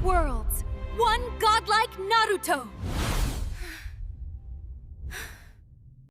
DXD Worlds, one godlike Naruto.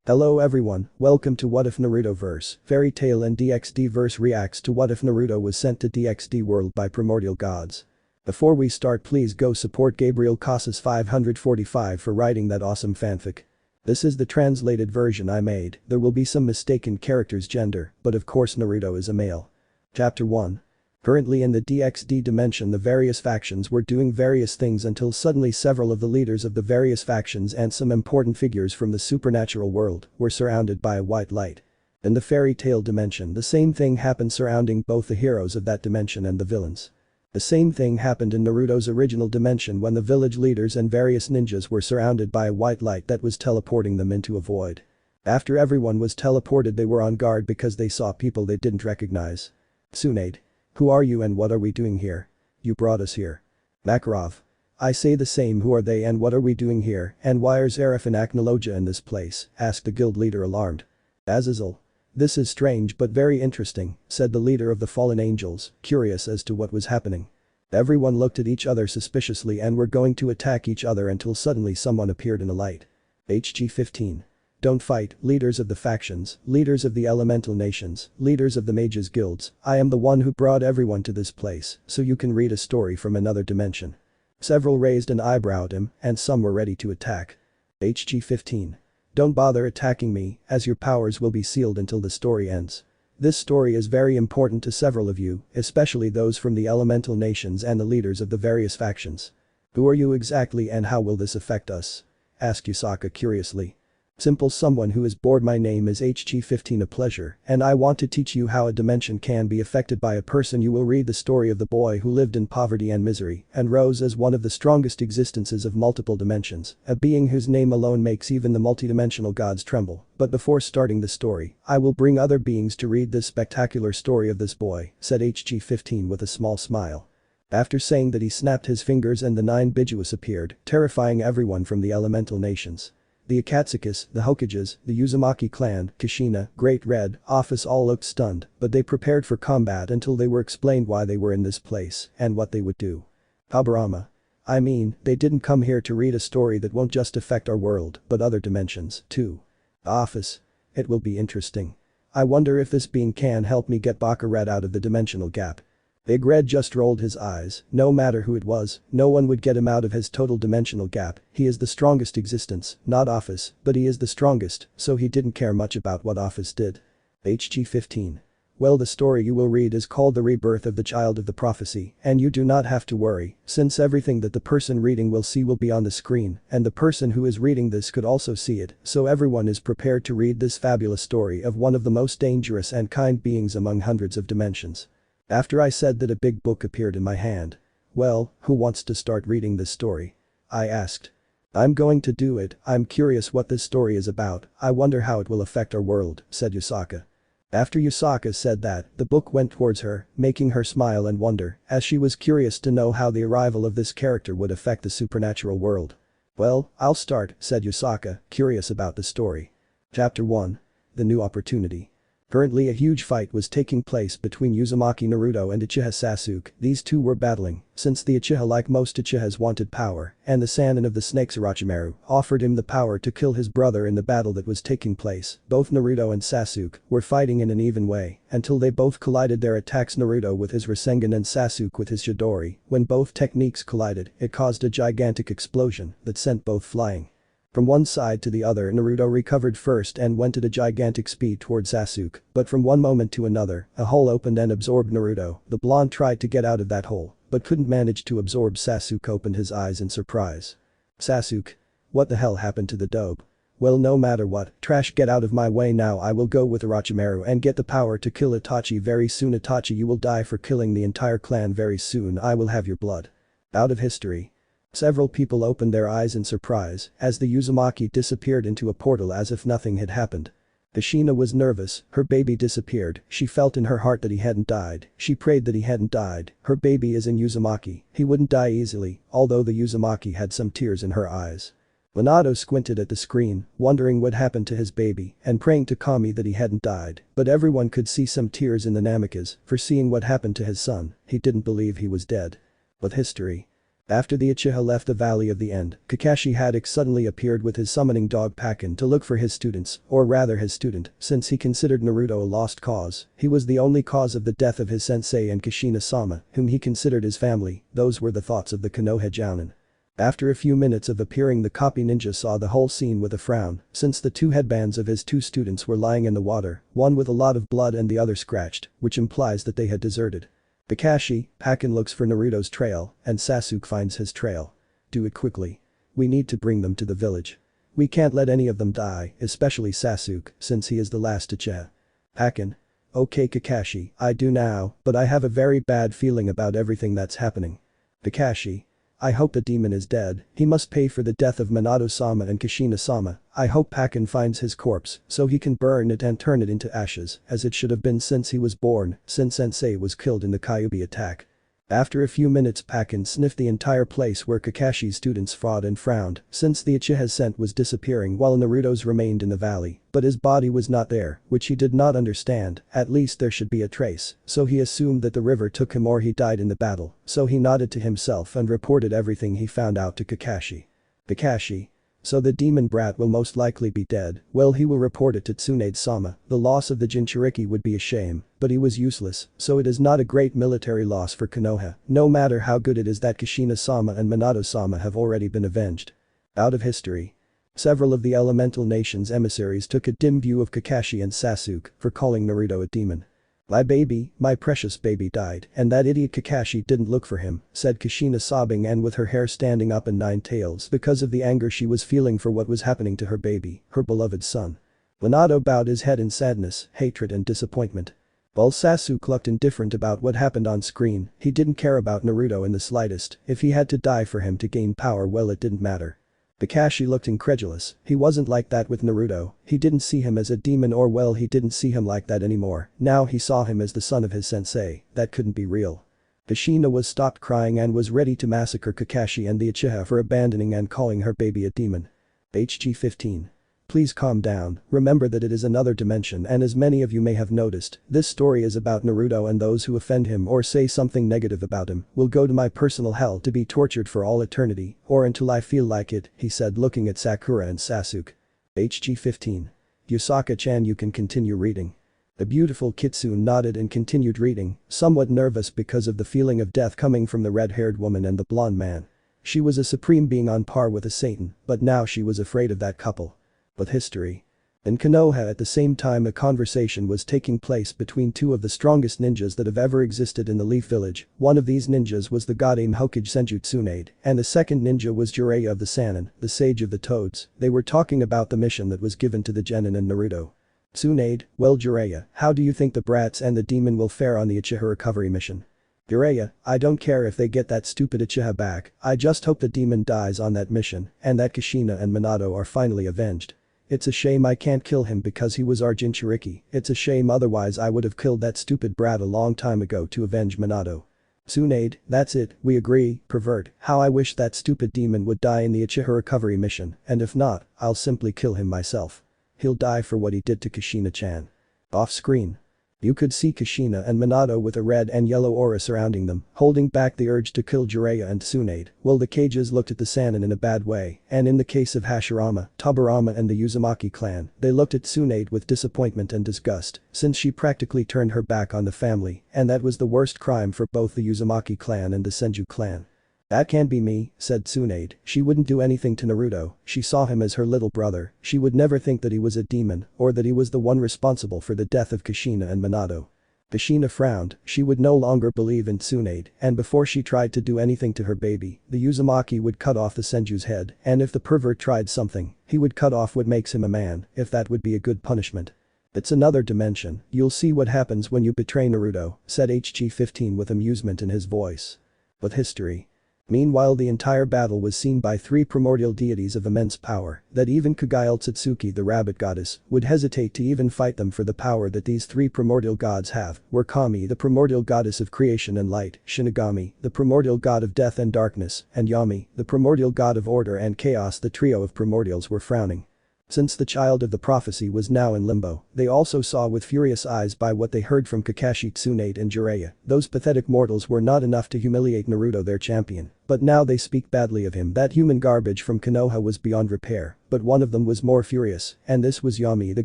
Hello everyone, welcome to What If Naruto-verse. Fairy Tail and DxD-verse reacts to What If Naruto was sent to DXD World by Primordial gods. Before we start, please go support Gabriel Casas 545 for writing that awesome fanfic. This is the translated version I made. There will be some mistaken characters' gender, but of course Naruto is a male. Chapter 1. Currently in the DXD dimension, the various factions were doing various things until suddenly several of the leaders of the various factions and some important figures from the supernatural world were surrounded by a white light. In the fairy tale dimension, the same thing happened surrounding both the heroes of that dimension and the villains. The same thing happened in Naruto's original dimension when the village leaders and various ninjas were surrounded by a white light that was teleporting them into a void. After everyone was teleported, they were on guard because they saw people they didn't recognize. Tsunade. Who are you and what are we doing here? You brought us here. Makarov. I say the same, who are they and what are we doing here and why are Zeref and Aknologia in this place? Asked the guild leader alarmed. Azazel. This is strange but very interesting, said the leader of the fallen angels, curious as to what was happening. Everyone looked at each other suspiciously and were going to attack each other until suddenly someone appeared in a light. HG-15. Don't fight, leaders of the factions, leaders of the elemental nations, leaders of the mages guilds, I am the one who brought everyone to this place, so you can read a story from another dimension. Several raised an eyebrow at him, and some were ready to attack. HG-15. Don't bother attacking me, as your powers will be sealed until the story ends. This story is very important to several of you, especially those from the elemental nations and the leaders of the various factions. Who are you exactly and how will this affect us? Asked Yusaka curiously. Simple, someone who is bored. My name is HG-15, a pleasure, and I want to teach you how a dimension can be affected by a person. You will read the story of the boy who lived in poverty and misery and rose as one of the strongest existences of multiple dimensions, a being whose name alone makes even the multidimensional gods tremble. But before starting the story, I will bring other beings to read this spectacular story of this boy, said HG-15 with a small smile. After saying that, he snapped his fingers and the 9 Bijuas appeared, terrifying everyone from the elemental nations. The Akatsukis, the Hokages, the Uzumaki clan, Kushina, Great Red, Office all looked stunned, but they prepared for combat until they were explained why they were in this place and what they would do. Habarama. I mean, they didn't come here to read a story that won't just affect our world, but other dimensions, too. Office. It will be interesting. I wonder if this being can help me get Baka Red out of the dimensional gap. Big Red just rolled his eyes. No matter who it was, no one would get him out of his total dimensional gap. He is the strongest existence, not Office, but he is the strongest, so he didn't care much about what Office did. HG-15. Well, the story you will read is called The Rebirth of the Child of the Prophecy, and you do not have to worry, since everything that the person reading will see will be on the screen, and the person who is reading this could also see it, so everyone is prepared to read this fabulous story of one of the most dangerous and kind beings among hundreds of dimensions. After I said that, a big book appeared in my hand. Well, who wants to start reading this story? I asked. I'm going to do it. I'm curious what this story is about. I wonder how it will affect our world, said Yusaka. After Yusaka said that, the book went towards her, making her smile and wonder, as she was curious to know how the arrival of this character would affect the supernatural world. Well, I'll start, said Yusaka, curious about the story. Chapter 1. The New Opportunity. Currently a huge fight was taking place between Uzumaki Naruto and Uchiha Sasuke. These two were battling, since the Uchiha, like most Uchihas, wanted power, and the Sannin of the Snakes Orochimaru offered him the power to kill his brother in the battle that was taking place. Both Naruto and Sasuke were fighting in an even way until they both collided their attacks, Naruto with his Rasengan and Sasuke with his Chidori. When both techniques collided, it caused a gigantic explosion that sent both flying. From one side to the other, Naruto recovered first and went at a gigantic speed toward Sasuke, but from one moment to another, a hole opened and absorbed Naruto. The blonde tried to get out of that hole, but couldn't manage to absorb Sasuke. Opened his eyes in surprise. Sasuke. What the hell happened to the dope? Well, no matter what, trash, get out of my way now. I will go with Orochimaru and get the power to kill Itachi very soon. Itachi, you will die for killing the entire clan very soon. I will have your blood. Out of history. Several people opened their eyes in surprise as the Uzumaki disappeared into a portal as if nothing had happened. Kushina was nervous, her baby disappeared. She felt in her heart that he hadn't died. She prayed that he hadn't died. Her baby is in Uzumaki. He wouldn't die easily, although the Uzumaki had some tears in her eyes. Minato squinted at the screen, wondering what happened to his baby and praying to Kami that he hadn't died, but everyone could see some tears in the Namikaze for seeing what happened to his son. He didn't believe he was dead. But history. After the Uchiha left the Valley of the End, Kakashi had suddenly appeared with his summoning dog Pakken to look for his students, or rather his student, since he considered Naruto a lost cause. He was the only cause of the death of his sensei and Kushina-sama, whom he considered his family. Those were the thoughts of the Konoha Jounin. After a few minutes of appearing, the copy ninja saw the whole scene with a frown, since the two headbands of his two students were lying in the water, one with a lot of blood and the other scratched, which implies that they had deserted. Kakashi, Pakken looks for Naruto's trail, and Sasuke finds his trail. Do it quickly. We need to bring them to the village. We can't let any of them die, especially Sasuke, since he is the last Uchiha. Pakken. Okay Kakashi, I do now, but I have a very bad feeling about everything that's happening. Kakashi. I hope the demon is dead. He must pay for the death of Minato-sama and Kushina-sama. I hope Pakken finds his corpse so he can burn it and turn it into ashes, as it should have been since he was born, since sensei was killed in the Kyuubi attack. After a few minutes, Pakken sniffed the entire place where Kakashi's students fought and frowned, since the Uchiha's scent was disappearing while Naruto's remained in the valley, but his body was not there, which he did not understand. At least there should be a trace, so he assumed that the river took him or he died in the battle, so he nodded to himself and reported everything he found out to Kakashi. Kakashi. So the demon brat will most likely be dead. Well, he will report it to Tsunade-sama. The loss of the Jinchuriki would be a shame, but he was useless, so it is not a great military loss for Konoha, no matter how good it is that Kushina-sama and Minato-sama have already been avenged. Out of history. Several of the elemental nation's emissaries took a dim view of Kakashi and Sasuke for calling Naruto a demon. My precious baby died, and that idiot Kakashi didn't look for him," said Kushina, sobbing and with her hair standing up in 9 tails because of the anger she was feeling for what was happening to her baby, her beloved son. Minato bowed his head in sadness, hatred and disappointment. While Sasuke looked indifferent about what happened on screen, he didn't care about Naruto in the slightest. If he had to die for him to gain power, well, it didn't matter. Kakashi looked incredulous. He wasn't like that with Naruto. He didn't see him as a demon, or well, he didn't see him like that anymore. Now he saw him as the son of his sensei. That couldn't be real. Kushina was stopped crying and was ready to massacre Kakashi and the Uchiha for abandoning and calling her baby a demon. HG 15. Please calm down, remember that it is another dimension, and as many of you may have noticed, this story is about Naruto, and those who offend him or say something negative about him will go to my personal hell to be tortured for all eternity, or until I feel like it, he said, looking at Sakura and Sasuke. HG 15. Yusaka-chan, you can continue reading. The beautiful Kitsune nodded and continued reading, somewhat nervous because of the feeling of death coming from the red-haired woman and the blonde man. She was a supreme being on par with a Satan, but now she was afraid of that couple. But history. In Konoha at the same time, a conversation was taking place between two of the strongest ninjas that have ever existed in the Leaf Village. One of these ninjas was the god Aim Hokage Senju Tsunade, and the second ninja was Jiraiya of the Sannin, the sage of the Toads. They were talking about the mission that was given to the Genin and Naruto. Tsunade, well Jiraiya, how do you think the brats and the demon will fare on the Uchiha recovery mission? Jiraiya, I don't care if they get that stupid Uchiha back, I just hope the demon dies on that mission, and that Kushina and Minato are finally avenged. It's a shame I can't kill him because he was our Jinchuriki. It's a shame, otherwise I would have killed that stupid brat a long time ago to avenge Minato. Tsunade, that's it, we agree, pervert. How I wish that stupid demon would die in the Uchiha recovery mission, and if not, I'll simply kill him myself. He'll die for what he did to Kushina-chan. Off screen. You could see Kushina and Minato with a red and yellow aura surrounding them, holding back the urge to kill Jiraiya and Tsunade. Well, the Kages looked at the Sannin in a bad way, and in the case of Hashirama, Tobirama and the Uzumaki clan, they looked at Tsunade with disappointment and disgust, since she practically turned her back on the family, and that was the worst crime for both the Uzumaki clan and the Senju clan. That can't be me, said Tsunade. She wouldn't do anything to Naruto, she saw him as her little brother, she would never think that he was a demon, or that he was the one responsible for the death of Kushina and Minato. Kushina frowned, she would no longer believe in Tsunade, and before she tried to do anything to her baby, the Uzumaki would cut off the Senju's head, and if the pervert tried something, he would cut off what makes him a man, if that would be a good punishment. It's another dimension, you'll see what happens when you betray Naruto, said HG-15 with amusement in his voice. But history. Meanwhile, the entire battle was seen by 3 primordial deities of immense power, that even Kagyle Tsutsuki, the rabbit goddess, would hesitate to even fight them for the power that these 3 primordial gods have, were Kami, the primordial goddess of creation and light, Shinigami, the primordial god of death and darkness, and Yami, the primordial god of order and chaos. The trio of primordials were frowning. Since the child of the prophecy was now in limbo, they also saw with furious eyes by what they heard from Kakashi, Tsunade and Jiraiya. Those pathetic mortals were not enough to humiliate Naruto, their champion, But now they speak badly of him. That human garbage from Konoha was beyond repair, but one of them was more furious, and this was Yami, the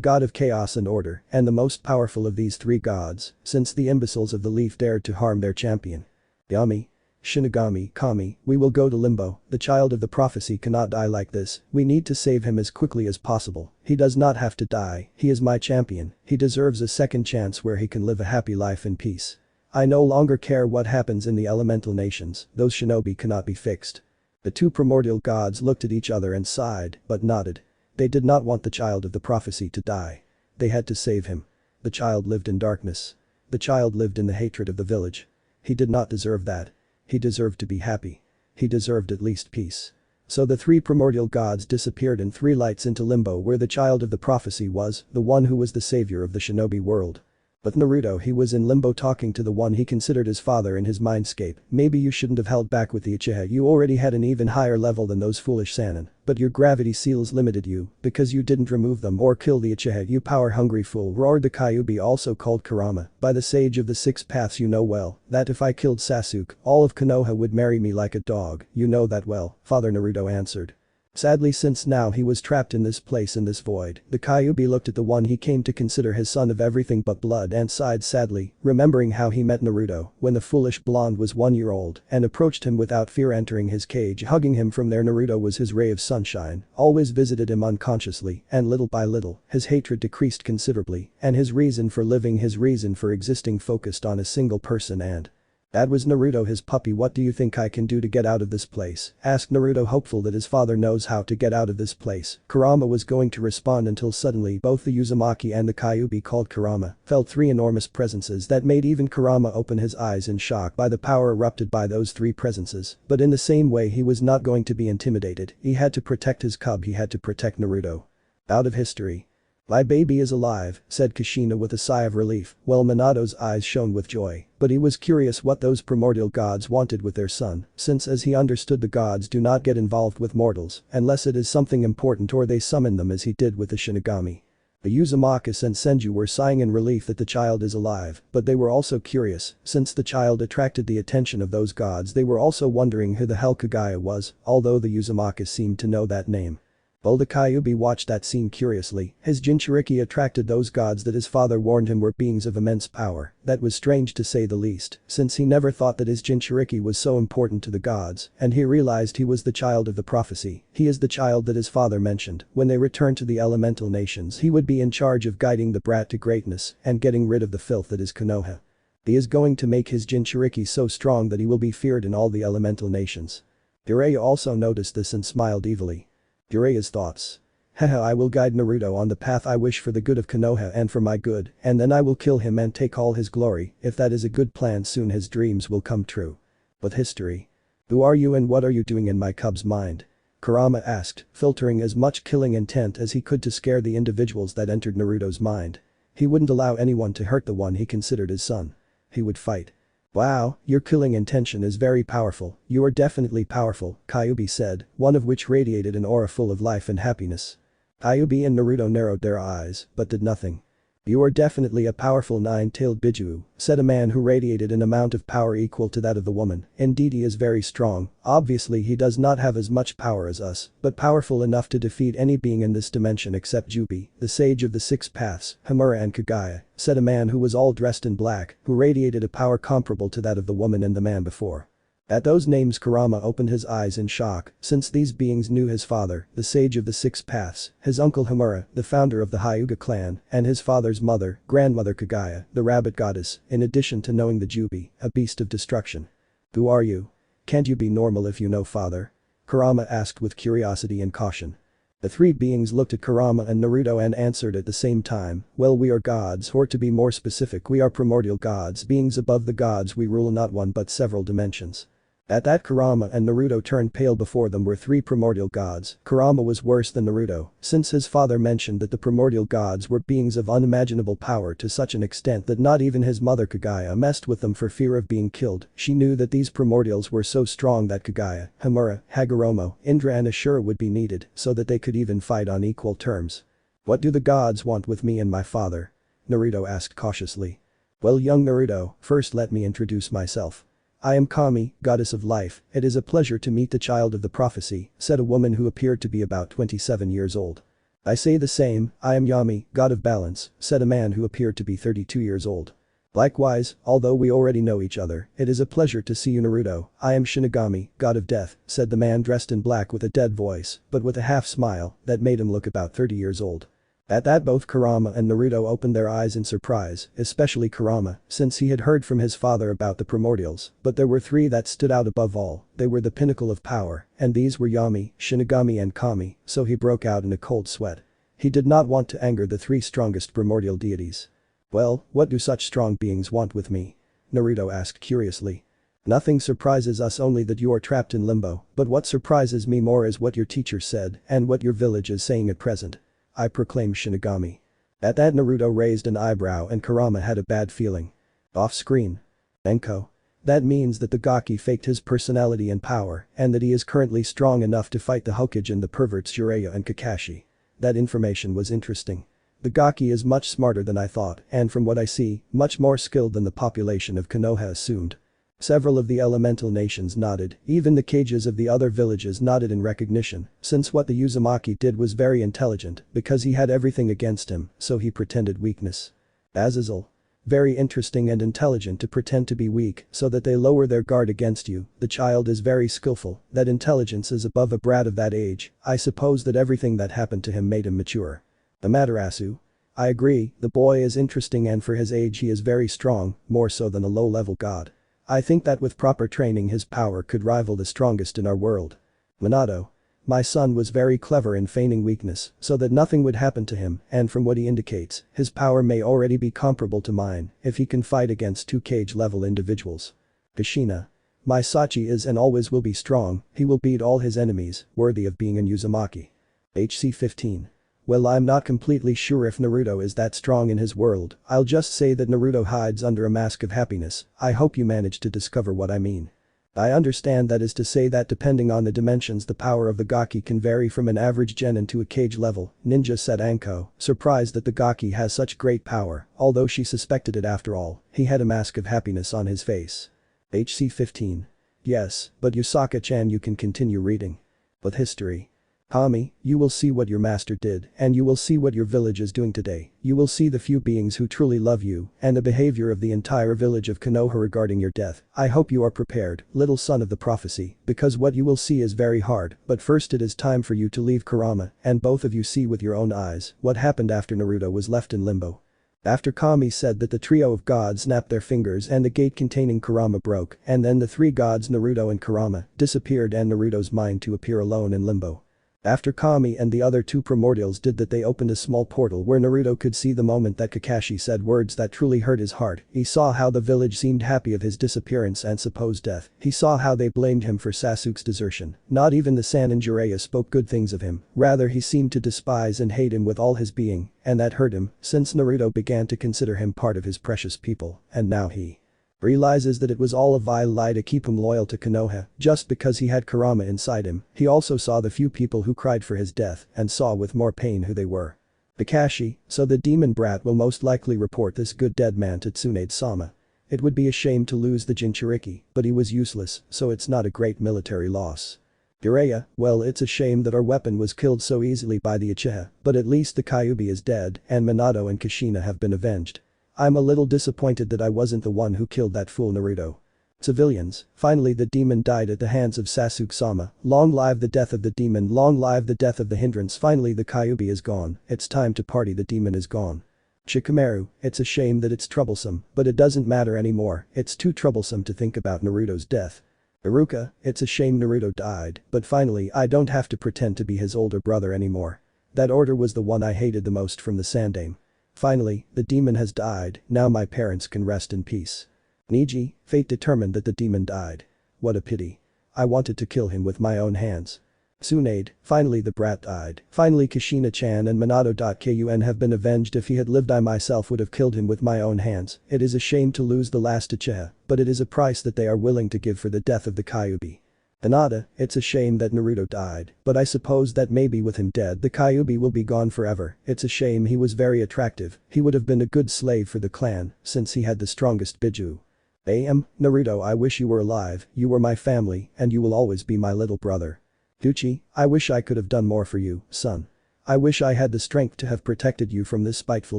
god of chaos and order, and the most powerful of these three gods, since the imbeciles of the leaf dared to harm their champion. Yami. Shinigami, Kami, we will go to Limbo, the child of the prophecy cannot die like this, we need to save him as quickly as possible, he does not have to die, he is my champion, he deserves a second chance where he can live a happy life in peace. I no longer care what happens in the elemental nations, those shinobi cannot be fixed. The two primordial gods looked at each other and sighed, but nodded. They did not want the child of the prophecy to die. They had to save him. The child lived in darkness. The child lived in the hatred of the village. He did not deserve that. He deserved to be happy. He deserved at least peace. So the three primordial gods disappeared in three lights into Limbo where the child of the prophecy was, the one who was the savior of the shinobi world. But Naruto, he was in Limbo talking to the one he considered his father in his mindscape. Maybe you shouldn't have held back with the Uchiha, you already had an even higher level than those foolish Sannin. But your gravity seals limited you, because you didn't remove them or kill the Uchiha, you power-hungry fool, roared the Kyuubi, also called Kurama, by the sage of the six paths. You know well, that if I killed Sasuke, all of Konoha would marry me like a dog, you know that well, Father Naruto answered. Sadly, since now he was trapped in this place in this void, the Kyuubi looked at the one he came to consider his son of everything but blood and sighed sadly, remembering how he met Naruto when the foolish blonde was 1 year old and approached him without fear, entering his cage, hugging him from there. Naruto was his ray of sunshine, always visited him unconsciously, and little by little, his hatred decreased considerably, and his reason for living, his reason for existing focused on a single person, and that was Naruto, his puppy. What do you think I can do to get out of this place? Asked Naruto, hopeful that his father knows how to get out of this place. Kurama was going to respond until suddenly both the Uzumaki and the Kyuubi called Kurama felt three enormous presences that made even Kurama open his eyes in shock by the power erupted by those three presences. But in the same way, he was not going to be intimidated. He had to protect his cub, he had to protect Naruto. Out of history. My baby is alive, said Kushina with a sigh of relief, while Minato's eyes shone with joy, but he was curious what those primordial gods wanted with their son, since as he understood the gods do not get involved with mortals unless it is something important or they summon them, as he did with the Shinigami. The Uzumaki and Senju were sighing in relief that the child is alive, but they were also curious, since the child attracted the attention of those gods. They were also wondering who the hell Kagaya was, although the Uzumaki seemed to know that name. While the Kyuubi watched that scene curiously, his Jinchuriki attracted those gods that his father warned him were beings of immense power. That was strange to say the least, since he never thought that his Jinchuriki was so important to the gods, and he realized he was the child of the prophecy. He is the child that his father mentioned. When they returned to the elemental nations, he would be in charge of guiding the brat to greatness and getting rid of the filth that is Konoha. He is going to make his Jinchuriki so strong that he will be feared in all the elemental nations. Jiraiya also noticed this and smiled evilly. Jiraiya's thoughts. Haha, I will guide Naruto on the path I wish for the good of Konoha and for my good, and then I will kill him and take all his glory. If that is a good plan, soon his dreams will come true. But history. Who are you and what are you doing in my cub's mind? Kurama asked, filtering as much killing intent as he could to scare the individuals that entered Naruto's mind. He wouldn't allow anyone to hurt the one he considered his son. He would fight. Wow, your killing intention is very powerful, you are definitely powerful, Kyuubi said, one of which radiated an aura full of life and happiness. Kyuubi and Naruto narrowed their eyes, but did nothing. You are definitely a powerful nine-tailed Biju, said a man who radiated an amount of power equal to that of the woman. Indeed, he is very strong. Obviously he does not have as much power as us, but powerful enough to defeat any being in this dimension except Jubi, the sage of the six paths, Hamura and Kagaya, said a man who was all dressed in black, who radiated a power comparable to that of the woman and the man before. At those names, Kurama opened his eyes in shock, since these beings knew his father, the sage of the six paths, his uncle Hamura, the founder of the Hyuga clan, and his father's mother, grandmother Kagaya, the rabbit goddess, in addition to knowing the Jubi, a beast of destruction. Who are you? Can't you be normal if you know father? Kurama asked with curiosity and caution. The three beings looked at Kurama and Naruto and answered at the same time, well, we are gods, or to be more specific, we are primordial gods, beings above the gods. We rule not one but several dimensions. At that, Kurama and Naruto turned pale. Before them were three primordial gods. Kurama was worse than Naruto, since his father mentioned that the primordial gods were beings of unimaginable power to such an extent that not even his mother Kagaya messed with them for fear of being killed. She knew that these primordials were so strong that Kagaya, Hamura, Hagoromo, Indra and Ashura would be needed so that they could even fight on equal terms. What do the gods want with me and my father? Naruto asked cautiously. Well, young Naruto, first let me introduce myself. I am Kami, goddess of life, it is a pleasure to meet the child of the prophecy, said a woman who appeared to be about 27 years old. I say the same, I am Yami, god of balance, said a man who appeared to be 32 years old. Likewise, although we already know each other, it is a pleasure to see you Naruto, I am Shinigami, god of death, said the man dressed in black with a dead voice, but with a half smile that made him look about 30 years old. At that both Kurama and Naruto opened their eyes in surprise, especially Kurama, since he had heard from his father about the primordials, but there were three that stood out above all, they were the pinnacle of power, and these were Yami, Shinigami and Kami, so he broke out in a cold sweat. He did not want to anger the three strongest primordial deities. Well, what do such strong beings want with me? Naruto asked curiously. Nothing surprises us, only that you are trapped in limbo, but what surprises me more is what your teacher said and what your village is saying at present. I proclaimed Shinigami. At that Naruto raised an eyebrow and Kurama had a bad feeling. Off screen. Enko. That means that the Gaki faked his personality and power and that he is currently strong enough to fight the Hokage and the perverts Jiraiya and Kakashi. That information was interesting. The Gaki is much smarter than I thought and from what I see, much more skilled than the population of Konoha assumed. Several of the elemental nations nodded, even the cages of the other villages nodded in recognition, since what the Uzumaki did was very intelligent because he had everything against him, so he pretended weakness. Azazel. Very interesting and intelligent to pretend to be weak so that they lower their guard against you, the child is very skillful, that intelligence is above a brat of that age, I suppose that everything that happened to him made him mature. Amaterasu. I agree, the boy is interesting and for his age he is very strong, more so than a low-level god. I think that with proper training his power could rival the strongest in our world. Minato. My son was very clever in feigning weakness so that nothing would happen to him and from what he indicates, his power may already be comparable to mine if he can fight against two cage-level individuals. Kushina. My Sachi is and always will be strong, he will beat all his enemies, worthy of being an Uzumaki. HC 15. Well, I'm not completely sure if Naruto is that strong in his world, I'll just say that Naruto hides under a mask of happiness, I hope you managed to discover what I mean. I understand that is to say that depending on the dimensions the power of the Gaki can vary from an average genin to a cage level, ninja said Anko, surprised that the Gaki has such great power, although she suspected it after all, he had a mask of happiness on his face. HC 15. Yes, but Yusaka-chan you can continue reading. But history. Kami, you will see what your master did and you will see what your village is doing today, you will see the few beings who truly love you and the behavior of the entire village of Konoha regarding your death. I hope you are prepared, little son of the prophecy, because what you will see is very hard, but first it is time for you to leave Kurama and both of you see with your own eyes what happened after Naruto was left in limbo. After Kami said that the trio of gods snapped their fingers and the gate containing Kurama broke and then the three gods Naruto and Kurama disappeared and Naruto's mind to appear alone in limbo. After Kami and the other two primordials did that they opened a small portal where Naruto could see the moment that Kakashi said words that truly hurt his heart, he saw how the village seemed happy of his disappearance and supposed death, he saw how they blamed him for Sasuke's desertion, not even the Sanin Jiraiya spoke good things of him, rather he seemed to despise and hate him with all his being, and that hurt him, since Naruto began to consider him part of his precious people, and now he realizes that it was all a vile lie to keep him loyal to Konoha just because he had Kurama inside him. He also saw the few people who cried for his death and saw with more pain who they were. Kakashi, so the demon brat will most likely report this good dead man to Tsunade-sama. It would be a shame to lose the Jinchuriki, but he was useless, so it's not a great military loss. Jiraiya, well it's a shame that our weapon was killed so easily by the Uchiha, but at least the Kyuubi is dead and Minato and Kushina have been avenged. I'm a little disappointed that I wasn't the one who killed that fool Naruto. Civilians, finally the demon died at the hands of Sasuke-sama, long live the death of the demon, long live the death of the hindrance, finally the Kyuubi is gone, it's time to party, the demon is gone. Shikamaru, it's a shame that it's troublesome, but it doesn't matter anymore, it's too troublesome to think about Naruto's death. Iruka, it's a shame Naruto died, but finally I don't have to pretend to be his older brother anymore. That order was the one I hated the most from the Sandaime. Finally, the demon has died, now my parents can rest in peace. Niji, fate determined that the demon died. What a pity. I wanted to kill him with my own hands. Tsunade, finally the brat died. Finally Kushina-chan and Minato.kun have been avenged. If he had lived I myself would have killed him with my own hands. It is a shame to lose the last Uchiha, but it is a price that they are willing to give for the death of the Kyuubi. Hinata, it's a shame that Naruto died, but I suppose that maybe with him dead the Kyuubi will be gone forever. It's a shame, he was very attractive, he would have been a good slave for the clan since he had the strongest Biju. Naruto, I wish you were alive, you were my family, and you will always be my little brother. Uchi, I wish I could have done more for you, son. I wish I had the strength to have protected you from this spiteful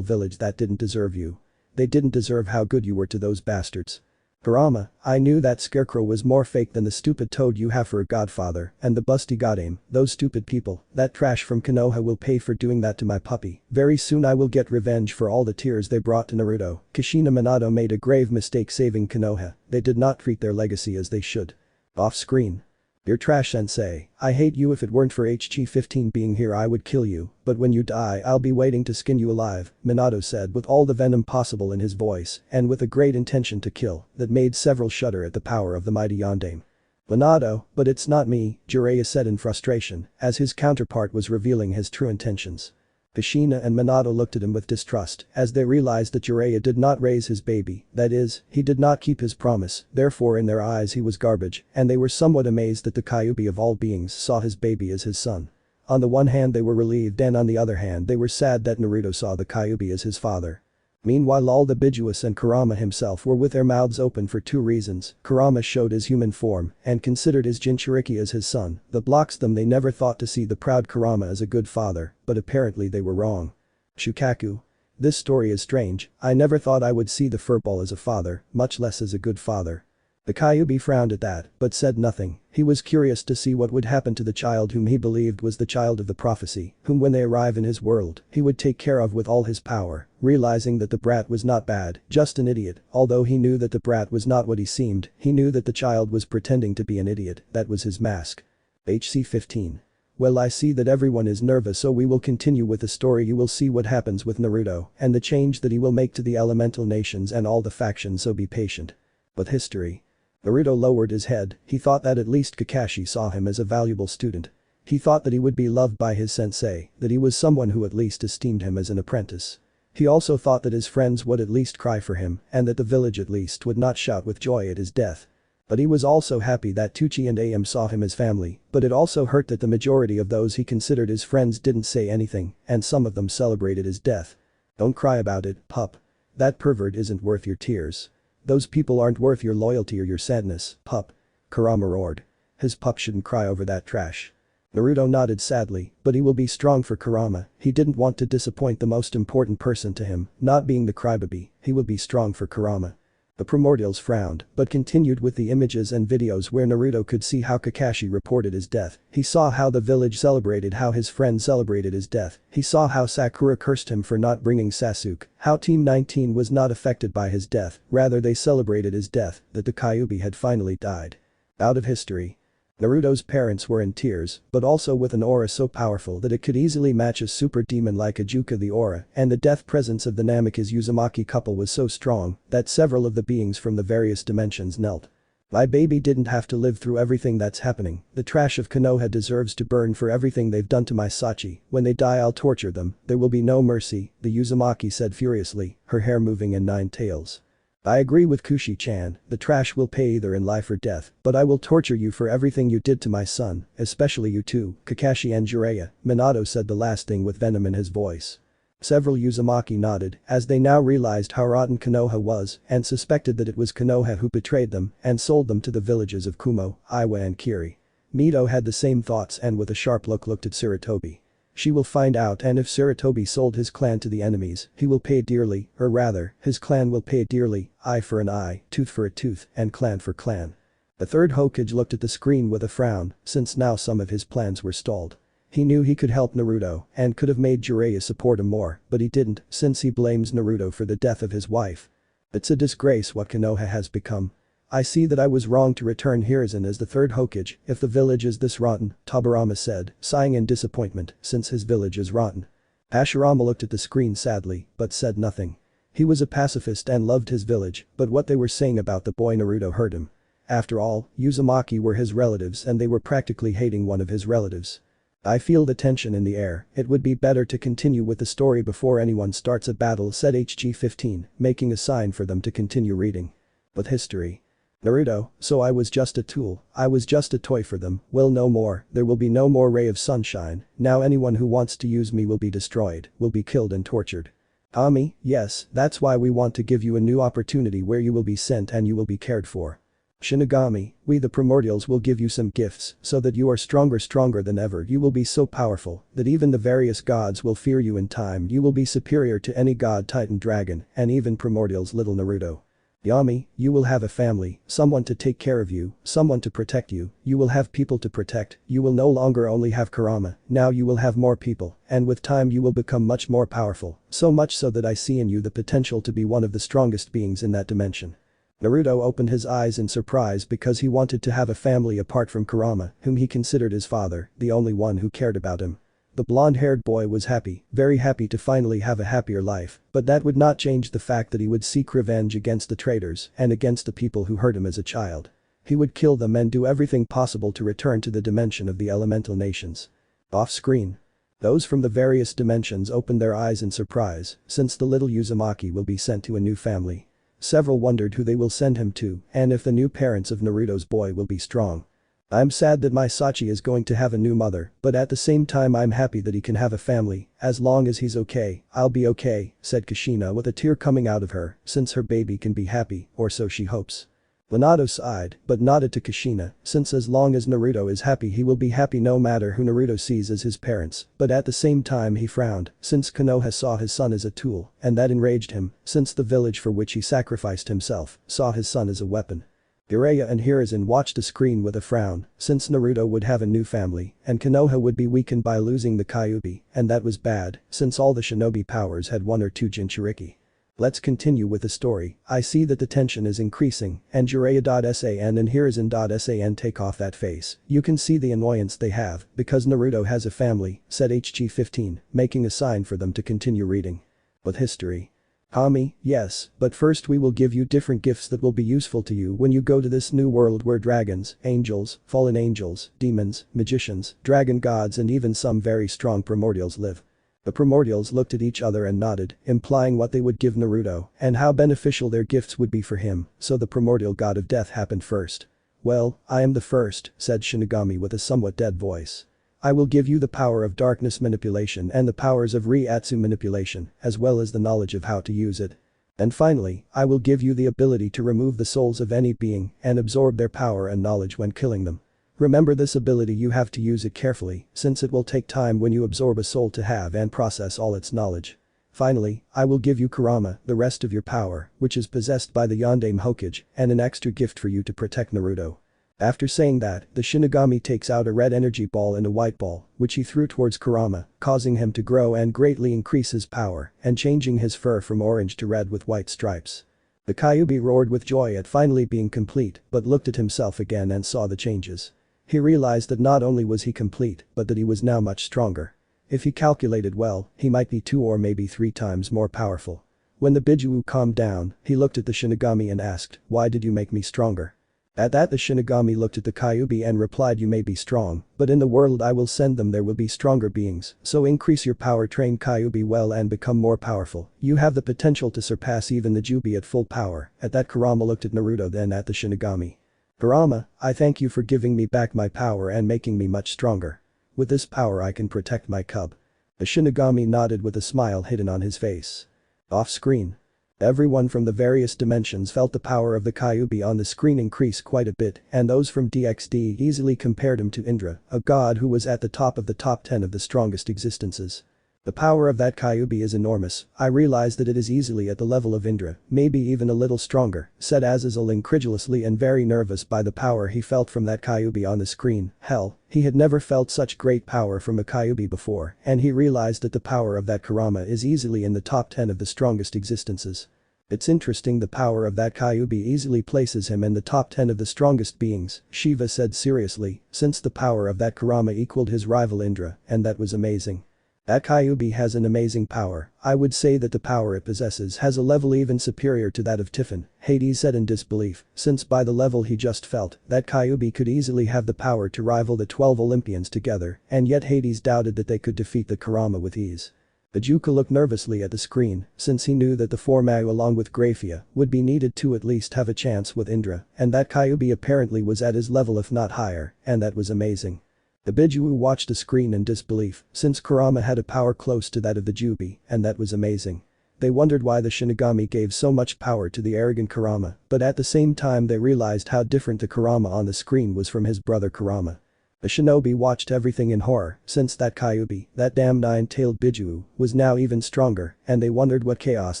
village that didn't deserve you. They didn't deserve how good you were to those bastards. Kurama, I knew that scarecrow was more fake than the stupid toad you have for a godfather, and the busty godame, those stupid people, that trash from Konoha will pay for doing that to my puppy. Very soon I will get revenge for all the tears they brought to Naruto. Kushina Minato made a grave mistake saving Konoha, they did not treat their legacy as they should. Off screen. You're trash, sensei. I hate you. If it weren't for HG-15 being here I would kill you, but when you die I'll be waiting to skin you alive, Minato said with all the venom possible in his voice and with a great intention to kill that made several shudder at the power of the mighty Yondaime. Minato, but it's not me, Jiraiya said in frustration as his counterpart was revealing his true intentions. Kushina and Minato looked at him with distrust as they realized that Jiraiya did not raise his baby, that is, he did not keep his promise, therefore in their eyes he was garbage, and they were somewhat amazed that the Kyuubi of all beings saw his baby as his son. On the one hand they were relieved and on the other hand they were sad that Naruto saw the Kyuubi as his father. Meanwhile all the Bijuas and Kurama himself were with their mouths open for two reasons. Kurama showed his human form and considered his Jinchuriki as his son, that blocks them. They never thought to see the proud Kurama as a good father, but apparently they were wrong. Shukaku. This story is strange, I never thought I would see the furball as a father, much less as a good father. The Kyuubi frowned at that, but said nothing. He was curious to see what would happen to the child whom he believed was the child of the prophecy, whom when they arrive in his world, he would take care of with all his power, realizing that the brat was not bad, just an idiot. Although he knew that the brat was not what he seemed, he knew that the child was pretending to be an idiot, that was his mask. HC-15. Well, I see that everyone is nervous, so we will continue with the story. You will see what happens with Naruto and the change that he will make to the elemental nations and all the factions, so be patient. But history. Naruto lowered his head, he thought that at least Kakashi saw him as a valuable student. He thought that he would be loved by his sensei, that he was someone who at least esteemed him as an apprentice. He also thought that his friends would at least cry for him and that the village at least would not shout with joy at his death. But he was also happy that Tucci and Am saw him as family, but it also hurt that the majority of those he considered his friends didn't say anything and some of them celebrated his death. Don't cry about it, pup. That pervert isn't worth your tears. Those people aren't worth your loyalty or your sadness, pup. Kurama roared. His pup shouldn't cry over that trash. Naruto nodded sadly, but he will be strong for Kurama. He didn't want to disappoint the most important person to him, not being the crybaby. He will be strong for Kurama. The Primordials frowned, but continued with the images and videos where Naruto could see how Kakashi reported his death. He saw how the village celebrated how his friend celebrated his death. He saw how Sakura cursed him for not bringing Sasuke, how Team 19 was not affected by his death, rather they celebrated his death, that the Kyuubi had finally died. Out of history. Naruto's parents were in tears, but also with an aura so powerful that it could easily match a super demon like Ajuka. The aura and the death presence of the Namikaze Uzumaki couple was so strong that several of the beings from the various dimensions knelt. My baby didn't have to live through everything that's happening. The trash of Konoha deserves to burn for everything they've done to my Sachi. When they die I'll torture them, there will be no mercy, the Uzumaki said furiously, her hair moving in 9 tails. I agree with Kushi-chan, the trash will pay either in life or death, but I will torture you for everything you did to my son, especially you two, Kakashi and Jiraiya, Minato said the last thing with venom in his voice. Several Uzumaki nodded as they now realized how rotten Konoha was and suspected that it was Konoha who betrayed them and sold them to the villages of Kumo, Iwa and Kiri. Mito had the same thoughts and with a sharp look looked at Sarutobi. She will find out, and if Sarutobi sold his clan to the enemies, he will pay dearly, or rather, his clan will pay dearly, eye for an eye, tooth for a tooth, and clan for clan. The third Hokage looked at the screen with a frown, since now some of his plans were stalled. He knew he could help Naruto and could have made Jiraiya support him more, but he didn't, since he blames Naruto for the death of his wife. It's a disgrace what Konoha has become. I see that I was wrong to return Hiruzen as the third Hokage if the village is this rotten, Tobirama said, sighing in disappointment since his village is rotten. Hashirama looked at the screen sadly, but said nothing. He was a pacifist and loved his village, but what they were saying about the boy Naruto hurt him. After all, Uzumaki were his relatives and they were practically hating one of his relatives. I feel the tension in the air, it would be better to continue with the story before anyone starts a battle, said HG-15, making a sign for them to continue reading. But history. Naruto, so I was just a tool, I was just a toy for them, well no more, there will be no more ray of sunshine, now anyone who wants to use me will be destroyed, will be killed and tortured. Ami, yes, that's why we want to give you a new opportunity where you will be sent and you will be cared for. Shinigami, we the Primordials will give you some gifts so that you are stronger than ever. You will be so powerful that even the various gods will fear you in time. You will be superior to any god, titan, dragon, and even Primordial's little Naruto. Yami, you will have a family, someone to take care of you, someone to protect you, you will have people to protect, you will no longer only have Kurama, now you will have more people, and with time you will become much more powerful, so much so that I see in you the potential to be one of the strongest beings in that dimension. Naruto opened his eyes in surprise because he wanted to have a family apart from Kurama, whom he considered his father, the only one who cared about him. The blonde-haired boy was happy, very happy to finally have a happier life, but that would not change the fact that he would seek revenge against the traitors and against the people who hurt him as a child. He would kill them and do everything possible to return to the dimension of the elemental nations. Off-screen. Those from the various dimensions opened their eyes in surprise, since the little Uzumaki will be sent to a new family. Several wondered who they will send him to and if the new parents of Naruto's boy will be strong. I'm sad that my Sachi is going to have a new mother, but at the same time I'm happy that he can have a family, as long as he's okay, I'll be okay, said Kushina with a tear coming out of her, since her baby can be happy, or so she hopes. Minato sighed, but nodded to Kushina, since as long as Naruto is happy he will be happy no matter who Naruto sees as his parents, but at the same time he frowned, since Konoha saw his son as a tool, and that enraged him, since the village for which he sacrificed himself saw his son as a weapon. Jiraiya and Hiruzen watched the screen with a frown, since Naruto would have a new family, and Konoha would be weakened by losing the Kyuubi, and that was bad, since all the shinobi powers had 1 or 2 Jinchuriki. Let's continue with the story. I see that the tension is increasing, and Jiraiya.san and Hiruzen.san take off that face. You can see the annoyance they have, because Naruto has a family, said HG15, making a sign for them to continue reading. With history. Ami, yes, but first we will give you different gifts that will be useful to you when you go to this new world where dragons, angels, fallen angels, demons, magicians, dragon gods and even some very strong primordials live. The Primordials looked at each other and nodded, implying what they would give Naruto and how beneficial their gifts would be for him, so the primordial god of death happened first. Well, I am the first, said Shinigami with a somewhat dead voice. I will give you the power of darkness manipulation and the powers of Reiatsu manipulation, as well as the knowledge of how to use it. And finally, I will give you the ability to remove the souls of any being and absorb their power and knowledge when killing them. Remember this ability, you have to use it carefully, since it will take time when you absorb a soul to have and process all its knowledge. Finally, I will give you Kurama, the rest of your power, which is possessed by the Yondaime Hokage, and an extra gift for you to protect Naruto. After saying that, the Shinigami takes out a red energy ball and a white ball, which he threw towards Kurama, causing him to grow and greatly increase his power, and changing his fur from orange to red with white stripes. The Kyuubi roared with joy at finally being complete, but looked at himself again and saw the changes. He realized that not only was he complete, but that he was now much stronger. If he calculated well, he might be 2 or maybe 3 times more powerful. When the Biju calmed down, he looked at the Shinigami and asked, "Why did you make me stronger?" At that the Shinigami looked at the Kyuubi and replied, "You may be strong, but in the world I will send them there will be stronger beings, so increase your power, train Kyuubi well and become more powerful. You have the potential to surpass even the Jubi at full power." At that Kurama looked at Naruto then at the Shinigami. "Kurama, I thank you for giving me back my power and making me much stronger. With this power I can protect my cub." The Shinigami nodded with a smile hidden on his face. Off screen. Everyone from the various dimensions felt the power of the Kyuubi on the screen increase quite a bit, and those from DxD easily compared him to Indra, a god who was at the top of the top 10 of the strongest existences. The power of that Kyuubi is enormous. I realize that it is easily at the level of Indra, maybe even a little stronger, said Azazel incredulously and very nervous by the power he felt from that Kyuubi on the screen. Hell, he had never felt such great power from a Kyuubi before, and he realized that the power of that Kurama is easily in the top 10 of the strongest existences. It's interesting, the power of that Kyuubi easily places him in the top 10 of the strongest beings, Shiva said seriously, since the power of that Kurama equaled his rival Indra, and that was amazing. That Kyuubi has an amazing power. I would say that the power it possesses has a level even superior to that of Tiffin, Hades said in disbelief, since by the level he just felt, that Kyuubi could easily have the power to rival the 12 Olympians together, and yet Hades doubted that they could defeat the Kurama with ease. Bajuka looked nervously at the screen, since he knew that the 4 Mayu along with Graphia would be needed to at least have a chance with Indra, and that Kyuubi apparently was at his level if not higher, and that was amazing. The Biju watched the screen in disbelief, since Kurama had a power close to that of the Jubi, and that was amazing. They wondered why the Shinigami gave so much power to the arrogant Kurama, but at the same time they realized how different the Kurama on the screen was from his brother Kurama. The shinobi watched everything in horror, since that Kyuubi, that damn nine-tailed Bijuu, was now even stronger, and they wondered what chaos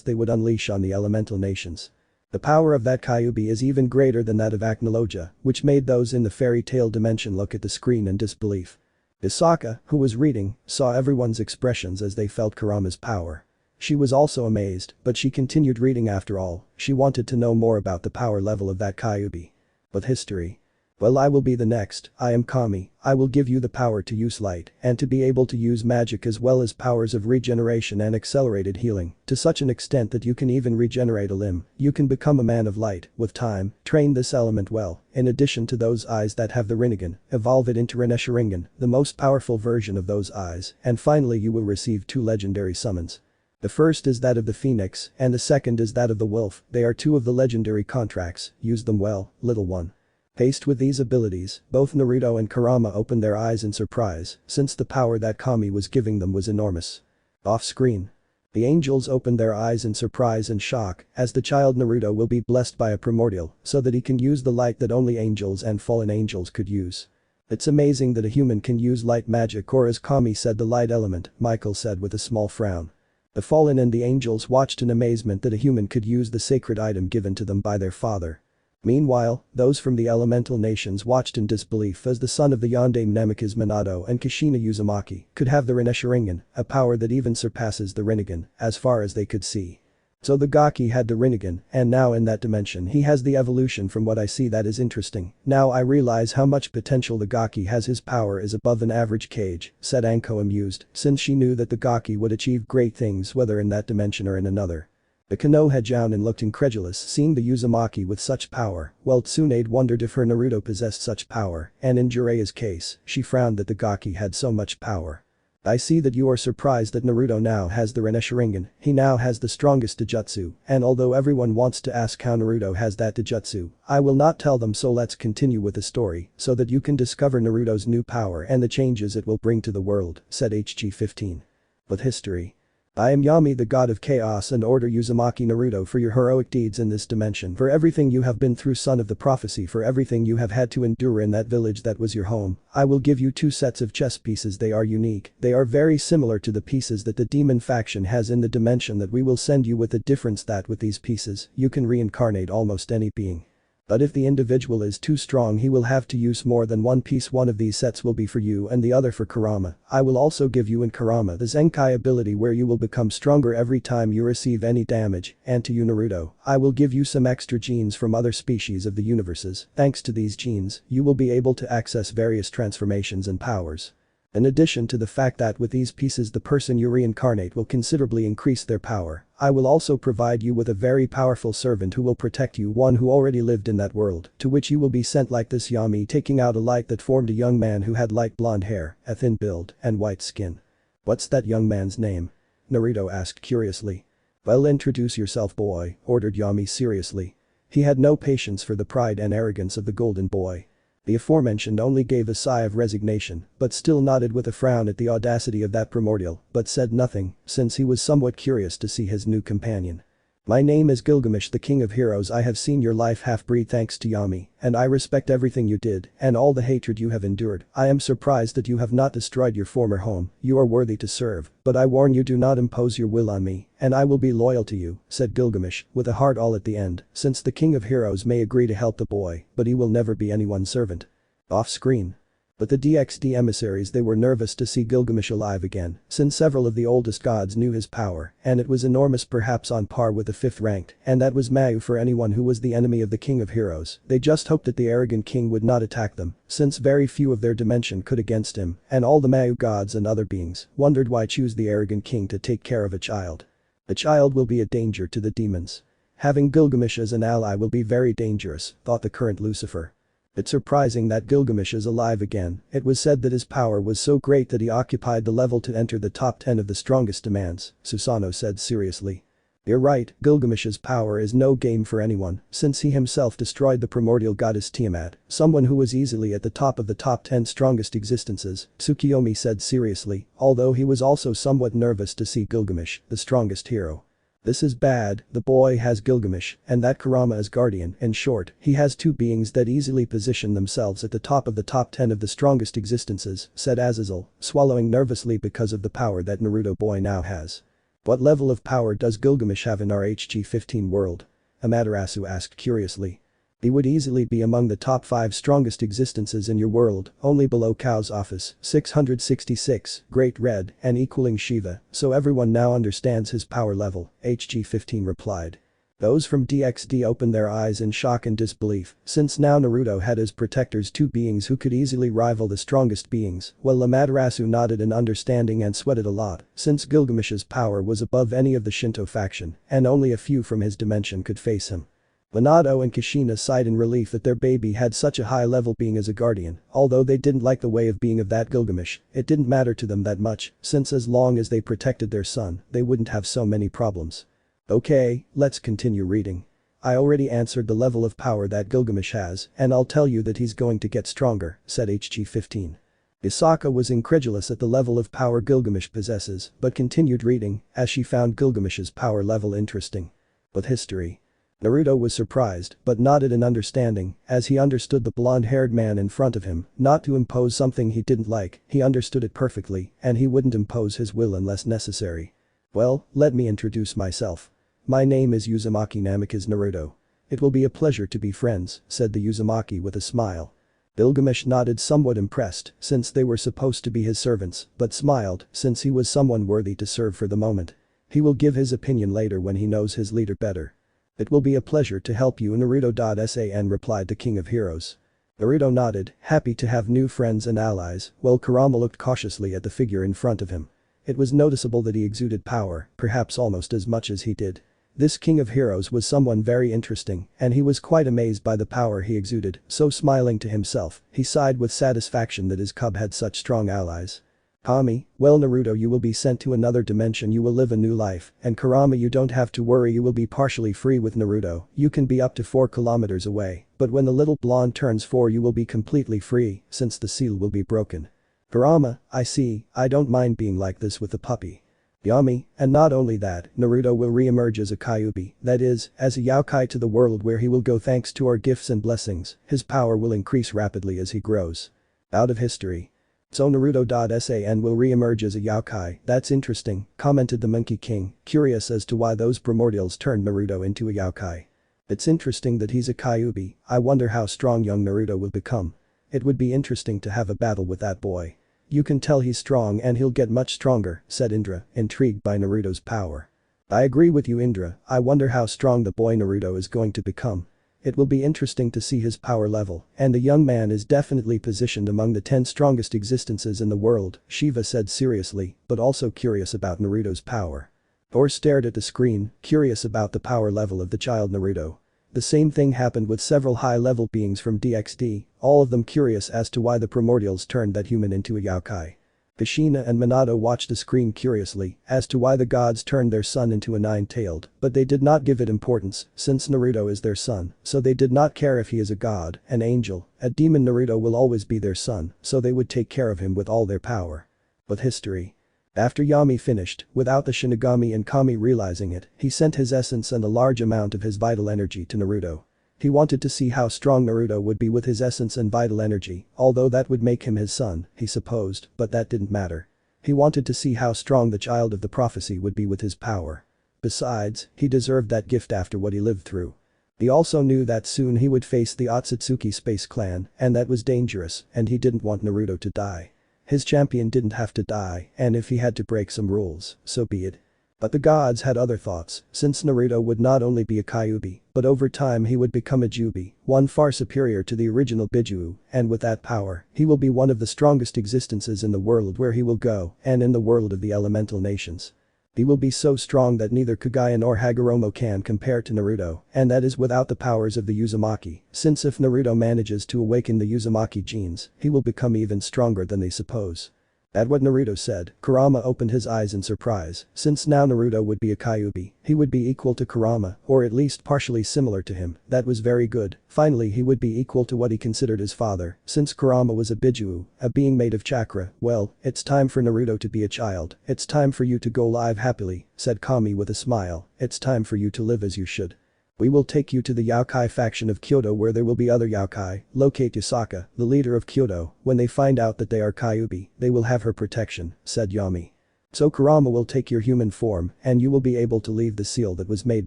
they would unleash on the elemental nations. The power of that Kyuubi is even greater than that of Acnologia, which made those in the fairy tale dimension look at the screen in disbelief. Isaka, who was reading, saw everyone's expressions as they felt Kurama's power. She was also amazed, but she continued reading after all, she wanted to know more about the power level of that Kyuubi. But history. Well, I will be the next, I am Kami, I will give you the power to use light and to be able to use magic as well as powers of regeneration and accelerated healing, to such an extent that you can even regenerate a limb, you can become a man of light, with time, train this element well, in addition to those eyes that have the Rinnegan, evolve it into Renacimiento, the most powerful version of those eyes, and finally you will receive 2 legendary summons. The first is that of the Phoenix, and the second is that of the Wolf, they are 2 of the legendary contracts, use them well, little one. Faced with these abilities, both Naruto and Kurama opened their eyes in surprise, since the power that Kami was giving them was enormous. Off-screen. The angels opened their eyes in surprise and shock, as the child Naruto will be blessed by a primordial, so that he can use the light that only angels and fallen angels could use. It's amazing that a human can use light magic, or as Kami said, the light element, Michael said with a small frown. The fallen and the angels watched in amazement that a human could use the sacred item given to them by their father. Meanwhile, those from the elemental nations watched in disbelief as the son of the Yondaime Nemika's Minato and Kushina Uzumaki could have the Rinne, a power that even surpasses the Rinnegan, as far as they could see. So the Gaki had the Rinnegan, and now in that dimension he has the evolution. From what I see, that is interesting. Now I realize how much potential the Gaki has. His power is above an average cage, said Anko amused, since she knew that the Gaki would achieve great things whether in that dimension or in another. The Konoha Jounin looked incredulous seeing the Uzumaki with such power, while Tsunade wondered if her Naruto possessed such power, and in Jiraiya's case, she frowned that the Gaki had so much power. I see that you are surprised that Naruto now has the Rinne, he now has the strongest Taijutsu, and although everyone wants to ask how Naruto has that Taijutsu, I will not tell them, so let's continue with the story, so that you can discover Naruto's new power and the changes it will bring to the world, said HG-15. But history. I am Yami, the god of chaos, and order Uzumaki Naruto for your heroic deeds in this dimension, for everything you have been through, son of the prophecy, for everything you have had to endure in that village that was your home. I will give you 2 sets of chess pieces. They are unique, they are very similar to the pieces that the demon faction has in the dimension that we will send you, with the difference that with these pieces, you can reincarnate almost any being. But if the individual is too strong, he will have to use more than one piece. One of these sets will be for you and the other for Kurama. I will also give you in Kurama the Zenkai ability, where you will become stronger every time you receive any damage, and to you Naruto, I will give you some extra genes from other species of the universes. Thanks to these genes, you will be able to access various transformations and powers. In addition to the fact that with these pieces the person you reincarnate will considerably increase their power, I will also provide you with a very powerful servant who will protect you, one who already lived in that world, to which you will be sent like this. Yami taking out a light that formed a young man who had light blonde hair, a thin build, and white skin. What's that young man's name? Naruto asked curiously. Well, introduce yourself, boy, ordered Yami seriously. He had no patience for the pride and arrogance of the golden boy. The aforementioned only gave a sigh of resignation, but still nodded with a frown at the audacity of that primordial, but said nothing, since he was somewhat curious to see his new companion. My name is Gilgamesh, the king of heroes. I have seen your life, half-breed, thanks to Yami, and I respect everything you did and all the hatred you have endured. I am surprised that you have not destroyed your former home. You are worthy to serve, but I warn you, do not impose your will on me, and I will be loyal to you, said Gilgamesh, with a heart all at the end, since the king of heroes may agree to help the boy, but he will never be anyone's servant. Off-screen. But the DXD emissaries, they were nervous to see Gilgamesh alive again, since several of the oldest gods knew his power, and it was enormous, perhaps on par with the 5th ranked, and that was Mayu for anyone who was the enemy of the king of heroes. They just hoped that the arrogant king would not attack them, since very few of their dimension could against him, and all the Mayu gods and other beings wondered why choose the arrogant king to take care of a child. The child will be a danger to the demons. Having Gilgamesh as an ally will be very dangerous, thought the current Lucifer. It's surprising that Gilgamesh is alive again. It was said that his power was so great that he occupied the level to enter the top 10 of the strongest demands, Susanoo said seriously. You're right, Gilgamesh's power is no game for anyone, since he himself destroyed the primordial goddess Tiamat, someone who was easily at the top of the top 10 strongest existences, Tsukiyomi said seriously, although he was also somewhat nervous to see Gilgamesh, the strongest hero. This is bad, the boy has Gilgamesh, and that Kurama is guardian. In short, he has two beings that easily position themselves at the top 10 of the strongest existences, said Azazel, swallowing nervously because of the power that Naruto boy now has. What level of power does Gilgamesh have in our HG15 world? Amaterasu asked curiously. He would easily be among the top 5 strongest existences in your world, only below Kao's office, 666, Great Red, and equaling Shiva, so everyone now understands his power level, HG15 replied. Those from DXD opened their eyes in shock and disbelief, since now Naruto had as protectors two beings who could easily rival the strongest beings, while Amaterasu nodded in understanding and sweated a lot, since Gilgamesh's power was above any of the Shinto faction, and only a few from his dimension could face him. Minato and Kushina sighed in relief that their baby had such a high-level being as a guardian, although they didn't like the way of being of that Gilgamesh, it didn't matter to them that much, since as long as they protected their son, they wouldn't have so many problems. Okay, let's continue reading. I already answered the level of power that Gilgamesh has, and I'll tell you that he's going to get stronger, said HG15. Misaka was incredulous at the level of power Gilgamesh possesses, but continued reading, as she found Gilgamesh's power level interesting. But history. Naruto was surprised, but nodded in understanding, as he understood the blonde-haired man in front of him, not to impose something he didn't like, he understood it perfectly, and he wouldn't impose his will unless necessary. Well, let me introduce myself. My name is Uzumaki Namikaze Naruto. It will be a pleasure to be friends, said the Uzumaki with a smile. Gilgamesh nodded somewhat impressed, since they were supposed to be his servants, but smiled, since he was someone worthy to serve for the moment. He will give his opinion later when he knows his leader better. It will be a pleasure to help you Naruto.san replied the King of Heroes. Naruto nodded, happy to have new friends and allies, while Kurama looked cautiously at the figure in front of him. It was noticeable that he exuded power, perhaps almost as much as he did. This King of Heroes was someone very interesting, and he was quite amazed by the power he exuded, so smiling to himself, he sighed with satisfaction that his cub had such strong allies. Kami, well Naruto you will be sent to another dimension you will live a new life, and Kurama you don't have to worry you will be partially free with Naruto, you can be up to 4 kilometers away, but when the little blonde turns 4 you will be completely free, since the seal will be broken. Kurama, I see, I don't mind being like this with the puppy. Yummy, and not only that, Naruto will re-emerge as a Kyuubi, that is, as a Yaokai to the world where he will go thanks to our gifts and blessings, his power will increase rapidly as he grows. Out of history. So Naruto.san will re-emerge as a Yaokai, that's interesting, commented the Monkey King, curious as to why those primordials turned Naruto into a Yaokai. It's interesting that he's a Kyuubi, I wonder how strong young Naruto will become. It would be interesting to have a battle with that boy. You can tell he's strong and he'll get much stronger, said Indra, intrigued by Naruto's power. I agree with you Indra, I wonder how strong the boy Naruto is going to become. It will be interesting to see his power level, and the young man is definitely positioned among the 10 strongest existences in the world, Shiva said seriously, but also curious about Naruto's power. Thor stared at the screen, curious about the power level of the child Naruto. The same thing happened with several high-level beings from DXD, all of them curious as to why the primordials turned that human into a Yaokai. Kushina and Minato watched the screen curiously as to why the gods turned their son into a 9-tailed, but they did not give it importance, since Naruto is their son, so they did not care if he is a god, an angel, a demon Naruto will always be their son, so they would take care of him with all their power. But history. After Yami finished, without the Shinigami and Kami realizing it, he sent his essence and a large amount of his vital energy to Naruto. He wanted to see how strong Naruto would be with his essence and vital energy, although that would make him his son, he supposed, but that didn't matter. He wanted to see how strong the child of the prophecy would be with his power. Besides, he deserved that gift after what he lived through. He also knew that soon he would face the Akatsuki space clan, and that was dangerous, and he didn't want Naruto to die. His champion didn't have to die, and if he had to break some rules, so be it. But the gods had other thoughts, since Naruto would not only be a Kyuubi, but over time he would become a Jubi, one far superior to the original Biju, and with that power, he will be one of the strongest existences in the world where he will go, and in the world of the elemental nations. He will be so strong that neither Kagaya nor Hagoromo can compare to Naruto, and that is without the powers of the Uzumaki, since if Naruto manages to awaken the Uzumaki genes, he will become even stronger than they suppose. At what Naruto said, Kurama opened his eyes in surprise, since now Naruto would be a Kyuubi, he would be equal to Kurama, or at least partially similar to him, that was very good, finally he would be equal to what he considered his father, since Kurama was a Bijuu, a being made of chakra, well, it's time for Naruto to be a child, it's time for you to go live happily, said Kami with a smile, it's time for you to live as you should. We will take you to the Yokai faction of Kyoto where there will be other Yokai, locate Yasaka, the leader of Kyoto, when they find out that they are Kyuubi, they will have her protection, said Yami. So Kurama will take your human form, and you will be able to leave the seal that was made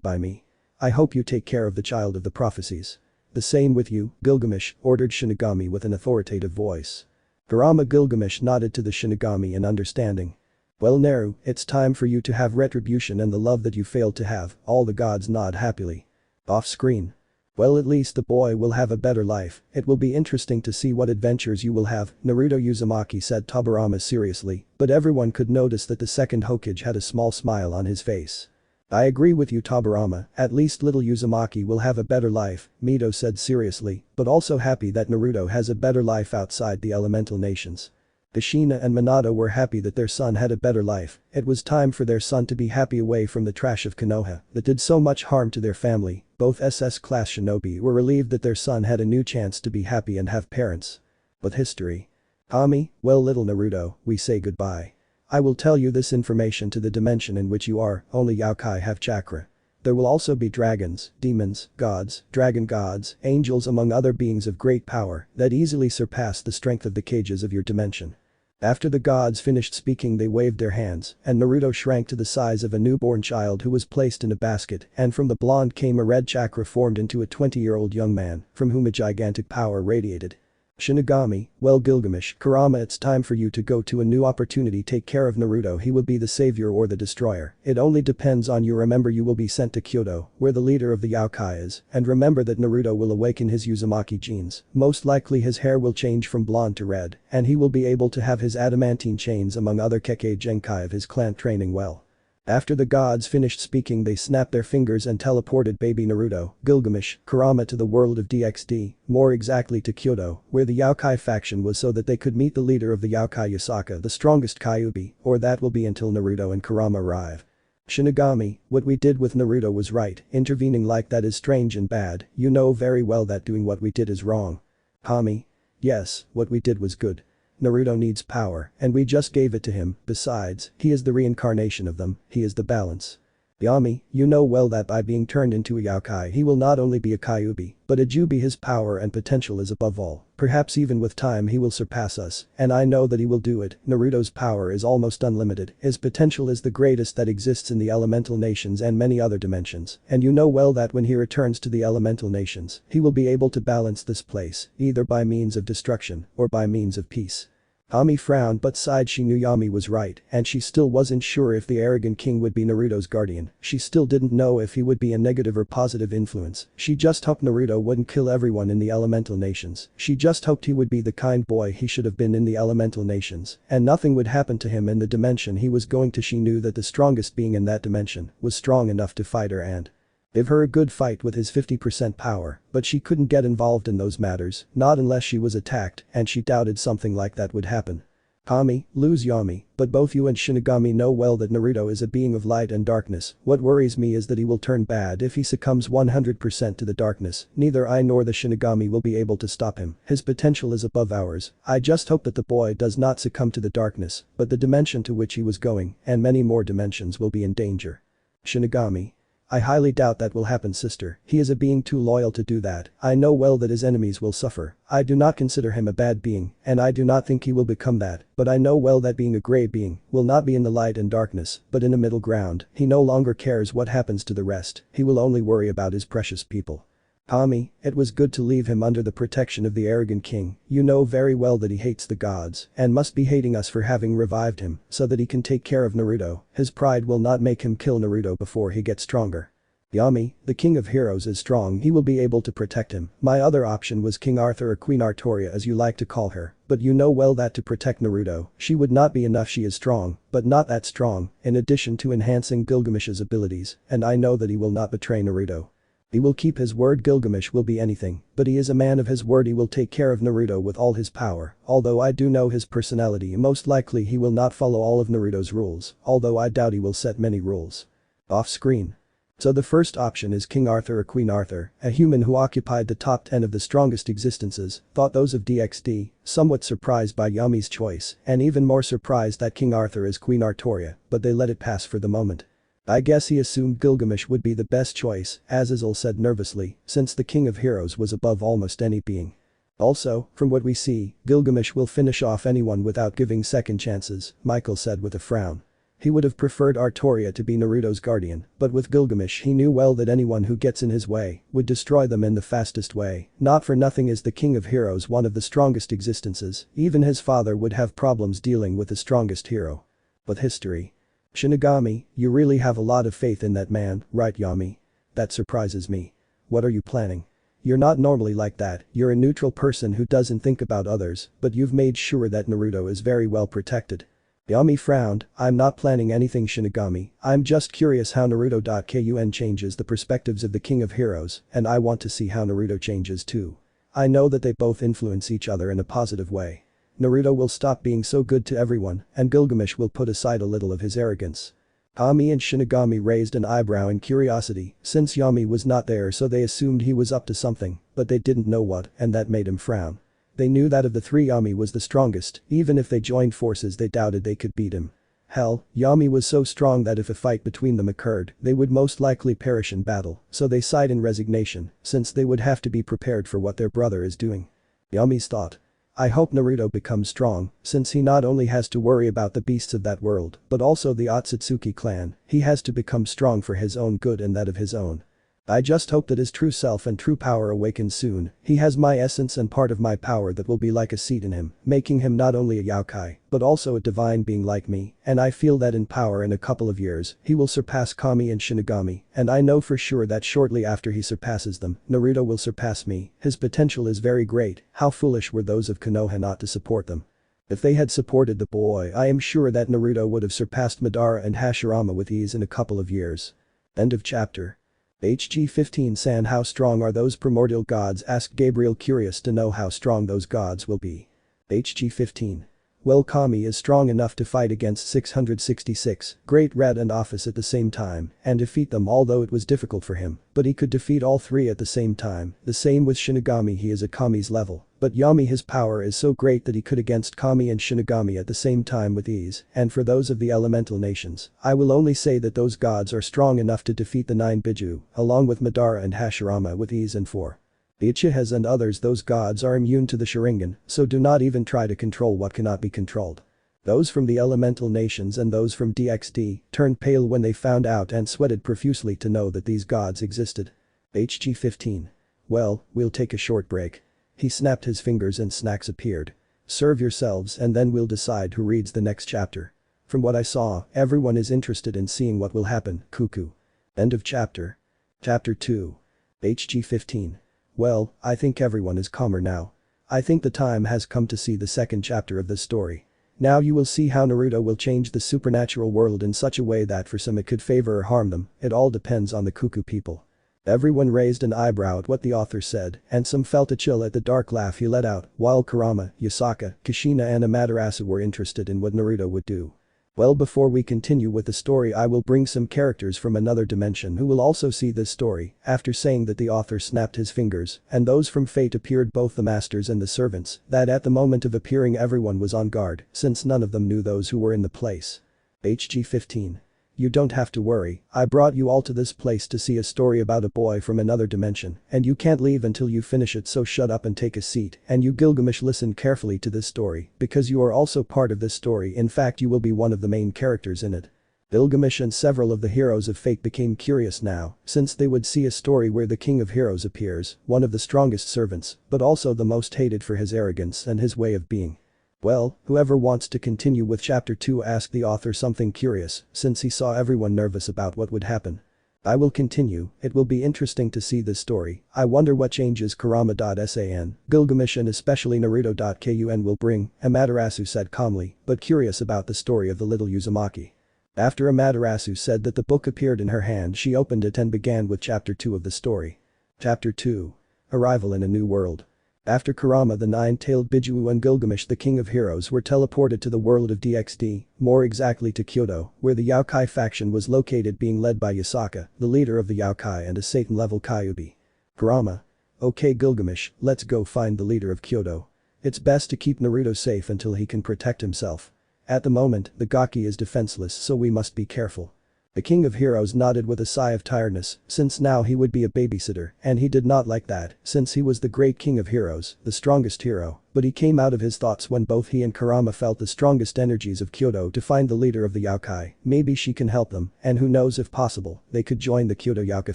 by me. I hope you take care of the child of the prophecies. The same with you, Gilgamesh, ordered Shinigami with an authoritative voice. Kurama Gilgamesh nodded to the Shinigami in understanding. Well Naru, it's time for you to have retribution and the love that you failed to have, all the gods nod happily. Off screen. Well at least the boy will have a better life, it will be interesting to see what adventures you will have, Naruto Uzumaki said Tobirama seriously, but everyone could notice that the second Hokage had a small smile on his face. I agree with you Tobirama, at least little Uzumaki will have a better life, Mito said seriously, but also happy that Naruto has a better life outside the elemental nations. Kushina and Minato were happy that their son had a better life, it was time for their son to be happy away from the trash of Konoha that did so much harm to their family, both SS-class shinobi were relieved that their son had a new chance to be happy and have parents. But history. Kami, well little Naruto, we say goodbye. I will tell you this information to the dimension in which you are, only Yokai have chakra. There will also be dragons, demons, gods, dragon gods, angels among other beings of great power that easily surpass the strength of the cages of your dimension. After the gods finished speaking they waved their hands and Naruto shrank to the size of a newborn child who was placed in a basket and from the blonde came a red chakra formed into a 20-year-old young man from whom a gigantic power radiated. Shinigami, well Gilgamesh, Kurama it's time for you to go to a new opportunity take care of Naruto he will be the savior or the destroyer, it only depends on you remember you will be sent to Kyoto, where the leader of the Yokai is, and remember that Naruto will awaken his Uzumaki genes, most likely his hair will change from blonde to red, and he will be able to have his adamantine chains among other Kekkei Genkai of his clan training well. After the gods finished speaking they snapped their fingers and teleported baby Naruto, Gilgamesh, Kurama to the world of DxD, more exactly to Kyoto, where the Yokai faction was so that they could meet the leader of the Yokai Yasaka the strongest Kyuubi, or that will be until Naruto and Kurama arrive. Shinigami, what we did with Naruto was right, intervening like that is strange and bad, you know very well that doing what we did is wrong. Kami. Yes, what we did was good. Naruto needs power, and we just gave it to him, besides, he is the reincarnation of them, he is the balance. Yami, you know well that by being turned into a Yokai he will not only be a Kyuubi, but a Jubi his power and potential is above all, perhaps even with time he will surpass us, and I know that he will do it, Naruto's power is almost unlimited, his potential is the greatest that exists in the elemental nations and many other dimensions, and you know well that when he returns to the elemental nations, he will be able to balance this place, either by means of destruction or by means of peace. Kami frowned but sighed she knew Yami was right and she still wasn't sure if the arrogant king would be Naruto's guardian, she still didn't know if he would be a negative or positive influence, she just hoped Naruto wouldn't kill everyone in the elemental nations, she just hoped he would be the kind boy he should have been in the elemental nations, and nothing would happen to him in the dimension he was going to she knew that the strongest being in that dimension was strong enough to fight her and give her a good fight with his 50% power, but she couldn't get involved in those matters, not unless she was attacked, and she doubted something like that would happen. Kami, lose Yami, but both you and Shinigami know well that Naruto is a being of light and darkness, what worries me is that he will turn bad if he succumbs 100% to the darkness, neither I nor the Shinigami will be able to stop him, his potential is above ours, I just hope that the boy does not succumb to the darkness, but the dimension to which he was going, and many more dimensions will be in danger. Shinigami. I highly doubt that will happen sister, he is a being too loyal to do that, I know well that his enemies will suffer, I do not consider him a bad being, and I do not think he will become that, but I know well that being a grey being will not be in the light and darkness, but in a middle ground, he no longer cares what happens to the rest, he will only worry about his precious people. Kami, it was good to leave him under the protection of the arrogant king, you know very well that he hates the gods and must be hating us for having revived him so that he can take care of Naruto, his pride will not make him kill Naruto before he gets stronger. Yami, the king of heroes is strong he will be able to protect him, my other option was King Arthur or Queen Artoria as you like to call her, but you know well that to protect Naruto, she would not be enough she is strong, but not that strong, in addition to enhancing Gilgamesh's abilities, and I know that he will not betray Naruto. He will keep his word. Gilgamesh will be anything, but he is a man of his word. He will take care of Naruto with all his power, although I do know his personality. Most likely he will not follow all of Naruto's rules, although I doubt he will set many rules. Off screen. So the first option is King Arthur or Queen Arthur, a human who occupied the top 10 of the strongest existences, thought those of DXD, somewhat surprised by Yami's choice, and even more surprised that King Arthur is Queen Artoria, but they let it pass for the moment. I guess he assumed Gilgamesh would be the best choice, as Azul said nervously, since the King of Heroes was above almost any being. Also, from what we see, Gilgamesh will finish off anyone without giving second chances, Michael said with a frown. He would have preferred Artoria to be Naruto's guardian, but with Gilgamesh he knew well that anyone who gets in his way would destroy them in the fastest way. Not for nothing is the King of Heroes one of the strongest existences, even his father would have problems dealing with the strongest hero. But history. Shinigami, you really have a lot of faith in that man, right Yami? That surprises me. What are you planning? You're not normally like that, you're a neutral person who doesn't think about others, but you've made sure that Naruto is very well protected. Yami frowned, I'm not planning anything Shinigami, I'm just curious how Naruto.kun changes the perspectives of the King of Heroes, and I want to see how Naruto changes too. I know that they both influence each other in a positive way. Naruto will stop being so good to everyone, and Gilgamesh will put aside a little of his arrogance. Yami and Shinigami raised an eyebrow in curiosity, since Yami was not there so they assumed he was up to something, but they didn't know what, and that made him frown. They knew that of the three Yami was the strongest, even if they joined forces they doubted they could beat him. Hell, Yami was so strong that if a fight between them occurred, they would most likely perish in battle, so they sighed in resignation, since they would have to be prepared for what their brother is doing. Yami's thought. I hope Naruto becomes strong, since he not only has to worry about the beasts of that world, but also the Akatsuki clan, he has to become strong for his own good and that of his own. I just hope that his true self and true power awakens soon. He has my essence and part of my power that will be like a seed in him, making him not only a yokai, but also a divine being like me, and I feel that in power in a couple of years, he will surpass Kami and Shinigami, and I know for sure that shortly after he surpasses them, Naruto will surpass me. His potential is very great, how foolish were those of Konoha not to support them. If they had supported the boy, I am sure that Naruto would have surpassed Madara and Hashirama with ease in a couple of years. End of chapter. HG-15 How strong are those primordial gods? Asked Gabriel, curious to know how strong those gods will be. HG-15. Well, Kami is strong enough to fight against 666, Great Red and Office at the same time, and defeat them, although it was difficult for him, but he could defeat all three at the same time. The same with Shinigami, he is at Kami's level, but Yami, his power is so great that he could against Kami and Shinigami at the same time with ease, and for those of the elemental nations, I will only say that those gods are strong enough to defeat the 9 Biju, along with Madara and Hashirama with ease, and for the Uchihas and others, those gods are immune to the Sharingan, so do not even try to control what cannot be controlled. Those from the elemental nations and those from DXD turned pale when they found out and sweated profusely to know that these gods existed. HG-15. Well, we'll take a short break. He snapped his fingers and snacks appeared. Serve yourselves and then we'll decide who reads the next chapter. From what I saw, everyone is interested in seeing what will happen, cuckoo. End of chapter. Chapter 2. HG-15. Well, I think everyone is calmer now. I think the time has come to see the second chapter of this story. Now you will see how Naruto will change the supernatural world in such a way that for some it could favor or harm them, it all depends on the cuckoo people. Everyone raised an eyebrow at what the author said, and some felt a chill at the dark laugh he let out, while Kurama, Yasaka, Kushina and Amaterasu were interested in what Naruto would do. Well, before we continue with the story, I will bring some characters from another dimension who will also see this story. After saying that, the author snapped his fingers, and those from Fate appeared, both the masters and the servants, that at the moment of appearing everyone was on guard, since none of them knew those who were in the place. HG-15. You don't have to worry, I brought you all to this place to see a story about a boy from another dimension, and you can't leave until you finish it, so shut up and take a seat, and you Gilgamesh listen carefully to this story, because you are also part of this story. In fact, you will be one of the main characters in it. Gilgamesh and several of the heroes of Fate became curious now, since they would see a story where the King of Heroes appears, one of the strongest servants, but also the most hated for his arrogance and his way of being. Well, whoever wants to continue with chapter 2, asked the author something curious, since he saw everyone nervous about what would happen. I will continue, it will be interesting to see this story. I wonder what changes Kurama.san, Gilgamesh and especially Naruto.kun will bring, Amaterasu said calmly, but curious about the story of the little Uzumaki. After Amaterasu said that the book appeared in her hand, she opened it and began with chapter 2 of the story. Chapter 2. Arrival in a New World. After Kurama the Nine-Tailed Bijuu and Gilgamesh the King of Heroes were teleported to the world of DXD, more exactly to Kyoto, where the Yokai faction was located being led by Yasaka, the leader of the Yokai and a Satan-level Kyuubi. Kurama. Okay Gilgamesh, let's go find the leader of Kyoto. It's best to keep Naruto safe until he can protect himself. At the moment, the Gaki is defenseless so we must be careful. The King of Heroes nodded with a sigh of tiredness, since now he would be a babysitter, and he did not like that, since he was the great King of Heroes, the strongest hero, but he came out of his thoughts when both he and Kurama felt the strongest energies of Kyoto to find the leader of the Yokai, maybe she can help them, and who knows if possible, they could join the Kyoto Yokai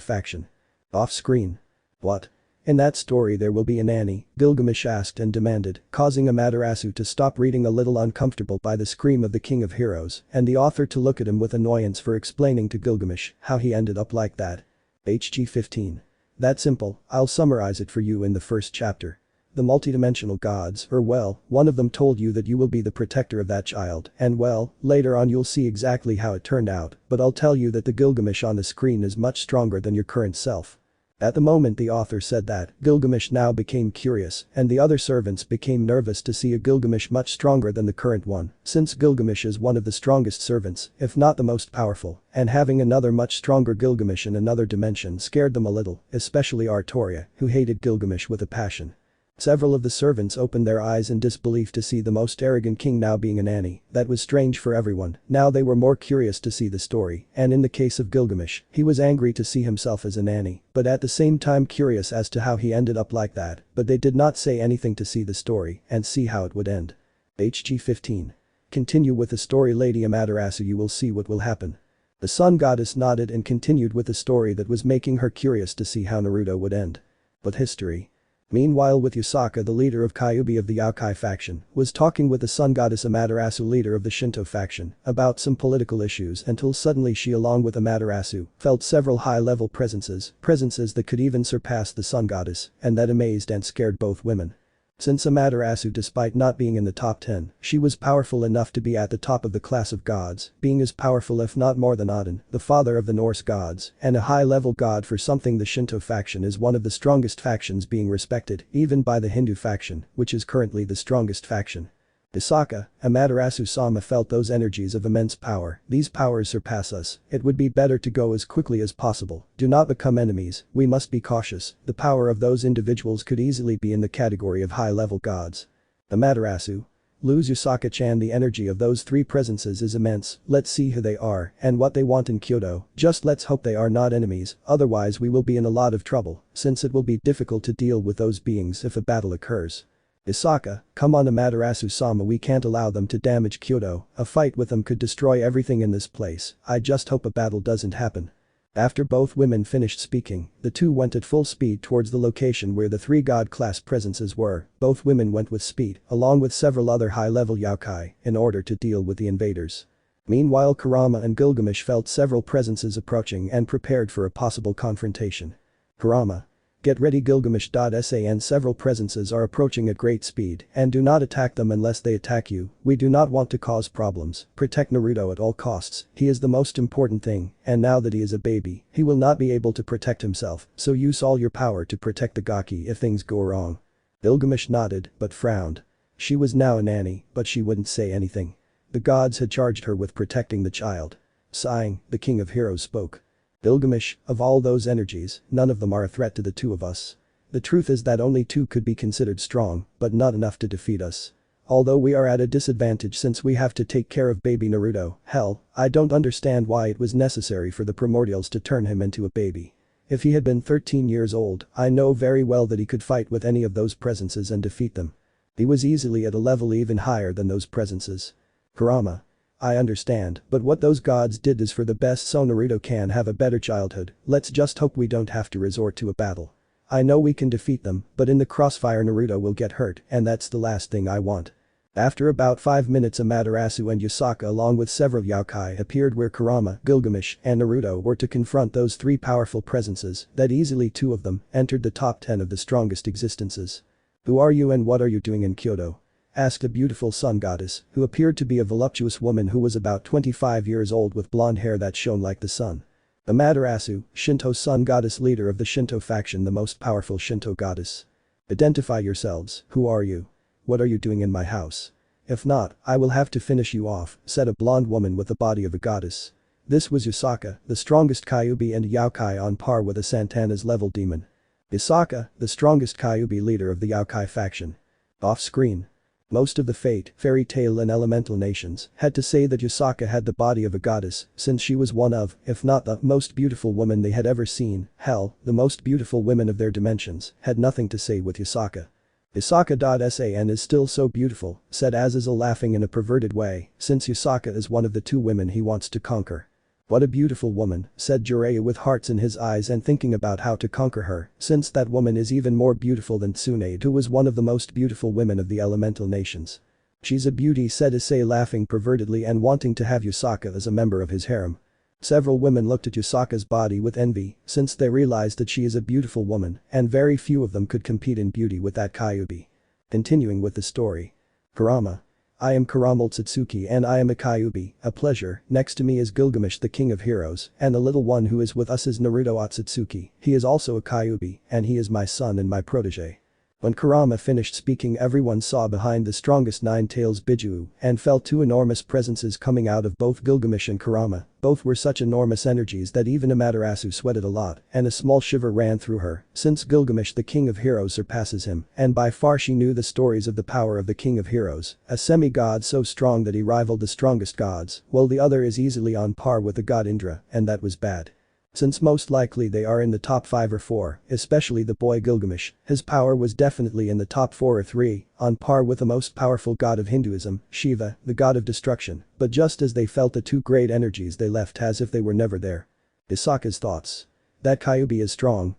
faction. Off screen. What? In that story there will be a nanny, Gilgamesh asked and demanded, causing Amaterasu to stop reading a little uncomfortable by the scream of the King of Heroes, and the author to look at him with annoyance for explaining to Gilgamesh how he ended up like that. HG 15. That simple, I'll summarize it for you in the first chapter. The multidimensional gods, or well, one of them told you that you will be the protector of that child, and well, later on you'll see exactly how it turned out, but I'll tell you that the Gilgamesh on the screen is much stronger than your current self. At the moment the author said that, Gilgamesh now became curious, and the other servants became nervous to see a Gilgamesh much stronger than the current one, since Gilgamesh is one of the strongest servants, if not the most powerful, and having another much stronger Gilgamesh in another dimension scared them a little, especially Artoria, who hated Gilgamesh with a passion. Several of the servants opened their eyes in disbelief to see the most arrogant king now being a nanny. That was strange for everyone. Now they were more curious to see the story, and in the case of Gilgamesh, he was angry to see himself as a nanny, but at the same time curious as to how he ended up like that, but they did not say anything to see the story and see how it would end. HG 15. Continue with the story Lady Amaterasu, you will see what will happen. The sun goddess nodded and continued with the story that was making her curious to see how Naruto would end. But history. Meanwhile with Yasaka the leader of Kyuubi of the Yokai faction was talking with the sun goddess Amaterasu leader of the Shinto faction about some political issues until suddenly she along with Amaterasu felt several high-level presences that could even surpass the sun goddess and that amazed and scared both women. Since Amaterasu despite not being in the top 10, she was powerful enough to be at the top of the class of gods, being as powerful if not more than Odin, the father of the Norse gods, and a high-level god for something. The Shinto faction is one of the strongest factions being respected, even by the Hindu faction, which is currently the strongest faction. Yasaka, Amaterasu-sama felt those energies of immense power, these powers surpass us, it would be better to go as quickly as possible, do not become enemies, we must be cautious, the power of those individuals could easily be in the category of high-level gods. Amaterasu. Lose Yasaka-chan, the energy of those three presences is immense, let's see who they are and what they want in Kyoto, just let's hope they are not enemies, otherwise we will be in a lot of trouble, since it will be difficult to deal with those beings if a battle occurs. Yasaka, come on Amaterasu-sama, we can't allow them to damage Kyoto, a fight with them could destroy everything in this place, I just hope a battle doesn't happen. After both women finished speaking, the two went at full speed towards the location where the three god-class presences were, both women went with speed, along with several other high-level yokai, in order to deal with the invaders. Meanwhile Kurama and Gilgamesh felt several presences approaching and prepared for a possible confrontation. Kurama. Get ready Gilgamesh.sa, several presences are approaching at great speed and do not attack them unless they attack you, we do not want to cause problems, protect Naruto at all costs, he is the most important thing, and now that he is a baby, he will not be able to protect himself, so use all your power to protect the Gaki if things go wrong. Gilgamesh nodded, but frowned. She was now a nanny, but she wouldn't say anything. The gods had charged her with protecting the child. Sighing, the King of Heroes spoke. Gilgamesh, of all those energies, none of them are a threat to the two of us. The truth is that only two could be considered strong, but not enough to defeat us. Although we are at a disadvantage since we have to take care of baby Naruto, hell, I don't understand why it was necessary for the Primordials to turn him into a baby. If he had been 13 years old, I know very well that he could fight with any of those presences and defeat them. He was easily at a level even higher than those presences. Kurama. I understand, but what those gods did is for the best so Naruto can have a better childhood, let's just hope we don't have to resort to a battle. I know we can defeat them, but in the crossfire Naruto will get hurt and that's the last thing I want. After about 5 minutes Amaterasu and Yasaka along with several yokai appeared where Kurama, Gilgamesh, and Naruto were to confront those three powerful presences that easily two of them entered the top 10 of the strongest existences. Who are you and what are you doing in Kyoto? Asked a beautiful sun goddess who appeared to be a voluptuous woman who was about 25 years old with blonde hair that shone like the sun. Amaterasu, Shinto sun goddess, leader of the Shinto faction, the most powerful Shinto goddess. Identify yourselves, who are you? What are you doing in my house? If not, I will have to finish you off, said a blonde woman with the body of a goddess. This was Yusaka, the strongest Kyuubi and Yaokai on par with a Santana's level demon. Yusaka, the strongest Kyuubi leader of the Yaokai faction. Off-screen. Most of the Fate, Fairy Tail and Elemental nations had to say that Yusaka had the body of a goddess since she was one of, if not the, most beautiful woman they had ever seen. Hell, the most beautiful women of their dimensions had nothing to say with Yusaka. Yusaka.san is still so beautiful, said Azazel, laughing in a perverted way, since Yusaka is one of the two women he wants to conquer. What a beautiful woman, said Jiraiya with hearts in his eyes and thinking about how to conquer her, since that woman is even more beautiful than Tsunade, who was one of the most beautiful women of the elemental nations. She's a beauty, said Issei, laughing pervertedly and wanting to have Yusaka as a member of his harem. Several women looked at Yusaka's body with envy, since they realized that she is a beautiful woman, and very few of them could compete in beauty with that Kyuubi. Continuing with the story. Kurama. I am Kurama Tsutsuki and I am a Kyuubi, a pleasure. Next to me is Gilgamesh, the king of heroes, and the little one who is with us is Naruto Otsutsuki. He is also a Kyuubi, and he is my son and my protege. When Kurama finished speaking, everyone saw behind the strongest nine-tails Bijuu and felt two enormous presences coming out of both Gilgamesh and Kurama. Both were such enormous energies that even Amaterasu sweated a lot, and a small shiver ran through her, since Gilgamesh, the king of heroes, surpasses him, and by far she knew the stories of the power of the king of heroes, a semi-god so strong that he rivaled the strongest gods, while the other is easily on par with the god Indra, and that was bad. Since most likely they are in the top 5 or 4, especially the boy Gilgamesh, his power was definitely in the top 4 or 3, on par with the most powerful god of Hinduism, Shiva, the god of destruction, but just as they felt the two great energies they left as if they were never there. Isaka's thoughts. That Kyuubi is strong,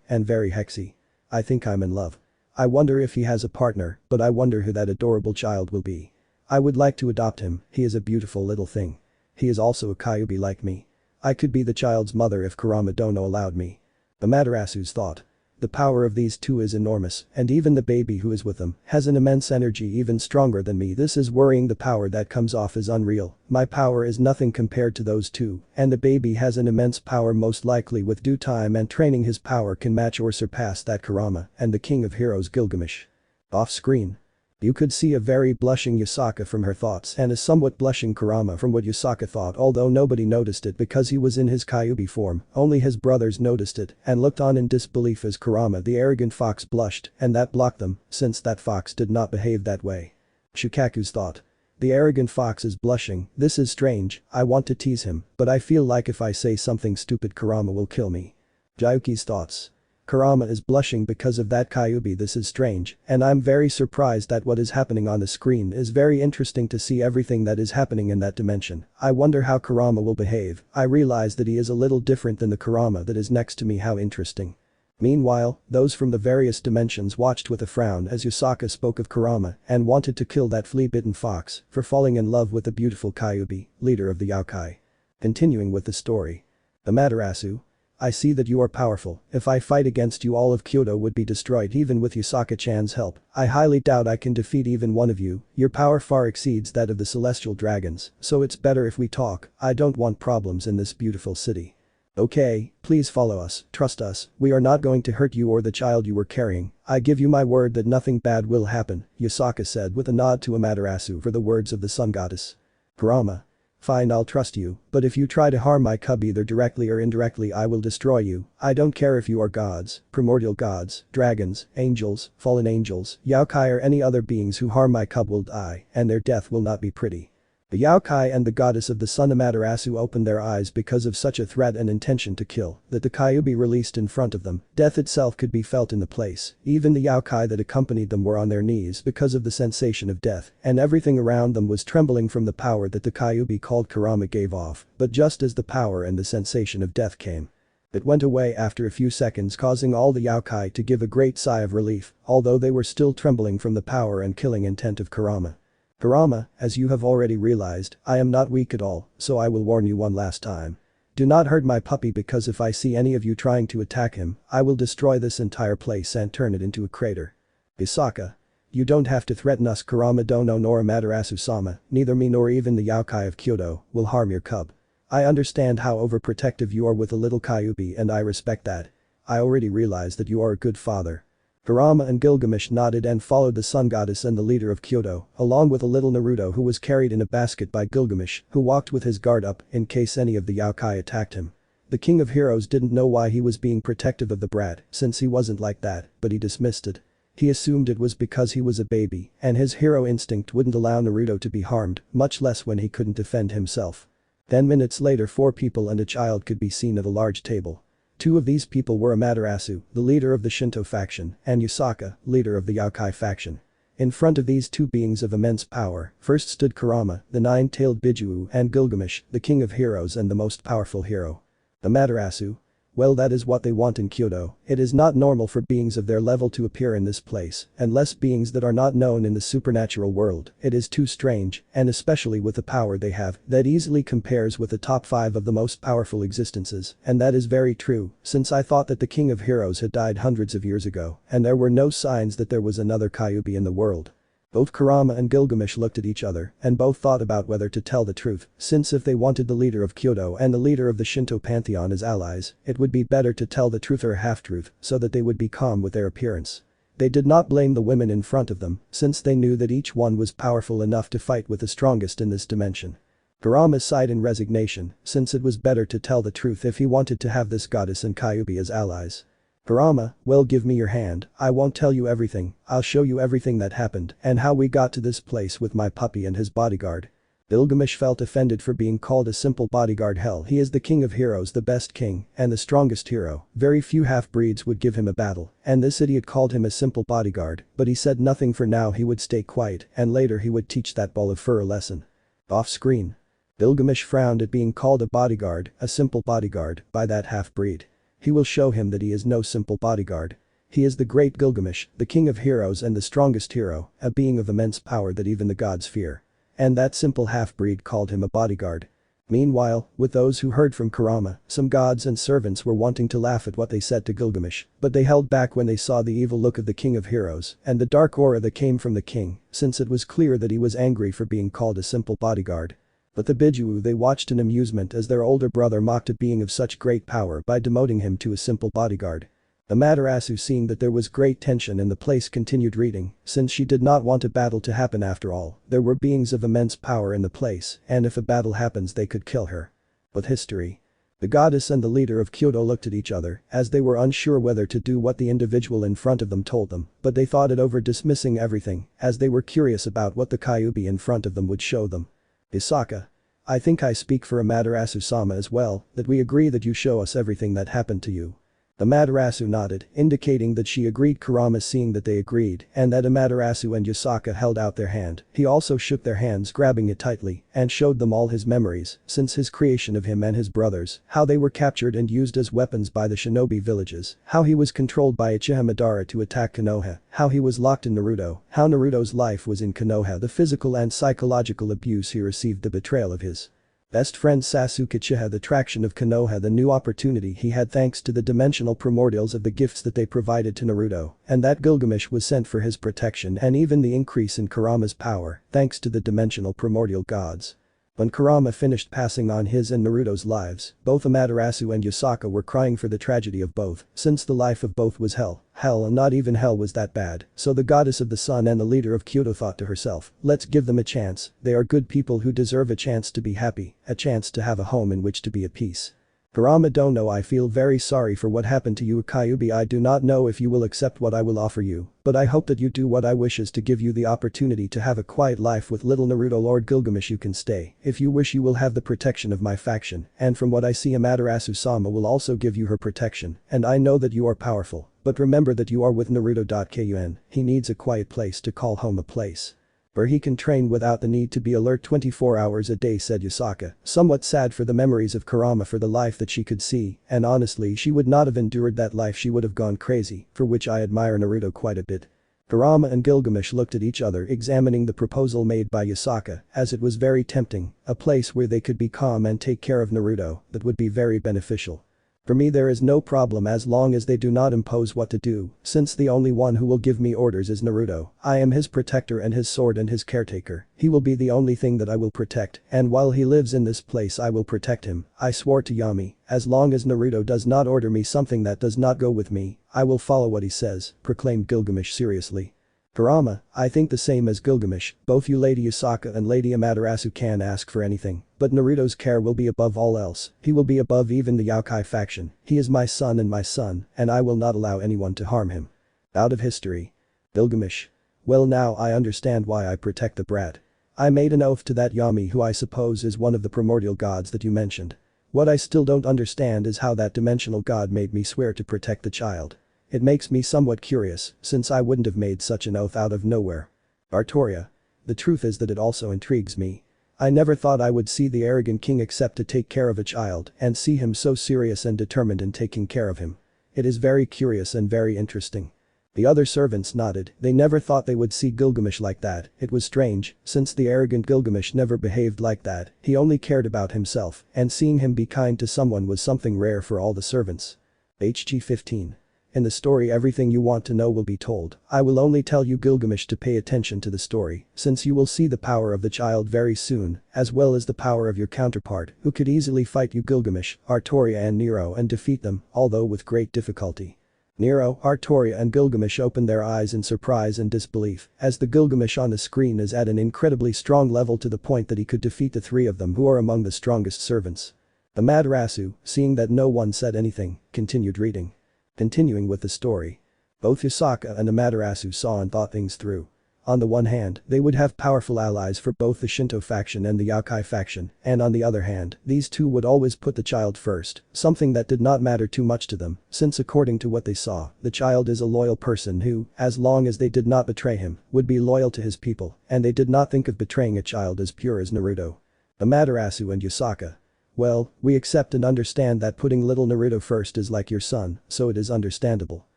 and very hexy. I think I'm in love. I wonder if he has a partner, but I wonder who that adorable child will be. I would like to adopt him, he is a beautiful little thing. He is also a Kyuubi like me. I could be the child's mother if Kurama Dono allowed me. Amaterasu's thought. The power of these two is enormous, and even the baby who is with them has an immense energy even stronger than me. This is worrying. The power that comes off is unreal. My power is nothing compared to those two, and the baby has an immense power. Most likely with due time and training his power can match or surpass that Kurama and the king of heroes Gilgamesh. Off screen. You could see a very blushing Yusaka from her thoughts and a somewhat blushing Kurama from what Yusaka thought, although nobody noticed it because he was in his Kyuubi form. Only his brothers noticed it and looked on in disbelief as Kurama the arrogant fox blushed, and that blocked them since that fox did not behave that way. Shukaku's thought. The arrogant fox is blushing. This is strange. I want to tease him, but I feel like if I say something stupid Kurama will kill me. Jayuki's thoughts. Kurama is blushing because of that Kyuubi. This is strange, and I'm very surprised that what is happening on the screen is very interesting to see everything that is happening in that dimension. I wonder how Kurama will behave. I realize that he is a little different than the Kurama that is next to me. How interesting. Meanwhile, those from the various dimensions watched with a frown as Yusaka spoke of Kurama and wanted to kill that flea-bitten fox for falling in love with the beautiful Kyuubi, leader of the Yaokai. Continuing with the story. Amaterasu. I see that you are powerful. If I fight against you, all of Kyoto would be destroyed even with Yusaka-chan's help. I highly doubt I can defeat even one of you. Your power far exceeds that of the celestial dragons, so it's better if we talk. I don't want problems in this beautiful city. Okay, please follow us, trust us, we are not going to hurt you or the child you were carrying. I give you my word that nothing bad will happen, Yusaka said with a nod to Amaterasu for the words of the sun goddess. Kurama. Fine, I'll trust you, but if you try to harm my cub either directly or indirectly I will destroy you. I don't care if you are gods, primordial gods, dragons, angels, fallen angels, Yaokai or any other beings who harm my cub will die, and their death will not be pretty. The Yaokai and the goddess of the sun Amaterasu opened their eyes because of such a threat and intention to kill that the Kyuubi released in front of them. Death itself could be felt in the place. Even the Yaokai that accompanied them were on their knees because of the sensation of death, and everything around them was trembling from the power that the Kyuubi called Kurama gave off. But just as the power and the sensation of death came, it went away after a few seconds, causing all the Yaokai to give a great sigh of relief, although they were still trembling from the power and killing intent of Kurama. Kurama, as you have already realized, I am not weak at all, so I will warn you one last time. Do not hurt my puppy, because if I see any of you trying to attack him, I will destroy this entire place and turn it into a crater. Isaka. You don't have to threaten us. Kurama Dono nor Amaterasu-sama, neither me nor even the Yaokai of Kyoto, will harm your cub. I understand how overprotective you are with the little Kyuubi and I respect that. I already realize that you are a good father. Kurama and Gilgamesh nodded and followed the sun goddess and the leader of Kyoto, along with a little Naruto who was carried in a basket by Gilgamesh, who walked with his guard up in case any of the yokai attacked him. The king of heroes didn't know why he was being protective of the brat, since he wasn't like that, but he dismissed it. He assumed it was because he was a baby, and his hero instinct wouldn't allow Naruto to be harmed, much less when he couldn't defend himself. 10 minutes later 4 people and a child could be seen at a large table. 2 of these people were Amaterasu, the leader of the Shinto faction, and Yusaka, leader of the Yokai faction. In front of these 2 beings of immense power, first stood Kurama, the 9-tailed Bijuu, and Gilgamesh, the king of heroes and the most powerful hero. Amaterasu? Well, that is what they want in Kyoto. It is not normal for beings of their level to appear in this place, unless beings that are not known in the supernatural world. It is too strange, and especially with the power they have, that easily compares with the top 5 of the most powerful existences, and that is very true, since I thought that the king of heroes had died hundreds of years ago, and there were no signs that there was another Kyuubi in the world. Both Kurama and Gilgamesh looked at each other and both thought about whether to tell the truth, since if they wanted the leader of Kyoto and the leader of the Shinto pantheon as allies, it would be better to tell the truth or a half-truth so that they would be calm with their appearance. They did not blame the women in front of them, since they knew that each one was powerful enough to fight with the strongest in this dimension. Kurama sighed in resignation, since it was better to tell the truth if he wanted to have this goddess and Kyuubi as allies. Kurama, well, give me your hand, I won't tell you everything, I'll show you everything that happened and how we got to this place with my puppy and his bodyguard. Gilgamesh felt offended for being called a simple bodyguard. Hell, he is the king of heroes, the best king, and the strongest hero. Very few half-breeds would give him a battle, and this idiot called him a simple bodyguard, but he said nothing for now. He would stay quiet and later he would teach that ball of fur a lesson. Off screen. Gilgamesh frowned at being called a bodyguard, a simple bodyguard, by that half-breed. He will show him that he is no simple bodyguard. He is the great Gilgamesh, the king of heroes and the strongest hero, a being of immense power that even the gods fear. And that simple half-breed called him a bodyguard. Meanwhile, with those who heard from Kurama, some gods and servants were wanting to laugh at what they said to Gilgamesh, but they held back when they saw the evil look of the king of heroes and the dark aura that came from the king, since it was clear that he was angry for being called a simple bodyguard. But the Bijuu, they watched in amusement as their older brother mocked a being of such great power by demoting him to a simple bodyguard. Amaterasu, seeing that there was great tension in the place, continued reading, since she did not want a battle to happen. After all, there were beings of immense power in the place, and if a battle happens they could kill her. But history. The goddess and the leader of Kyoto looked at each other as they were unsure whether to do what the individual in front of them told them, but they thought it over, dismissing everything as they were curious about what the Kyuubi in front of them would show them. Isaka. I think I speak for Amaterasu-sama as well, that we agree that you show us everything that happened to you. Amaterasu nodded, indicating that she agreed. Kurama, seeing that they agreed and that Amaterasu and Yusaka held out their hand, he also shook their hands, grabbing it tightly, and showed them all his memories since his creation of him and his brothers, how they were captured and used as weapons by the shinobi villages, how he was controlled by Uchiha Madara to attack Konoha, how he was locked in Naruto, how Naruto's life was in Konoha, the physical and psychological abuse he received, the betrayal of his best friend Sasuke Uchiha, the traction of Konoha, the new opportunity he had thanks to the dimensional primordials of the gifts that they provided to Naruto, and that Gilgamesh was sent for his protection, and even the increase in Kurama's power thanks to the dimensional primordial gods. When Kurama finished passing on his and Naruto's lives, both Amaterasu and Yusaka were crying for the tragedy of both, since the life of both was hell, and not even hell was that bad, so the goddess of the sun and the leader of Kyoto thought to herself, let's give them a chance, they are good people who deserve a chance to be happy, a chance to have a home in which to be at peace. Kurama, don't know, I feel very sorry for what happened to you, Kyuubi. I do not know if you will accept what I will offer you, but I hope that you do what I wish, is to give you the opportunity to have a quiet life with little Naruto. Lord Gilgamesh, you can stay, if you wish. You will have the protection of my faction, and from what I see Amaterasu-sama will also give you her protection, and I know that you are powerful, but remember that you are with Naruto. He needs a quiet place to call home, a place where he can train without the need to be alert 24 hours a day, said Yusaka, somewhat sad for the memories of Kurama, for the life that she could see, and honestly she would not have endured that life, she would have gone crazy, for which I admire Naruto quite a bit. Kurama and Gilgamesh looked at each other, examining the proposal made by Yusaka, as it was very tempting, a place where they could be calm and take care of Naruto, that would be very beneficial. For me there is no problem as long as they do not impose what to do, since the only one who will give me orders is Naruto. I am his protector and his sword and his caretaker. He will be the only thing that I will protect, and while he lives in this place I will protect him. I swore to Yami, as long as Naruto does not order me something that does not go with me, I will follow what he says, proclaimed Gilgamesh seriously. Kurama, I think the same as Gilgamesh, both you Lady Usaka and Lady Amaterasu can ask for anything, but Naruto's care will be above all else, he will be above even the Yokai faction, he is my son, and I will not allow anyone to harm him. Out of history. Gilgamesh. Well now I understand why I protect the brat. I made an oath to that Yami who I suppose is one of the primordial gods that you mentioned. What I still don't understand is how that dimensional god made me swear to protect the child. It makes me somewhat curious, since I wouldn't have made such an oath out of nowhere. Artoria. The truth is that it also intrigues me. I never thought I would see the arrogant king accept to take care of a child and see him so serious and determined in taking care of him. It is very curious and very interesting. The other servants nodded, they never thought they would see Gilgamesh like that, it was strange, since the arrogant Gilgamesh never behaved like that, he only cared about himself, and seeing him be kind to someone was something rare for all the servants. HG 15. In the story everything you want to know will be told, I will only tell you Gilgamesh to pay attention to the story, since you will see the power of the child very soon, as well as the power of your counterpart, who could easily fight you Gilgamesh, Artoria and Nero and defeat them, although with great difficulty. Nero, Artoria and Gilgamesh opened their eyes in surprise and disbelief, as the Gilgamesh on the screen is at an incredibly strong level to the point that he could defeat the three of them who are among the strongest servants. The Amaterasu, seeing that no one said anything, continued reading. Continuing with the story. Both Usaka and Amaterasu saw and thought things through. On the one hand, they would have powerful allies for both the Shinto faction and the Yokai faction, and on the other hand, these two would always put the child first, something that did not matter too much to them, since according to what they saw, the child is a loyal person who, as long as they did not betray him, would be loyal to his people, and they did not think of betraying a child as pure as Naruto. Amaterasu and Usaka. Well, we accept and understand that putting little Naruto first is like your son, so it is understandable.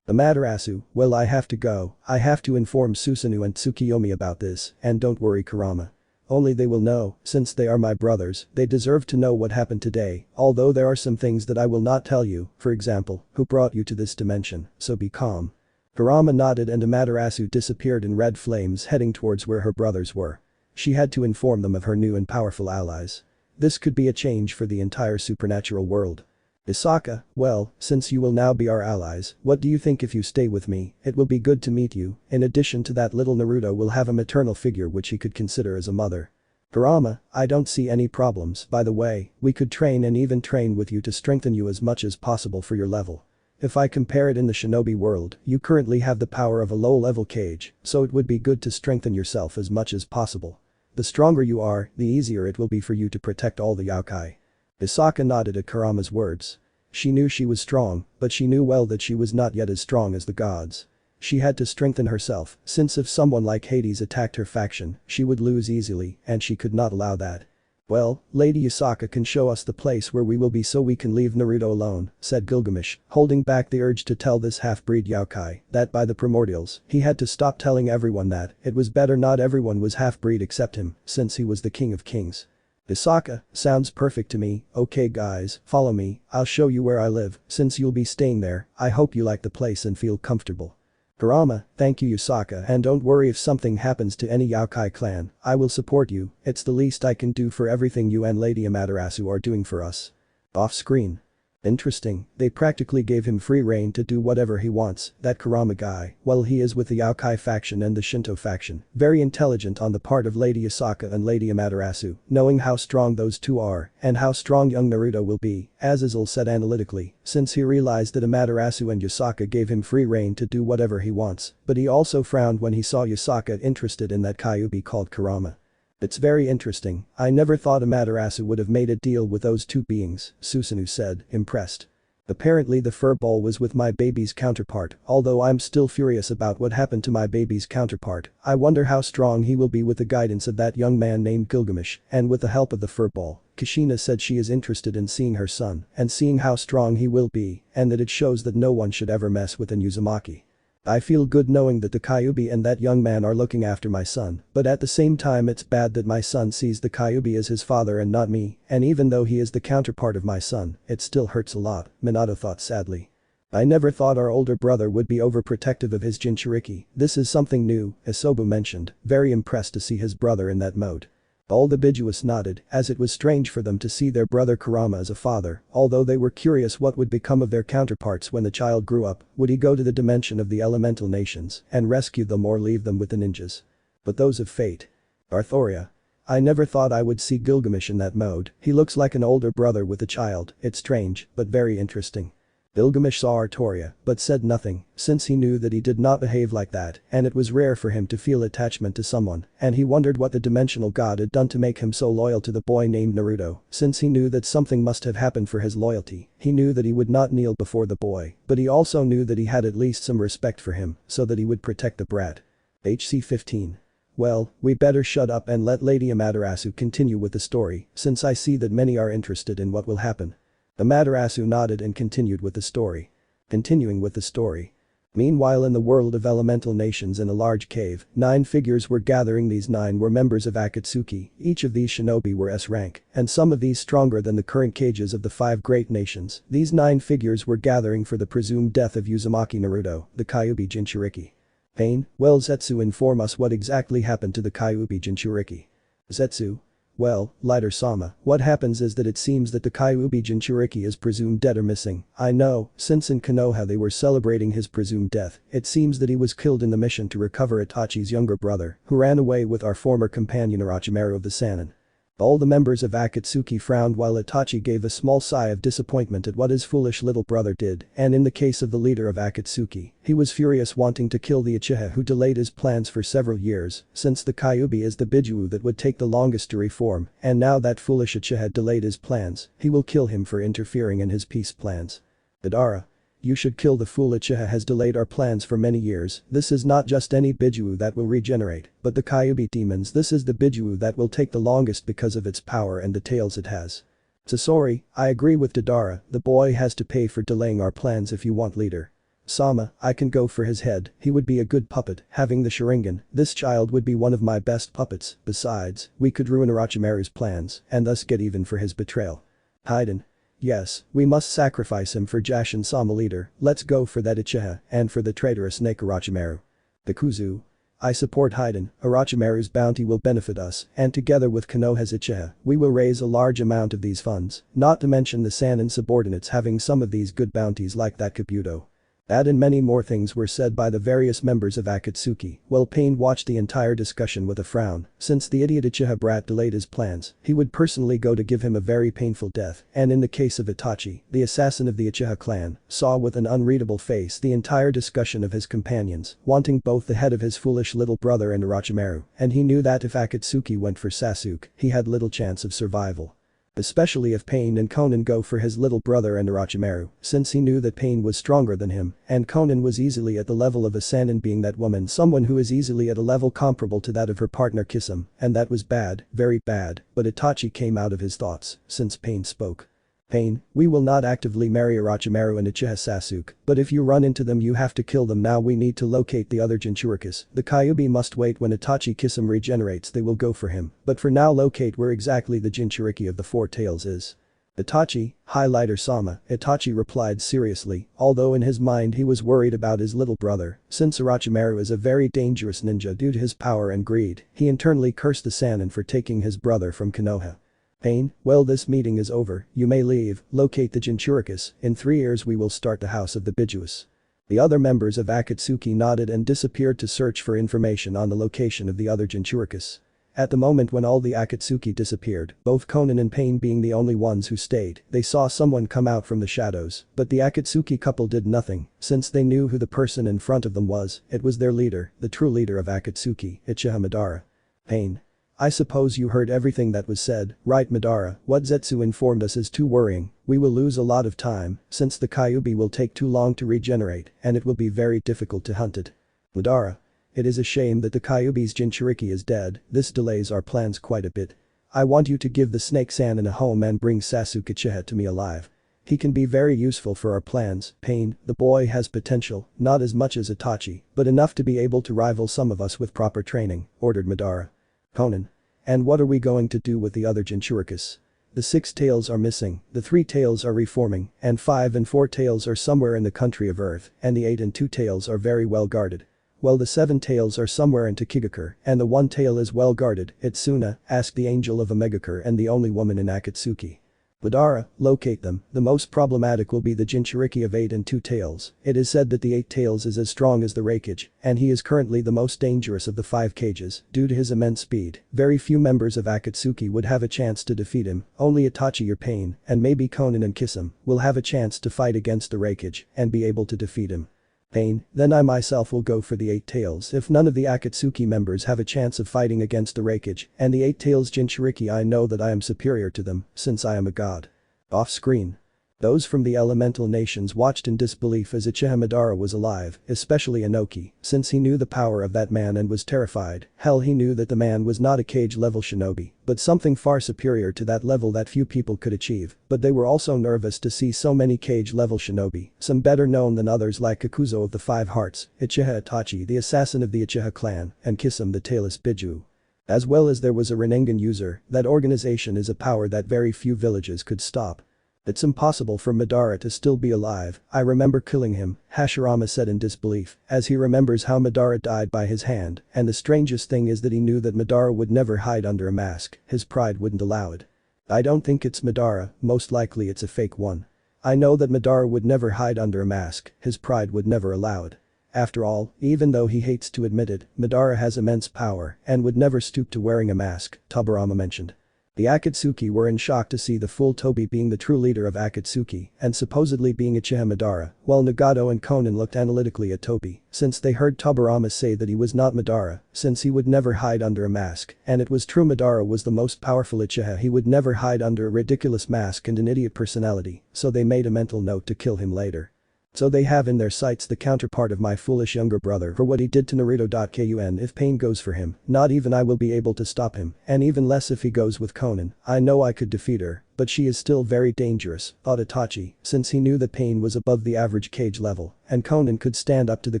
Amaterasu, well I have to go, I have to inform Susanoo and Tsukiyomi about this, and don't worry Kurama. Only they will know, since they are my brothers, they deserve to know what happened today, although there are some things that I will not tell you, for example, who brought you to this dimension, so be calm. Kurama nodded and Amaterasu disappeared in red flames heading towards where her brothers were. She had to inform them of her new and powerful allies. This could be a change for the entire supernatural world. Usaka, well, since you will now be our allies, what do you think if you stay with me, it will be good to meet you, in addition to that little Naruto will have a maternal figure which he could consider as a mother. Kurama, I don't see any problems, by the way, we could train and even train with you to strengthen you as much as possible for your level. If I compare it in the shinobi world, you currently have the power of a low-level Kage, so it would be good to strengthen yourself as much as possible. The stronger you are, the easier it will be for you to protect all the yokai. Usaka nodded at Kurama's words. She knew she was strong, but she knew well that she was not yet as strong as the gods. She had to strengthen herself, since if someone like Hades attacked her faction, she would lose easily, and she could not allow that. Well, Lady Usaka can show us the place where we will be so we can leave Naruto alone, said Gilgamesh, holding back the urge to tell this half-breed yokai that by the primordials, he had to stop telling everyone that it was better not everyone was half-breed except him, since he was the king of kings. Usaka, sounds perfect to me, okay guys, follow me, I'll show you where I live, since you'll be staying there, I hope you like the place and feel comfortable. Kurama, thank you Usaka and don't worry if something happens to any yokai clan, I will support you, it's the least I can do for everything you and Lady Amaterasu are doing for us. Off screen. Interesting, they practically gave him free reign to do whatever he wants, that Kurama guy, while he is with the Yokai faction and the Shinto faction, very intelligent on the part of Lady Usaka and Lady Amaterasu, knowing how strong those two are, and how strong young Naruto will be, as Azazel said analytically, since he realized that Amaterasu and Usaka gave him free reign to do whatever he wants, but he also frowned when he saw Usaka interested in that Kyuubi called Kurama. It's very interesting, I never thought Amaterasu would have made a deal with those two beings, Susanoo said, impressed. Apparently the furball was with my baby's counterpart, although I'm still furious about what happened to my baby's counterpart, I wonder how strong he will be with the guidance of that young man named Gilgamesh, and with the help of the furball. Kushina said she is interested in seeing her son, and seeing how strong he will be, and that it shows that no one should ever mess with an Uzumaki. I feel good knowing that the Kyuubi and that young man are looking after my son, but at the same time it's bad that my son sees the Kyuubi as his father and not me, and even though he is the counterpart of my son, it still hurts a lot, Minato thought sadly. I never thought our older brother would be overprotective of his Jinchuriki, this is something new, Isobu mentioned, very impressed to see his brother in that mode. All the Bijuus nodded, as it was strange for them to see their brother Kurama as a father, although they were curious what would become of their counterparts when the child grew up, would he go to the dimension of the elemental nations and rescue them or leave them with the ninjas? But those of fate. Arthoria. I never thought I would see Gilgamesh in that mode, he looks like an older brother with a child, it's strange, but very interesting. Gilgamesh saw Artoria, but said nothing, since he knew that he did not behave like that, and it was rare for him to feel attachment to someone, and he wondered what the dimensional god had done to make him so loyal to the boy named Naruto, since he knew that something must have happened for his loyalty, he knew that he would not kneel before the boy, but he also knew that he had at least some respect for him, so that he would protect the brat. HC 15. Well, we better shut up and let Lady Amaterasu continue with the story, since I see that many are interested in what will happen. Amaterasu nodded and continued with the story. Continuing with the story. Meanwhile in the world of elemental nations in a large cave, 9 figures were gathering. These 9 were members of Akatsuki, each of these shinobi were S rank, and some of these stronger than the current cages of the 5 great nations. These 9 figures were gathering for the presumed death of Uzumaki Naruto, the Kyuubi Jinchuriki. Pain, well Zetsu inform us what exactly happened to the Kyuubi Jinchuriki. Zetsu. Well, Lighter-sama, what happens is that it seems that the Kyuubi Jinchuriki is presumed dead or missing. I know, since in Konoha they were celebrating his presumed death, it seems that he was killed in the mission to recover Itachi's younger brother, who ran away with our former companion Orochimaru of the Sannin. All the members of Akatsuki frowned while Itachi gave a small sigh of disappointment at what his foolish little brother did, and in the case of the leader of Akatsuki, he was furious wanting to kill the Uchiha who delayed his plans for several years, since the Kyuubi is the Biju that would take the longest to reform, and now that foolish Uchiha delayed his plans, he will kill him for interfering in his peace plans. Madara. You should kill the fool. Uchiha has delayed our plans for many years, this is not just any Biju that will regenerate, but the Kyuubi demons. This is the Biju that will take the longest because of its power and the tails it has. Sasori, I agree with Madara, the boy has to pay for delaying our plans if you want leader. Sama, I can go for his head, he would be a good puppet, having the Sharingan, this child would be one of my best puppets, besides, we could ruin Orochimaru's plans, and thus get even for his betrayal. Haiden. Yes, we must sacrifice him for Jashin Sama leader, let's go for that Uchiha, and for the traitorous snake Orochimaru. The Kuzu. I support Haiden, Orochimaru's bounty will benefit us, and together with Konoha's Uchiha, we will raise a large amount of these funds, not to mention the Sannin subordinates having some of these good bounties like that Kabuto. That and many more things were said by the various members of Akatsuki, while Pain watched the entire discussion with a frown, since the idiot Uchiha brat delayed his plans, he would personally go to give him a very painful death, and in the case of Itachi, the assassin of the Uchiha clan, saw with an unreadable face the entire discussion of his companions, wanting both the head of his foolish little brother and Orochimaru, and he knew that if Akatsuki went for Sasuke, he had little chance of survival. Especially if Pain and Konan go for his little brother and Orochimaru, since he knew that Pain was stronger than him, and Konan was easily at the level of a Sannin, being that woman someone who is easily at a level comparable to that of her partner Kisame, and that was bad, very bad, but Itachi came out of his thoughts, since Pain spoke. Pain, we will not actively marry Orochimaru and Uchiha Sasuke, but if you run into them you have to kill them. Now we need to locate the other Jinchurikis, the Kyuubi must wait. When Itachi Kisame regenerates they will go for him, but for now locate where exactly the Jinchuriki of the 4 tails is. Itachi, Highlighter Sama, Itachi replied seriously, although in his mind he was worried about his little brother, since Orochimaru is a very dangerous ninja due to his power and greed, he internally cursed the Sannin for taking his brother from Konoha. Pain, well this meeting is over, you may leave, locate the Jinchurikis, in 3 years we will start the house of the Bijuus. The other members of Akatsuki nodded and disappeared to search for information on the location of the other Jinchurikis. At the moment when all the Akatsuki disappeared, both Konan and Pain being the only ones who stayed, they saw someone come out from the shadows, but the Akatsuki couple did nothing, since they knew who the person in front of them was, it was their leader, the true leader of Akatsuki, Uchiha Madara. Pain. I suppose you heard everything that was said, right Madara? What Zetsu informed us is too worrying, we will lose a lot of time, since the Kyuubi will take too long to regenerate, and it will be very difficult to hunt it. Madara. It is a shame that the Kyuubi's Jinchuriki is dead, this delays our plans quite a bit. I want you to give the Snake Sannin a home and bring Sasuke Uchiha to me alive. He can be very useful for our plans. Pain, the boy has potential, not as much as Itachi, but enough to be able to rival some of us with proper training, ordered Madara. Conan. And what are we going to do with the other Jinchurikis? The 6 tails are missing, the 3 tails are reforming, and 5 and 4 tails are somewhere in the country of Earth, and the 8 and 2 tails are very well guarded. Well, the 7 tails are somewhere in Tokigakur, and the 1 tail is well guarded. Itsuna, asked the angel of Omegakur and the only woman in Akatsuki. Madara, locate them. The most problematic will be the Jinchuriki of 8 and 2 tails. It is said that the 8 tails is as strong as the Reikage, and he is currently the most dangerous of the 5 cages. Due to his immense speed, very few members of Akatsuki would have a chance to defeat him. Only Itachi or Pain, and maybe Conan and Kisame, will have a chance to fight against the Reikage and be able to defeat him. Pain, then I myself will go for the 8 tails if none of the Akatsuki members have a chance of fighting against the Reikage, and the 8 tails Jinchuriki I know that I am superior to them, since I am a god. Off screen. Those from the elemental nations watched in disbelief as Uchiha Madara was alive, especially Inoki, since he knew the power of that man and was terrified. Hell, he knew that the man was not a cage-level shinobi, but something far superior to that level that few people could achieve, but they were also nervous to see so many cage-level shinobi, some better known than others like Kakuzo of the 5 Hearts, Uchiha Itachi the assassin of the Uchiha clan, and Kisame the tailless Biju. As well as there was a Rinnegan user, that organization is a power that very few villages could stop. It's impossible for Madara to still be alive, I remember killing him, Hashirama said in disbelief, as he remembers how Madara died by his hand, and the strangest thing is that he knew that Madara would never hide under a mask, his pride wouldn't allow it. I don't think it's Madara, most likely it's a fake one. I know that Madara would never hide under a mask, his pride would never allow it. After all, even though he hates to admit it, Madara has immense power and would never stoop to wearing a mask, Tobirama mentioned. The Akatsuki were in shock to see the full Tobi being the true leader of Akatsuki and supposedly being Uchiha Madara, while Nagato and Konan looked analytically at Tobi, since they heard Tobirama say that he was not Madara, since he would never hide under a mask, and it was true Madara was the most powerful Uchiha, he would never hide under a ridiculous mask and an idiot personality, so they made a mental note to kill him later. So they have in their sights the counterpart of my foolish younger brother for what he did to Naruto. If Pain goes for him, not even I will be able to stop him, and even less if he goes with Conan. I know I could defeat her, but she is still very dangerous, thought Itachi, since he knew that Pain was above the average cage level, and Conan could stand up to the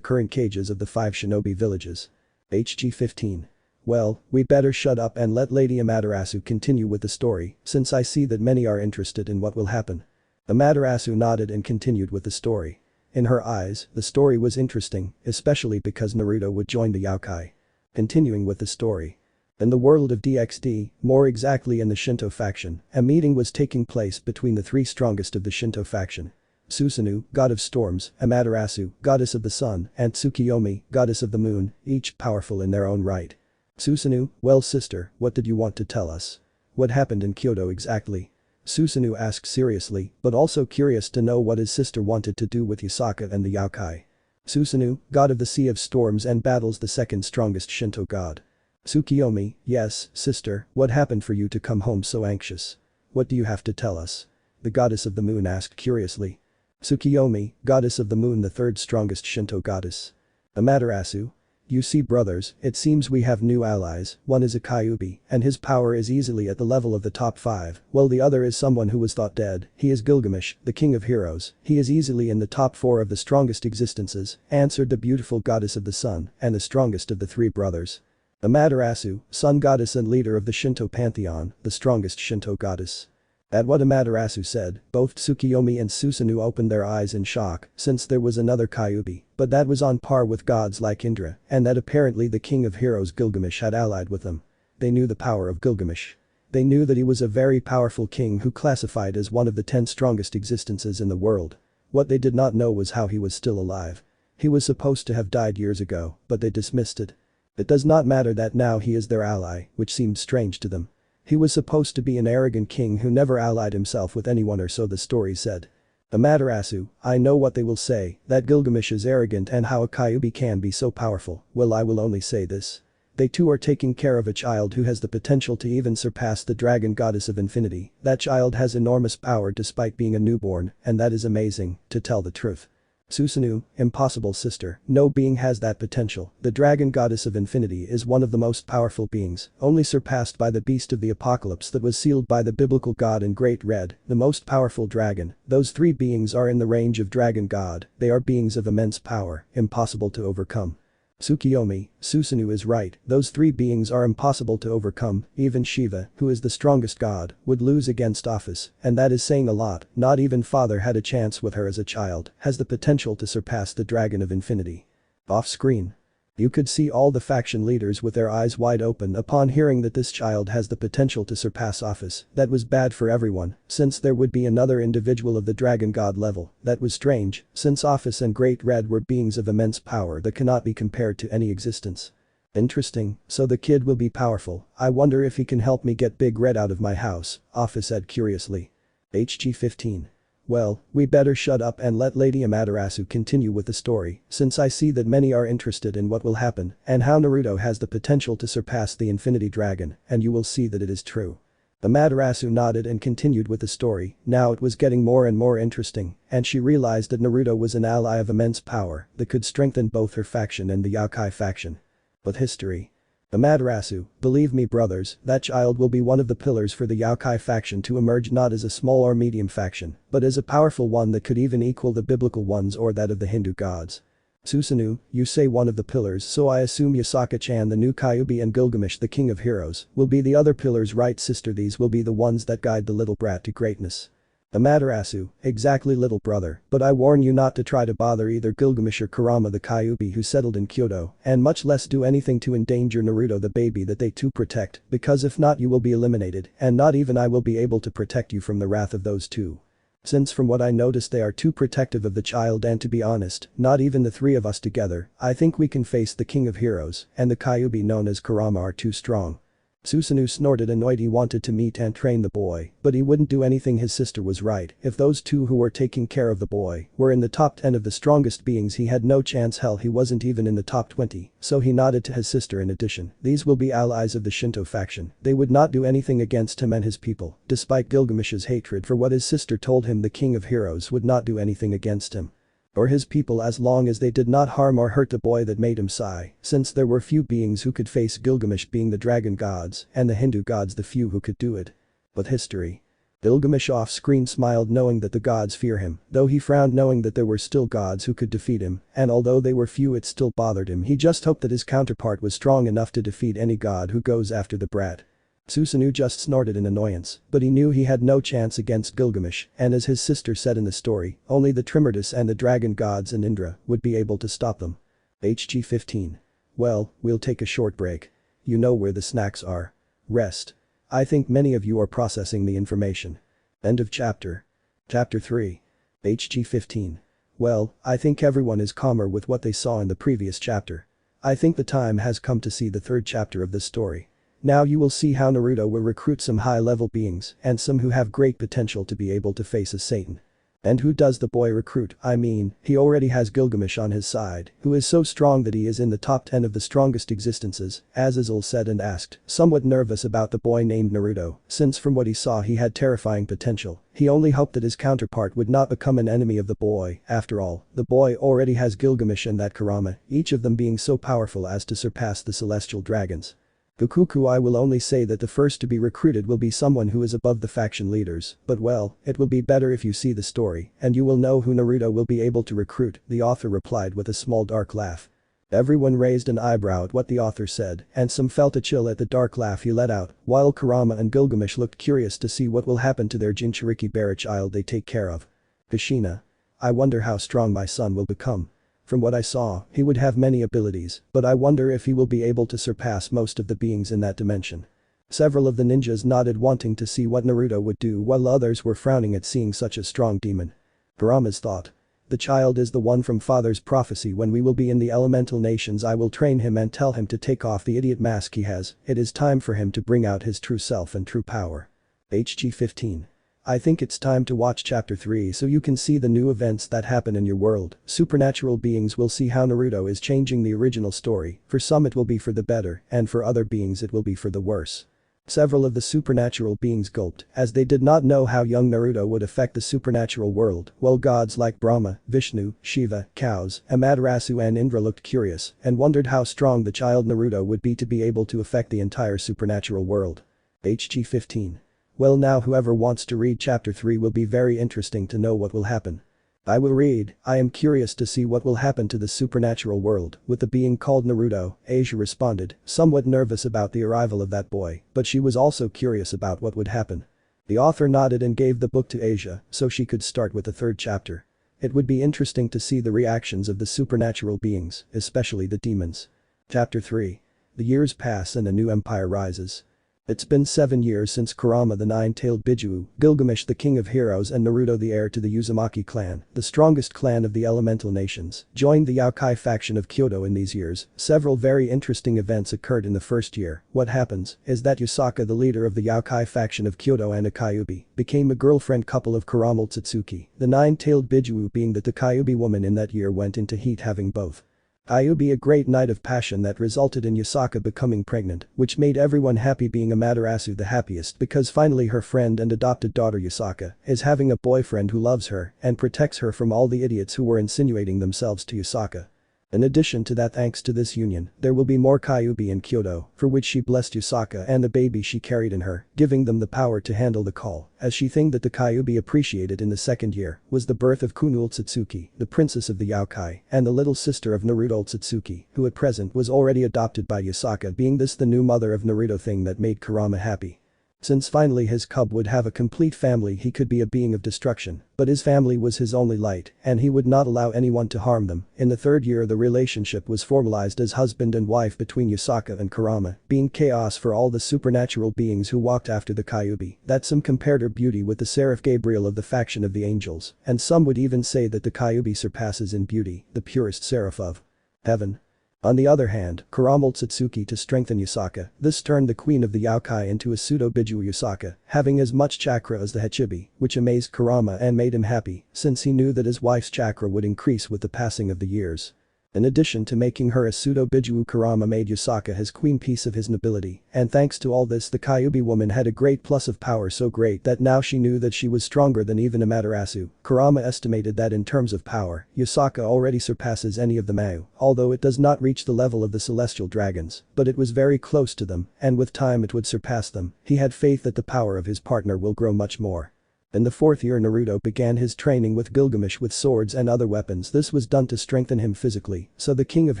current cages of the 5 shinobi villages. HG 15. Well, we better shut up and let Lady Amaterasu continue with the story, since I see that many are interested in what will happen. Amaterasu nodded and continued with the story. In her eyes, the story was interesting, especially because Naruto would join the Yokai. Continuing with the story. In the world of DXD, more exactly in the Shinto faction, a meeting was taking place between the 3 strongest of the Shinto faction. Susanoo, god of storms, Amaterasu, goddess of the sun, and Tsukiyomi, goddess of the moon, each powerful in their own right. Susanoo, well sister, what did you want to tell us? What happened in Kyoto exactly? Susanoo asked seriously, but also curious to know what his sister wanted to do with Yasaka and the Yokai. Susanoo, god of the sea of storms and battles, the 2nd strongest Shinto god. Tsukiyomi, yes, sister, what happened for you to come home so anxious? What do you have to tell us? The goddess of the moon asked curiously. Tsukiyomi, goddess of the moon, the 3rd strongest Shinto goddess. Amaterasu. You see brothers, it seems we have new allies, one is a Kyuubi, and his power is easily at the level of the top 5, while the other is someone who was thought dead, he is Gilgamesh, the king of heroes, he is easily in the top 4 of the strongest existences, answered the beautiful goddess of the sun, and the strongest of the 3 brothers. Amaterasu, sun goddess and leader of the Shinto pantheon, the strongest Shinto goddess. At what Amaterasu said, both Tsukiyomi and Susanoo opened their eyes in shock, since there was another Kyuubi, but that was on par with gods like Indra, and that apparently the king of heroes Gilgamesh had allied with them. They knew the power of Gilgamesh. They knew that he was a very powerful king who classified as one of the 10 strongest existences in the world. What they did not know was how he was still alive. He was supposed to have died years ago, but they dismissed it. It does not matter that now he is their ally, which seemed strange to them. He was supposed to be an arrogant king who never allied himself with anyone, or so the story said. Amaterasu, I know what they will say, that Gilgamesh is arrogant and how a Kyuubi can be so powerful. Well, I will only say this. They too are taking care of a child who has the potential to even surpass the dragon goddess of infinity. That child has enormous power despite being a newborn, and that is amazing, to tell the truth. Susanoo, impossible sister, no being has that potential. The dragon goddess of infinity is one of the most powerful beings, only surpassed by the beast of the apocalypse that was sealed by the biblical god in Great Red, the most powerful dragon. Those three beings are in the range of dragon god, they are beings of immense power, impossible to overcome. Tsukiyomi, Susanoo is right, those three beings are impossible to overcome, even Shiva, who is the strongest god, would lose against Office, and that is saying a lot, not even father had a chance with her as a child, has the potential to surpass the dragon of infinity. Off screen. You could see all the faction leaders with their eyes wide open upon hearing that this child has the potential to surpass Office. That was bad for everyone, since there would be another individual of the dragon god level. That was strange, since Office and Great Red were beings of immense power that cannot be compared to any existence. Interesting, so the kid will be powerful. I wonder if he can help me get Big Red out of my house, Office said curiously. HG-15. Well, we better shut up and let Lady Amaterasu continue with the story, since I see that many are interested in what will happen and how Naruto has the potential to surpass the Infinity Dragon, and you will see that it is true. Amaterasu nodded and continued with the story. Now it was getting more and more interesting, and she realized that Naruto was an ally of immense power that could strengthen both her faction and the Yakai faction. But history. Amaterasu, believe me brothers, that child will be one of the pillars for the Yakai faction to emerge not as a small or medium faction, but as a powerful one that could even equal the biblical ones or that of the Hindu gods. Susanoo, you say one of the pillars, so I assume Yasaka-chan the new Kyuubi and Gilgamesh the king of heroes will be the other pillars, right sister? These will be the ones that guide the little brat to greatness. Amaterasu, exactly little brother, but I warn you not to try to bother either Gilgamesh or Kurama the Kyuubi who settled in Kyoto, and much less do anything to endanger Naruto the baby that they too protect, because if not you will be eliminated, and not even I will be able to protect you from the wrath of those two. Since from what I noticed they are too protective of the child, and to be honest, not even the three of us together, I think we can face the king of heroes, and the Kyuubi known as Kurama are too strong. Susanoo snorted, annoyed. He wanted to meet and train the boy, but he wouldn't do anything. His sister was right, if those two who were taking care of the boy were in the top 10 of the strongest beings he had no chance. Hell, he wasn't even in the top 20, so he nodded to his sister. In addition, these will be allies of the Shinto faction, they would not do anything against him and his people, despite Gilgamesh's hatred for what his sister told him. The king of heroes would not do anything against him or his people as long as they did not harm or hurt the boy that made him sigh, since there were few beings who could face Gilgamesh, being the dragon gods and the Hindu gods the few who could do it. But history. Gilgamesh off-screen smiled knowing that the gods fear him, though he frowned knowing that there were still gods who could defeat him, and although they were few it still bothered him. He just hoped that his counterpart was strong enough to defeat any god who goes after the brat. Susanoo just snorted in annoyance, but he knew he had no chance against Gilgamesh, and as his sister said in the story, only the Trimurtis and the dragon gods and Indra would be able to stop them. HG-15. Well, we'll take a short break. You know where the snacks are. Rest. I think many of you are processing the information. End of chapter. Chapter 3. HG-15. Well, I think everyone is calmer with what they saw in the previous chapter. I think the time has come to see the third chapter of this story. Now you will see how Naruto will recruit some high-level beings and some who have great potential to be able to face a Satan. And who does the boy recruit? I mean, he already has Gilgamesh on his side, who is so strong that he is in the top 10 of the strongest existences, as Azul said and asked, somewhat nervous about the boy named Naruto, since from what he saw he had terrifying potential. He only hoped that his counterpart would not become an enemy of the boy. After all, the boy already has Gilgamesh and that Kurama, each of them being so powerful as to surpass the celestial dragons. Fukuku, I will only say that the first to be recruited will be someone who is above the faction leaders, but well, it will be better if you see the story, and you will know who Naruto will be able to recruit, the author replied with a small dark laugh. Everyone raised an eyebrow at what the author said, and some felt a chill at the dark laugh he let out, while Kurama and Gilgamesh looked curious to see what will happen to their Jinchuriki bear child they take care of. Kushina. I wonder how strong my son will become. From what I saw, he would have many abilities, but I wonder if he will be able to surpass most of the beings in that dimension. Several of the ninjas nodded, wanting to see what Naruto would do, while others were frowning at seeing such a strong demon. Kurama's thought. The child is the one from father's prophecy. When we will be in the elemental nations I will train him and tell him to take off the idiot mask he has. It is time for him to bring out his true self and true power. HG-15. I think it's time to watch chapter 3 so you can see the new events that happen in your world. Supernatural beings will see how Naruto is changing the original story. For some it will be for the better, and for other beings it will be for the worse. Several of the supernatural beings gulped, as they did not know how young Naruto would affect the supernatural world, while gods like Brahma, Vishnu, Shiva, cows, Amaterasu and Indra looked curious and wondered how strong the child Naruto would be able to affect the entire supernatural world. HG 15. Well, now whoever wants to read chapter 3 will be very interesting to know what will happen. I will read. I am curious to see what will happen to the supernatural world with the being called Naruto, Asia responded, somewhat nervous about the arrival of that boy, but she was also curious about what would happen. The author nodded and gave the book to Asia so she could start with the third chapter. It would be interesting to see the reactions of the supernatural beings, especially the demons. Chapter 3. The years pass and a new empire rises. It's been 7 years since Kurama the nine-tailed Bijuu, Gilgamesh the king of heroes and Naruto the heir to the Uzumaki clan, the strongest clan of the elemental nations, joined the Yaokai faction of Kyoto in these years. Several very interesting events occurred in the first year. What happens is that Yusaka, the leader of the Yaokai faction of Kyoto and Akayubi, became a girlfriend couple of Kurama Satsuki. The nine-tailed Bijuu being the Takayubi woman in that year went into heat having both. Ayubi, a great night of passion that resulted in Yusaka becoming pregnant, which made everyone happy, being Amaterasu the happiest because finally her friend and adopted daughter Yusaka is having a boyfriend who loves her and protects her from all the idiots who were insinuating themselves to Yusaka. In addition to that, thanks to this union, there will be more Kyuubi in Kyoto, for which she blessed Yusaka and the baby she carried in her, giving them the power to handle the call, as she thing that the Kyuubi appreciated in the second year was the birth of Kuno Otsutsuki, the princess of the Yaokai, and the little sister of Naruto Otsutsuki, who at present was already adopted by Yusaka, being this the new mother of Naruto, thing that made Kurama happy. Since finally his cub would have a complete family, he could be a being of destruction, but his family was his only light and he would not allow anyone to harm them. In the third year, the relationship was formalized as husband and wife between Yusaka and Kurama, being chaos for all the supernatural beings who walked after the Kyuubi, that some compared her beauty with the seraph Gabriel of the faction of the angels, and some would even say that the Kyuubi surpasses in beauty the purest seraph of heaven. On the other hand, Kurama Satsuki to strengthen Yusaka, this turned the queen of the Yaokai into a pseudo-Bijuu Yusaka, having as much chakra as the Hachibi, which amazed Kurama and made him happy, since he knew that his wife's chakra would increase with the passing of the years. In addition to making her a pseudo-Bijuu, Kurama made Yusaka his queen piece of his nobility, and thanks to all this the Kyuubi woman had a great plus of power, so great that now she knew that she was stronger than even Amaterasu. Kurama estimated that in terms of power, Yusaka already surpasses any of the Mau, although it does not reach the level of the celestial dragons, but it was very close to them, and with time it would surpass them. He had faith that the power of his partner will grow much more. In the fourth year, Naruto began his training with Gilgamesh with swords and other weapons. This was done to strengthen him physically, so the king of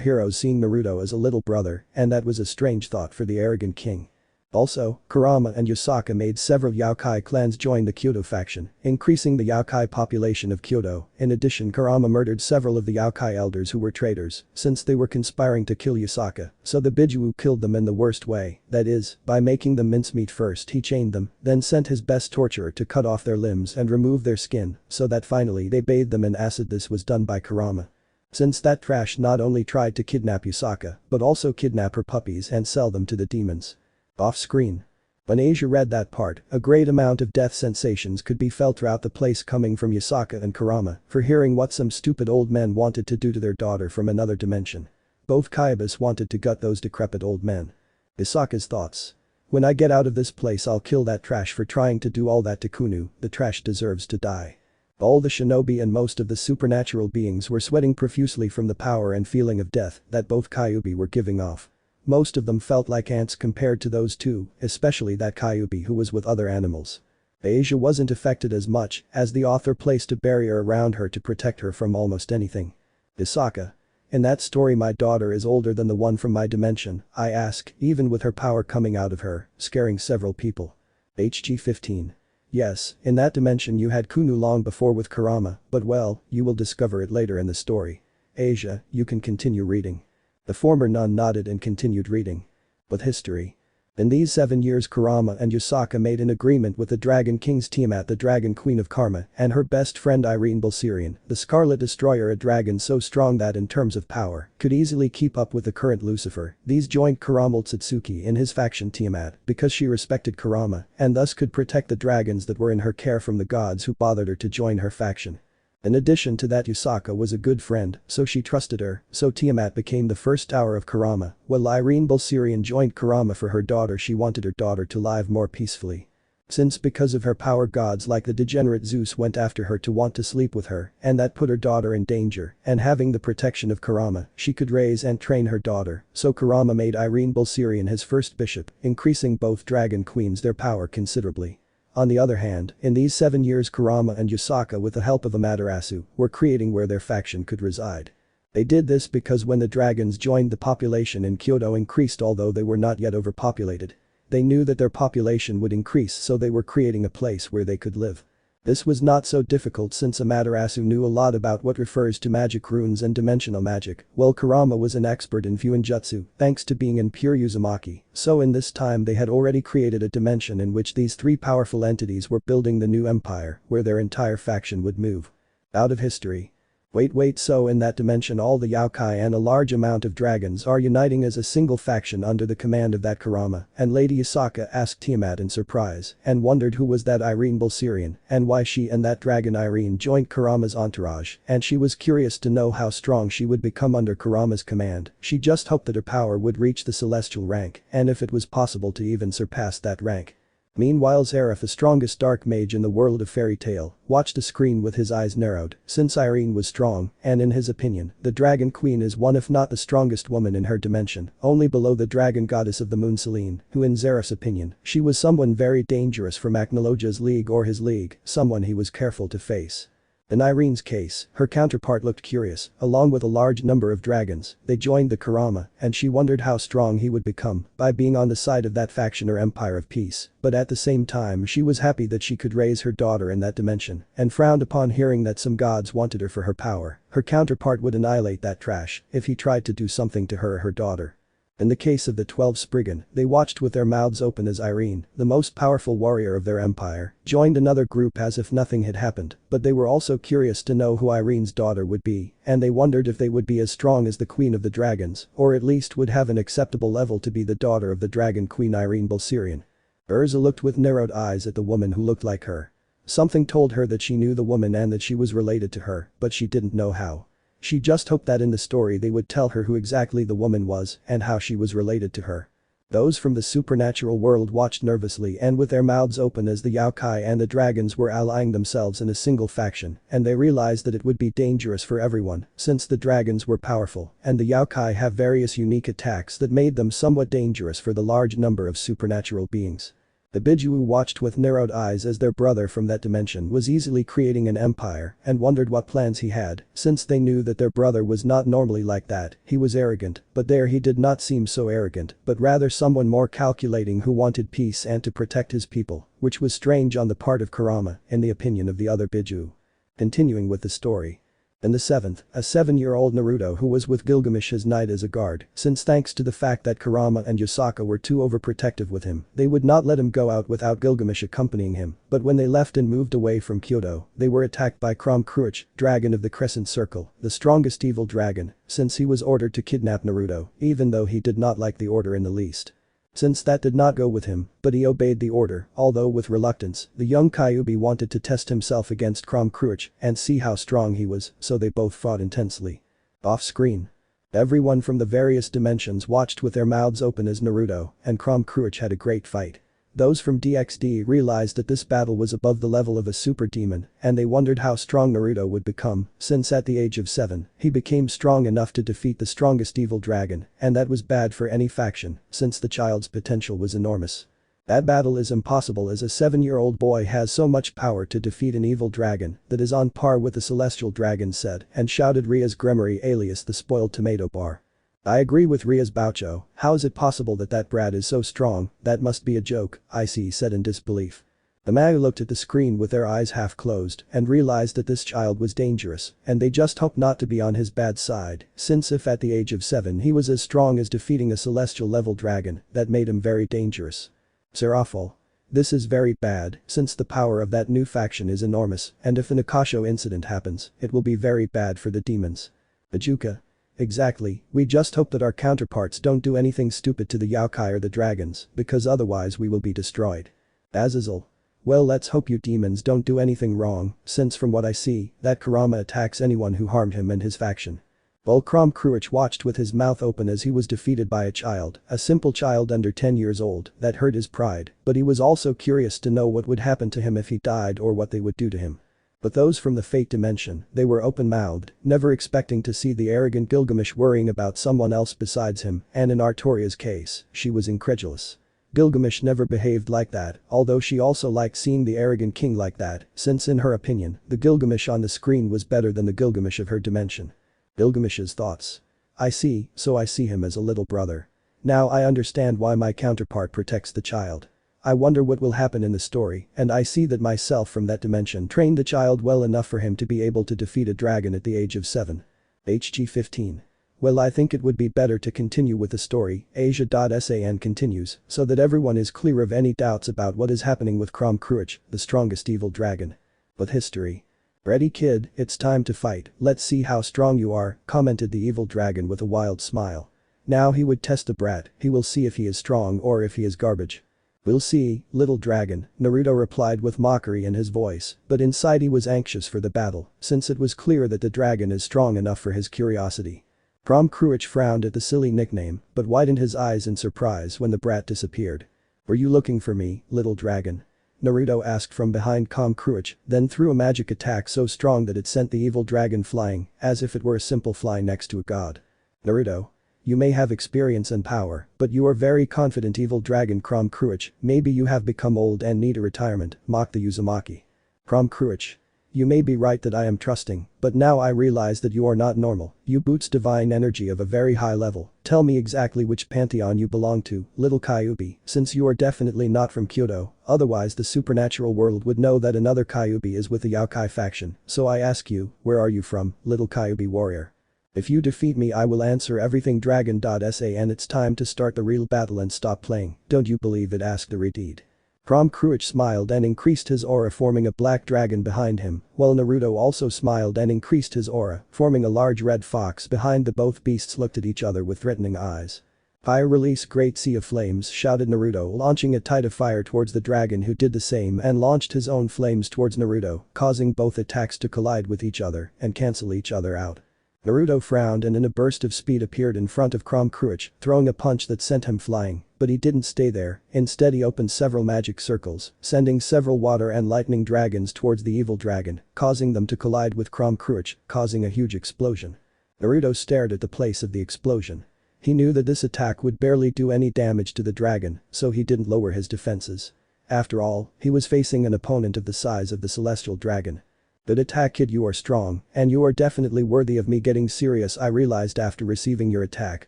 heroes seeing Naruto as a little brother, and that was a strange thought for the arrogant king. Also, Kurama and Yusaka made several Yaokai clans join the Kyoto faction, increasing the Yaokai population of Kyoto. In addition, Kurama murdered several of the Yaokai elders who were traitors, since they were conspiring to kill Yusaka, so the Bijuu killed them in the worst way, that is, by making them mincemeat. First he chained them, then sent his best torturer to cut off their limbs and remove their skin, so that finally they bathed them in acid. This was done by Kurama. Since that trash not only tried to kidnap Yusaka, but also kidnap her puppies and sell them to the demons. Off-screen. When Asia read that part, a great amount of death sensations could be felt throughout the place coming from Yusaka and Kurama for hearing what some stupid old men wanted to do to their daughter from another dimension. Both Kyubis wanted to gut those decrepit old men. Yusaka's thoughts. When I get out of this place, I'll kill that trash for trying to do all that to Kuno. The trash deserves to die. All the shinobi and most of the supernatural beings were sweating profusely from the power and feeling of death that both Kyuubi were giving off. Most of them felt like ants compared to those two, especially that Kyuubi who was with other animals. Asia wasn't affected as much, as the author placed a barrier around her to protect her from almost anything. Yusaka. In that story, my daughter is older than the one from my dimension, I ask, even with her power coming out of her, scaring several people. HG 15. Yes, in that dimension you had Kuno long before with Kurama, but well, you will discover it later in the story. Asia, you can continue reading. The former nun nodded and continued reading. With history. In these 7 years, Kurama and Yusaka made an agreement with the Dragon King's Tiamat, the Dragon Queen of Karma, and her best friend Irene Bulsirian, the Scarlet Destroyer, a dragon so strong that in terms of power, could easily keep up with the current Lucifer. These joined Kurama Satsuki in his faction Tiamat because she respected Kurama and thus could protect the dragons that were in her care from the gods who bothered her to join her faction. In addition to that, Yusaka was a good friend, so she trusted her, so Tiamat became the first tower of Kurama, while Irene Bulsirian joined Kurama for her daughter. She wanted her daughter to live more peacefully. Since because of her power gods like the degenerate Zeus went after her to want to sleep with her, and that put her daughter in danger, and having the protection of Kurama, she could raise and train her daughter, so Kurama made Irene Bulsirian his first bishop, increasing both dragon queens their power considerably. On the other hand, in these 7 years Kurama and Yusaka with the help of Amaterasu were creating where their faction could reside. They did this because when the dragons joined the population in Kyoto increased although they were not yet overpopulated. They knew that their population would increase so they were creating a place where they could live. This was not so difficult since Amaterasu knew a lot about what refers to magic runes and dimensional magic, while Kurama was an expert in Fuinjutsu thanks to being in pure Uzumaki, so in this time they had already created a dimension in which these three powerful entities were building the new empire where their entire faction would move. Out of history. Wait, so in that dimension all the yokai and a large amount of dragons are uniting as a single faction under the command of that Kurama, and Lady Yusaka asked Tiamat in surprise and wondered who was that Irene Bulsirian and why she and that dragon Irene joined Kurama's entourage, and she was curious to know how strong she would become under Kurama's command. She just hoped that her power would reach the celestial rank and if it was possible to even surpass that rank. Meanwhile Zeref, the strongest dark mage in the world of fairy tale, watched the screen with his eyes narrowed since Irene was strong and in his opinion, the dragon queen is one if not the strongest woman in her dimension, only below the dragon goddess of the moon Selene, who in Zeref's opinion, she was someone very dangerous for Magnologia's league or his league, someone he was careful to face. In Irene's case, her counterpart looked curious, along with a large number of dragons, they joined the Kurama, and she wondered how strong he would become by being on the side of that faction or empire of peace, but at the same time she was happy that she could raise her daughter in that dimension, and frowned upon hearing that some gods wanted her for her power. Her counterpart would annihilate that trash if he tried to do something to her or her daughter. In the case of the 12 Spriggan, they watched with their mouths open as Irene, the most powerful warrior of their empire, joined another group as if nothing had happened, but they were also curious to know who Irene's daughter would be, and they wondered if they would be as strong as the queen of the dragons, or at least would have an acceptable level to be the daughter of the dragon queen Irene Bulsirian. Urza looked with narrowed eyes at the woman who looked like her. Something told her that she knew the woman and that she was related to her, but she didn't know how. She just hoped that in the story they would tell her who exactly the woman was and how she was related to her. Those from the supernatural world watched nervously and with their mouths open as the yokai and the dragons were allying themselves in a single faction, and they realized that it would be dangerous for everyone since the dragons were powerful and the yokai have various unique attacks that made them somewhat dangerous for the large number of supernatural beings. The Bijuu watched with narrowed eyes as their brother from that dimension was easily creating an empire and wondered what plans he had, since they knew that their brother was not normally like that, he was arrogant, but there he did not seem so arrogant, but rather someone more calculating who wanted peace and to protect his people, which was strange on the part of Kurama, in the opinion of the other Bijuu. Continuing with the story. In the 7th, a 7-year-old Naruto who was with Gilgamesh his knight as a guard, since thanks to the fact that Kurama and Yusaka were too overprotective with him, they would not let him go out without Gilgamesh accompanying him, but when they left and moved away from Kyoto, they were attacked by Krom Kruich, dragon of the Crescent Circle, the strongest evil dragon, since he was ordered to kidnap Naruto, even though he did not like the order in the least. Since that did not go with him, but he obeyed the order, although with reluctance, the young Kyuubi wanted to test himself against Krom Kruich and see how strong he was, so they both fought intensely. Off-screen. Everyone from the various dimensions watched with their mouths open as Naruto and Krom Kruich had a great fight. Those from DXD realized that this battle was above the level of a super demon, and they wondered how strong Naruto would become, since at the age of 7, he became strong enough to defeat the strongest evil dragon, and that was bad for any faction, since the child's potential was enormous. That battle is impossible as a 7-year-old boy has so much power to defeat an evil dragon that is on par with the celestial dragon said and shouted Ria's Gremory alias the spoiled tomato bar. I agree with Ria's Boucho, how is it possible that that brat is so strong, that must be a joke, Icy said in disbelief. The Mau looked at the screen with their eyes half closed and realized that this child was dangerous and they just hoped not to be on his bad side, since if at the age of 7 he was as strong as defeating a celestial level dragon, that made him very dangerous. Seraphol. This is very bad, since the power of that new faction is enormous, and if an Akasho incident happens, it will be very bad for the demons. Ajuka. Exactly, we just hope that our counterparts don't do anything stupid to the yokai or the dragons, because otherwise we will be destroyed. Azazel. Well, let's hope you demons don't do anything wrong, since from what I see, that Kurama attacks anyone who harmed him and his faction. While Krom Kruich watched with his mouth open as he was defeated by a simple child under 10 years old, that hurt his pride, but he was also curious to know what would happen to him if he died or what they would do to him. But those from the Fate Dimension, they were open-mouthed, never expecting to see the arrogant Gilgamesh worrying about someone else besides him, and in Artoria's case, she was incredulous. Gilgamesh never behaved like that, although she also liked seeing the arrogant king like that, since in her opinion, the Gilgamesh on the screen was better than the Gilgamesh of her dimension. Gilgamesh's thoughts. I see, so I see him as a little brother. Now I understand why my counterpart protects the child. I wonder what will happen in the story, and I see that myself from that dimension trained the child well enough for him to be able to defeat a dragon at the age of 7. HG 15. Well, I think it would be better to continue with the story, Asia.san continues, so that everyone is clear of any doubts about what is happening with Krom Kruich, the strongest evil dragon. But history. Ready kid, it's time to fight, let's see how strong you are, commented the evil dragon with a wild smile. Now he would test the brat, he will see if he is strong or if he is garbage. We'll see, little dragon, Naruto replied with mockery in his voice, but inside he was anxious for the battle, since it was clear that the dragon is strong enough for his curiosity. Krom Kruich frowned at the silly nickname, but widened his eyes in surprise when the brat disappeared. Were you looking for me, little dragon? Naruto asked from behind Krom Kruich, then threw a magic attack so strong that it sent the evil dragon flying, as if it were a simple fly next to a god. Naruto. You may have experience and power, but you are very confident evil dragon Krom Kruich, maybe you have become old and need a retirement, mocked the Uzumaki. Krom Kruich. You may be right that I am trusting, but now I realize that you are not normal, you boots divine energy of a very high level, tell me exactly which pantheon you belong to, little Kyuubi, since you are definitely not from Kyoto, otherwise the supernatural world would know that another Kyuubi is with the Yaokai faction, so I ask you, where are you from, little Kyuubi warrior? If you defeat me I will answer everything dragon.san it's time to start the real battle and stop playing, don't you believe it asked the Redeed. Krom Kruich smiled and increased his aura forming a black dragon behind him, while Naruto also smiled and increased his aura, forming a large red fox behind the both beasts looked at each other with threatening eyes. Fire release great sea of flames shouted Naruto launching a tide of fire towards the dragon who did the same and launched his own flames towards Naruto, causing both attacks to collide with each other and cancel each other out. Naruto frowned and in a burst of speed appeared in front of Krom Kruich, throwing a punch that sent him flying, but he didn't stay there, instead he opened several magic circles, sending several water and lightning dragons towards the evil dragon, causing them to collide with Krom Kruich, causing a huge explosion. Naruto stared at the place of the explosion. He knew that this attack would barely do any damage to the dragon, so he didn't lower his defenses. After all, he was facing an opponent of the size of the celestial dragon. Good attack kid, you are strong, and you are definitely worthy of me getting serious I realized after receiving your attack,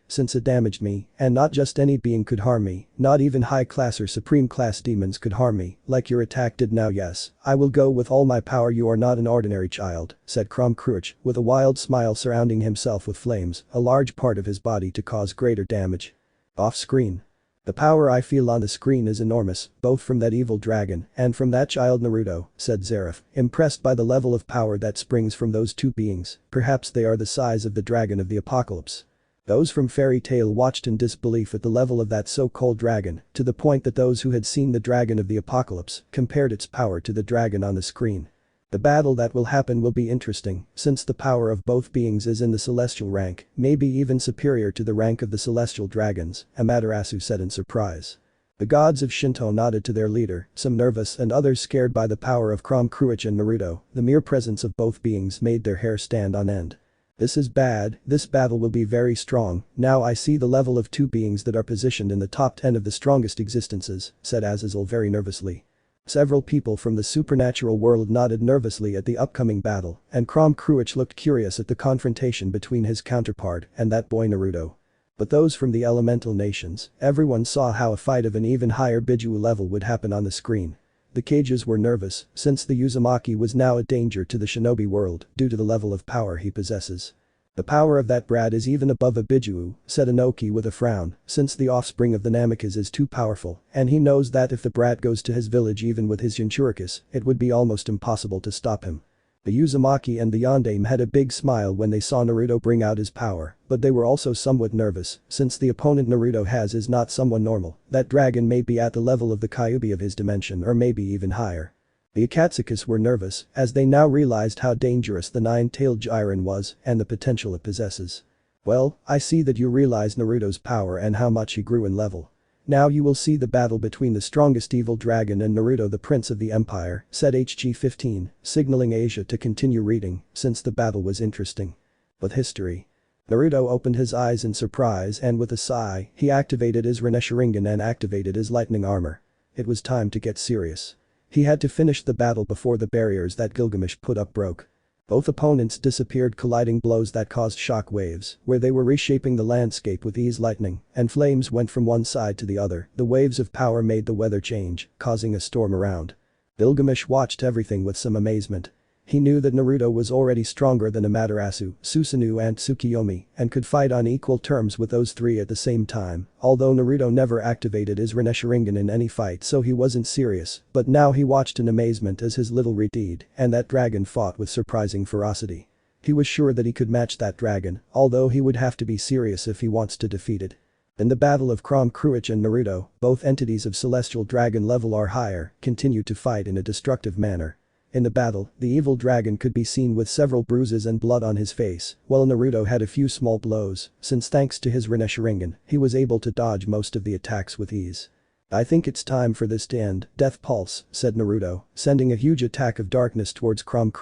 since it damaged me, and not just any being could harm me, not even high class or supreme class demons could harm me, like your attack did now yes, I will go with all my power you are not an ordinary child, said Krom Kruich, with a wild smile surrounding himself with flames, a large part of his body to cause greater damage. Off screen. The power I feel on the screen is enormous, both from that evil dragon and from that child Naruto, said Zeref, impressed by the level of power that springs from those two beings, perhaps they are the size of the dragon of the apocalypse. Those from Fairy Tail watched in disbelief at the level of that so-called dragon, to the point that those who had seen the dragon of the apocalypse compared its power to the dragon on the screen. The battle that will happen will be interesting, since the power of both beings is in the celestial rank, maybe even superior to the rank of the celestial dragons, Amaterasu said in surprise. The gods of Shinto nodded to their leader, some nervous and others scared by the power of Krom Kruich and Naruto, the mere presence of both beings made their hair stand on end. This is bad, this battle will be very strong, now I see the level of two beings that are positioned in the top 10 of the strongest existences, said Azazel very nervously. Several people from the supernatural world nodded nervously at the upcoming battle, and Krom Kruich looked curious at the confrontation between his counterpart and that boy Naruto. But those from the elemental nations, everyone saw how a fight of an even higher Biju level would happen on the screen. The cages were nervous, since the Uzumaki was now a danger to the shinobi world due to the level of power he possesses. The power of that brat is even above a Biju, said Inoki with a frown, since the offspring of the Namikaze is too powerful, and he knows that if the brat goes to his village even with his Jinchuricus, it would be almost impossible to stop him. The Uzumaki and the Yondaime had a big smile when they saw Naruto bring out his power, but they were also somewhat nervous, since the opponent Naruto has is not someone normal. That dragon may be at the level of the Kyuubi of his dimension or maybe even higher. The Akatsukis were nervous, as they now realized how dangerous the nine-tailed Jiren was and the potential it possesses. Well, I see that you realize Naruto's power and how much he grew in level. Now you will see the battle between the strongest evil dragon and Naruto, the Prince of the Empire, said HG-15, signaling Asia to continue reading, since the battle was interesting. But history. Naruto opened his eyes in surprise and with a sigh, he activated his Sharingan and activated his lightning armor. It was time to get serious. He had to finish the battle before the barriers that Gilgamesh put up broke. Both opponents disappeared, colliding blows that caused shock waves, where they were reshaping the landscape with ease. Lightning and flames went from one side to the other. The waves of power made the weather change, causing a storm around. Gilgamesh watched everything with some amazement. He knew that Naruto was already stronger than Amaterasu, Susanoo and Tsukiyomi, and could fight on equal terms with those three at the same time, although Naruto never activated his Sharingan in any fight, so he wasn't serious, but now he watched in amazement as his little Redeed and that dragon fought with surprising ferocity. He was sure that he could match that dragon, although he would have to be serious if he wants to defeat it. In the battle of Kurama and Naruto, both entities of celestial dragon level or higher continued to fight in a destructive manner. In the battle, the evil dragon could be seen with several bruises and blood on his face, while Naruto had a few small blows, since thanks to his Sharingan, he was able to dodge most of the attacks with ease. I think it's time for this to end, Death Pulse, said Naruto, sending a huge attack of darkness towards Kurama,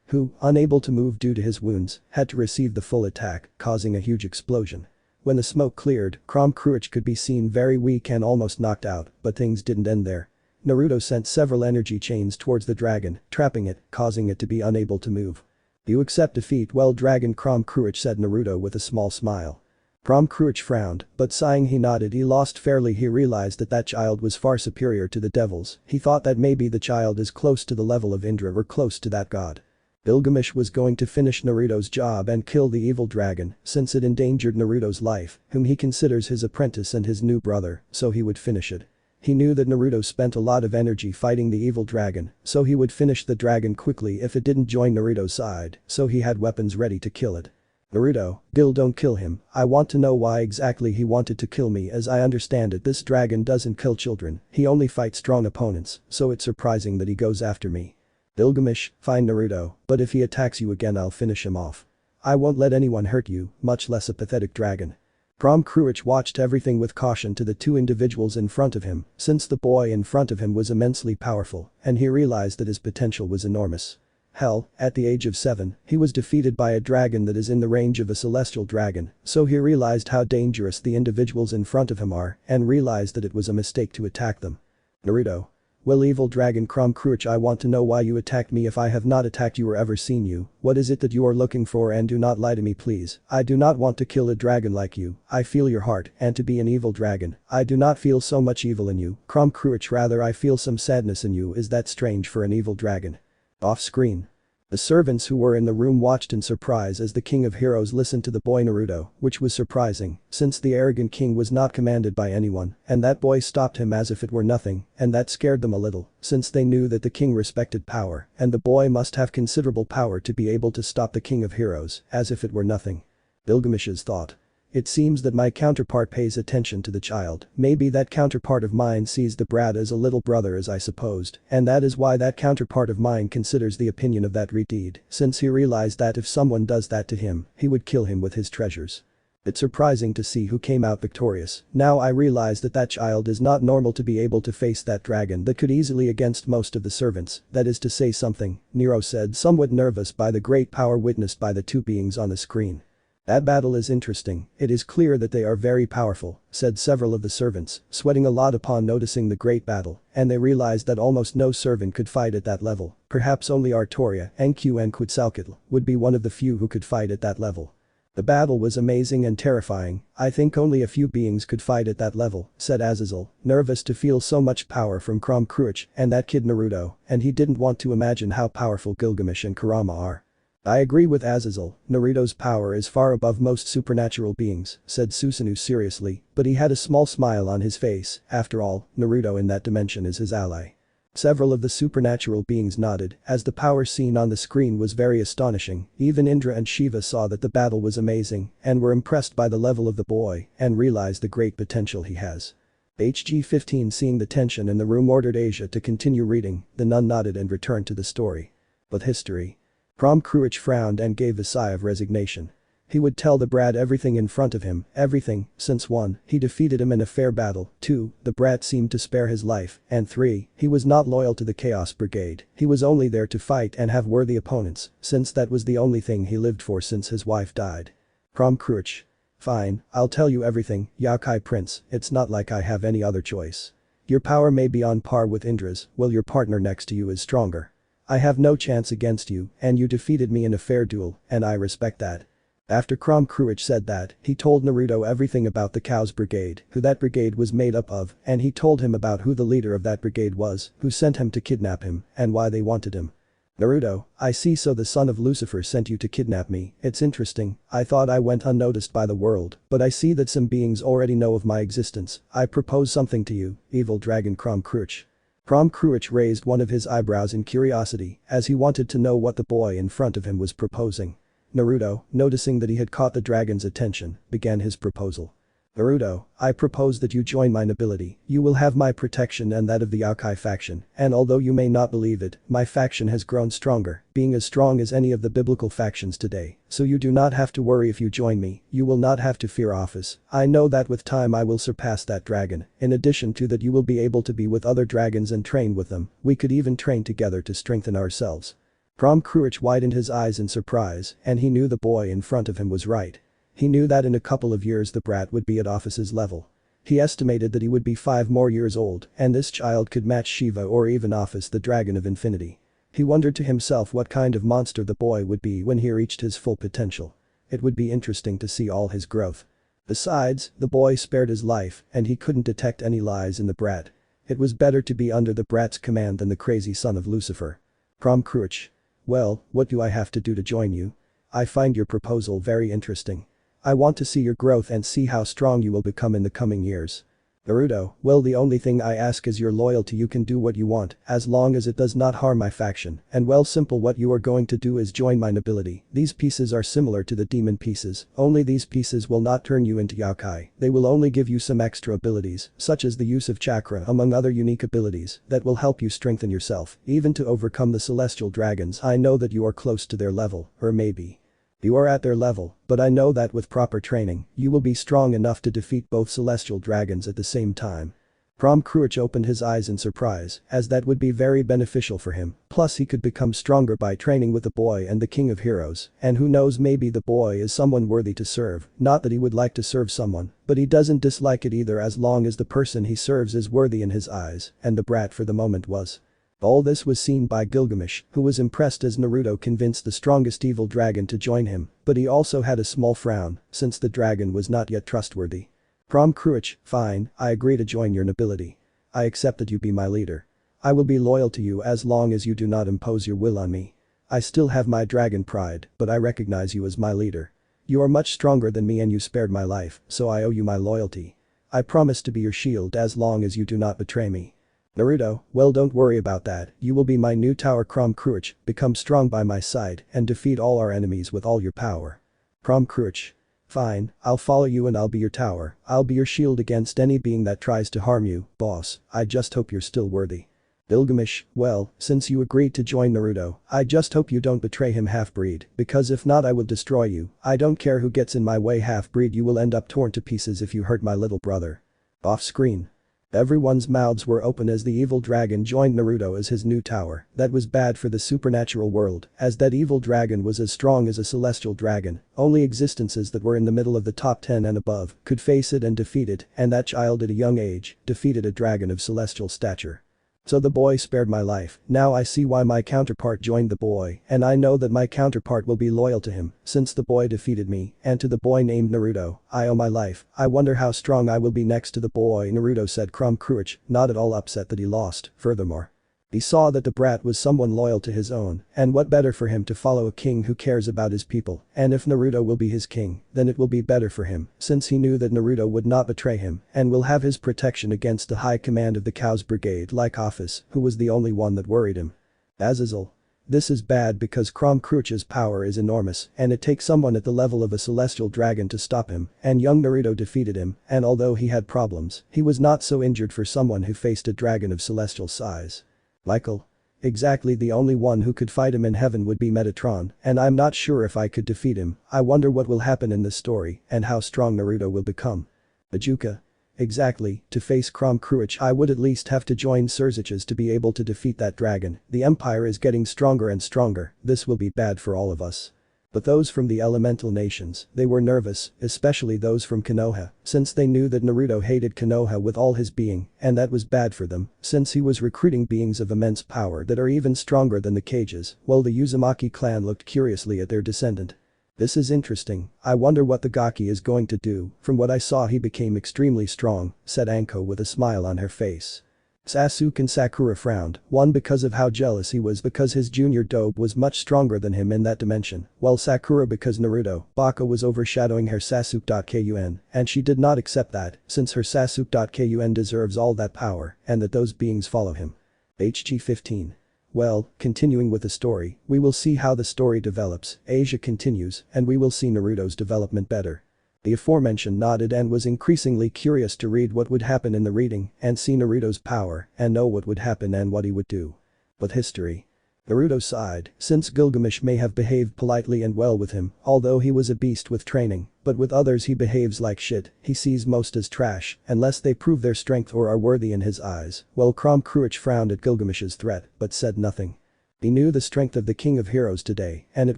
who, unable to move due to his wounds, had to receive the full attack, causing a huge explosion. When the smoke cleared, Kurama could be seen very weak and almost knocked out, but things didn't end there. Naruto sent several energy chains towards the dragon, trapping it, causing it to be unable to move. You accept defeat, well, Dragon Kurama, said Naruto with a small smile. Kurama frowned, but sighing he nodded. He lost fairly. He realized that that child was far superior to the devils. He thought that maybe the child is close to the level of Indra or close to that god. Gilgamesh was going to finish Naruto's job and kill the evil dragon, since it endangered Naruto's life, whom he considers his apprentice and his new brother, so he would finish it. He knew that Naruto spent a lot of energy fighting the evil dragon, so he would finish the dragon quickly if it didn't join Naruto's side, so he had weapons ready to kill it. Naruto, Gil, don't kill him. I want to know why exactly he wanted to kill me. As I understand it, this dragon doesn't kill children, he only fights strong opponents, so it's surprising that he goes after me. Gilgamesh, fine Naruto, but if he attacks you again I'll finish him off. I won't let anyone hurt you, much less a pathetic dragon. Kurama watched everything with caution to the two individuals in front of him, since the boy in front of him was immensely powerful, and he realized that his potential was enormous. Hell, at the age of 7, he was defeated by a dragon that is in the range of a celestial dragon, so he realized how dangerous the individuals in front of him are and realized that it was a mistake to attack them. Naruto. Well, evil dragon Kurama, I want to know why you attacked me if I have not attacked you or ever seen you. What is it that you are looking for, and do not lie to me please. I do not want to kill a dragon like you. I feel your heart, and to be an evil dragon, I do not feel so much evil in you. Kurama, rather I feel some sadness in you. Is that strange for an evil dragon? Off screen. The servants who were in the room watched in surprise as the King of Heroes listened to the boy Naruto, which was surprising, since the arrogant king was not commanded by anyone, and that boy stopped him as if it were nothing, and that scared them a little, since they knew that the king respected power, and the boy must have considerable power to be able to stop the King of Heroes, as if it were nothing. Gilgamesh's thought. It seems that my counterpart pays attention to the child. Maybe that counterpart of mine sees the brat as a little brother as I supposed, and that is why that counterpart of mine considers the opinion of that Redeed, since he realized that if someone does that to him, he would kill him with his treasures. It's surprising to see who came out victorious. Now I realize that that child is not normal to be able to face that dragon that could easily against most of the servants, that is to say something, Nero said, somewhat nervous by the great power witnessed by the two beings on the screen. That battle is interesting. It is clear that they are very powerful, said several of the servants, sweating a lot upon noticing the great battle, and they realized that almost no servant could fight at that level. Perhaps only Artoria, Enku and Quetzalcoatl would be one of the few who could fight at that level. The battle was amazing and terrifying. I think only a few beings could fight at that level, said Azazel, nervous to feel so much power from Kurama and that kid Naruto, and he didn't want to imagine how powerful Gilgamesh and Kurama are. I agree with Azazel, Naruto's power is far above most supernatural beings, said Susanoo seriously, but he had a small smile on his face. After all, Naruto in that dimension is his ally. Several of the supernatural beings nodded, as the power seen on the screen was very astonishing. Even Indra and Shiva saw that the battle was amazing and were impressed by the level of the boy and realized the great potential he has. HG-15 seeing the tension in the room ordered Asia to continue reading, the nun nodded and returned to the story. But history. Prom Cruich frowned and gave a sigh of resignation. He would tell the brat everything in front of him, everything, since 1. He defeated him in a fair battle, 2. The brat seemed to spare his life, and 3. He was not loyal to the Chaos Brigade, he was only there to fight and have worthy opponents, since that was the only thing he lived for since his wife died. Prom Cruich. Fine, I'll tell you everything, Yakai Prince, it's not like I have any other choice. Your power may be on par with Indra's, while your partner next to you is stronger. I have no chance against you, and you defeated me in a fair duel, and I respect that. After Prom Cruich said that, he told Naruto everything about the Cows Brigade, who that brigade was made up of, and he told him about who the leader of that brigade was, who sent him to kidnap him, and why they wanted him. Naruto, I see, so the son of Lucifer sent you to kidnap me. It's interesting, I thought I went unnoticed by the world, but I see that some beings already know of my existence. I propose something to you, evil dragon Prom Cruich. Prom Cruich raised one of his eyebrows in curiosity, as he wanted to know what the boy in front of him was proposing. Naruto, noticing that he had caught the dragon's attention, began his proposal. Naruto, I propose that you join my nobility, you will have my protection and that of the Yakai faction, and although you may not believe it, my faction has grown stronger, being as strong as any of the biblical factions today, so you do not have to worry if you join me, you will not have to fear office, I know that with time I will surpass that dragon, in addition to that you will be able to be with other dragons and train with them, we could even train together to strengthen ourselves. Prom Cruich widened his eyes in surprise, and he knew the boy in front of him was right. He knew that in a couple of years the brat would be at office's level. He estimated that he would be 5 more years old, and this child could match Shiva or even Office the Dragon of Infinity. He wondered to himself what kind of monster the boy would be when he reached his full potential. It would be interesting to see all his growth. Besides, the boy spared his life, and he couldn't detect any lies in the brat. It was better to be under the brat's command than the crazy son of Lucifer. Prom Cruich. Well, what do I have to do to join you? I find your proposal very interesting. I want to see your growth and see how strong you will become in the coming years. Naruto, well, the only thing I ask is your loyalty. You can do what you want, as long as it does not harm my faction, and well, simple, what you are going to do is join my nobility. These pieces are similar to the demon pieces, only these pieces will not turn you into Yakai, they will only give you some extra abilities, such as the use of chakra among other unique abilities, that will help you strengthen yourself, even to overcome the celestial dragons. I know that you are close to their level, or maybe you are at their level, but I know that with proper training, you will be strong enough to defeat both celestial dragons at the same time. Prom Cruich opened his eyes in surprise, as that would be very beneficial for him, plus he could become stronger by training with the boy and the King of Heroes, and who knows, maybe the boy is someone worthy to serve, not that he would like to serve someone, but he doesn't dislike it either as long as the person he serves is worthy in his eyes, and the brat for the moment was. All this was seen by Gilgamesh, who was impressed as Naruto convinced the strongest evil dragon to join him, but he also had a small frown, since the dragon was not yet trustworthy. Prom Cruich, fine, I agree to join your nobility. I accept that you be my leader. I will be loyal to you as long as you do not impose your will on me. I still have my dragon pride, but I recognize you as my leader. You are much stronger than me and you spared my life, so I owe you my loyalty. I promise to be your shield as long as you do not betray me. Naruto, well, don't worry about that, you will be my new tower. Prom Cruich, become strong by my side and defeat all our enemies with all your power. Prom Cruich. Fine, I'll follow you and I'll be your tower, I'll be your shield against any being that tries to harm you, boss, I just hope you're still worthy. Gilgamesh, well, since you agreed to join Naruto, I just hope you don't betray him, half-breed, because if not I will destroy you, I don't care who gets in my way, half-breed, you will end up torn to pieces if you hurt my little brother. Off screen. Everyone's mouths were open as the evil dragon joined Naruto as his new tower. That was bad for the supernatural world, as that evil dragon was as strong as a celestial dragon, only existences that were in the middle of the top 10 and above could face it and defeat it, and that child at a young age defeated a dragon of celestial stature. So the boy spared my life, now I see why my counterpart joined the boy, and I know that my counterpart will be loyal to him, since the boy defeated me, and to the boy named Naruto, I owe my life. I wonder how strong I will be next to the boy. Naruto said. Prom Cruich, not at all upset that he lost, furthermore. He saw that the brat was someone loyal to his own, and what better for him to follow a king who cares about his people, and if Naruto will be his king, then it will be better for him, since he knew that Naruto would not betray him and will have his protection against the high command of the Cows Brigade like Office, who was the only one that worried him. Azazel. This is bad because Crom Cruch's power is enormous and it takes someone at the level of a celestial dragon to stop him, and young Naruto defeated him, and although he had problems, he was not so injured for someone who faced a dragon of celestial size. Michael. Exactly, the only one who could fight him in heaven would be Metatron, and I'm not sure if I could defeat him. I wonder what will happen in this story and how strong Naruto will become. Ajuka. Exactly, to face Crom Cruch I would at least have to join Surziches to be able to defeat that dragon. The empire is getting stronger and stronger, this will be bad for all of us. But those from the elemental nations, they were nervous, especially those from Konoha, since they knew that Naruto hated Konoha with all his being, and that was bad for them, since he was recruiting beings of immense power that are even stronger than the Cages, while the Uzumaki clan looked curiously at their descendant. This is interesting, I wonder what the Gaki is going to do, from what I saw he became extremely strong, said Anko with a smile on her face. Sasuke and Sakura frowned, one because of how jealous he was because his junior dope was much stronger than him in that dimension, while Sakura because Naruto, Baka was overshadowing her Sasuke.kun, and she did not accept that, since her Sasuke.kun deserves all that power, and that those beings follow him. HG 15. Well, continuing with the story, we will see how the story develops, Asia continues, and we will see Naruto's development better. The aforementioned nodded and was increasingly curious to read what would happen in the reading and see Naruto's power and know what would happen and what he would do. But history. Naruto sighed, since Gilgamesh may have behaved politely and well with him, although he was a beast with training, but with others he behaves like shit, he sees most as trash, unless they prove their strength or are worthy in his eyes, while Crom Cruch frowned at Gilgamesh's threat, but said nothing. He knew the strength of the King of Heroes today, and it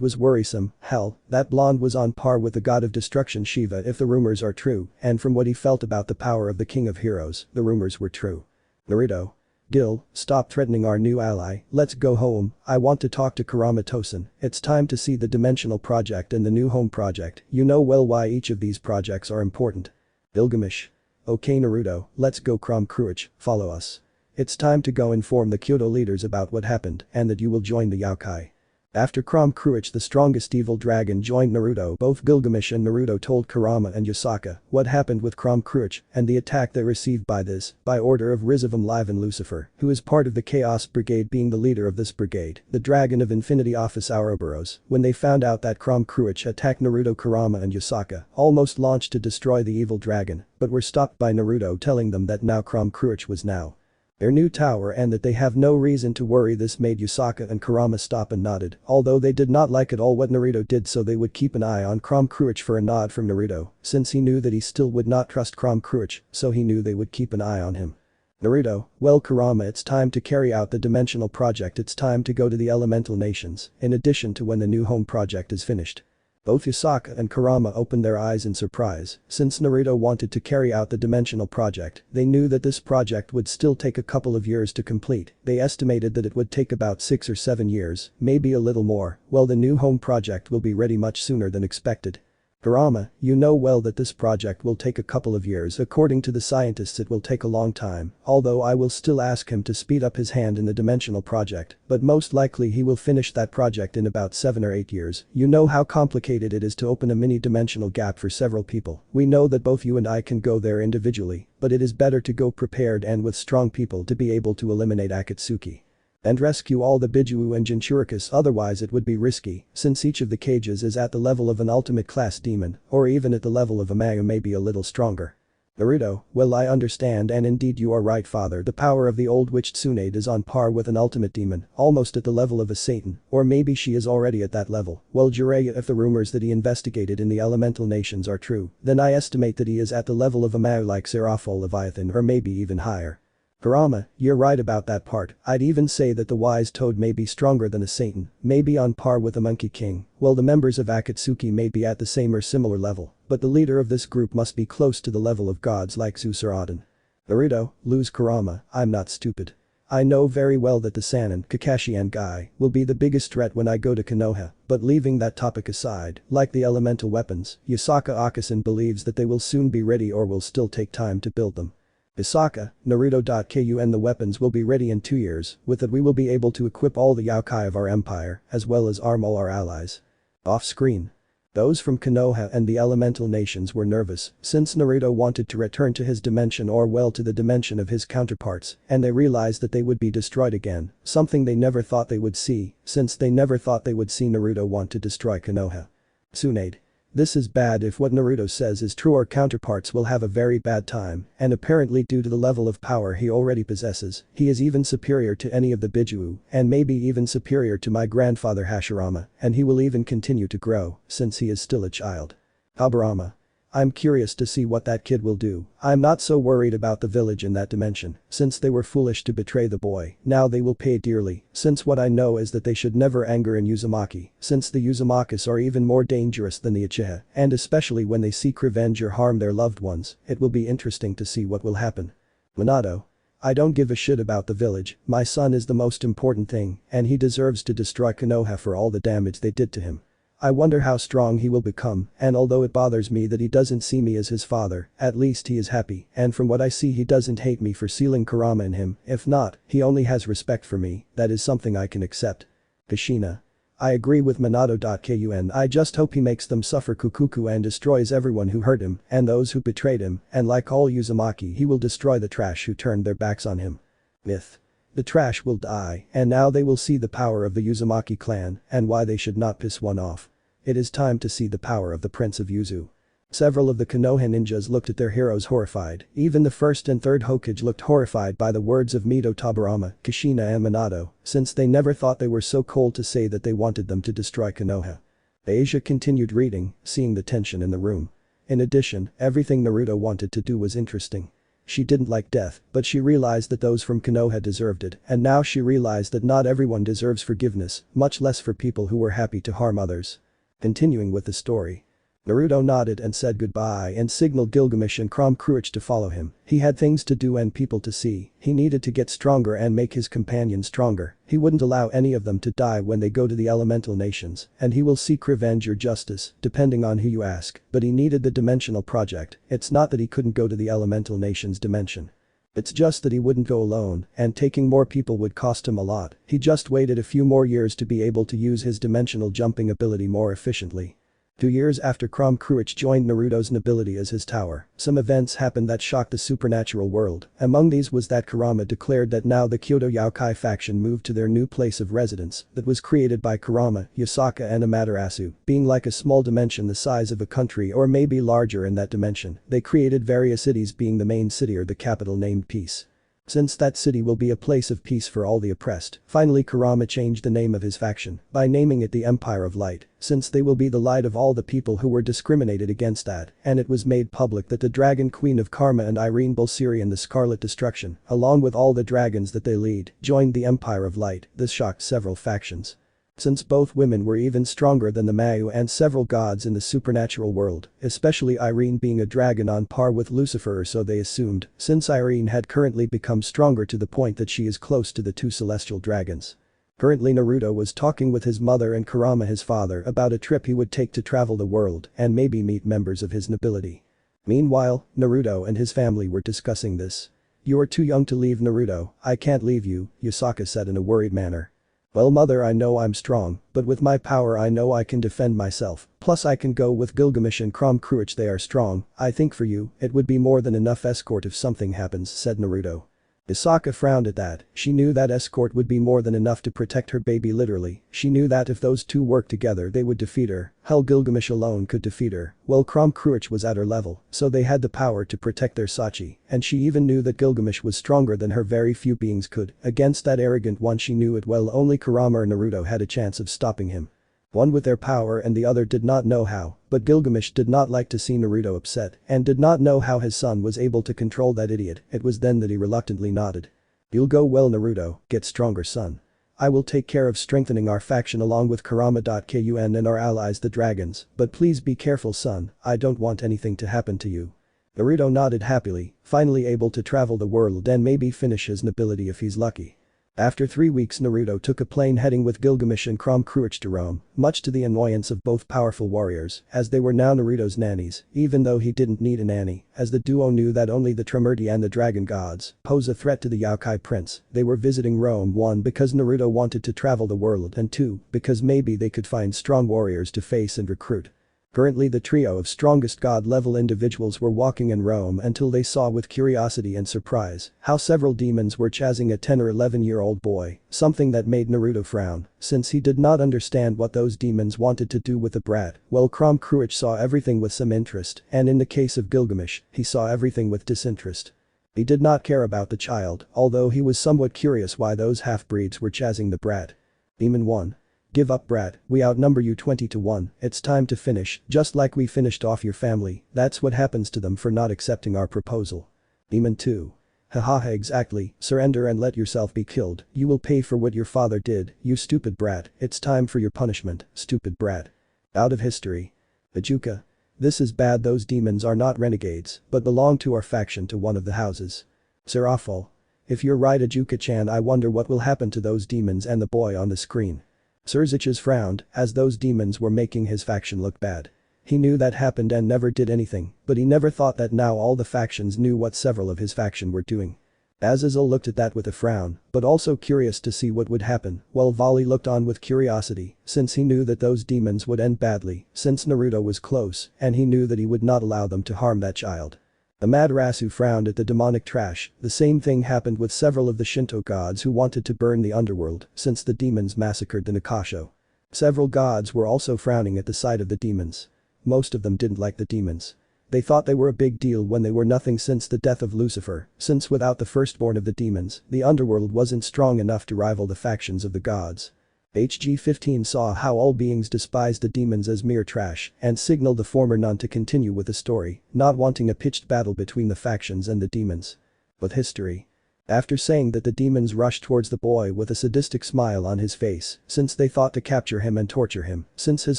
was worrisome. Hell, that blonde was on par with the god of destruction Shiva if the rumors are true, and from what he felt about the power of the King of Heroes, the rumors were true. Naruto. Gil, stop threatening our new ally, let's go home, I want to talk to Kurama Tosen, it's time to see the Dimensional Project and the new home project, you know well why each of these projects are important. Gilgamesh. Okay Naruto, let's go Crom Cruch, follow us. It's time to go inform the Kyoto leaders about what happened and that you will join the Yokai. After Crom Cruch the strongest evil dragon joined Naruto, both Gilgamesh and Naruto told Kurama and Yasaka what happened with Crom Cruch and the attack they received by order of Rizavum Live and Lucifer, who is part of the Chaos Brigade being the leader of this brigade, the Dragon of Infinity Office Ouroboros. When they found out that Crom Cruch attacked Naruto, Kurama and Yasaka almost launched to destroy the evil dragon, but were stopped by Naruto telling them that now Crom Cruch was now their new tower and that they have no reason to worry. This made Yasaka and Kurama stop and nodded, although they did not like at all what Naruto did, so they would keep an eye on Crom Cruch for a nod from Naruto, since he knew that he still would not trust Crom Cruch, so he knew they would keep an eye on him. Naruto, well Kurama, it's time to carry out the Dimensional Project, it's time to go to the Elemental Nations, in addition to when the new home project is finished. Both Yasaka and Kurama opened their eyes in surprise, since Naruto wanted to carry out the Dimensional Project, they knew that this project would still take a couple of years to complete, they estimated that it would take about 6 or 7 years, maybe a little more, while the new home project will be ready much sooner than expected. Kurama, you know well that this project will take a couple of years. According to the scientists it will take a long time, although I will still ask him to speed up his hand in the Dimensional Project, but most likely he will finish that project in about 7 or 8 years. You know how complicated it is to open a mini-dimensional gap for several people. We know that both you and I can go there individually, but it is better to go prepared and with strong people to be able to eliminate Akatsuki and rescue all the Biju and Jinchuricus, otherwise it would be risky, since each of the cages is at the level of an ultimate class demon, or even at the level of a Mayu, maybe a little stronger. Naruto, well I understand, and indeed you are right father, the power of the old witch Tsunade is on par with an ultimate demon, almost at the level of a Satan, or maybe she is already at that level. Well Jiraiya, if the rumors that he investigated in the elemental nations are true, then I estimate that he is at the level of a Mayu like Seraphol Leviathan or maybe even higher. Kurama, you're right about that part, I'd even say that the wise toad may be stronger than a Satan, maybe on par with a Monkey King, while the members of Akatsuki may be at the same or similar level, but the leader of this group must be close to the level of gods like Zeus or Odin. Naruto, lose Kurama, I'm not stupid. I know very well that the Sannin, Kakashi and Guy will be the biggest threat when I go to Konoha, but leaving that topic aside, like the elemental weapons, Yasaka Akasan believes that they will soon be ready or will still take time to build them. Osaka, Naruto.kun the weapons will be ready in 2 years, with it we will be able to equip all the yokai of our empire, as well as arm all our allies. Off-screen. Those from Konoha and the elemental nations were nervous, since Naruto wanted to return to his dimension or well to the dimension of his counterparts, and they realized that they would be destroyed again, something they never thought they would see, since they never thought they would see Naruto want to destroy Konoha. Tsunade. This is bad if what Naruto says is true, our counterparts will have a very bad time, and apparently due to the level of power he already possesses, he is even superior to any of the Bijuu, and maybe even superior to my grandfather Hashirama, and he will even continue to grow, since he is still a child. Aburama. I'm curious to see what that kid will do. I'm not so worried about the village in that dimension, since they were foolish to betray the boy, now they will pay dearly, since what I know is that they should never anger in Uzumaki, since the Uzumakis are even more dangerous than the Uchiha, and especially when they seek revenge or harm their loved ones, it will be interesting to see what will happen. Minato. I don't give a shit about the village, my son is the most important thing, and he deserves to destroy Konoha for all the damage they did to him. I wonder how strong he will become, and although it bothers me that he doesn't see me as his father, at least he is happy, and from what I see he doesn't hate me for sealing Kurama in him, if not, he only has respect for me, that is something I can accept. Kushina. I agree with Minato.kun, I just hope he makes them suffer Kukuku and destroys everyone who hurt him, and those who betrayed him, and like all Uzumaki he will destroy the trash who turned their backs on him. Myth. The trash will die, and now they will see the power of the Uzumaki clan, and why they should not piss one off. It is time to see the power of the Prince of Uzu. Several of the Konoha ninjas looked at their heroes horrified, even the first and third Hokage looked horrified by the words of Mito Taburama, Kushina and Minato, since they never thought they were so cold to say that they wanted them to destroy Konoha. Asia continued reading, seeing the tension in the room. In addition, everything Naruto wanted to do was interesting. She didn't like death, but she realized that those from Konoha deserved it, and now she realized that not everyone deserves forgiveness, much less for people who were happy to harm others. Continuing with the story. Naruto nodded and said goodbye and signaled Gilgamesh and Kurama to follow him. He had things to do and people to see, he needed to get stronger and make his companions stronger, he wouldn't allow any of them to die when they go to the elemental nations, and he will seek revenge or justice, depending on who you ask, but he needed the dimensional project, it's not that he couldn't go to the elemental nations dimension. It's just that he wouldn't go alone, and taking more people would cost him a lot, he just waited a few more years to be able to use his dimensional jumping ability more efficiently. 2 years after Kurama joined Naruto's nobility as his tower, some events happened that shocked the supernatural world, among these was that Kurama declared that now the Kyoto Yokai faction moved to their new place of residence that was created by Kurama, Yasaka and Amaterasu, being like a small dimension the size of a country or maybe larger in that dimension, they created various cities being the main city or the capital named Peace. Since that city will be a place of peace for all the oppressed, finally Kurama changed the name of his faction by naming it the Empire of Light, since they will be the light of all the people who were discriminated against that, and it was made public that the Dragon Queen of Karma and Irene Bulsirian the Scarlet Destruction, along with all the dragons that they lead, joined the Empire of Light. This shocked several factions. Since both women were even stronger than the Mayu and several gods in the supernatural world, especially Irene being a dragon on par with Lucifer, or so they assumed, since Irene had currently become stronger to the point that she is close to the 2 celestial dragons. Currently Naruto was talking with his mother and Kurama his father about a trip he would take to travel the world and maybe meet members of his nobility. Meanwhile, Naruto and his family were discussing this. "You are too young to leave, Naruto, I can't leave you," Yasaka said in a worried manner. "Well mother, I know I'm strong, but with my power I know I can defend myself, plus I can go with Gilgamesh and Kurama, they are strong, I think for you, it would be more than enough escort if something happens," said Naruto. Yasaka frowned at that, she knew that escort would be more than enough to protect her baby literally, she knew that if those two worked together they would defeat her, hell Gilgamesh alone could defeat her, well Kurama was at her level, so they had the power to protect their Sachi, and she even knew that Gilgamesh was stronger than her very few beings could, against that arrogant one she knew it well only Kurama or Naruto had a chance of stopping him. One with their power and the other did not know how, but Gilgamesh did not like to see Naruto upset and did not know how his son was able to control that idiot, it was then that he reluctantly nodded. "You'll go well Naruto, get stronger son. I will take care of strengthening our faction along with Kurama.kun and our allies the dragons, but please be careful son, I don't want anything to happen to you." Naruto nodded happily, finally able to travel the world and maybe finish his nobility if he's lucky. After 3 weeks Naruto took a plane heading with Gilgamesh and Kurama to Rome, much to the annoyance of both powerful warriors, as they were now Naruto's nannies, even though he didn't need a nanny, as the duo knew that only the Primordial and the Dragon Gods pose a threat to the Yokai Prince. They were visiting Rome 1 because Naruto wanted to travel the world and 2 because maybe they could find strong warriors to face and recruit. Currently the trio of strongest god-level individuals were walking in Rome until they saw with curiosity and surprise how several demons were chasing a 10 or 11-year-old boy, something that made Naruto frown, since he did not understand what those demons wanted to do with the brat, while Kurama saw everything with some interest, and in the case of Gilgamesh, he saw everything with disinterest. He did not care about the child, although he was somewhat curious why those half-breeds were chasing the brat. Demon 1. Give up, brat, we outnumber you 20-1, it's time to finish, just like we finished off your family, that's what happens to them for not accepting our proposal. Demon 2. Haha, exactly, surrender and let yourself be killed, you will pay for what your father did, you stupid brat, it's time for your punishment, stupid brat. Out of history. Ajuka. This is bad, those demons are not renegades, but belong to our faction, to one of the houses. Serafal. If you're right, Ajuka-chan, I wonder what will happen to those demons and the boy on the screen. Surziches frowned, as those demons were making his faction look bad. He knew that happened and never did anything, but he never thought that now all the factions knew what several of his faction were doing. Azazel looked at that with a frown, but also curious to see what would happen, while Vali looked on with curiosity, since he knew that those demons would end badly, since Naruto was close, and he knew that he would not allow them to harm that child. Amaterasu frowned at the demonic trash. The same thing happened with several of the Shinto gods who wanted to burn the underworld since the demons massacred the Nakasho. Several gods were also frowning at the sight of the demons. Most of them didn't like the demons. They thought they were a big deal when they were nothing since the death of Lucifer, since without the firstborn of the demons, the underworld wasn't strong enough to rival the factions of the gods. HG-15 saw how all beings despised the demons as mere trash and signaled the former nun to continue with the story, not wanting a pitched battle between the factions and the demons. But history. After saying that, the demons rushed towards the boy with a sadistic smile on his face, since they thought to capture him and torture him. Since his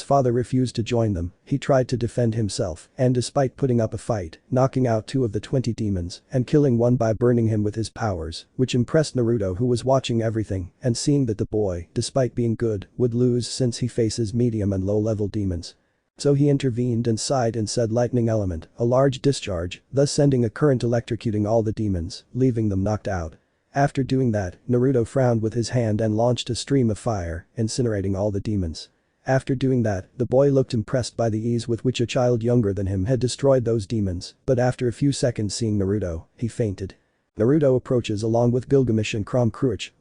father refused to join them, he tried to defend himself, and despite putting up a fight, knocking out 2 of the 20 demons and killing one by burning him with his powers, which impressed Naruto, who was watching everything and seeing that the boy, despite being good, would lose since he faces medium and low-level demons. So he intervened and sighed and said lightning element, a large discharge, thus sending a current electrocuting all the demons, leaving them knocked out. After doing that, Naruto frowned with his hand and launched a stream of fire, incinerating all the demons. After doing that, the boy looked impressed by the ease with which a child younger than him had destroyed those demons, but after a few seconds seeing Naruto, he fainted. Naruto approaches along with Gilgamesh and Kurama,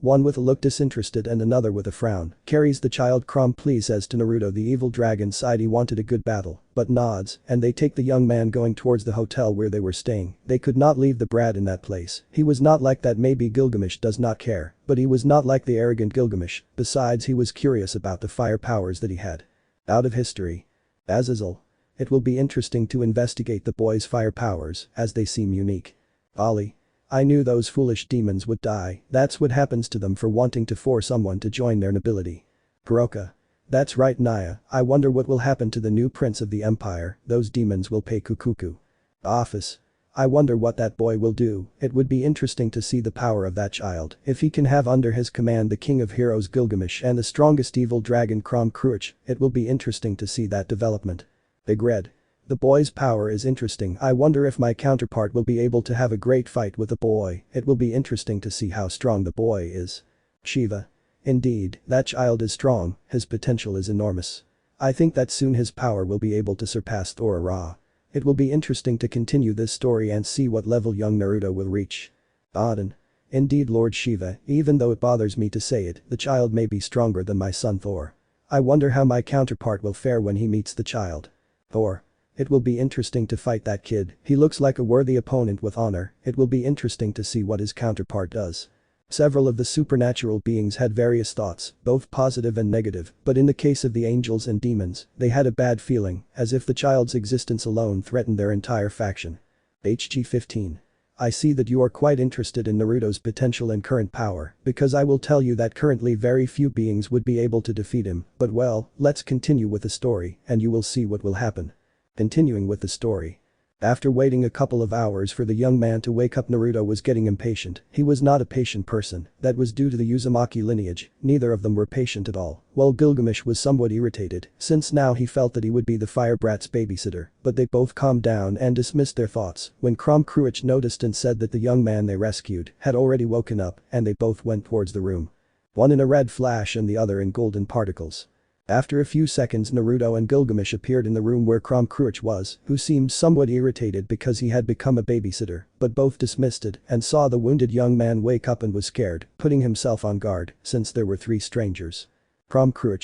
one with a look disinterested and another with a frown, carries the child. Kurama says to Naruto the evil dragon sighed he wanted a good battle, but nods, and they take the young man going towards the hotel where they were staying. They could not leave the brat in that place. He was not like that. Maybe Gilgamesh does not care, but he was not like the arrogant Gilgamesh, besides he was curious about the fire powers that he had. Out of history. Azazel. It will be interesting to investigate the boy's fire powers, as they seem unique. Ali. I knew those foolish demons would die, that's what happens to them for wanting to force someone to join their nobility. Kuroka. That's right, Naya, I wonder what will happen to the new prince of the empire, those demons will pay Kukuku. Office. I wonder what that boy will do, it would be interesting to see the power of that child if he can have under his command the king of heroes Gilgamesh and the strongest evil dragon Kurama. It will be interesting to see that development. Big Red. The boy's power is interesting. I wonder if my counterpart will be able to have a great fight with the boy. It will be interesting to see how strong the boy is. Shiva. Indeed, that child is strong, his potential is enormous. I think that soon his power will be able to surpass Thor Ra. It will be interesting to continue this story and see what level young Naruto will reach. Aden. Indeed, Lord Shiva, even though it bothers me to say it, the child may be stronger than my son Thor. I wonder how my counterpart will fare when he meets the child. Thor. It will be interesting to fight that kid, he looks like a worthy opponent with honor. It will be interesting to see what his counterpart does. Several of the supernatural beings had various thoughts, both positive and negative, but in the case of the angels and demons, they had a bad feeling, as if the child's existence alone threatened their entire faction. HG-15. I see that you are quite interested in Naruto's potential and current power, because I will tell you that currently very few beings would be able to defeat him, but well, let's continue with the story, and you will see what will happen. Continuing with the story. After waiting a couple of hours for the young man to wake up, Naruto was getting impatient. He was not a patient person. That was due to the Uzumaki lineage. Neither of them were patient at all. While Gilgamesh was somewhat irritated, since now he felt that he would be the fire brat's babysitter, but they both calmed down and dismissed their thoughts when Kurama Power Up noticed and said that the young man they rescued had already woken up, and they both went towards the room. One in a red flash and the other in golden particles. After a few seconds, Naruto and Gilgamesh appeared in the room where Kurama Power Up was, who seemed somewhat irritated because he had become a babysitter, but both dismissed it and saw the wounded young man wake up and was scared, putting himself on guard since there were three strangers. Kurama Power Up.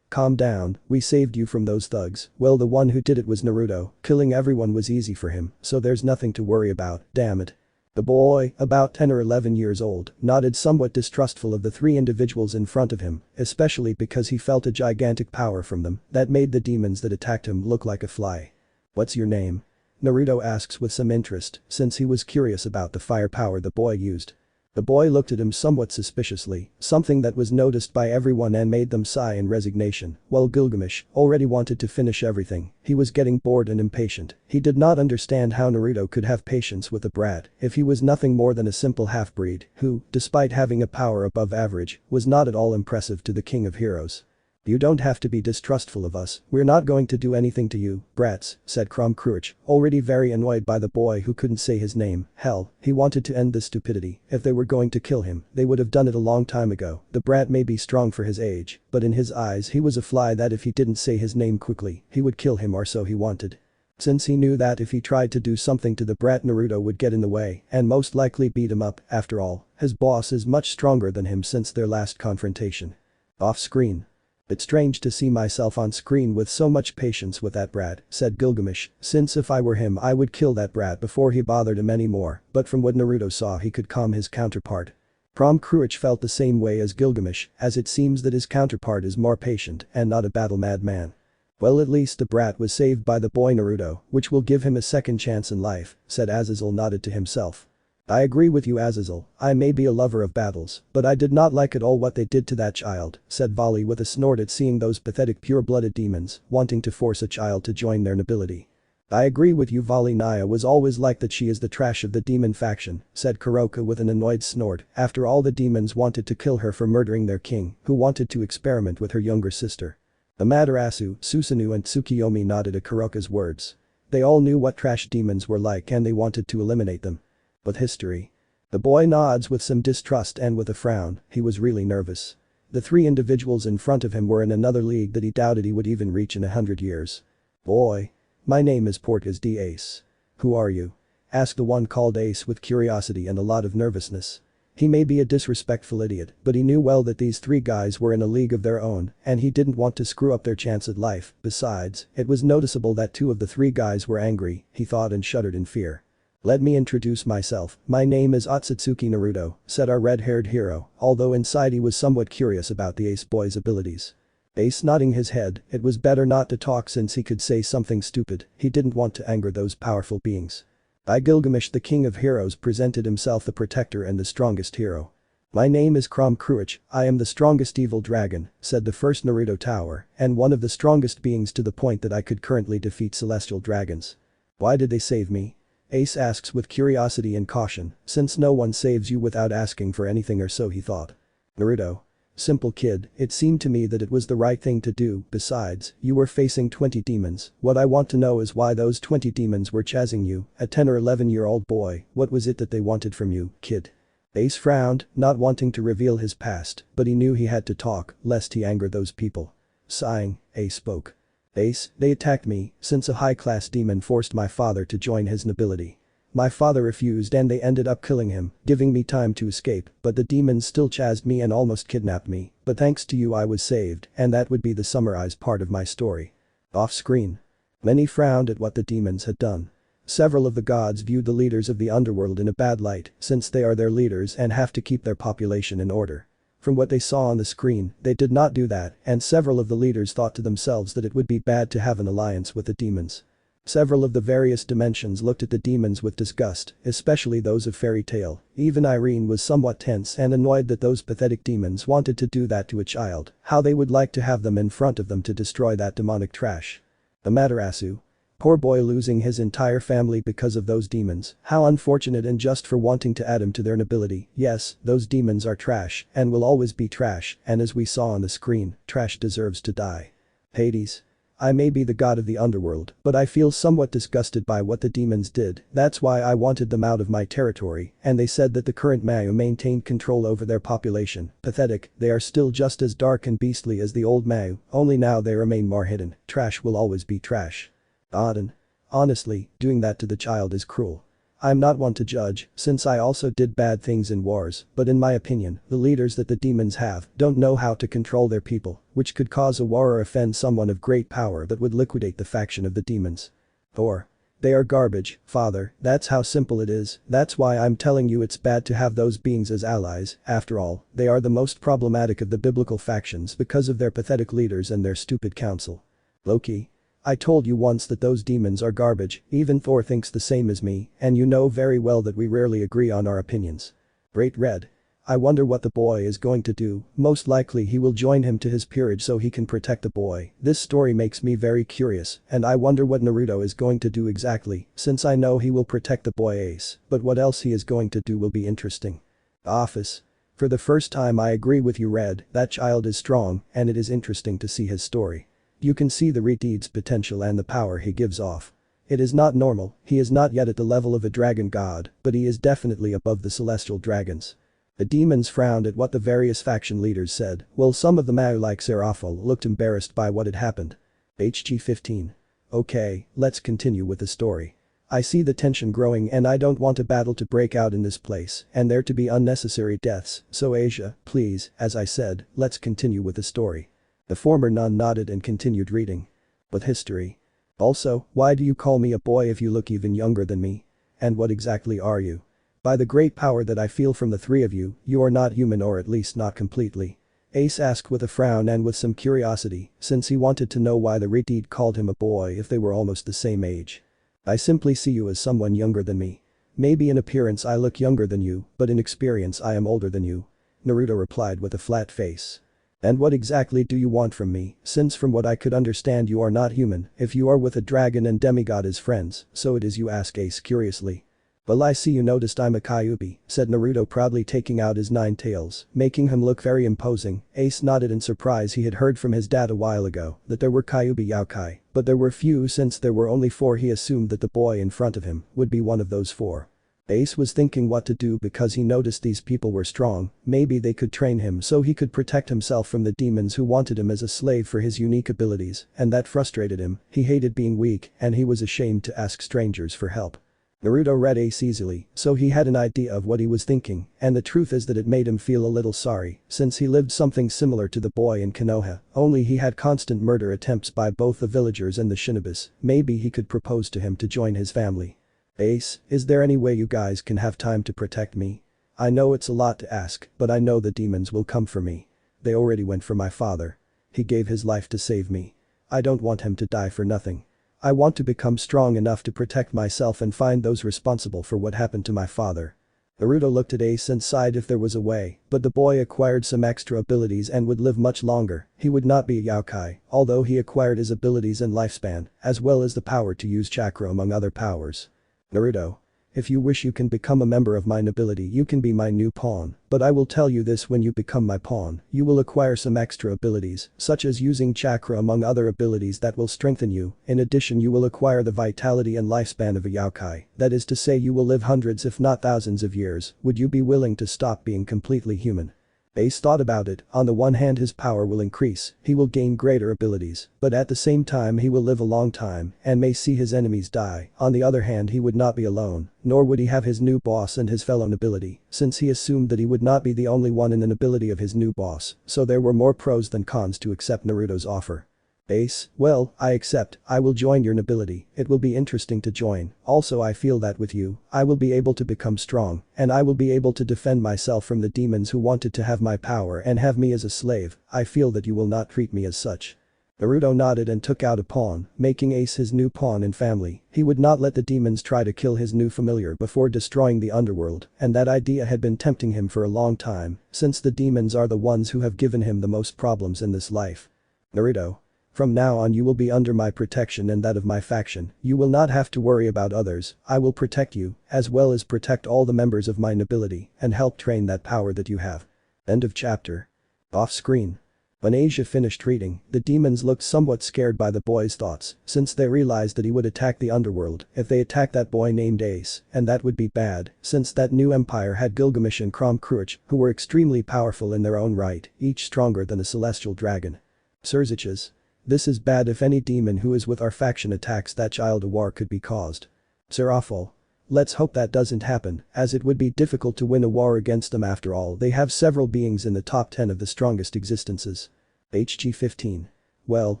Calm down, we saved you from those thugs. Well, the one who did it was Naruto. Killing everyone was easy for him, so there's nothing to worry about, damn it. The boy, about 10 or 11 years old, nodded, somewhat distrustful of the three individuals in front of him, especially because he felt a gigantic power from them that made the demons that attacked him look like a fly. What's your name? Naruto asks with some interest, since he was curious about the firepower the boy used. The boy looked at him somewhat suspiciously, something that was noticed by everyone and made them sigh in resignation, while Gilgamesh already wanted to finish everything. He was getting bored and impatient. He did not understand how Naruto could have patience with a brat if he was nothing more than a simple half-breed who, despite having a power above average, was not at all impressive to the king of heroes. You don't have to be distrustful of us, we're not going to do anything to you, brats, said Kurama Power Up, already very annoyed by the boy who couldn't say his name. Hell, he wanted to end this stupidity. If they were going to kill him, they would have done it a long time ago. The brat may be strong for his age, but in his eyes he was a fly that if he didn't say his name quickly, he would kill him, or so he wanted. Since he knew that if he tried to do something to the brat, Naruto would get in the way and most likely beat him up. After all, his boss is much stronger than him since their last confrontation. Off screen. It's strange to see myself on screen with so much patience with that brat, said Gilgamesh, since if I were him I would kill that brat before he bothered him anymore, but from what Naruto saw he could calm his counterpart. Kurama Power Up felt the same way as Gilgamesh, as it seems that his counterpart is more patient and not a battle-mad man. Well, at least the brat was saved by the boy Naruto, which will give him a second chance in life, said Azazel, nodded to himself. I agree with you, Azazel. I may be a lover of battles, but I did not like at all what they did to that child, said Vali with a snort at seeing those pathetic pure-blooded demons wanting to force a child to join their nobility. I agree with you, Vali. Naya was always like that. She is the trash of the demon faction, said Kuroka with an annoyed snort. After all, the demons wanted to kill her for murdering their king, who wanted to experiment with her younger sister. Amaterasu, Susanoo and Tsukiyomi nodded at Kuroka's words. They all knew what trash demons were like and they wanted to eliminate them. But history. The boy nods with some distrust and with a frown. He was really nervous. The three individuals in front of him were in another league that he doubted he would even reach in 100 years. Boy. My name is Portgas D. Ace. Who are you? Asked the one called Ace with curiosity and a lot of nervousness. He may be a disrespectful idiot, but he knew well that these three guys were in a league of their own and he didn't want to screw up their chance at life. Besides, it was noticeable that two of the three guys were angry, he thought, and shuddered in fear. Let me introduce myself. My name is Otsutsuki Naruto, said our red-haired hero, although inside he was somewhat curious about the Ace boy's abilities. Ace nodding his head, it was better not to talk since he could say something stupid. He didn't want to anger those powerful beings. I, Gilgamesh, the king of heroes, presented himself, the protector and the strongest hero. My name is Kurama Power Up. I am the strongest evil dragon, said the first Naruto tower, and one of the strongest beings to the point that I could currently defeat celestial dragons. Why did they save me? Ace asks with curiosity and caution, since no one saves you without asking for anything, or so he thought. Naruto. Simple kid, it seemed to me that it was the right thing to do. Besides, you were facing 20 demons. What I want to know is why those 20 demons were chasing you, a 10 or 11-year-old boy. What was it that they wanted from you, kid? Ace frowned, not wanting to reveal his past, but he knew he had to talk, lest he anger those people. Sighing, Ace spoke. Ace, they attacked me, since a high-class demon forced my father to join his nobility. My father refused and they ended up killing him, giving me time to escape, but the demons still chased me and almost kidnapped me, but thanks to you I was saved, and that would be the summarized part of my story. Off-screen. Many frowned at what the demons had done. Several of the gods viewed the leaders of the underworld in a bad light, since they are their leaders and have to keep their population in order. From what they saw on the screen, they did not do that, and several of the leaders thought to themselves that it would be bad to have an alliance with the demons. Several of the various dimensions looked at the demons with disgust, especially those of Fairy Tail. Even Irene was somewhat tense and annoyed that those pathetic demons wanted to do that to a child. How they would like to have them in front of them to destroy that demonic trash. Amaterasu. Poor boy losing his entire family because of those demons. How unfortunate, and just for wanting to add him to their nobility. Yes, those demons are trash and will always be trash, and as we saw on the screen, trash deserves to die. Hades. I may be the god of the underworld, but I feel somewhat disgusted by what the demons did. That's why I wanted them out of my territory, and they said that the current Mayu maintained control over their population. Pathetic, they are still just as dark and beastly as the old Mayu, only now they remain more hidden. Trash will always be trash. Auden. Honestly, doing that to the child is cruel. I'm not one to judge, since I also did bad things in wars, but in my opinion, the leaders that the demons have don't know how to control their people, which could cause a war or offend someone of great power that would liquidate the faction of the demons. Or. They are garbage, father, that's how simple it is. That's why I'm telling you it's bad to have those beings as allies. After all, they are the most problematic of the biblical factions because of their pathetic leaders and their stupid council. Loki. I told you once that those demons are garbage, even Thor thinks the same as me, and you know very well that we rarely agree on our opinions. Great Red. I wonder what the boy is going to do. Most likely he will join him to his peerage so he can protect the boy. This story makes me very curious, and I wonder what Naruto is going to do exactly, since I know he will protect the boy Ace, but what else he is going to do will be interesting. Office. For the first time I agree with you, Red, that child is strong, and it is interesting to see his story. You can see the Redeed's potential and the power he gives off. It is not normal, he is not yet at the level of a dragon god, but he is definitely above the celestial dragons. The demons frowned at what the various faction leaders said, while some of the Mayu like Seraphil looked embarrassed by what had happened. HG-15. Okay, let's continue with the story. I see the tension growing and I don't want a battle to break out in this place and there to be unnecessary deaths, so Asia, please, as I said, let's continue with the story. The former nun nodded and continued reading. With history. Also, why do you call me a boy if you look even younger than me? And what exactly are you? By the great power that I feel from the three of you, you are not human, or at least not completely. Ace asked with a frown and with some curiosity, since he wanted to know why the Redeed called him a boy if they were almost the same age. I simply see you as someone younger than me. Maybe in appearance I look younger than you, but in experience I am older than you. Naruto replied with a flat face. And what exactly do you want from me, since from what I could understand you are not human, if you are with a dragon and demigod as friends, so it is you, asked Ace curiously. Well, I see you noticed I'm a Kyuubi, said Naruto, proudly taking out his 9 tails, making him look very imposing. Ace nodded in surprise. He had heard from his dad a while ago that there were Kyuubi yokai, but there were few. Since there were only 4, he assumed that the boy in front of him would be one of those 4. Ace was thinking what to do because he noticed these people were strong, maybe they could train him so he could protect himself from the demons who wanted him as a slave for his unique abilities, and that frustrated him. He hated being weak and he was ashamed to ask strangers for help. Naruto read Ace easily, so he had an idea of what he was thinking, and the truth is that it made him feel a little sorry, since he lived something similar to the boy in Konoha, only he had constant murder attempts by both the villagers and the shinobis. Maybe he could propose to him to join his family. Ace, is there any way you guys can have time to protect me? I know it's a lot to ask, but I know the demons will come for me. They already went for my father. He gave his life to save me. I don't want him to die for nothing. I want to become strong enough to protect myself and find those responsible for what happened to my father. Naruto looked at Ace and sighed if there was a way, but the boy acquired some extra abilities and would live much longer. He would not be a yokai, although he acquired his abilities and lifespan, as well as the power to use chakra among other powers. Naruto. If you wish you can become a member of my nobility, you can be my new pawn, but I will tell you this: when you become my pawn, you will acquire some extra abilities, such as using chakra among other abilities that will strengthen you. In addition, you will acquire the vitality and lifespan of a yokai, that is to say you will live hundreds if not thousands of years. Would you be willing to stop being completely human? Ace thought about it. On the one hand, his power will increase, he will gain greater abilities, but at the same time he will live a long time and may see his enemies die. On the other hand, he would not be alone, nor would he have his new boss and his fellow nobility, since he assumed that he would not be the only one in the nobility of his new boss, so there were more pros than cons to accept Naruto's offer. Ace, well, I accept. I will join your nobility. It will be interesting to join. Also, I feel that with you, I will be able to become strong, and I will be able to defend myself from the demons who wanted to have my power and have me as a slave. I feel that you will not treat me as such. Naruto nodded and took out a pawn, making Ace his new pawn in family. He would not let the demons try to kill his new familiar before destroying the underworld, and that idea had been tempting him for a long time, since the demons are the ones who have given him the most problems in this life. Naruto. From now on you will be under my protection and that of my faction, you will not have to worry about others, I will protect you, as well as protect all the members of my nobility, and help train that power that you have. End of chapter. Off screen. When Asia finished reading, the demons looked somewhat scared by the boy's thoughts, since they realized that he would attack the underworld if they attacked that boy named Ace, and that would be bad, since that new empire had Gilgamesh and Kruch, who were extremely powerful in their own right, each stronger than a celestial dragon. Surziches. This is bad if any demon who is with our faction attacks that child, a war could be caused. Serafal. Let's hope that doesn't happen, as it would be difficult to win a war against them. After all, they have several beings in the top 10 of the strongest existences. HG 15. Well,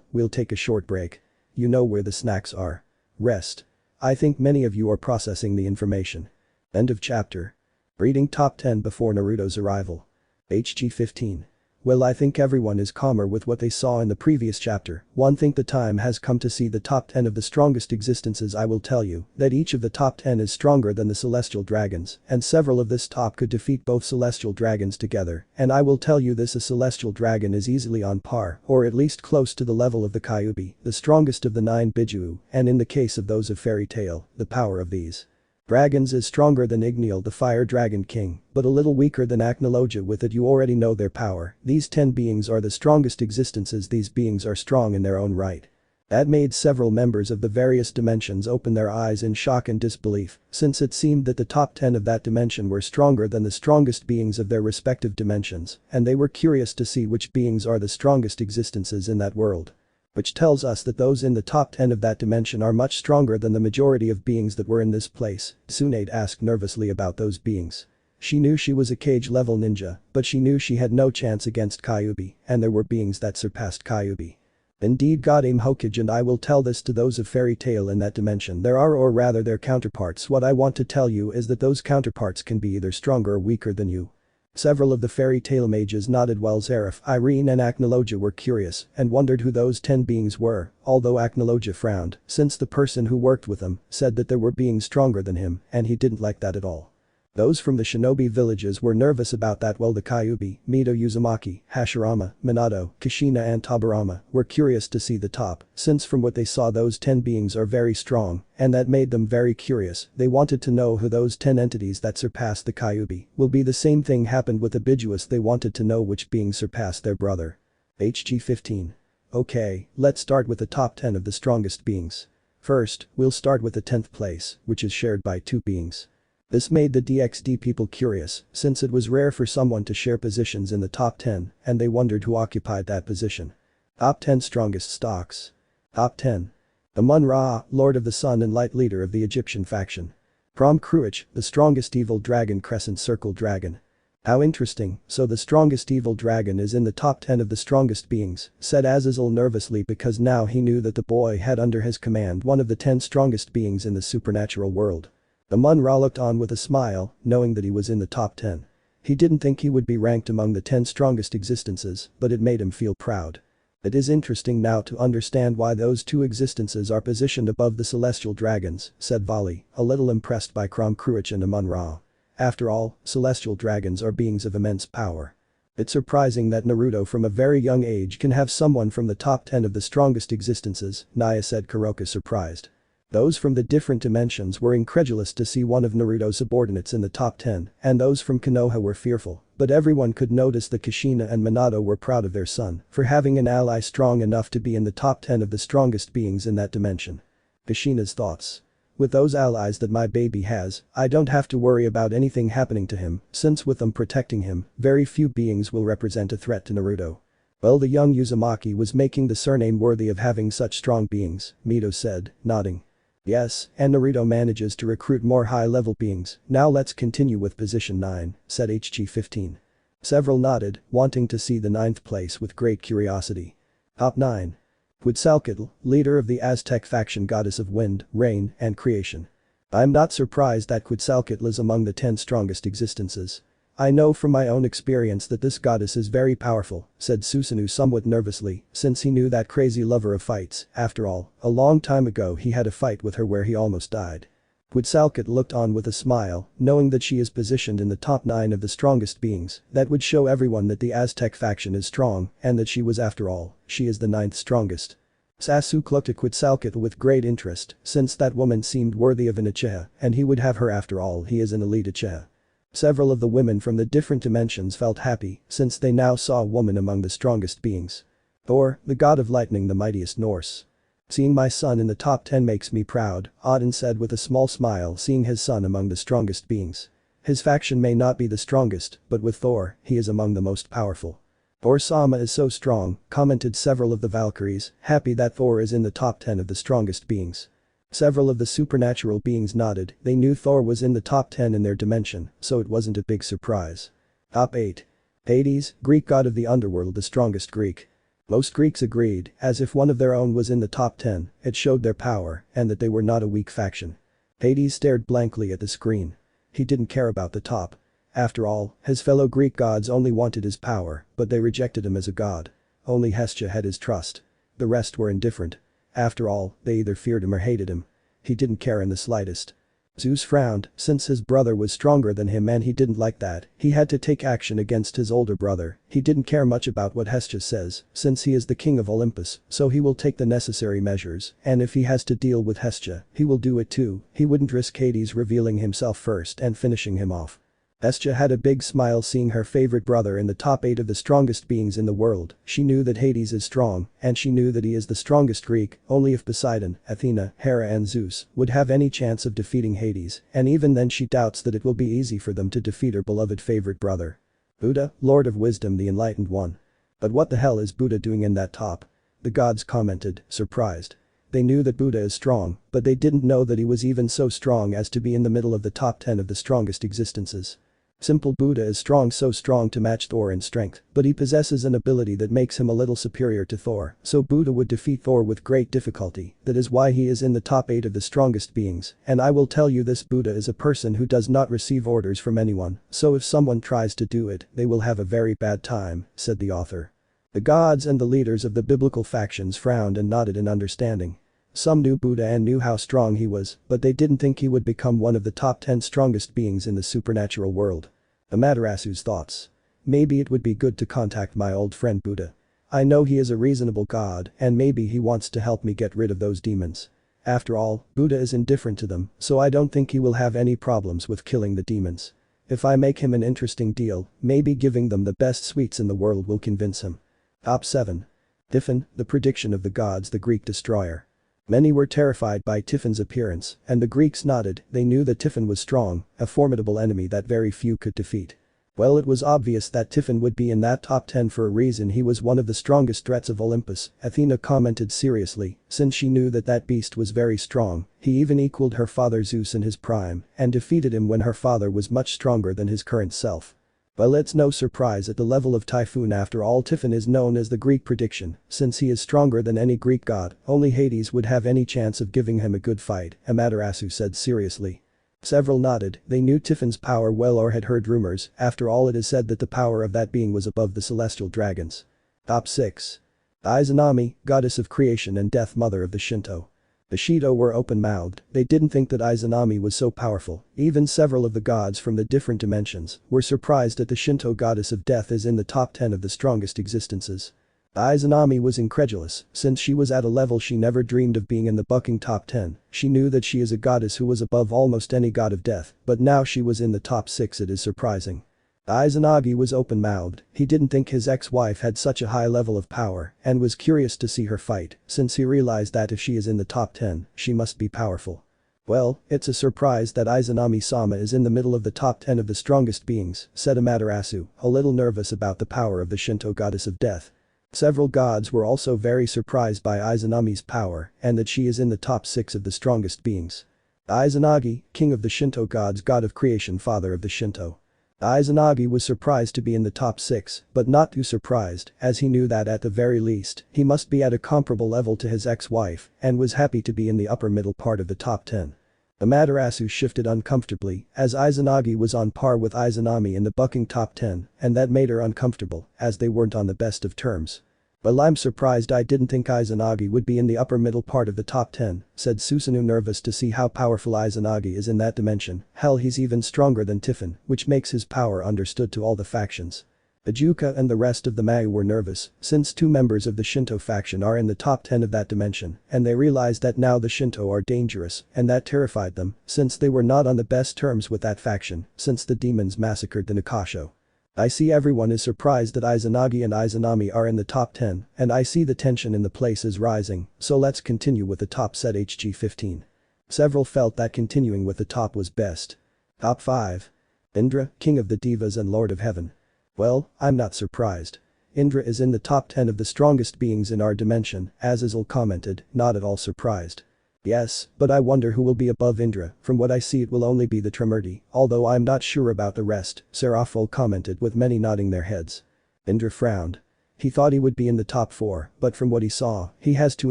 we'll take a short break. You know where the snacks are. Rest. I think many of you are processing the information. End of chapter. Reading top 10 before Naruto's arrival. HG 15. Well, I think everyone is calmer with what they saw in the previous chapter. One think the time has come to see the top 10 of the strongest existences. I will tell you that each of the top 10 is stronger than the celestial dragons, and several of this top could defeat both celestial dragons together, and I will tell you this: a celestial dragon is easily on par, or at least close to the level of the Kyuubi, the strongest of the 9 Bijuu, and in the case of those of Fairy Tail, the power of these dragons is stronger than Igneal, the Fire Dragon King, but a little weaker than Acnologia. With it you already know their power. These 10 beings are the strongest existences. These beings are strong in their own right. That made several members of the various dimensions open their eyes in shock and disbelief, since it seemed that the top 10 of that dimension were stronger than the strongest beings of their respective dimensions, and they were curious to see which beings are the strongest existences in that world. Which tells us that those in the top 10 of that dimension are much stronger than the majority of beings that were in this place. Tsunade asked nervously about those beings. She knew she was a cage-level ninja, but she knew she had no chance against Kyuubi, and there were beings that surpassed Kyuubi. Indeed, God aim Hokage, and I will tell this to those of Fairy Tail in that dimension. There are, or rather their counterparts. What I want to tell you is that those counterparts can be either stronger or weaker than you. Several of the Fairy Tail mages nodded while Zeref, Irene and Acnologia were curious and wondered who those 10 beings were, although Acnologia frowned, since the person who worked with him said that there were beings stronger than him, and he didn't like that at all. Those from the shinobi villages were nervous about that, while the Kyuubi, Mito, Uzumaki, Hashirama, Minato, Kushina and Tobirama were curious to see the top, since from what they saw those 10 beings are very strong, and that made them very curious. They wanted to know who those 10 entities that surpassed the Kyuubi will be. The same thing happened with the Bijuus. They wanted to know which beings surpassed their brother. HG 15. Okay, let's start with the top 10 of the strongest beings. First, we'll start with the 10th place, which is shared by 2 beings. This made the DXD people curious, since it was rare for someone to share positions in the top 10, and they wondered who occupied that position. Top 10 strongest stocks. Top 10. Amun-Ra, Lord of the Sun and Light, leader of the Egyptian faction. Kruch, the strongest evil dragon, Crescent Circle Dragon. How interesting, so the strongest evil dragon is in the top 10 of the strongest beings, said Azazel nervously, because now he knew that the boy had under his command one of the 10 strongest beings in the supernatural world. Amun-Ra looked on with a smile, knowing that he was in the top 10. He didn't think he would be ranked among the 10 strongest existences, but it made him feel proud. It is interesting now to understand why those 2 existences are positioned above the celestial dragons, said Vali, a little impressed by Kruch and Amun-Ra. After all, celestial dragons are beings of immense power. It's surprising that Naruto from a very young age can have someone from the top 10 of the strongest existences, Naya said, Kuroka surprised. Those from the different dimensions were incredulous to see one of Naruto's subordinates in the top 10, and those from Konoha were fearful, but everyone could notice that Kushina and Minato were proud of their son for having an ally strong enough to be in the top 10 of the strongest beings in that dimension. Kushina's thoughts. With those allies that my baby has, I don't have to worry about anything happening to him, since with them protecting him, very few beings will represent a threat to Naruto. Well, the young Uzumaki was making the surname worthy of having such strong beings, Mito said, nodding. Yes, and Naruto manages to recruit more high-level beings. Now let's continue with position 9, said HG 15. Several nodded, wanting to see the 9th place with great curiosity. Top 9. Quetzalcoatl, leader of the Aztec faction, goddess of wind, rain, and creation. I'm not surprised that Quetzalcoatl is among the 10 strongest existences. I know from my own experience that this goddess is very powerful, said Susanoo somewhat nervously, since he knew that crazy lover of fights. After all, a long time ago he had a fight with her where he almost died. Quetzalcoatl looked on with a smile, knowing that she is positioned in the top 9 of the strongest beings. That would show everyone that the Aztec faction is strong, and that she is, after all, she is the 9th strongest. Sasuke looked at Quetzalcoatl with great interest, since that woman seemed worthy of an Uchiha, and he would have her after all, he is an elite Uchiha. Several of the women from the different dimensions felt happy, since they now saw a woman among the strongest beings. Thor, the god of lightning, the mightiest Norse. Seeing my son in the top 10 makes me proud, Odin said with a small smile, seeing his son among the strongest beings. His faction may not be the strongest, but with Thor, he is among the most powerful. Thor-sama is so strong, commented several of the Valkyries, happy that Thor is in the top 10 of the strongest beings. Several of the supernatural beings nodded, they knew Thor was in the top 10 in their dimension, so it wasn't a big surprise. Top 8. Hades, Greek god of the underworld, the strongest Greek. Most Greeks agreed, as if one of their own was in the top 10, it showed their power, and that they were not a weak faction. Hades stared blankly at the screen. He didn't care about the top. After all, his fellow Greek gods only wanted his power, but they rejected him as a god. Only Hestia had his trust. The rest were indifferent. After all, they either feared him or hated him. He didn't care in the slightest. Zeus frowned, since his brother was stronger than him and he didn't like that, he had to take action against his older brother. He didn't care much about what Hestia says, since he is the king of Olympus, so he will take the necessary measures, and if he has to deal with Hestia, he will do it too. He wouldn't risk Hades revealing himself first and finishing him off. Hestia had a big smile seeing her favorite brother in the top 8 of the strongest beings in the world. She knew that Hades is strong, and she knew that he is the strongest Greek, only if Poseidon, Athena, Hera and Zeus would have any chance of defeating Hades, and even then she doubts that it will be easy for them to defeat her beloved favorite brother. Buddha, Lord of Wisdom, the Enlightened One. But what the hell is Buddha doing in that top? The gods commented, surprised. They knew that Buddha is strong, but they didn't know that he was even so strong as to be in the middle of the top 10 of the strongest existences. Simple Buddha is strong, so strong to match Thor in strength, but he possesses an ability that makes him a little superior to Thor, so Buddha would defeat Thor with great difficulty. That is why he is in the top 8 of the strongest beings, and I will tell you this: Buddha is a person who does not receive orders from anyone, so if someone tries to do it, they will have a very bad time, said the author. The gods and the leaders of the biblical factions frowned and nodded in understanding. Some knew Buddha and knew how strong he was, but they didn't think he would become one of the top 10 strongest beings in the supernatural world. Amaterasu's thoughts. Maybe it would be good to contact my old friend Buddha. I know he is a reasonable god, and maybe he wants to help me get rid of those demons. After all, Buddha is indifferent to them, so I don't think he will have any problems with killing the demons. If I make him an interesting deal, maybe giving them the best sweets in the world will convince him. Top 7. Typhon, the prediction of the gods, the Greek destroyer. Many were terrified by Typhon's appearance, and the Greeks nodded. They knew that Typhon was strong, a formidable enemy that very few could defeat. Well, it was obvious that Typhon would be in that top 10 for a reason. He was one of the strongest threats of Olympus, Athena commented seriously, since she knew that that beast was very strong. He even equaled her father Zeus in his prime, and defeated him when her father was much stronger than his current self. Well, it's no surprise at the level of Typhoon. After all, Typhon is known as the Greek prediction, since he is stronger than any Greek god. Only Hades would have any chance of giving him a good fight, Amaterasu said seriously. Several nodded. They knew Typhon's power well or had heard rumors. After all, it is said that the power of that being was above the celestial dragons. Top 6. Izanami, goddess of creation and death, mother of the Shinto. The Shido were open-mouthed. They didn't think that Izanami was so powerful. Even several of the gods from the different dimensions were surprised that the Shinto goddess of death is in the top 10 of the strongest existences. Izanami was incredulous, since she was at a level she never dreamed of being in the bucking top 10. She knew that she is a goddess who was above almost any god of death, but now she was in the top 6. It is surprising. Izanagi was open-mouthed. He didn't think his ex-wife had such a high level of power and was curious to see her fight, since he realized that if she is in the top 10, she must be powerful. Well, it's a surprise that Izanami-sama is in the middle of the top 10 of the strongest beings, said Amaterasu, a little nervous about the power of the Shinto goddess of death. Several gods were also very surprised by Izanami's power and that she is in the top 6 of the strongest beings. Izanagi, king of the Shinto gods, god of creation, father of the Shinto. Izanagi was surprised to be in the top 6, but not too surprised, as he knew that at the very least, he must be at a comparable level to his ex-wife, and was happy to be in the upper middle part of the top 10. Amaterasu shifted uncomfortably, as Izanagi was on par with Izanami in the bucking top 10, and that made her uncomfortable, as they weren't on the best of terms. Well, I'm surprised. I didn't think Izanagi would be in the upper middle part of the top 10, said Susanoo, nervous to see how powerful Izanagi is in that dimension. Hell, he's even stronger than Typhon, which makes his power understood to all the factions. Ajuka and the rest of the Mai were nervous, since 2 members of the Shinto faction are in the top 10 of that dimension, and they realized that now the Shinto are dangerous, and that terrified them, since they were not on the best terms with that faction, since the demons massacred the Nakasho. I see everyone is surprised that Izanagi and Izanami are in the top 10, and I see the tension in the place is rising, so let's continue with the top, said HG15. Several felt that continuing with the top was best. Top 5. Indra, King of the Devas and Lord of Heaven. Well, I'm not surprised. Indra is in the top 10 of the strongest beings in our dimension, as Izel commented, not at all surprised. Yes, but I wonder who will be above Indra, from what I see it will only be the Trimurti, although I'm not sure about the rest, Seraphil commented with many nodding their heads. Indra frowned. He thought he would be in the top 4, but from what he saw, he has to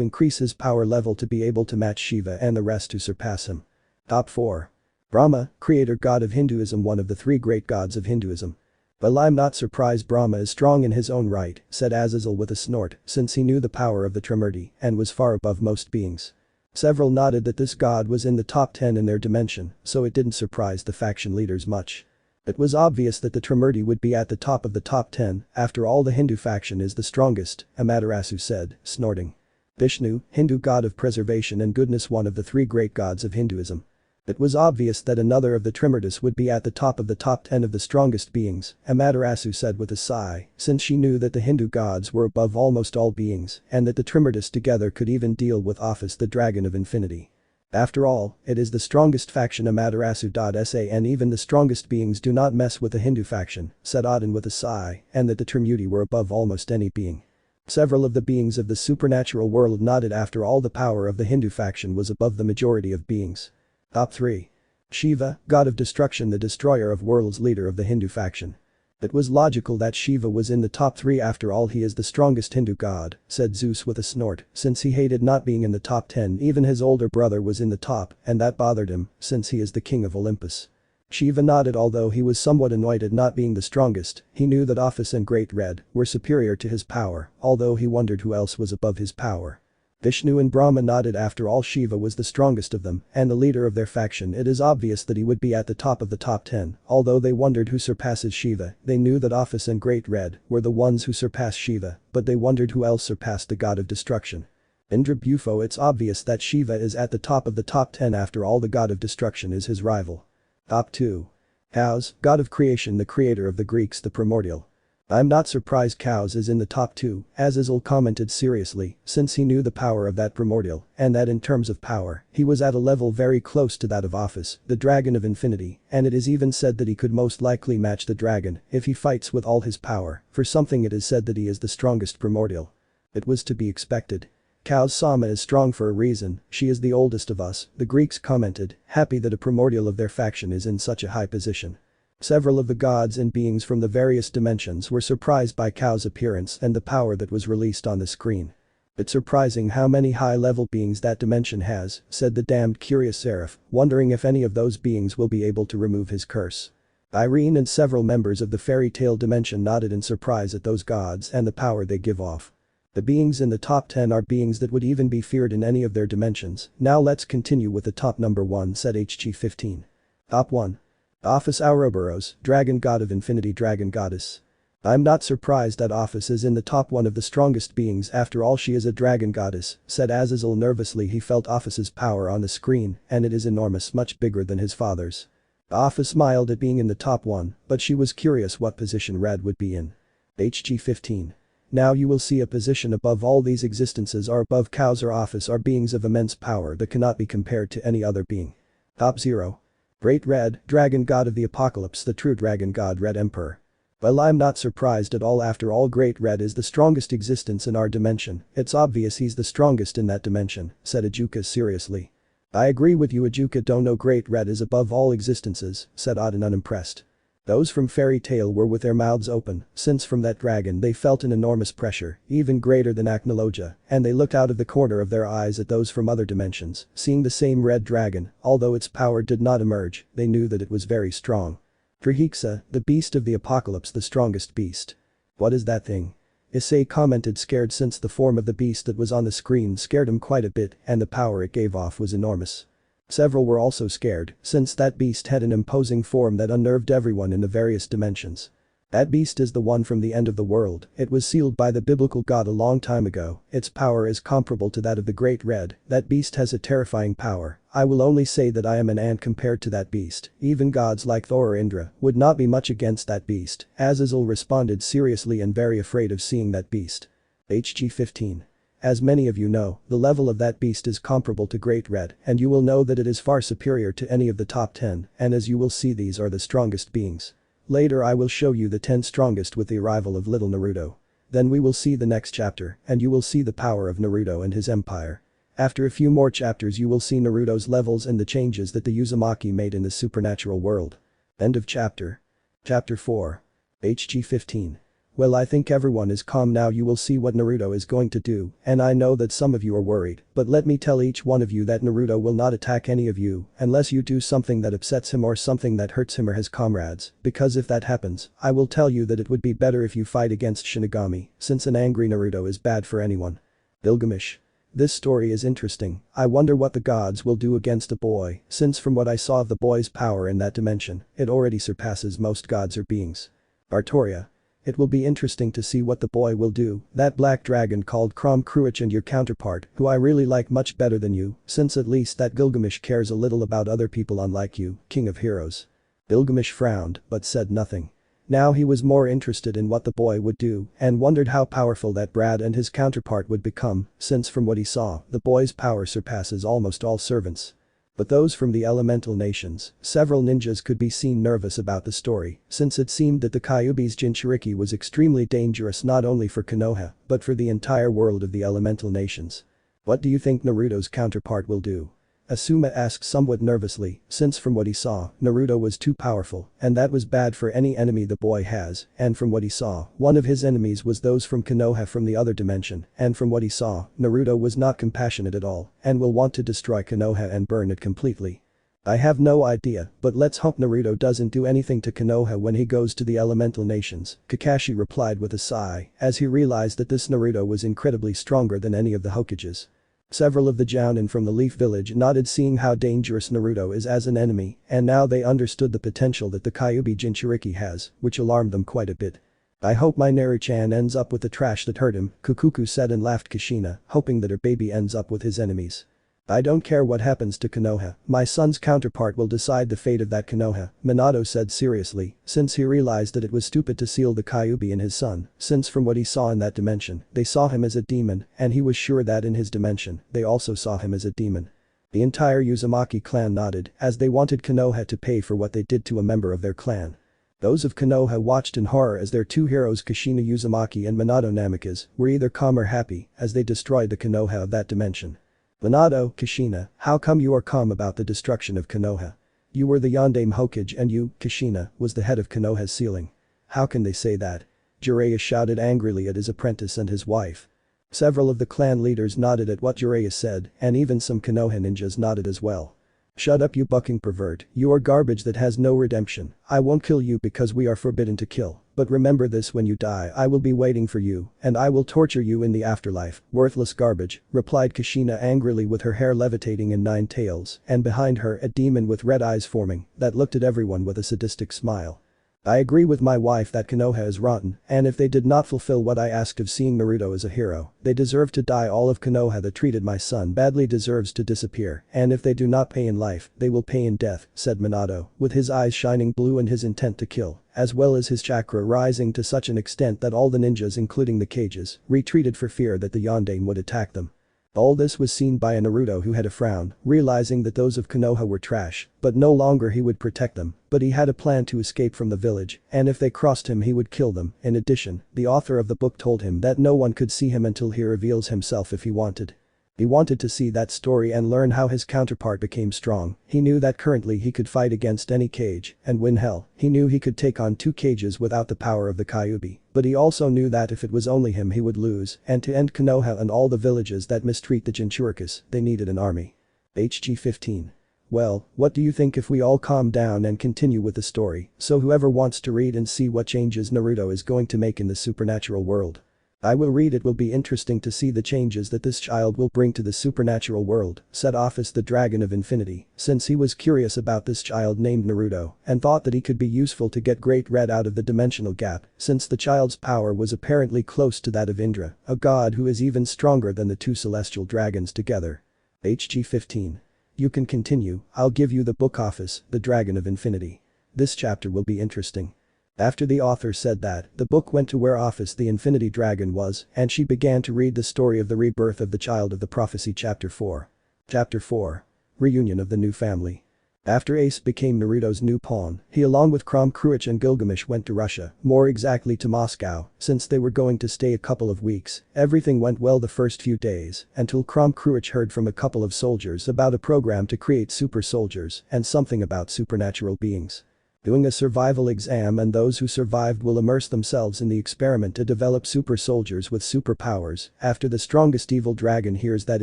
increase his power level to be able to match Shiva and the rest to surpass him. Top 4. Brahma, creator god of Hinduism, one of the 3 great gods of Hinduism. Well, I'm not surprised Brahma is strong in his own right, said Azazel with a snort, since he knew the power of the Trimurti and was far above most beings. Several nodded that this god was in the top 10 in their dimension, so it didn't surprise the faction leaders much. It was obvious that the Trimurti would be at the top of the top 10, after all the Hindu faction is the strongest, Amaterasu said, snorting. Vishnu, Hindu god of preservation and goodness, one of the 3 great gods of Hinduism. It was obvious that another of the Trimurtis would be at the top of the top 10 of the strongest beings, Amaterasu said with a sigh, since she knew that the Hindu gods were above almost all beings and that the Trimurtis together could even deal with Office the Dragon of Infinity. After all, it is the strongest faction Amaterasu.sa, and even the strongest beings do not mess with the Hindu faction, said Odin with a sigh, and that the Trimurti were above almost any being. Several of the beings of the supernatural world nodded. After all, the power of the Hindu faction was above the majority of beings. Top 3. Shiva, god of destruction, the destroyer of worlds, leader of the Hindu faction. It was logical that Shiva was in the top 3, after all he is the strongest Hindu god, said Zeus with a snort, since he hated not being in the top 10. Even his older brother was in the top, and that bothered him, since he is the king of Olympus. Shiva nodded. Although he was somewhat annoyed at not being the strongest, he knew that Office and Great Red were superior to his power, although he wondered who else was above his power. Vishnu and Brahma nodded. After all, Shiva was the strongest of them and the leader of their faction. It is obvious that he would be at the top of the top 10, although they wondered who surpasses Shiva. They knew that Office and Great Red were the ones who surpassed Shiva, but they wondered who else surpassed the god of destruction. Indra Bufo. It's obvious that Shiva is at the top of the top 10, after all the god of destruction is his rival. Top 2. Chaos, god of creation, the creator of the Greeks, the Primordial. I'm not surprised Chaos is in the top 2, as Izel commented seriously, since he knew the power of that Primordial, and that in terms of power, he was at a level very close to that of Office, the Dragon of Infinity, and it is even said that he could most likely match the dragon if he fights with all his power. For something, it is said that he is the strongest Primordial. It was to be expected. Chaos Sama is strong for a reason, she is the oldest of us, the Greeks commented, happy that a Primordial of their faction is in such a high position. Several of the gods and beings from the various dimensions were surprised by Chaos' appearance and the power that was released on the screen. It's surprising how many high-level beings that dimension has, said the damned curious Seraph, wondering if any of those beings will be able to remove his curse. Irene and several members of the fairy tale dimension nodded in surprise at those gods and the power they give off. The beings in the top 10 are beings that would even be feared in any of their dimensions. Now let's continue with the top number 1, said HG15. Top 1. Office Ouroboros, dragon god of infinity, dragon goddess. I'm not surprised that Office is in the top 1 of the strongest beings, after all she is a dragon goddess, said Azazel nervously. He felt Office's power on the screen and it is enormous, much bigger than his father's. Office smiled at being in the top 1, but she was curious what position Red would be in. HG15. Now you will see a position above all these existences are above Chaos or Office are beings of immense power that cannot be compared to any other being. Top 0. Great Red, dragon god of the apocalypse, the true dragon god, Red Emperor. Well, I'm not surprised at all. After all, Great Red is the strongest existence in our dimension. It's obvious he's the strongest in that dimension, said Ajuka seriously. I agree with you, Ajuka. Don't know, Great Red is above all existences, said Odin unimpressed. Those from Fairy Tail were with their mouths open, since from that dragon they felt an enormous pressure, even greater than Acnologia, and they looked out of the corner of their eyes at those from other dimensions, seeing the same red dragon. Although its power did not emerge, they knew that it was very strong. Trihexa, the beast of the apocalypse, the strongest beast. What is that thing? Issei commented, scared, since the form of the beast that was on the screen scared him quite a bit and the power it gave off was enormous. Several were also scared, since that beast had an imposing form that unnerved everyone in the various dimensions. That beast is the one from the end of the world. It was sealed by the biblical god a long time ago. Its power is comparable to that of the Great Red. That beast has a terrifying power. I will only say that I am an ant compared to that beast. Even gods like Thor or Indra would not be much against that beast. Azazel responded seriously and very afraid of seeing that beast. HG 15. As many of you know, the level of that beast is comparable to Great Red, and you will know that it is far superior to any of the top 10, and as you will see, these are the strongest beings. Later I will show you the 10 strongest with the arrival of little Naruto. Then we will see the next chapter, and you will see the power of Naruto and his empire. After a few more chapters you will see Naruto's levels and the changes that the Uzumaki made in the supernatural world. End of chapter. Chapter 4. HG 15. Well, I think everyone is calm now. You will see what Naruto is going to do, and I know that some of you are worried, but let me tell each one of you that Naruto will not attack any of you unless you do something that upsets him or something that hurts him or his comrades, because if that happens, I will tell you that it would be better if you fight against Shinigami, since an angry Naruto is bad for anyone. Gilgamesh. This story is interesting. I wonder what the gods will do against a boy, since from what I saw of the boy's power in that dimension, it already surpasses most gods or beings. Artoria. It will be interesting to see what the boy will do. That black dragon called Krom Kruich and your counterpart, who I really like much better than you, since at least that Gilgamesh cares a little about other people unlike you, king of heroes. Gilgamesh frowned, but said nothing. Now he was more interested in what the boy would do and wondered how powerful that Brad and his counterpart would become, since from what he saw, the boy's power surpasses almost all servants. But those from the elemental nations, several ninjas could be seen nervous about the story, since it seemed that the Kyuubi's Jinchuriki was extremely dangerous not only for Konoha, but for the entire world of the elemental nations. What do you think Naruto's counterpart will do? Asuma asked somewhat nervously, since from what he saw, Naruto was too powerful, and that was bad for any enemy the boy has, and from what he saw, one of his enemies was those from Konoha from the other dimension, and from what he saw, Naruto was not compassionate at all, and will want to destroy Konoha and burn it completely. I have no idea, but let's hope Naruto doesn't do anything to Konoha when he goes to the elemental nations, Kakashi replied with a sigh, as he realized that this Naruto was incredibly stronger than any of the Hokages. Several of the Jounin from the Leaf Village nodded, seeing how dangerous Naruto is as an enemy, and now they understood the potential that the Kyuubi Jinchuriki has, which alarmed them quite a bit. I hope my Naru-chan ends up with the trash that hurt him, Kukuku said and laughed Kushina, hoping that her baby ends up with his enemies. I don't care what happens to Konoha, my son's counterpart will decide the fate of that Konoha, Minato said seriously, since he realized that it was stupid to seal the Kyuubi in his son, since from what he saw in that dimension, they saw him as a demon, and he was sure that in his dimension, they also saw him as a demon. The entire Uzumaki clan nodded, as they wanted Konoha to pay for what they did to a member of their clan. Those of Konoha watched in horror as their two heroes Kushina Uzumaki and Minato Namikaze were either calm or happy, as they destroyed the Konoha of that dimension. Minato, Kushina, how come you are calm about the destruction of Konoha? You were the Yondaime Hokage and you, Kushina, was the head of Konoha's sealing. How can they say that? Jiraiya shouted angrily at his apprentice and his wife. Several of the clan leaders nodded at what Jiraiya said, and even some Konoha ninjas nodded as well. Shut up, you bucking pervert, you are garbage that has no redemption. I won't kill you because we are forbidden to kill, but remember this: when you die I will be waiting for you, and I will torture you in the afterlife, worthless garbage, replied Kushina angrily with her hair levitating in 9 tails, and behind her a demon with red eyes forming, that looked at everyone with a sadistic smile. I agree with my wife that Konoha is rotten, and if they did not fulfill what I asked of seeing Naruto as a hero, they deserve to die. All of Konoha that treated my son badly deserves to disappear, and if they do not pay in life, they will pay in death, said Minato, with his eyes shining blue and his intent to kill, as well as his chakra rising to such an extent that all the ninjas including the cages retreated for fear that the Yondaime would attack them. All this was seen by a Naruto who had a frown, realizing that those of Konoha were trash, but no longer he would protect them, but he had a plan to escape from the village, and if they crossed him he would kill them. In addition, the author of the book told him that no one could see him until he reveals himself if he wanted. He wanted to see that story and learn how his counterpart became strong. He knew that currently he could fight against any cage and win. Hell, he knew he could take on 2 cages without the power of the Kyuubi, but he also knew that if it was only him he would lose, and to end Konoha and all the villages that mistreat the Jinchurikis, they needed an army. HG 15. Well, what do you think if we all calm down and continue with the story, so whoever wants to read and see what changes Naruto is going to make in the supernatural world? I will read. It will be interesting to see the changes that this child will bring to the supernatural world, said Office the Dragon of Infinity, since he was curious about this child named Naruto and thought that he could be useful to get Great Red out of the dimensional gap, since the child's power was apparently close to that of Indra, a god who is even stronger than the two celestial dragons together. HG 15. You can continue. I'll give you the book. Office the Dragon of Infinity. This chapter will be interesting. After the author said that, the book went to where Office the Infinity Dragon was, and she began to read the story of the rebirth of the child of the prophecy. Chapter 4. Chapter 4. Reunion of the new family. After Ace became Naruto's new pawn, he along with Kurama and Gilgamesh went to Russia, more exactly to Moscow, since they were going to stay a couple of weeks. Everything went well the first few days, until Kurama heard from a couple of soldiers about a program to create super soldiers and something about supernatural beings. Doing a survival exam, and those who survived will immerse themselves in the experiment to develop super soldiers with superpowers. After the strongest evil dragon hears that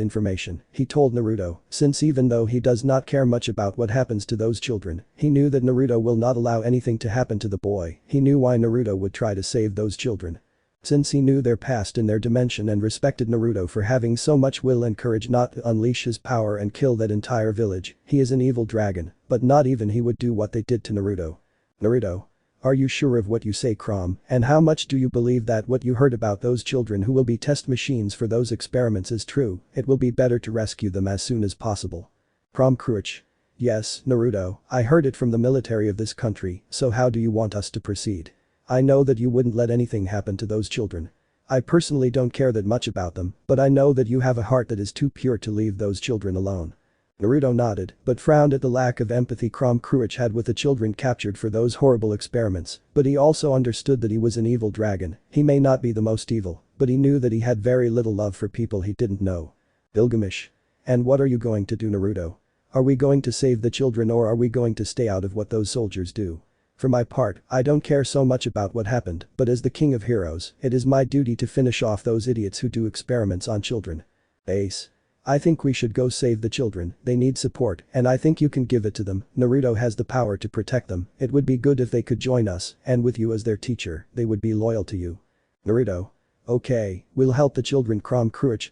information, he told Naruto, since even though he does not care much about what happens to those children, he knew that Naruto will not allow anything to happen to the boy. He knew why Naruto would try to save those children. Since he knew their past in their dimension and respected Naruto for having so much will and courage not to unleash his power and kill that entire village, he is an evil dragon, but not even he would do what they did to Naruto. Naruto. Are you sure of what you say, Crom, and how much do you believe that what you heard about those children who will be test machines for those experiments is true? It will be better to rescue them as soon as possible. Crom. Yes, Naruto, I heard it from the military of this country, so how do you want us to proceed? I know that you wouldn't let anything happen to those children. I personally don't care that much about them, but I know that you have a heart that is too pure to leave those children alone. Naruto nodded, but frowned at the lack of empathy Kurama had with the children captured for those horrible experiments, but he also understood that he was an evil dragon. He may not be the most evil, but he knew that he had very little love for people he didn't know. Gilgamesh. And what are you going to do, Naruto? Are we going to save the children, or are we going to stay out of what those soldiers do? For my part, I don't care so much about what happened, but as the king of heroes, it is my duty to finish off those idiots who do experiments on children. Ace. I think we should go save the children. They need support, and I think you can give it to them. Naruto has the power to protect them. It would be good if they could join us, and with you as their teacher, they would be loyal to you. Naruto. Okay, we'll help the children. Kurama.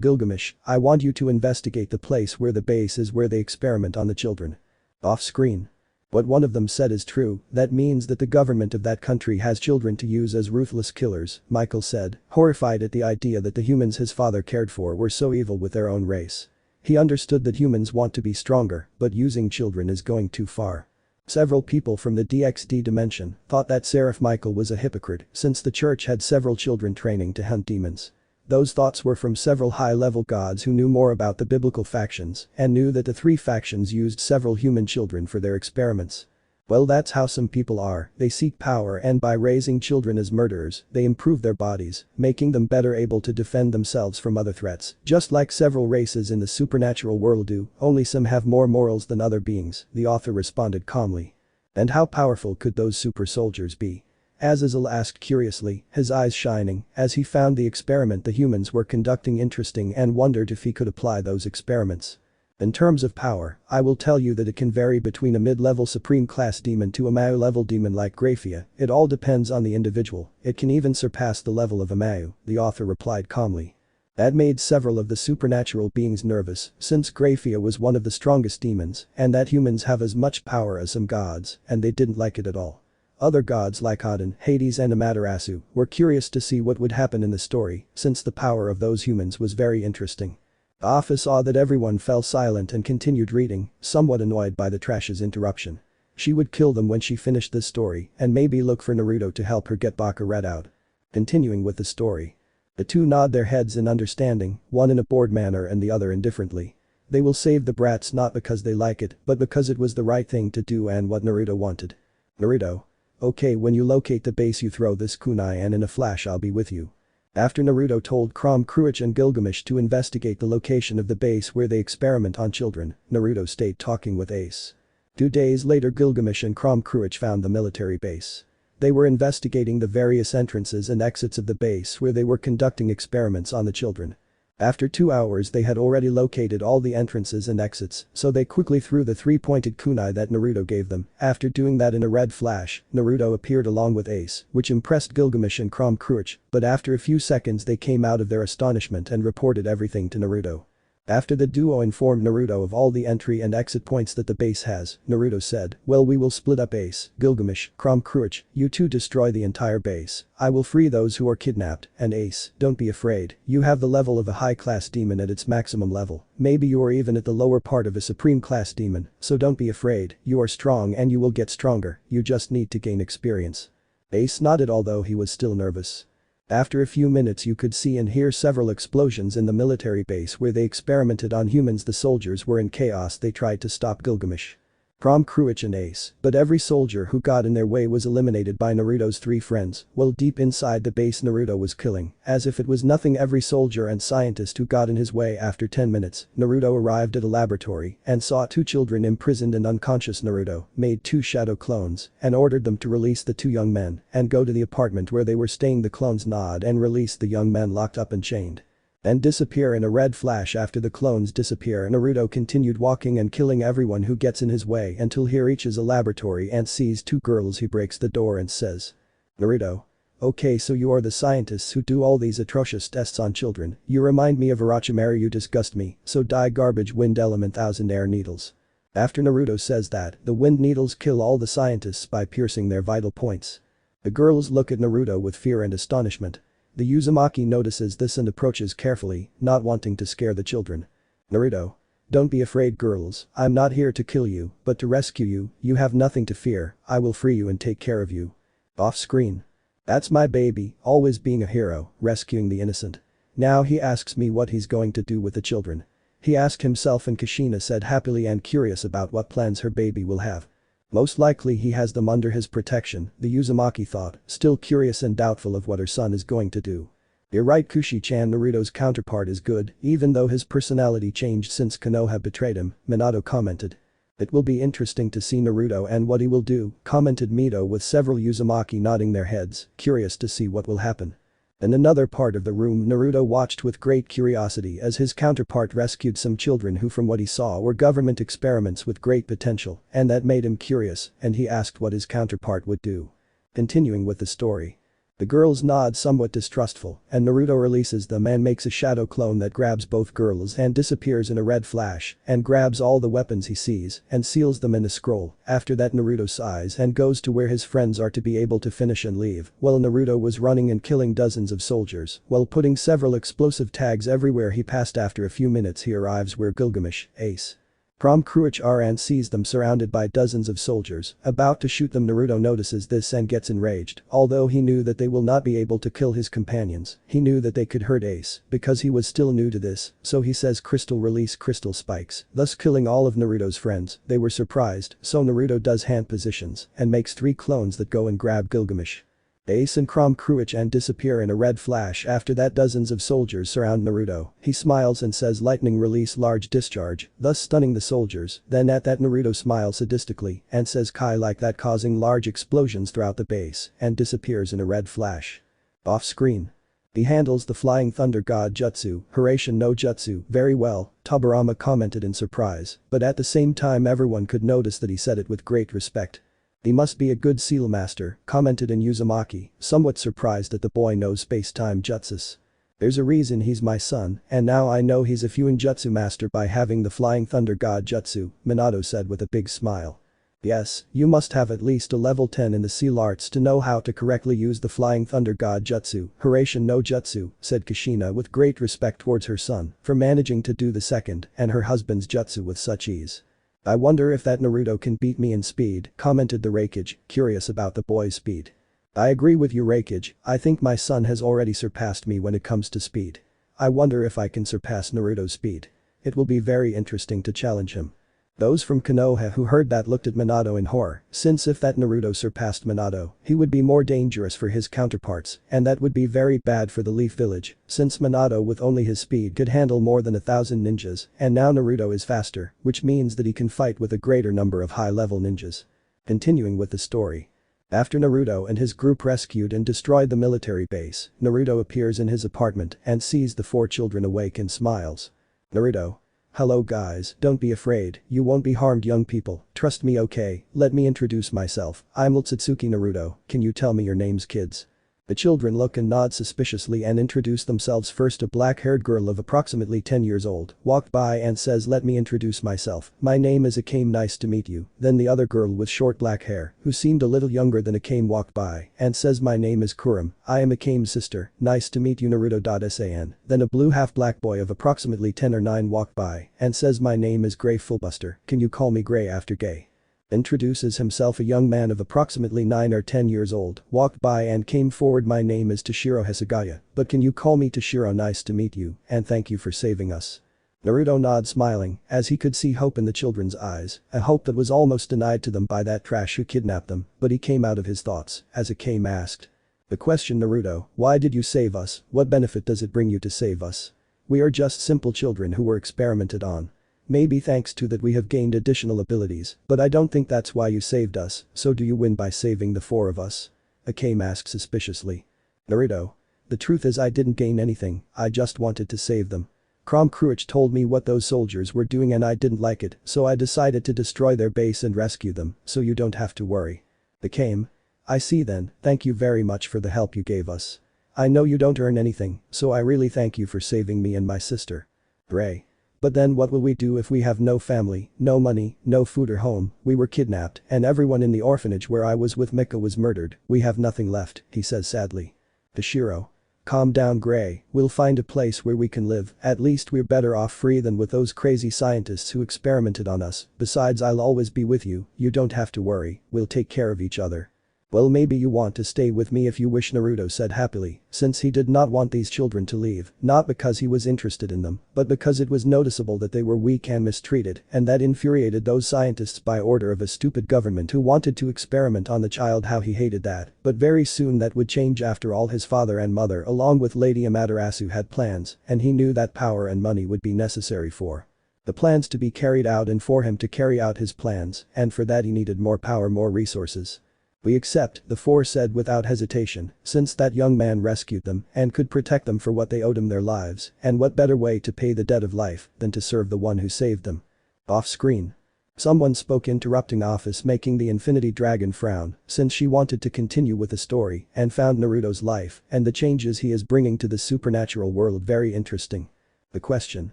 Gilgamesh, I want you to investigate the place where the base is where they experiment on the children. Off screen. What one of them said is true, that means that the government of that country has children to use as ruthless killers, Michael said, horrified at the idea that the humans his father cared for were so evil with their own race. He understood that humans want to be stronger, but using children is going too far. Several people from the DXD dimension thought that Seraph Michael was a hypocrite since the church had several children training to hunt demons. Those thoughts were from several high-level gods who knew more about the biblical factions and knew that the three factions used several human children for their experiments. Well, that's how some people are. They seek power, and by raising children as murderers, they improve their bodies, making them better able to defend themselves from other threats, just like several races in the supernatural world do, only some have more morals than other beings, the author responded calmly. And how powerful could those super soldiers be? Azazel asked curiously, his eyes shining, as he found the experiment the humans were conducting interesting and wondered if he could apply those experiments. In terms of power, I will tell you that it can vary between a mid-level supreme class demon to a Mayu-level demon like Graphia. It all depends on the individual. It can even surpass the level of a Mayu, the author replied calmly. That made several of the supernatural beings nervous, since Graphia was one of the strongest demons, and that humans have as much power as some gods, and they didn't like it at all. Other gods like Odin, Hades and Amaterasu were curious to see what would happen in the story, since the power of those humans was very interesting. Afa saw that everyone fell silent and continued reading, somewhat annoyed by the trash's interruption. She would kill them when she finished this story and maybe look for Naruto to help her get Baka read out. Continuing with the story. The two nod their heads in understanding, one in a bored manner and the other indifferently. They will save the brats not because they like it, but because it was the right thing to do and what Naruto wanted. Naruto. Okay, when you locate the base you throw this kunai and in a flash I'll be with you. After Naruto told Kurama and Gilgamesh to investigate the location of the base where they experiment on children, Naruto stayed talking with Ace. 2 days later Gilgamesh and Kurama found the military base. They were investigating the various entrances and exits of the base where they were conducting experiments on the children. After 2 hours they had already located all the entrances and exits, so they quickly threw the 3-pointed kunai that Naruto gave them. After doing that in a red flash, Naruto appeared along with Ace, which impressed Gilgamesh and Crom Cruach, but after a few seconds they came out of their astonishment and reported everything to Naruto. After the duo informed Naruto of all the entry and exit points that the base has, Naruto said, "Well, we will split up Ace, Gilgamesh, Crom Cruach, you two destroy the entire base. I will free those who are kidnapped, and Ace, don't be afraid, you have the level of a high-class demon at its maximum level. Maybe you are even at the lower part of a supreme-class demon, so don't be afraid, you are strong and you will get stronger, you just need to gain experience." Ace nodded although he was still nervous. After a few minutes you could see and hear several explosions in the military base where they experimented on humans. The soldiers were in chaos. They tried to stop Gilgamesh, Crom Cruach and Ace, but every soldier who got in their way was eliminated by Naruto's 3 friends, while deep inside the base Naruto was killing, as if it was nothing, every soldier and scientist who got in his way. After 10 minutes, Naruto arrived at a laboratory and saw 2 children imprisoned and unconscious. Naruto made 2 shadow clones and ordered them to release the 2 young men and go to the apartment where they were staying. The clones nod and release the young men locked up and chained and disappear in a red flash. After the clones disappear, Naruto continued walking and killing everyone who gets in his way until he reaches a laboratory and sees 2 girls. He breaks the door and says, "Naruto. Okay, so you are the scientists who do all these atrocious tests on children. You remind me of Orochimaru. You disgust me, so die garbage wind element 1000 air needles." After Naruto says that, the wind needles kill all the scientists by piercing their vital points. The girls look at Naruto with fear and astonishment. The Uzumaki notices this and approaches carefully, not wanting to scare the children. "Naruto. Don't be afraid, girls, I'm not here to kill you, but to rescue you. You have nothing to fear, I will free you and take care of you." Off screen. "That's my baby, always being a hero, rescuing the innocent. Now he asks me what he's going to do with the children." He asked himself and Kushina said happily and curious about what plans her baby will have. Most likely he has them under his protection, the Uzumaki thought, still curious and doubtful of what her son is going to do. "You're right, Kushi-chan, Naruto's counterpart is good, even though his personality changed since Konoha betrayed him," Minato commented. "It will be interesting to see Naruto and what he will do," commented Mito, with several Uzumaki nodding their heads, curious to see what will happen. In another part of the room, Naruto watched with great curiosity as his counterpart rescued some children who, from what he saw, were government experiments with great potential, and that made him curious, and he asked what his counterpart would do. Continuing with the story. The girls nod, somewhat distrustful, and Naruto releases them and makes a shadow clone that grabs both girls and disappears in a red flash and grabs all the weapons he sees and seals them in a scroll. After that Naruto sighs and goes to where his friends are to be able to finish and leave, while Naruto was running and killing dozens of soldiers while putting several explosive tags everywhere he passed. After a few minutes he arrives where Gilgamesh, Ace, Crom Cruach are and sees them surrounded by dozens of soldiers, about to shoot them. Naruto notices this and gets enraged, although he knew that they will not be able to kill his companions, he knew that they could hurt Ace, because he was still new to this, so he says crystal release crystal spikes, thus killing all of Naruto's friends. They were surprised, so Naruto does hand positions and makes 3 clones that go and grab Gilgamesh, Ace and Crom Cruach and disappear in a red flash. After that dozens of soldiers surround Naruto. He smiles and says lightning release large discharge, thus stunning the soldiers. Then at that Naruto smiles sadistically and says Kai like that, causing large explosions throughout the base and disappears in a red flash. Off screen. He handles the flying thunder god jutsu, Hirashin no jutsu, very well, Tobirama commented in surprise, but at the same time everyone could notice that he said it with great respect. "He must be a good seal master," commented in Uzumaki, somewhat surprised that the boy knows space-time jutsus. "There's a reason he's my son, and now I know he's a Fuinjutsu master by having the flying thunder god jutsu," Minato said with a big smile. "Yes, you must have at least a level 10 in the seal arts to know how to correctly use the flying thunder god jutsu, Hirashin no jutsu," said Kushina with great respect towards her son for managing to do the second and her husband's jutsu with such ease. "I wonder if that Naruto can beat me in speed," commented the Raikage, curious about the boy's speed. "I agree with you, Raikage, I think my son has already surpassed me when it comes to speed. I wonder if I can surpass Naruto's speed. It will be very interesting to challenge him." Those from Konoha who heard that looked at Minato in horror, since if that Naruto surpassed Minato, he would be more dangerous for his counterparts, and that would be very bad for the Leaf Village, since Minato with only his speed could handle more than 1,000 ninjas, and now Naruto is faster, which means that he can fight with a greater number of high-level ninjas. Continuing with the story. After Naruto and his group rescued and destroyed the military base, Naruto appears in his apartment and sees the 4 children awake and smiles. Naruto. Hello guys, don't be afraid, you won't be harmed young people, trust me okay, let me introduce myself, I'm Akatsuki Naruto, can you tell me your names kids? The children look and nod suspiciously and introduce themselves. First, a black-haired girl of approximately 10 years old walked by and says, let me introduce myself, my name is Akame, nice to meet you. Then the other girl with short black hair, who seemed a little younger than Akame, walked by and says, my name is Kurama, I am Akame's sister, nice to meet you Naruto.san. Then a blue half-black boy of approximately 10 or 9 walked by and says, my name is Gray Fullbuster, can you call me Gray after gay? Introduces himself. A young man of approximately 9 or 10 years old walked by and came forward, my name is Toshiro Hisagaya, but can you call me Toshiro, nice to meet you and thank you for saving us. Naruto nods smiling as he could see hope in the children's eyes, a hope that was almost denied to them by that trash who kidnapped them, but he came out of his thoughts as Akame asked. The question, Naruto, why did you save us, what benefit does it bring you to save us? We are just simple children who were experimented on. Maybe thanks to that we have gained additional abilities, but I don't think that's why you saved us, so do you win by saving the 4 of us? Akame asked suspiciously. Naruto. The truth is I didn't gain anything, I just wanted to save them. Kurama told me what those soldiers were doing and I didn't like it, so I decided to destroy their base and rescue them, so you don't have to worry. Akame. I see then, thank you very much for the help you gave us. I know you don't earn anything, so I really thank you for saving me and my sister. Gray. But then what will we do if we have no family, no money, no food or home, we were kidnapped and everyone in the orphanage where I was with Mika was murdered, we have nothing left, he says sadly. Toshiro. Calm down Gray, we'll find a place where we can live, at least we're better off free than with those crazy scientists who experimented on us, besides I'll always be with you, you don't have to worry, we'll take care of each other. Well, maybe you want to stay with me if you wish, Naruto said happily, since he did not want these children to leave, not because he was interested in them, but because it was noticeable that they were weak and mistreated, and that infuriated those scientists by order of a stupid government who wanted to experiment on the child. How he hated that, but very soon that would change. After all, his father and mother along with Lady Amaterasu had plans, and he knew that power and money would be necessary for the plans to be carried out and for him to carry out his plans, and for that he needed more power, more resources. We accept, the 4 said without hesitation, since that young man rescued them and could protect them for what they owed him, their lives, and what better way to pay the debt of life than to serve the one who saved them. Off screen. Someone spoke, interrupting Office, making the Infinity Dragon frown since she wanted to continue with the story and found Naruto's life and the changes he is bringing to the supernatural world very interesting. The question.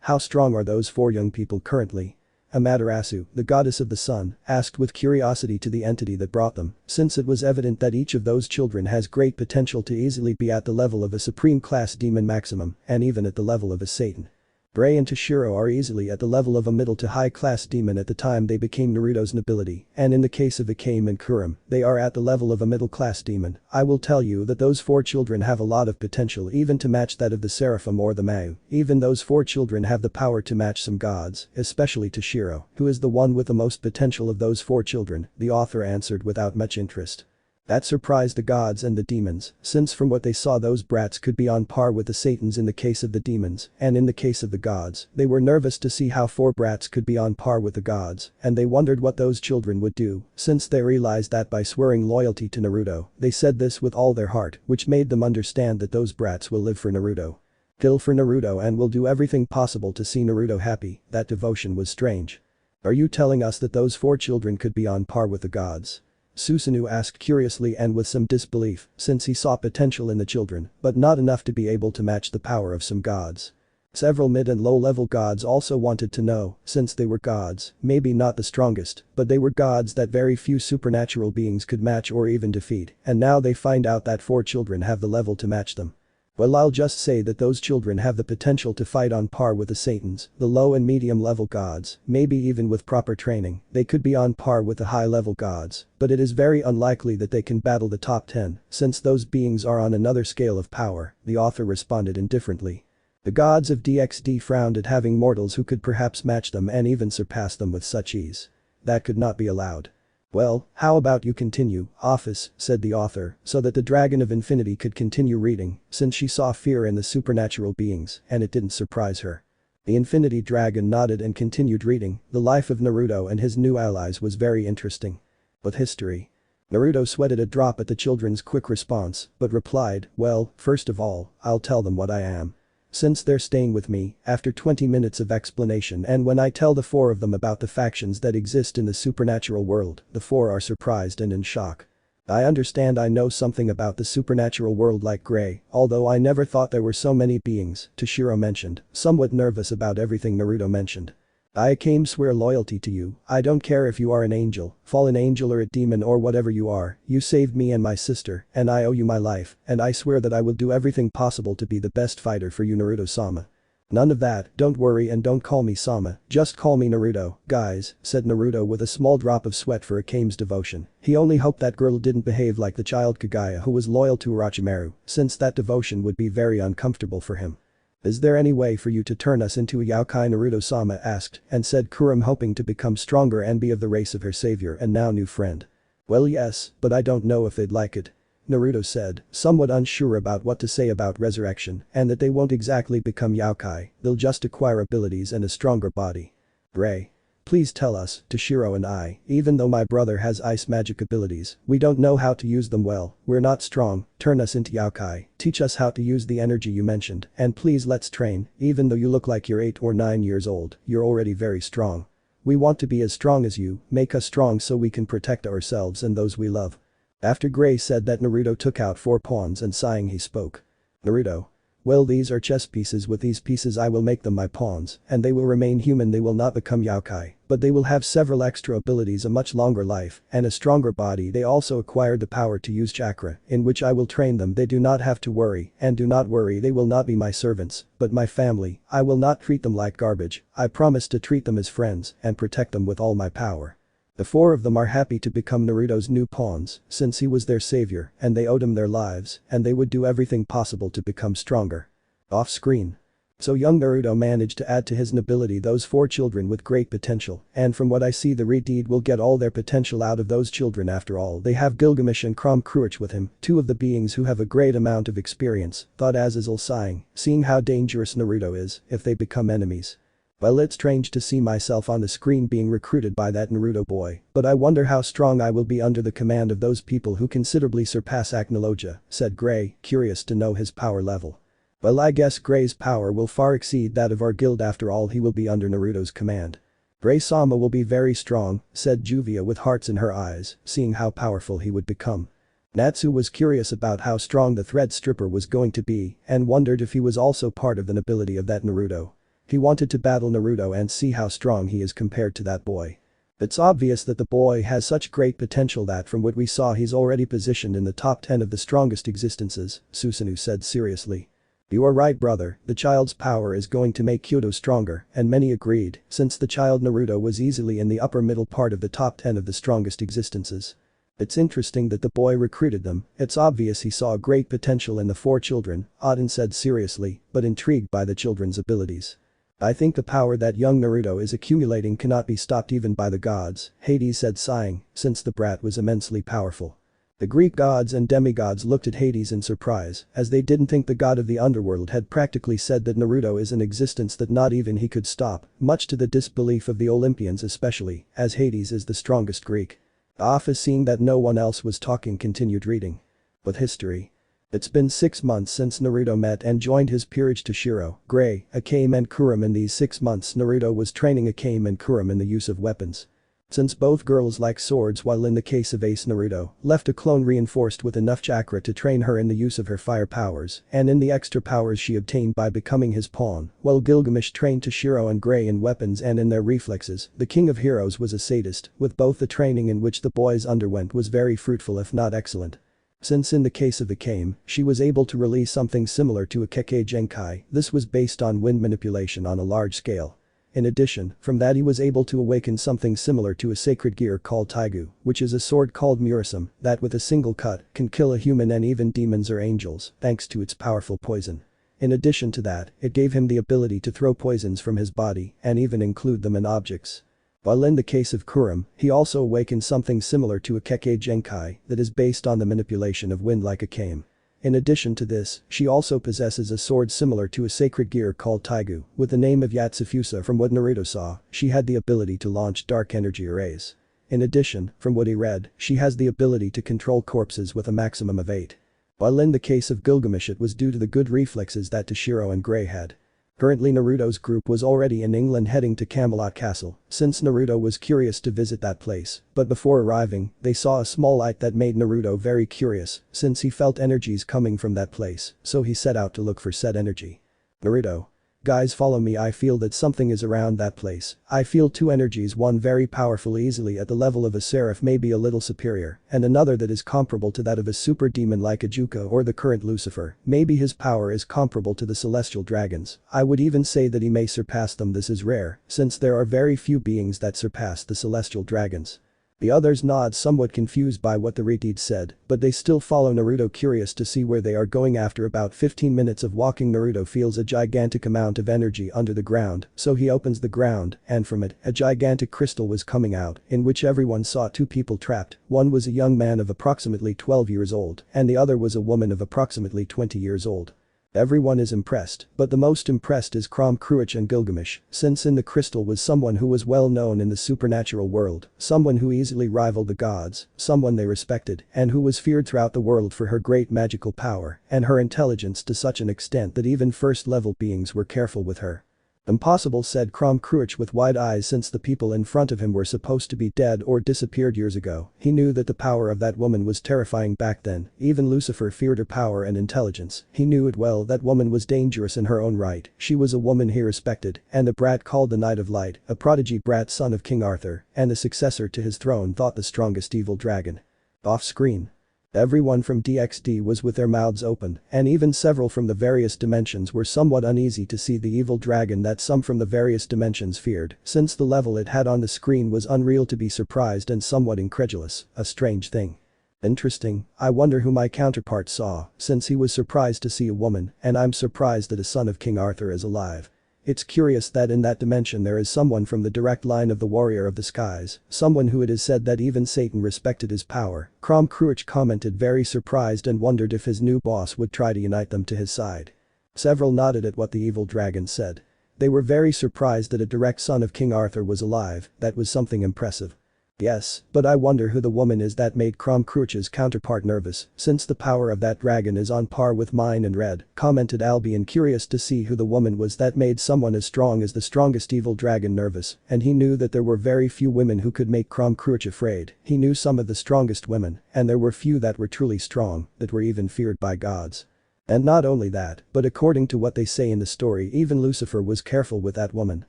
How strong are those 4 young people currently? Amaterasu, the goddess of the sun, asked with curiosity to the entity that brought them, since it was evident that each of those children has great potential to easily be at the level of a supreme class demon maximum and even at the level of a Satan. Gray and Toshiro are easily at the level of a middle to high class demon at the time they became Naruto's nobility, and in the case of Akame and Kurama, they are at the level of a middle class demon. I will tell you that those 4 children have a lot of potential even to match that of the Seraphim or the Mau. Even those 4 children have the power to match some gods, especially Toshiro, who is the one with the most potential of those 4 children, the author answered without much interest. That surprised the gods and the demons, since from what they saw those brats could be on par with the Satans in the case of the demons, and in the case of the gods, they were nervous to see how 4 brats could be on par with the gods, and they wondered what those children would do, since they realized that by swearing loyalty to Naruto, they said this with all their heart, which made them understand that those brats will live for Naruto. Kill for Naruto and will do everything possible to see Naruto happy. That devotion was strange. Are you telling us that those 4 children could be on par with the gods? Susanoo asked curiously and with some disbelief, since he saw potential in the children, but not enough to be able to match the power of some gods. Several mid and low-level gods also wanted to know, since they were gods, maybe not the strongest, but they were gods that very few supernatural beings could match or even defeat, and now they find out that 4 children have the level to match them. Well, I'll just say that those children have the potential to fight on par with the Satans, the low and medium level gods, maybe even with proper training, they could be on par with the high level gods, but it is very unlikely that they can battle the top 10, since those beings are on another scale of power, the author responded indifferently. The gods of DxD frowned at having mortals who could perhaps match them and even surpass them with such ease. That could not be allowed. Well, how about you continue, Office, said the author, so that the Dragon of Infinity could continue reading, since she saw fear in the supernatural beings, and it didn't surprise her. The Infinity Dragon nodded and continued reading. The life of Naruto and his new allies was very interesting. But history. Naruto sweated a drop at the children's quick response, but replied, well, first of all, I'll tell them what I am. Since they're staying with me, after 20 minutes of explanation and when I tell the four of them about the factions that exist in the supernatural world, the four are surprised and in shock. I understand I know something about the supernatural world like Gray, although I never thought there were so many beings, Toshiro mentioned, somewhat nervous about everything Naruto mentioned. I came swear loyalty to you, I don't care if you are an angel, fallen angel or a demon or whatever you are, you saved me and my sister, and I owe you my life, and I swear that I will do everything possible to be the best fighter for you Naruto-sama. None of that, don't worry and don't call me Sama, just call me Naruto, guys, said Naruto with a small drop of sweat for Akame's devotion. He only hoped that girl didn't behave like the child Kagaya who was loyal to Orochimaru, since that devotion would be very uncomfortable for him. Is there any way for you to turn us into a yokai Naruto-sama asked, and said Kurama hoping to become stronger and be of the race of her savior and now new friend. Well yes, but I don't know if they'd like it. Naruto said, somewhat unsure about what to say about resurrection and that they won't exactly become yokai, they'll just acquire abilities and a stronger body. Ray. Please tell us, Toshiro and I, even though my brother has ice magic abilities, we don't know how to use them well, we're not strong, turn us into yokai, teach us how to use the energy you mentioned, and please let's train, even though you look like you're 8 or 9 years old, you're already very strong. We want to be as strong as you, make us strong so we can protect ourselves and those we love. After Gray said that Naruto took out 4 pawns and sighing he spoke. Naruto. Well these are chess pieces with these pieces I will make them my pawns and they will remain human they will not become yokai, but they will have several extra abilities a much longer life and a stronger body they also acquired the power to use chakra in which I will train them they do not have to worry and do not worry they will not be my servants, but my family, I will not treat them like garbage, I promise to treat them as friends and protect them with all my power. The 4 of them are happy to become Naruto's new pawns since he was their savior and they owed him their lives and they would do everything possible to become stronger. Off screen. So young Naruto managed to add to his nobility those 4 children with great potential and from what I see the Redeed will get all their potential out of those children after all they have Gilgamesh and Crom Cruach with him, 2 of the beings who have a great amount of experience, thought Azazel sighing, seeing how dangerous Naruto is if they become enemies. Well it's strange to see myself on the screen being recruited by that Naruto boy, but I wonder how strong I will be under the command of those people who considerably surpass Acnologia, said Gray, curious to know his power level. Well I guess Gray's power will far exceed that of our guild after all he will be under Naruto's command. Gray-sama will be very strong, said Juvia with hearts in her eyes, seeing how powerful he would become. Natsu was curious about how strong the thread stripper was going to be and wondered if he was also part of the nobility of that Naruto. He wanted to battle Naruto and see how strong he is compared to that boy. It's obvious that the boy has such great potential that from what we saw he's already positioned in the top 10 of the strongest existences, Susanoo said seriously. You are right brother, the child's power is going to make Kyoto stronger, and many agreed, since the child Naruto was easily in the upper middle part of the top 10 of the strongest existences. It's interesting that the boy recruited them, it's obvious he saw great potential in the 4 children, Auden said seriously, but intrigued by the children's abilities. I think the power that young Naruto is accumulating cannot be stopped even by the gods, Hades said sighing, since the brat was immensely powerful. The Greek gods and demigods looked at Hades in surprise, as they didn't think the god of the underworld had practically said that Naruto is an existence that not even he could stop, much to the disbelief of the Olympians especially, as Hades is the strongest Greek. Afis seeing that no one else was talking continued reading. With history. It's been 6 months since Naruto met and joined his peerage Toshiro, Gray, Akame and Kurama in these 6 months Naruto was training Akame and Kurama in the use of weapons. Since both girls like swords while in the case of Ace Naruto, left a clone reinforced with enough chakra to train her in the use of her fire powers and in the extra powers she obtained by becoming his pawn, while Gilgamesh trained Toshiro and Gray in weapons and in their reflexes, the king of heroes was a sadist, with both the training in which the boys underwent was very fruitful if not excellent. Since in the case of Akame, she was able to release something similar to a Kekkei Genkai, this was based on wind manipulation on a large scale. In addition, from that he was able to awaken something similar to a sacred gear called Taigu, which is a sword called Murasame, that with a single cut, can kill a human and even demons or angels, thanks to its powerful poison. In addition to that, it gave him the ability to throw poisons from his body and even include them in objects. While in the case of Kurama, he also awakened something similar to a Kekkei Genkai that is based on the manipulation of wind like Akame. In addition to this, she also possesses a sword similar to a sacred gear called Taigu, with the name of Yatsufusa from what Naruto saw, she had the ability to launch dark energy arrays. In addition, from what he read, she has the ability to control corpses with a maximum of 8. While in the case of Gilgamesh it was due to the good reflexes that Toshiro and Grey had. Currently Naruto's group was already in England heading to Camelot Castle, since Naruto was curious to visit that place, but before arriving, they saw a small light that made Naruto very curious, since he felt energies coming from that place, so he set out to look for said energy. Naruto. Guys, follow me, I feel that something is around that place. I feel two energies, one very powerful easily at the level of a seraph, maybe a little superior, and another that is comparable to that of a super demon like Ajuka or the current Lucifer. Maybe his power is comparable to the celestial dragons. I would even say that he may surpass them. This is rare, since there are very few beings that surpass the celestial dragons. The others nod, somewhat confused by what the Reteed said, but they still follow Naruto, curious to see where they are going. After about 15 minutes of walking, Naruto feels a gigantic amount of energy under the ground, so he opens the ground, and from it, a gigantic crystal was coming out, in which everyone saw two people trapped. One was a young man of approximately 12 years old, and the other was a woman of approximately 20 years old. Everyone is impressed, but the most impressed is Kurama and Gilgamesh, since in the crystal was someone who was well known in the supernatural world, someone who easily rivaled the gods, someone they respected, and who was feared throughout the world for her great magical power and her intelligence to such an extent that even first-level beings were careful with her. Impossible, said Kurama with wide eyes, since the people in front of him were supposed to be dead or disappeared years ago. He knew that the power of that woman was terrifying back then, even Lucifer feared her power and intelligence. He knew it well, that woman was dangerous in her own right. She was a woman he respected, and a brat called the Knight of Light, a prodigy brat, son of King Arthur, and the successor to his throne, thought the strongest evil dragon. Off screen. Everyone from DXD was with their mouths open, and even several from the various dimensions were somewhat uneasy to see the evil dragon that some from the various dimensions feared, since the level it had on the screen was unreal. To be surprised and somewhat incredulous, a strange thing. Interesting, I wonder who my counterpart saw, since he was surprised to see a woman, and I'm surprised that a son of King Arthur is alive. It's curious that in that dimension there is someone from the direct line of the warrior of the skies, someone who it is said that even Satan respected his power. Kurama commented, very surprised, and wondered if his new boss would try to unite them to his side. Several nodded at what the evil dragon said. They were very surprised that a direct son of King Arthur was alive. That was something impressive. Yes, but I wonder who the woman is. That made Kurama counterpart nervous, since the power of that dragon is on par with mine and red, commented Albion, curious to see who the woman was that made someone as strong as the strongest evil dragon nervous, and he knew that there were very few women who could make Kurama afraid. He knew some of the strongest women, and there were few that were truly strong, that were even feared by gods. And not only that, but according to what they say in the story, even Lucifer was careful with that woman,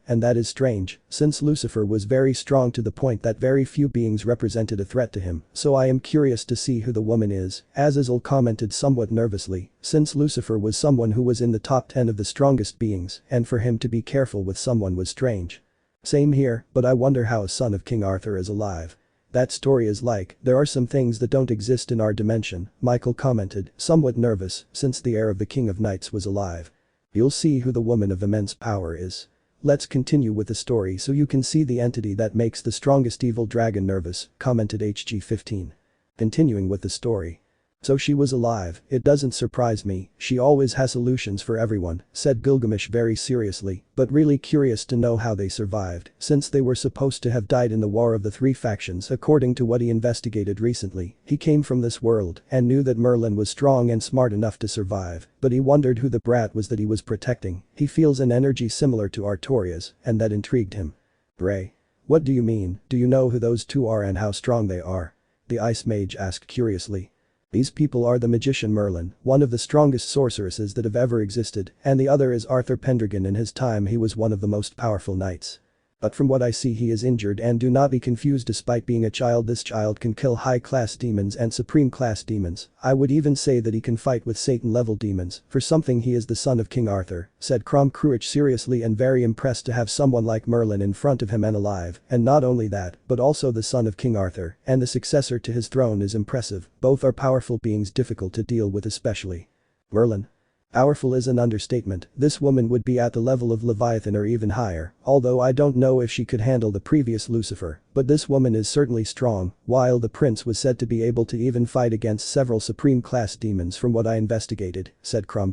and that is strange, since Lucifer was very strong to the point that very few beings represented a threat to him. So I am curious to see who the woman is, Azazel commented somewhat nervously, since Lucifer was someone who was in the top 10 of the strongest beings, and for him to be careful with someone was strange. Same here, but I wonder how a son of King Arthur is alive. That story is like, there are some things that don't exist in our dimension, Michael commented, somewhat nervous, since the heir of the King of Knights was alive. You'll see who the woman of immense power is. Let's continue with the story so you can see the entity that makes the strongest evil dragon nervous, commented HG15. Continuing with the story. So she was alive, it doesn't surprise me, she always has solutions for everyone, said Gilgamesh very seriously, but really curious to know how they survived, since they were supposed to have died in the war of the three factions. According to what he investigated recently, he came from this world and knew that Merlin was strong and smart enough to survive, but he wondered who the brat was that he was protecting. He feels an energy similar to Artorias, and that intrigued him. Ray. What do you mean? Do you know who those two are and how strong they are? The Ice Mage asked curiously. These people are the magician Merlin, one of the strongest sorceresses that have ever existed, and the other is Arthur Pendragon. In his time he was one of the most powerful knights. But from what I see he is injured, and do not be confused, despite being a child this child can kill high-class demons and supreme-class demons. I would even say that he can fight with Satan-level demons. For something he is the son of King Arthur, said Kurama seriously, and very impressed to have someone like Merlin in front of him and alive, and not only that, but also the son of King Arthur, and the successor to his throne is impressive. Both are powerful beings, difficult to deal with, especially Merlin. Powerful is an understatement. This woman would be at the level of Leviathan or even higher, although I don't know if she could handle the previous Lucifer, but this woman is certainly strong, while the prince was said to be able to even fight against several supreme-class demons from what I investigated, said Kurama.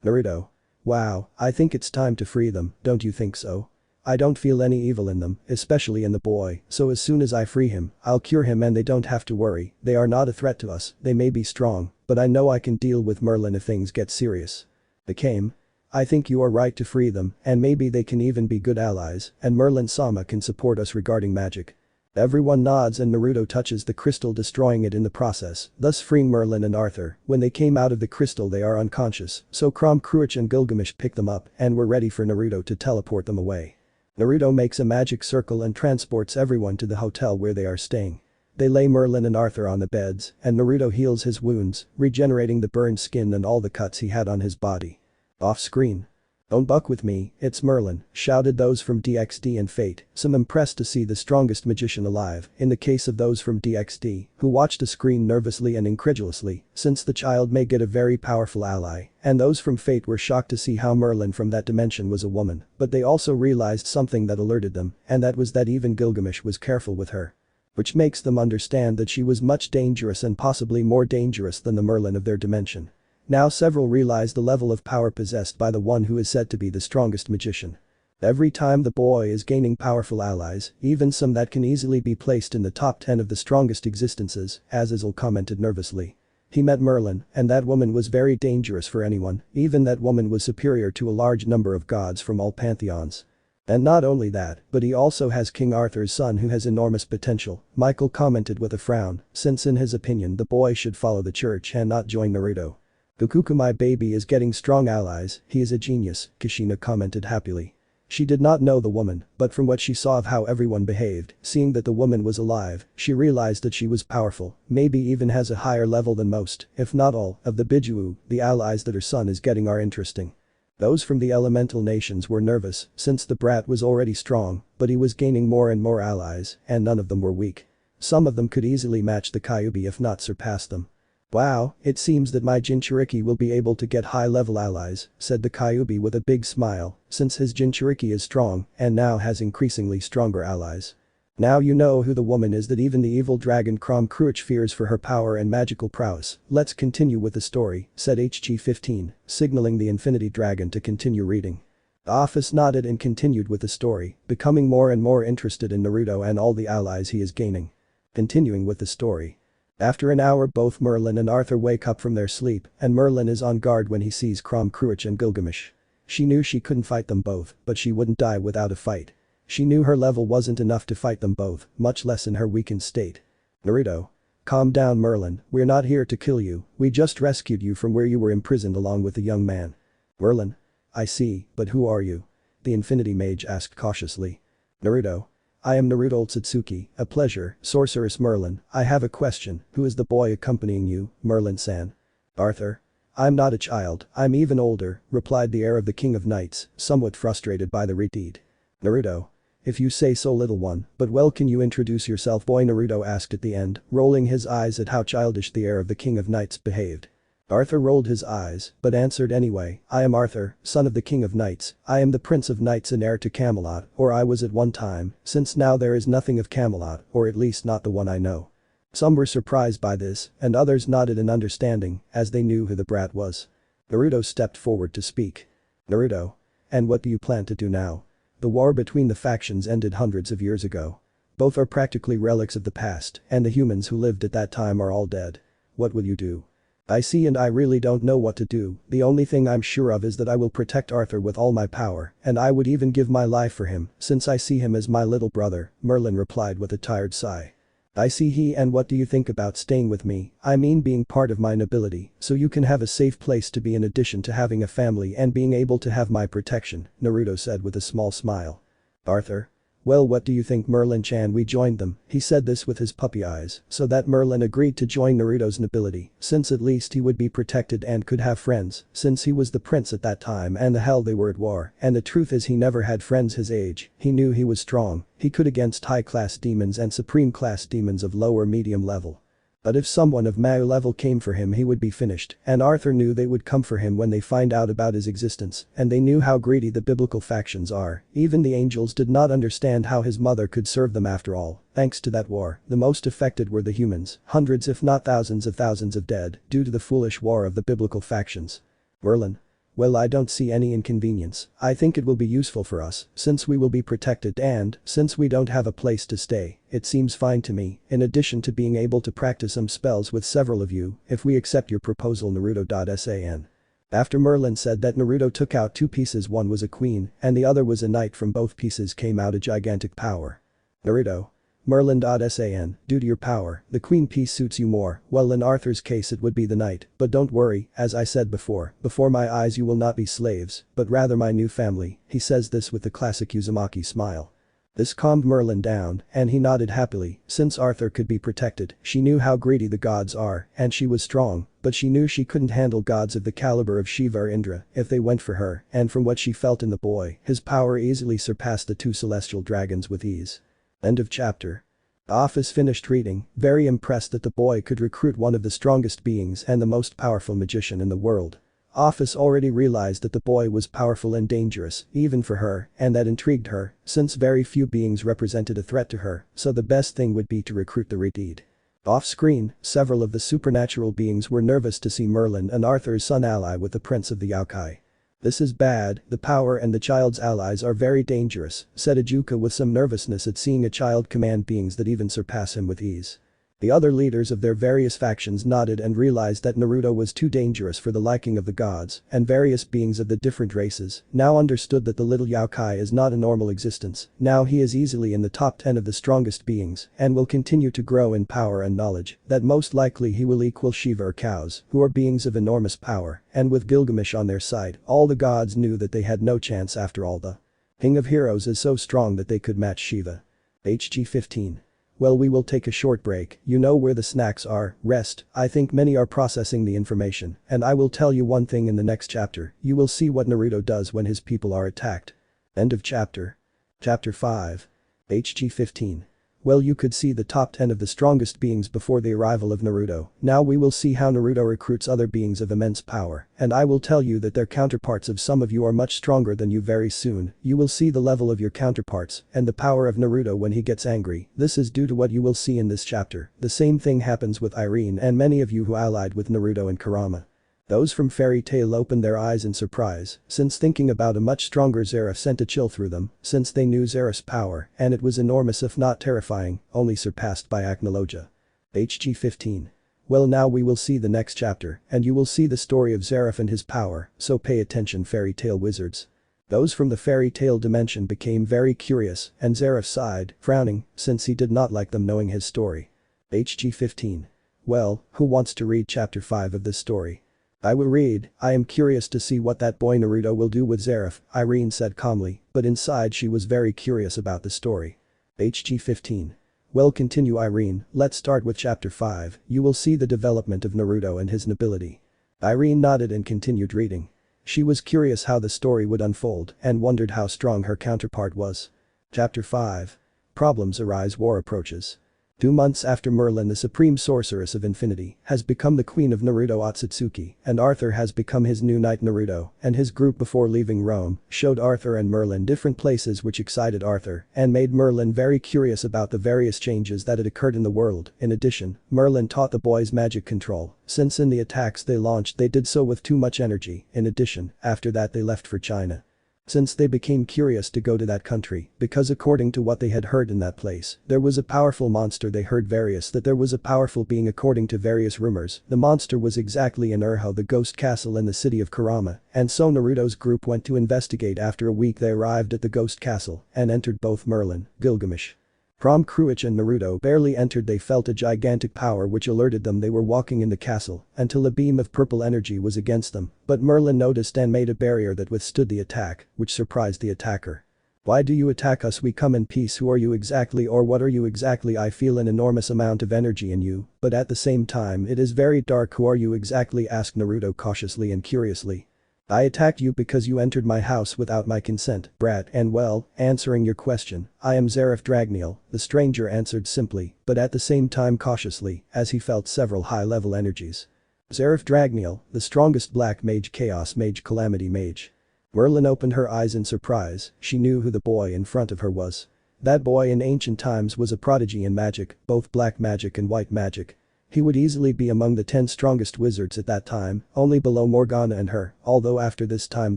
Naruto. Wow, I think it's time to free them, don't you think so? I don't feel any evil in them, especially in the boy, so as soon as I free him, I'll cure him and they don't have to worry, they are not a threat to us, they may be strong, but I know I can deal with Merlin if things get serious. Became. I think you are right to free them, and maybe they can even be good allies, and Merlin-sama can support us regarding magic. Everyone nods and Naruto touches the crystal, destroying it in the process, thus freeing Merlin and Arthur. When they came out of the crystal they are unconscious, so Kurama and Gilgamesh pick them up and were ready for Naruto to teleport them away. Naruto makes a magic circle and transports everyone to the hotel where they are staying. They lay Merlin and Arthur on the beds, and Naruto heals his wounds, regenerating the burned skin and all the cuts he had on his body. Off-screen. "Don't buck with me, it's Merlin," shouted those from DXD and Fate, some impressed to see the strongest magician alive. In the case of those from DXD, who watched the screen nervously and incredulously, since the child may get a very powerful ally, and those from Fate were shocked to see how Merlin from that dimension was a woman, but they also realized something that alerted them, and that was that even Gilgamesh was careful with her. Which makes them understand that she was much dangerous and possibly more dangerous than the Merlin of their dimension. Now several realize the level of power possessed by the one who is said to be the strongest magician. Every time the boy is gaining powerful allies, even some that can easily be placed in the top 10 of the strongest existences, as Izel commented nervously. He met Merlin, and that woman was very dangerous for anyone, even that woman was superior to a large number of gods from all pantheons. And not only that, but he also has King Arthur's son who has enormous potential, Michael commented with a frown, since in his opinion the boy should follow the church and not join Naruto. "Goku, my baby is getting strong allies, he is a genius," Kushina commented happily. She did not know the woman, but from what she saw of how everyone behaved, seeing that the woman was alive, she realized that she was powerful, maybe even has a higher level than most, if not all, of the Biju. The allies that her son is getting are interesting. Those from the elemental nations were nervous, since the brat was already strong, but he was gaining more and more allies, and none of them were weak. Some of them could easily match the Kyuubi if not surpass them. "Wow, it seems that my Jinchuriki will be able to get high-level allies," said the Kyuubi with a big smile, since his Jinchuriki is strong and now has increasingly stronger allies. "Now you know who the woman is that even the evil dragon Kurama fears for her power and magical prowess. Let's continue with the story," said HG-15, signaling the Infinity Dragon to continue reading. The office nodded and continued with the story, becoming more and more interested in Naruto and all the allies he is gaining. Continuing with the story. After an hour both Merlin and Arthur wake up from their sleep, and Merlin is on guard when he sees Kurama and Gilgamesh. She knew she couldn't fight them both, but she wouldn't die without a fight. She knew her level wasn't enough to fight them both, much less in her weakened state. "Naruto. Calm down, Merlin, we're not here to kill you, we just rescued you from where you were imprisoned along with the young man." Merlin. "I see, but who are you?" the Infinity Mage asked cautiously. Naruto. "I am Naruto Otsutsuki, a pleasure, Sorceress Merlin, I have a question, who is the boy accompanying you, Merlin-san?" Arthur. "I'm not a child, I'm even older," replied the heir of the King of Knights, somewhat frustrated by the redeed. Naruto. "If you say so, little one, but well, can you introduce yourself, boy?" Naruto asked at the end, rolling his eyes at how childish the heir of the King of Knights behaved. Arthur rolled his eyes, but answered anyway, "I am Arthur, son of the King of Knights, I am the Prince of Knights and heir to Camelot, or I was at one time, since now there is nothing of Camelot, or at least not the one I know." Some were surprised by this, and others nodded in understanding, as they knew who the brat was. Naruto stepped forward to speak. Naruto. "And what do you plan to do now? The war between the factions ended hundreds of years ago. Both are practically relics of the past, and the humans who lived at that time are all dead. What will you do?" "I see, and I really don't know what to do, the only thing I'm sure of is that I will protect Arthur with all my power, and I would even give my life for him, since I see him as my little brother," Merlin replied with a tired sigh. "I see he, and what do you think about staying with me, I mean being part of my nobility, so you can have a safe place to be in addition to having a family and being able to have my protection," Naruto said with a small smile. Arthur. "Well, what do you think, Merlin-chan?" "We joined them," he said this with his puppy eyes, so that Merlin agreed to join Naruto's nobility, since at least he would be protected and could have friends, since he was the prince at that time and the hell they were at war, and the truth is he never had friends his age. He knew he was strong, he could against high-class demons and supreme-class demons of low or medium level. But if someone of Mao level came for him he would be finished, and Arthur knew they would come for him when they find out about his existence, and they knew how greedy the biblical factions are. Even the angels did not understand how his mother could serve them after all. Thanks to that war, the most affected were the humans, hundreds if not thousands of dead, due to the foolish war of the biblical factions. Merlin. Well, I don't see any inconvenience. I think it will be useful for us, since we will be protected and, since we don't have a place to stay, it seems fine to me, in addition to being able to practice some spells with several of you, if we accept your proposal Naruto.san. After Merlin said that Naruto took out two pieces, one was a queen, and the other was a knight, from both pieces came out a gigantic power. Naruto. Merlin.san, due to your power, the queen piece suits you more. Well, in Arthur's case it would be the knight, but don't worry, as I said before my eyes you will not be slaves, but rather my new family. He says this with the classic Uzumaki smile. This calmed Merlin down, and he nodded happily. Since Arthur could be protected, she knew how greedy the gods are, and she was strong, but she knew she couldn't handle gods of the caliber of Shiva or Indra if they went for her, and from what she felt in the boy, his power easily surpassed the two celestial dragons with ease. End of chapter. Office finished reading, very impressed that the boy could recruit one of the strongest beings and the most powerful magician in the world. Office already realized that the boy was powerful and dangerous, even for her, and that intrigued her, since very few beings represented a threat to her, so the best thing would be to recruit the Redeed. Off-screen, several of the supernatural beings were nervous to see Merlin and Arthur's son ally with the prince of the Yokai. This is bad, the power and the child's allies are very dangerous, said Ijuka with some nervousness at seeing a child command beings that even surpass him with ease. The other leaders of their various factions nodded and realized that Naruto was too dangerous for the liking of the gods, and various beings of the different races now understood that the little Yokai is not a normal existence. Now he is easily in the top 10 of the strongest beings and will continue to grow in power and knowledge, that most likely he will equal Shiva or cows, who are beings of enormous power, and with Gilgamesh on their side, all the gods knew that they had no chance after all. The King of Heroes is so strong that they could match Shiva. HG 15. Well, we will take a short break, you know where the snacks are, rest. I think many are processing the information, and I will tell you one thing in the next chapter, you will see what Naruto does when his people are attacked. End of chapter. Chapter 5. HG 15. Well, you could see the top 10 of the strongest beings before the arrival of Naruto. Now we will see how Naruto recruits other beings of immense power, and I will tell you that their counterparts of some of you are much stronger than you very soon. You will see the level of your counterparts and the power of Naruto when he gets angry. This is due to what you will see in this chapter. The same thing happens with Irene and many of you who allied with Naruto and Kurama. Those from Fairy Tail opened their eyes in surprise, since thinking about a much stronger Zeref sent a chill through them, since they knew Zeref's power, and it was enormous if not terrifying, only surpassed by Acnologia. HG 15. Well, now we will see the next chapter, and you will see the story of Zeref and his power, so pay attention Fairy Tail wizards. Those from the Fairy Tail dimension became very curious, and Zeref sighed, frowning, since he did not like them knowing his story. HG 15. Well, who wants to read chapter 5 of this story? I will read. I am curious to see what that boy Naruto will do with Zeref, Irene said calmly, but inside she was very curious about the story. HG 15. Well, continue Irene, let's start with chapter 5, you will see the development of Naruto and his nobility. Irene nodded and continued reading. She was curious how the story would unfold and wondered how strong her counterpart was. Chapter 5. Problems arise, war approaches. 2 months after Merlin, the supreme sorceress of infinity, has become the queen of Naruto Akatsuki, and Arthur has become his new knight Naruto, and his group before leaving Rome showed Arthur and Merlin different places which excited Arthur and made Merlin very curious about the various changes that had occurred in the world. In addition, Merlin taught the boys magic control, since in the attacks they launched they did so with too much energy. In addition, after that they left for China. Since they became curious to go to that country, because according to what they had heard in that place, there was a powerful monster. They heard that there was a powerful being according to various rumors. The monster was exactly in Urho, the ghost castle in the city of Kurama, and so Naruto's group went to investigate. After a week they arrived at the ghost castle and entered. Both Merlin, Gilgamesh, Prom Cruich and Naruto barely entered. They felt a gigantic power which alerted them they were walking in the castle until a beam of purple energy was against them, but Merlin noticed and made a barrier that withstood the attack, which surprised the attacker. Why do you attack us? We come in peace. Who are you exactly, or what are you exactly? I feel an enormous amount of energy in you, but at the same time it is very dark. Who are you exactly? Asked Naruto cautiously and curiously. I attacked you because you entered my house without my consent, brat, and well, answering your question, I am Zeref Dragneel, the stranger answered simply, but at the same time cautiously, as he felt several high-level energies. Zeref Dragneel, the strongest black mage, chaos mage, calamity mage. Merlin opened her eyes in surprise, she knew who the boy in front of her was. That boy in ancient times was a prodigy in magic, both black magic and white magic. He would easily be among the 10 strongest wizards at that time, only below Morgana and her, although after this time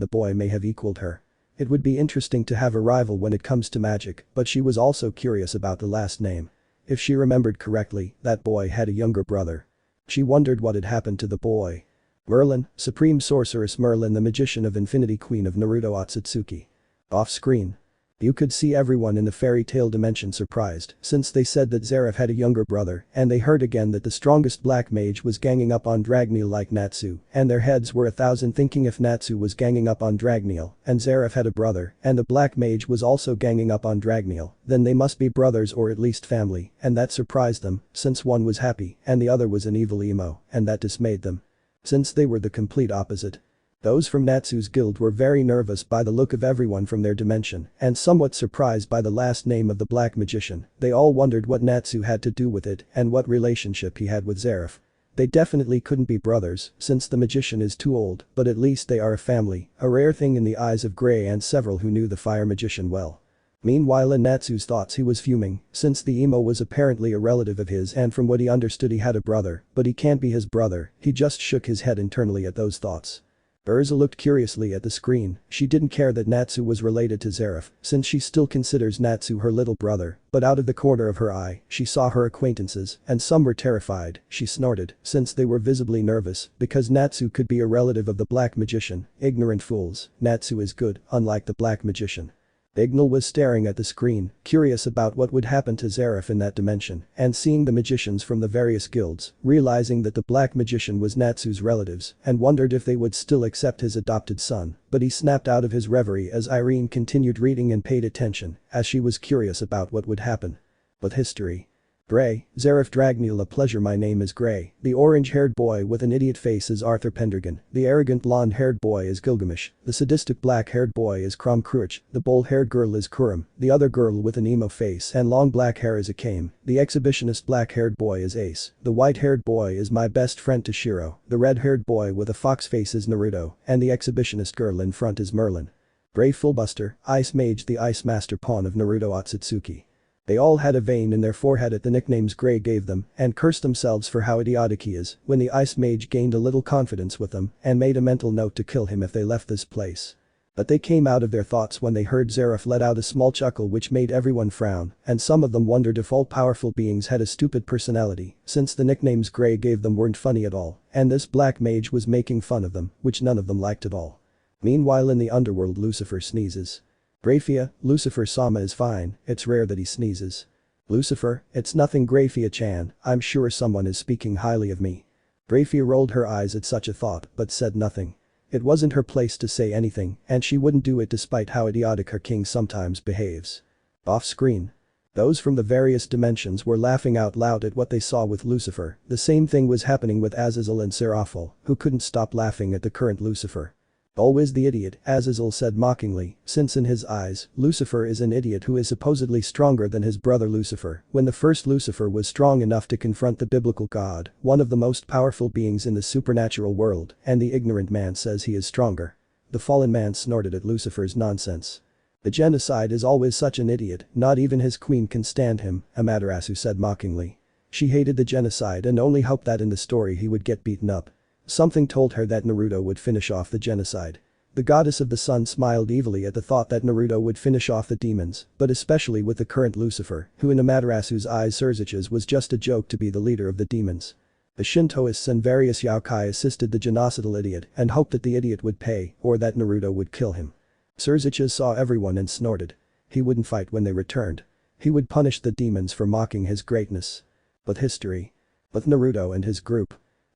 the boy may have equaled her. It would be interesting to have a rival when it comes to magic, but she was also curious about the last name. If she remembered correctly, that boy had a younger brother. She wondered what had happened to the boy. Merlin, Supreme Sorceress Merlin, the magician of Infinity, Queen of Naruto Akatsuki. Off screen. You could see everyone in the fairy tale dimension surprised, since they said that Zeref had a younger brother, and they heard again that the strongest black mage was ganging up on Dragneel like Natsu, and their heads were 1,000 thinking if Natsu was ganging up on Dragneel, and Zeref had a brother, and the black mage was also ganging up on Dragneel, then they must be brothers or at least family, and that surprised them, since one was happy, and the other was an evil emo, and that dismayed them. Since they were the complete opposite. Those from Natsu's guild were very nervous by the look of everyone from their dimension, and somewhat surprised by the last name of the black magician. They all wondered what Natsu had to do with it and what relationship he had with Zeref. They definitely couldn't be brothers, since the magician is too old, but at least they are a family, a rare thing in the eyes of Gray and several who knew the fire magician well. Meanwhile, in Natsu's thoughts, he was fuming, since the emo was apparently a relative of his, and from what he understood he had a brother, but he can't be his brother. He just shook his head internally at those thoughts. Urza looked curiously at the screen. She didn't care that Natsu was related to Zeref, since she still considers Natsu her little brother, but out of the corner of her eye, she saw her acquaintances, and some were terrified. She snorted, since they were visibly nervous, because Natsu could be a relative of the black magician. Ignorant fools, Natsu is good, unlike the black magician. Ignal was staring at the screen, curious about what would happen to Zeref in that dimension, and seeing the magicians from the various guilds, realizing that the black magician was Natsu's relatives, and wondered if they would still accept his adopted son, but he snapped out of his reverie as Irene continued reading and paid attention, as she was curious about what would happen. But history. Gray, Zeref Dragneel, a pleasure. My name is Gray. The orange-haired boy with an idiot face is Arthur Pendragon. The arrogant blonde-haired boy is Gilgamesh. The sadistic black-haired boy is Crom Cruach. The bold-haired girl is Kurum. The other girl with an emo face and long black hair is Akame. The exhibitionist black-haired boy is Ace. The white-haired boy is my best friend Toshiro. The red-haired boy with a fox face is Naruto, and the exhibitionist girl in front is Merlin. Gray Fullbuster, Ice Mage, the Ice Master Pawn of Naruto Akatsuki. They all had a vein in their forehead at the nicknames Gray gave them and cursed themselves for how idiotic he is when the Ice Mage gained a little confidence with them and made a mental note to kill him if they left this place. But they came out of their thoughts when they heard Zeref let out a small chuckle which made everyone frown, and some of them wondered if all powerful beings had a stupid personality, since the nicknames Gray gave them weren't funny at all, and this black mage was making fun of them, which none of them liked at all. Meanwhile, in the underworld, Lucifer sneezes. Grafia, Lucifer-sama is fine, it's rare that he sneezes. Lucifer, it's nothing Grafia-chan, I'm sure someone is speaking highly of me. Grafia rolled her eyes at such a thought but said nothing. It wasn't her place to say anything, and she wouldn't do it despite how idiotic her king sometimes behaves. Off screen. Those from the various dimensions were laughing out loud at what they saw with Lucifer. The same thing was happening with Azazel and Seraphil, who couldn't stop laughing at the current Lucifer. Always the idiot, Azazel said mockingly, since in his eyes, Lucifer is an idiot who is supposedly stronger than his brother Lucifer. When the first Lucifer was strong enough to confront the biblical god, one of the most powerful beings in the supernatural world, and the ignorant man says he is stronger. The fallen man snorted at Lucifer's nonsense. The genocide is always such an idiot, not even his queen can stand him, Amaterasu said mockingly. She hated the genocide and only hoped that in the story he would get beaten up. Something told her that Naruto would finish off the genocide. The goddess of the sun smiled evilly at the thought that Naruto would finish off the demons, but especially with the current Lucifer, who in Amaterasu's eyes Surzich's was just a joke to be the leader of the demons. The Shintoists and various yokai assisted the genocidal idiot and hoped that the idiot would pay or that Naruto would kill him. Surzich's saw everyone and snorted. He wouldn't fight when they returned. He would punish the demons for mocking his greatness. But history. But Naruto and his group.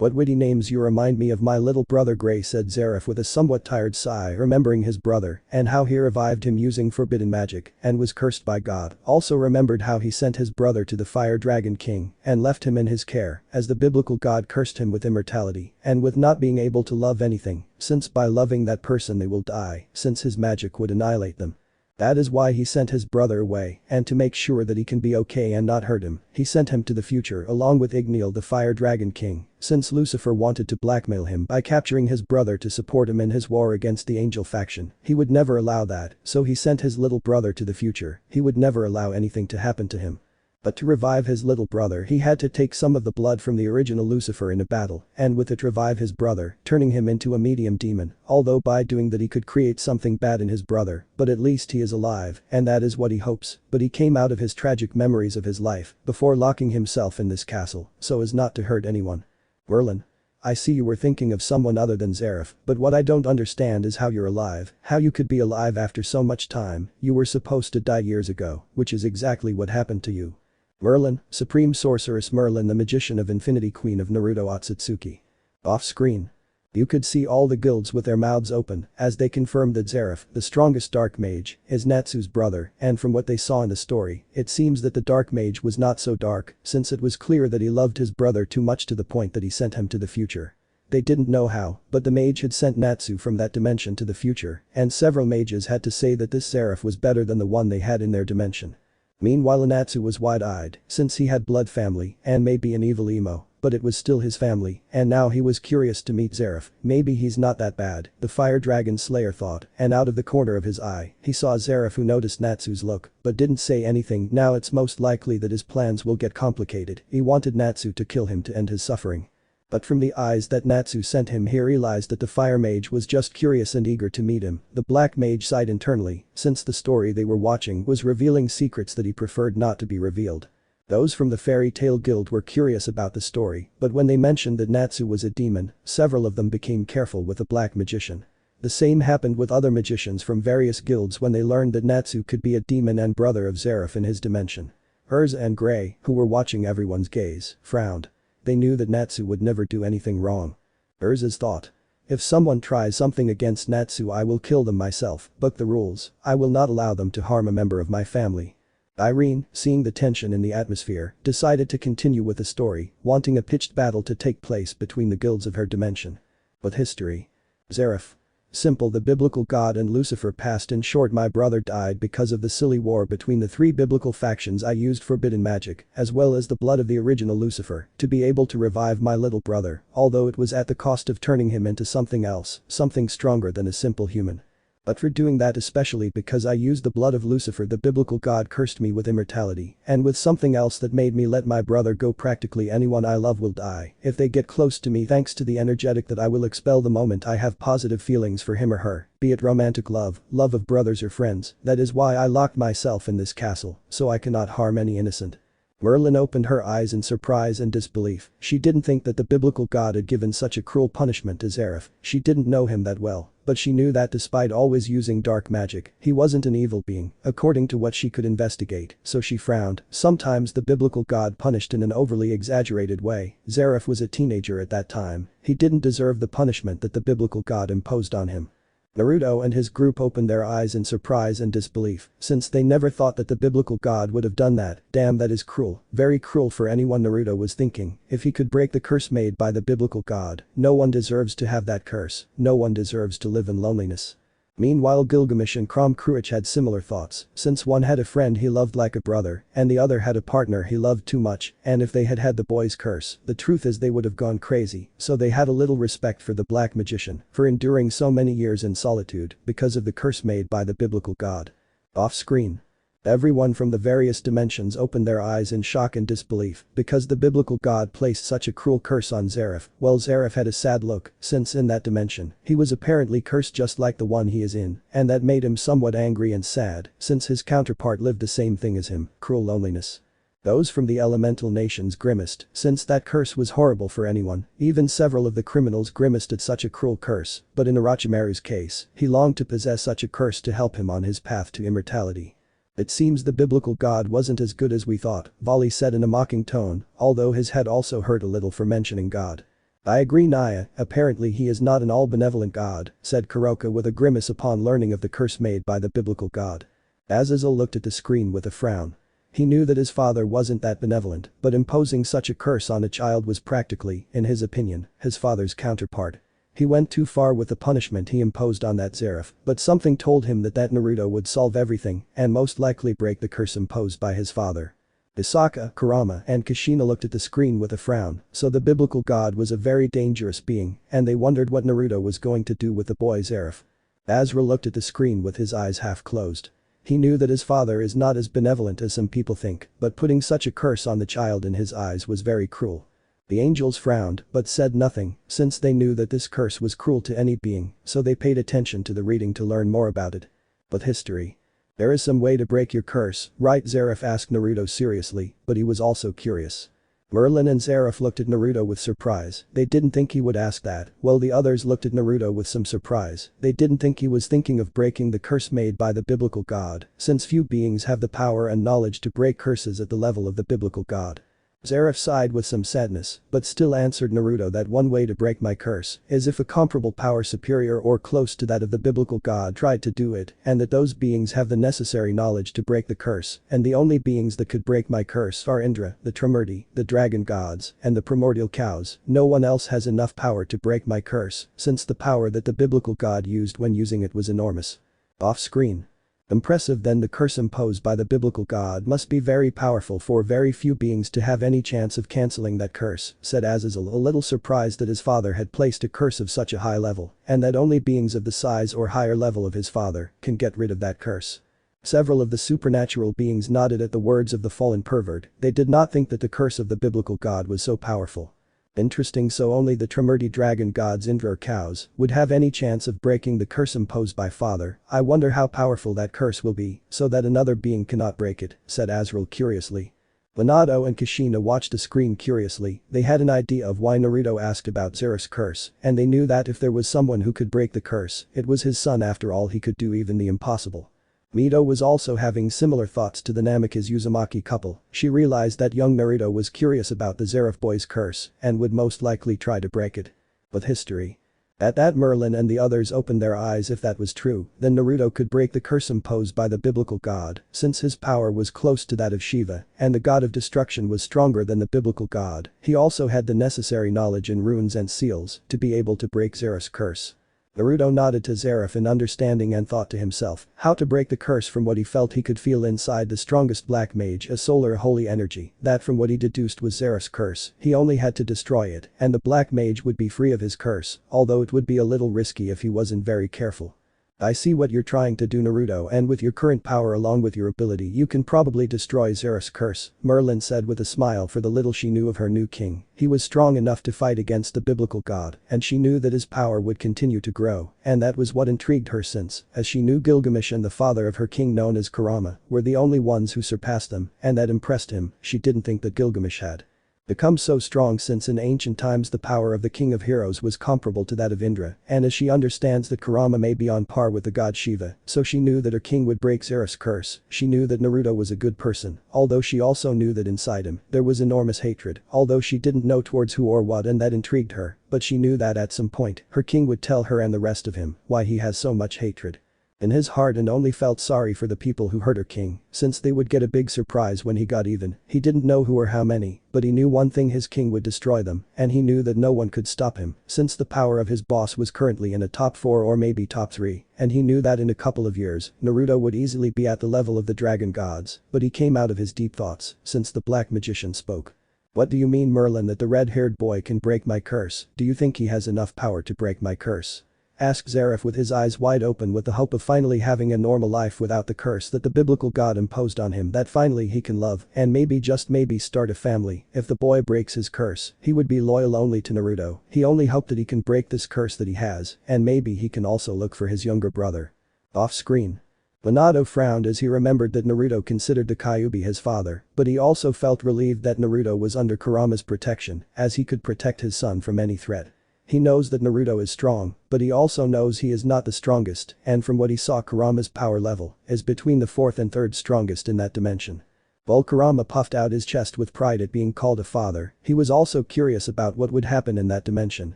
What witty names you remind me of my little brother Gray, said Zeref with a somewhat tired sigh, remembering his brother and how he revived him using forbidden magic and was cursed by God. Also remembered how he sent his brother to the Fire Dragon King and left him in his care as the biblical god cursed him with immortality and with not being able to love anything, since by loving that person they will die, since his magic would annihilate them. That is why he sent his brother away, and to make sure that he can be okay and not hurt him, he sent him to the future along with Igneel the Fire Dragon King, since Lucifer wanted to blackmail him by capturing his brother to support him in his war against the angel faction. He would never allow that, so he sent his little brother to the future. He would never allow anything to happen to him. But to revive his little brother he had to take some of the blood from the original Lucifer in a battle and with it revive his brother, turning him into a medium demon, although by doing that he could create something bad in his brother, but at least he is alive and that is what he hopes, but he came out of his tragic memories of his life before locking himself in this castle so as not to hurt anyone. Merlin. I see you were thinking of someone other than Zeref, but what I don't understand is how you're alive, how you could be alive after so much time, you were supposed to die years ago, which is exactly what happened to you. Merlin, Supreme Sorceress Merlin, the magician of Infinity, Queen of Naruto Akatsuki. Off screen. You could see all the guilds with their mouths open as they confirmed that Zeref, the strongest dark mage, is Natsu's brother, and from what they saw in the story, it seems that the dark mage was not so dark since it was clear that he loved his brother too much to the point that he sent him to the future. They didn't know how, but the mage had sent Natsu from that dimension to the future, and several mages had to say that this Zeref was better than the one they had in their dimension. Meanwhile Natsu was wide-eyed since he had blood family and maybe an evil emo. But it was still his family, and now he was curious to meet Zeref, maybe he's not that bad, the fire dragon slayer thought, and out of the corner of his eye, he saw Zeref who noticed Natsu's look, but didn't say anything. Now it's most likely that his plans will get complicated, he wanted Natsu to kill him to end his suffering. But from the eyes that Natsu sent him he realized that the fire mage was just curious and eager to meet him. The black mage sighed internally, since the story they were watching was revealing secrets that he preferred not to be revealed. Those from the Fairy Tail Guild were curious about the story, but when they mentioned that Natsu was a demon, several of them became careful with the black magician. The same happened with other magicians from various guilds when they learned that Natsu could be a demon and brother of Zeref in his dimension. Urza and Gray, who were watching everyone's gaze, frowned. They knew that Natsu would never do anything wrong. Urza's thought. If someone tries something against Natsu I will kill them myself, book the rules, I will not allow them to harm a member of my family. Irene, seeing the tension in the atmosphere, decided to continue with the story, wanting a pitched battle to take place between the guilds of her dimension. With history. Zeref. Simple, the biblical god and Lucifer passed. In short, my brother died because of the silly war between the three biblical factions. I used forbidden magic, as well as the blood of the original Lucifer, to be able to revive my little brother, although it was at the cost of turning him into something else, something stronger than a simple human. But for doing that, especially because I used the blood of Lucifer, the biblical god cursed me with immortality and with something else that made me let my brother go. Practically anyone I love will die if they get close to me, thanks to the energetic that I will expel the moment I have positive feelings for him or her, be it romantic love, love of brothers or friends. That is why I locked myself in this castle, so I cannot harm any innocent. Merlin opened her eyes in surprise and disbelief. She didn't think that the biblical god had given such a cruel punishment to Zeref. She didn't know him that well, but she knew that despite always using dark magic, he wasn't an evil being, according to what she could investigate, so she frowned. Sometimes the biblical god punished in an overly exaggerated way. Zeref was a teenager at that time. He didn't deserve the punishment that the biblical god imposed on him. Naruto and his group opened their eyes in surprise and disbelief, since they never thought that the biblical god would have done that. Damn, that is cruel, very cruel for anyone. Naruto was thinking, if he could break the curse made by the biblical god, no one deserves to have that curse, no one deserves to live in loneliness. Meanwhile Gilgamesh and Crom Cruach had similar thoughts, since one had a friend he loved like a brother, and the other had a partner he loved too much, and if they had had the boy's curse, the truth is they would have gone crazy, so they had a little respect for the black magician, for enduring so many years in solitude, because of the curse made by the biblical god. Off screen. Everyone from the various dimensions opened their eyes in shock and disbelief because the biblical god placed such a cruel curse on Zeref. Well, Zeref had a sad look since in that dimension he was apparently cursed just like the one he is in, and that made him somewhat angry and sad since his counterpart lived the same thing as him, cruel loneliness. Those from the elemental nations grimaced since that curse was horrible for anyone. Even several of the criminals grimaced at such a cruel curse, but in Orochimaru's case, he longed to possess such a curse to help him on his path to immortality. It seems the biblical god wasn't as good as we thought, Vali said in a mocking tone, although his head also hurt a little for mentioning God. I agree, Naya, apparently he is not an all-benevolent god, said Kuroka with a grimace upon learning of the curse made by the biblical god. Azazel looked at the screen with a frown. He knew that his father wasn't that benevolent, but imposing such a curse on a child was practically, in his opinion, his father's counterpart. He went too far with the punishment he imposed on that Zeref, but something told him that Naruto would solve everything and most likely break the curse imposed by his father. Isaka, Kurama, and Kushina looked at the screen with a frown, so the biblical god was a very dangerous being, and they wondered what Naruto was going to do with the boy Zeref. Azra looked at the screen with his eyes half closed. He knew that his father is not as benevolent as some people think, but putting such a curse on the child in his eyes was very cruel. The angels frowned, but said nothing, since they knew that this curse was cruel to any being, so they paid attention to the reading to learn more about it. But history. There is some way to break your curse, right? Zeref asked Naruto seriously, but he was also curious. Merlin and Zeref looked at Naruto with surprise. They didn't think he would ask that, while the others looked at Naruto with some surprise. They didn't think he was thinking of breaking the curse made by the biblical god, since few beings have the power and knowledge to break curses at the level of the biblical god. Zeref sighed with some sadness, but still answered Naruto that one way to break my curse is if a comparable power superior or close to that of the biblical god tried to do it, and that those beings have the necessary knowledge to break the curse, and the only beings that could break my curse are Indra, the Trimurti, the dragon gods, and the primordial cows. No one else has enough power to break my curse, since the power that the biblical god used when using it was enormous. Off-screen. Impressive. Then the curse imposed by the biblical god must be very powerful for very few beings to have any chance of cancelling that curse, said Azazel, a little surprised that his father had placed a curse of such a high level, and that only beings of the size or higher level of his father can get rid of that curse. Several of the supernatural beings nodded at the words of the fallen pervert. They did not think that the curse of the biblical god was so powerful. Interesting. So only the Trimurti dragon gods Indra or cows would have any chance of breaking the curse imposed by father. I wonder how powerful that curse will be, so that another being cannot break it, said Azrael curiously. Minato and Kushina watched the screen curiously. They had an idea of why Naruto asked about Zeref's curse, and they knew that if there was someone who could break the curse, it was his son. After all, he could do even the impossible. Mito was also having similar thoughts to the Namikaze Uzumaki couple. She realized that young Naruto was curious about the Zeref boy's curse and would most likely try to break it. But history. At that, Merlin and the others opened their eyes. If that was true, then Naruto could break the curse imposed by the biblical god, since his power was close to that of Shiva, and the god of destruction was stronger than the biblical god. He also had the necessary knowledge in runes and seals to be able to break Zeref's curse. Naruto nodded to Zeref in understanding and thought to himself how to break the curse. From what he felt, he could feel inside the strongest black mage a solar holy energy that from what he deduced was Zeref's curse. He only had to destroy it and the black mage would be free of his curse, although it would be a little risky if he wasn't very careful. I see what you're trying to do, Naruto, and with your current power along with your ability you can probably destroy Zeref's curse, Merlin said with a smile. For the little she knew of her new king, he was strong enough to fight against the biblical god, and she knew that his power would continue to grow, and that was what intrigued her since, as she knew Gilgamesh and the father of her king known as Kurama were the only ones who surpassed them, and that impressed him. She didn't think that Gilgamesh had become so strong, since in ancient times the power of the king of heroes was comparable to that of Indra, and as she understands that Kurama may be on par with the god Shiva, so she knew that her king would break Zeref's curse. She knew that Naruto was a good person, although she also knew that inside him there was enormous hatred, although she didn't know towards who or what, and that intrigued her, but she knew that at some point her king would tell her and the rest of him why he has so much hatred in his heart, and only felt sorry for the people who hurt her king, since they would get a big surprise when he got even. He didn't know who or how many, but he knew one thing: his king would destroy them, and he knew that no one could stop him, since the power of his boss was currently in a top 4 or maybe top 3, and he knew that in a couple of years, Naruto would easily be at the level of the dragon gods. But he came out of his deep thoughts, since the black magician spoke. What do you mean, Merlin, that the red-haired boy can break my curse? Do you think he has enough power to break my curse? Asked Zeref with his eyes wide open, with the hope of finally having a normal life without the curse that the biblical god imposed on him, that finally he can love and maybe, just maybe, start a family. If the boy breaks his curse, he would be loyal only to Naruto. He only hoped that he can break this curse that he has, and maybe he can also look for his younger brother. Off-screen. Minato frowned as he remembered that Naruto considered the Kyuubi his father, but he also felt relieved that Naruto was under Kurama's protection, as he could protect his son from any threat. He knows that Naruto is strong, but he also knows he is not the strongest, and from what he saw, Kurama's power level is between the 4th and 3rd strongest in that dimension. While Kurama puffed out his chest with pride at being called a father, he was also curious about what would happen in that dimension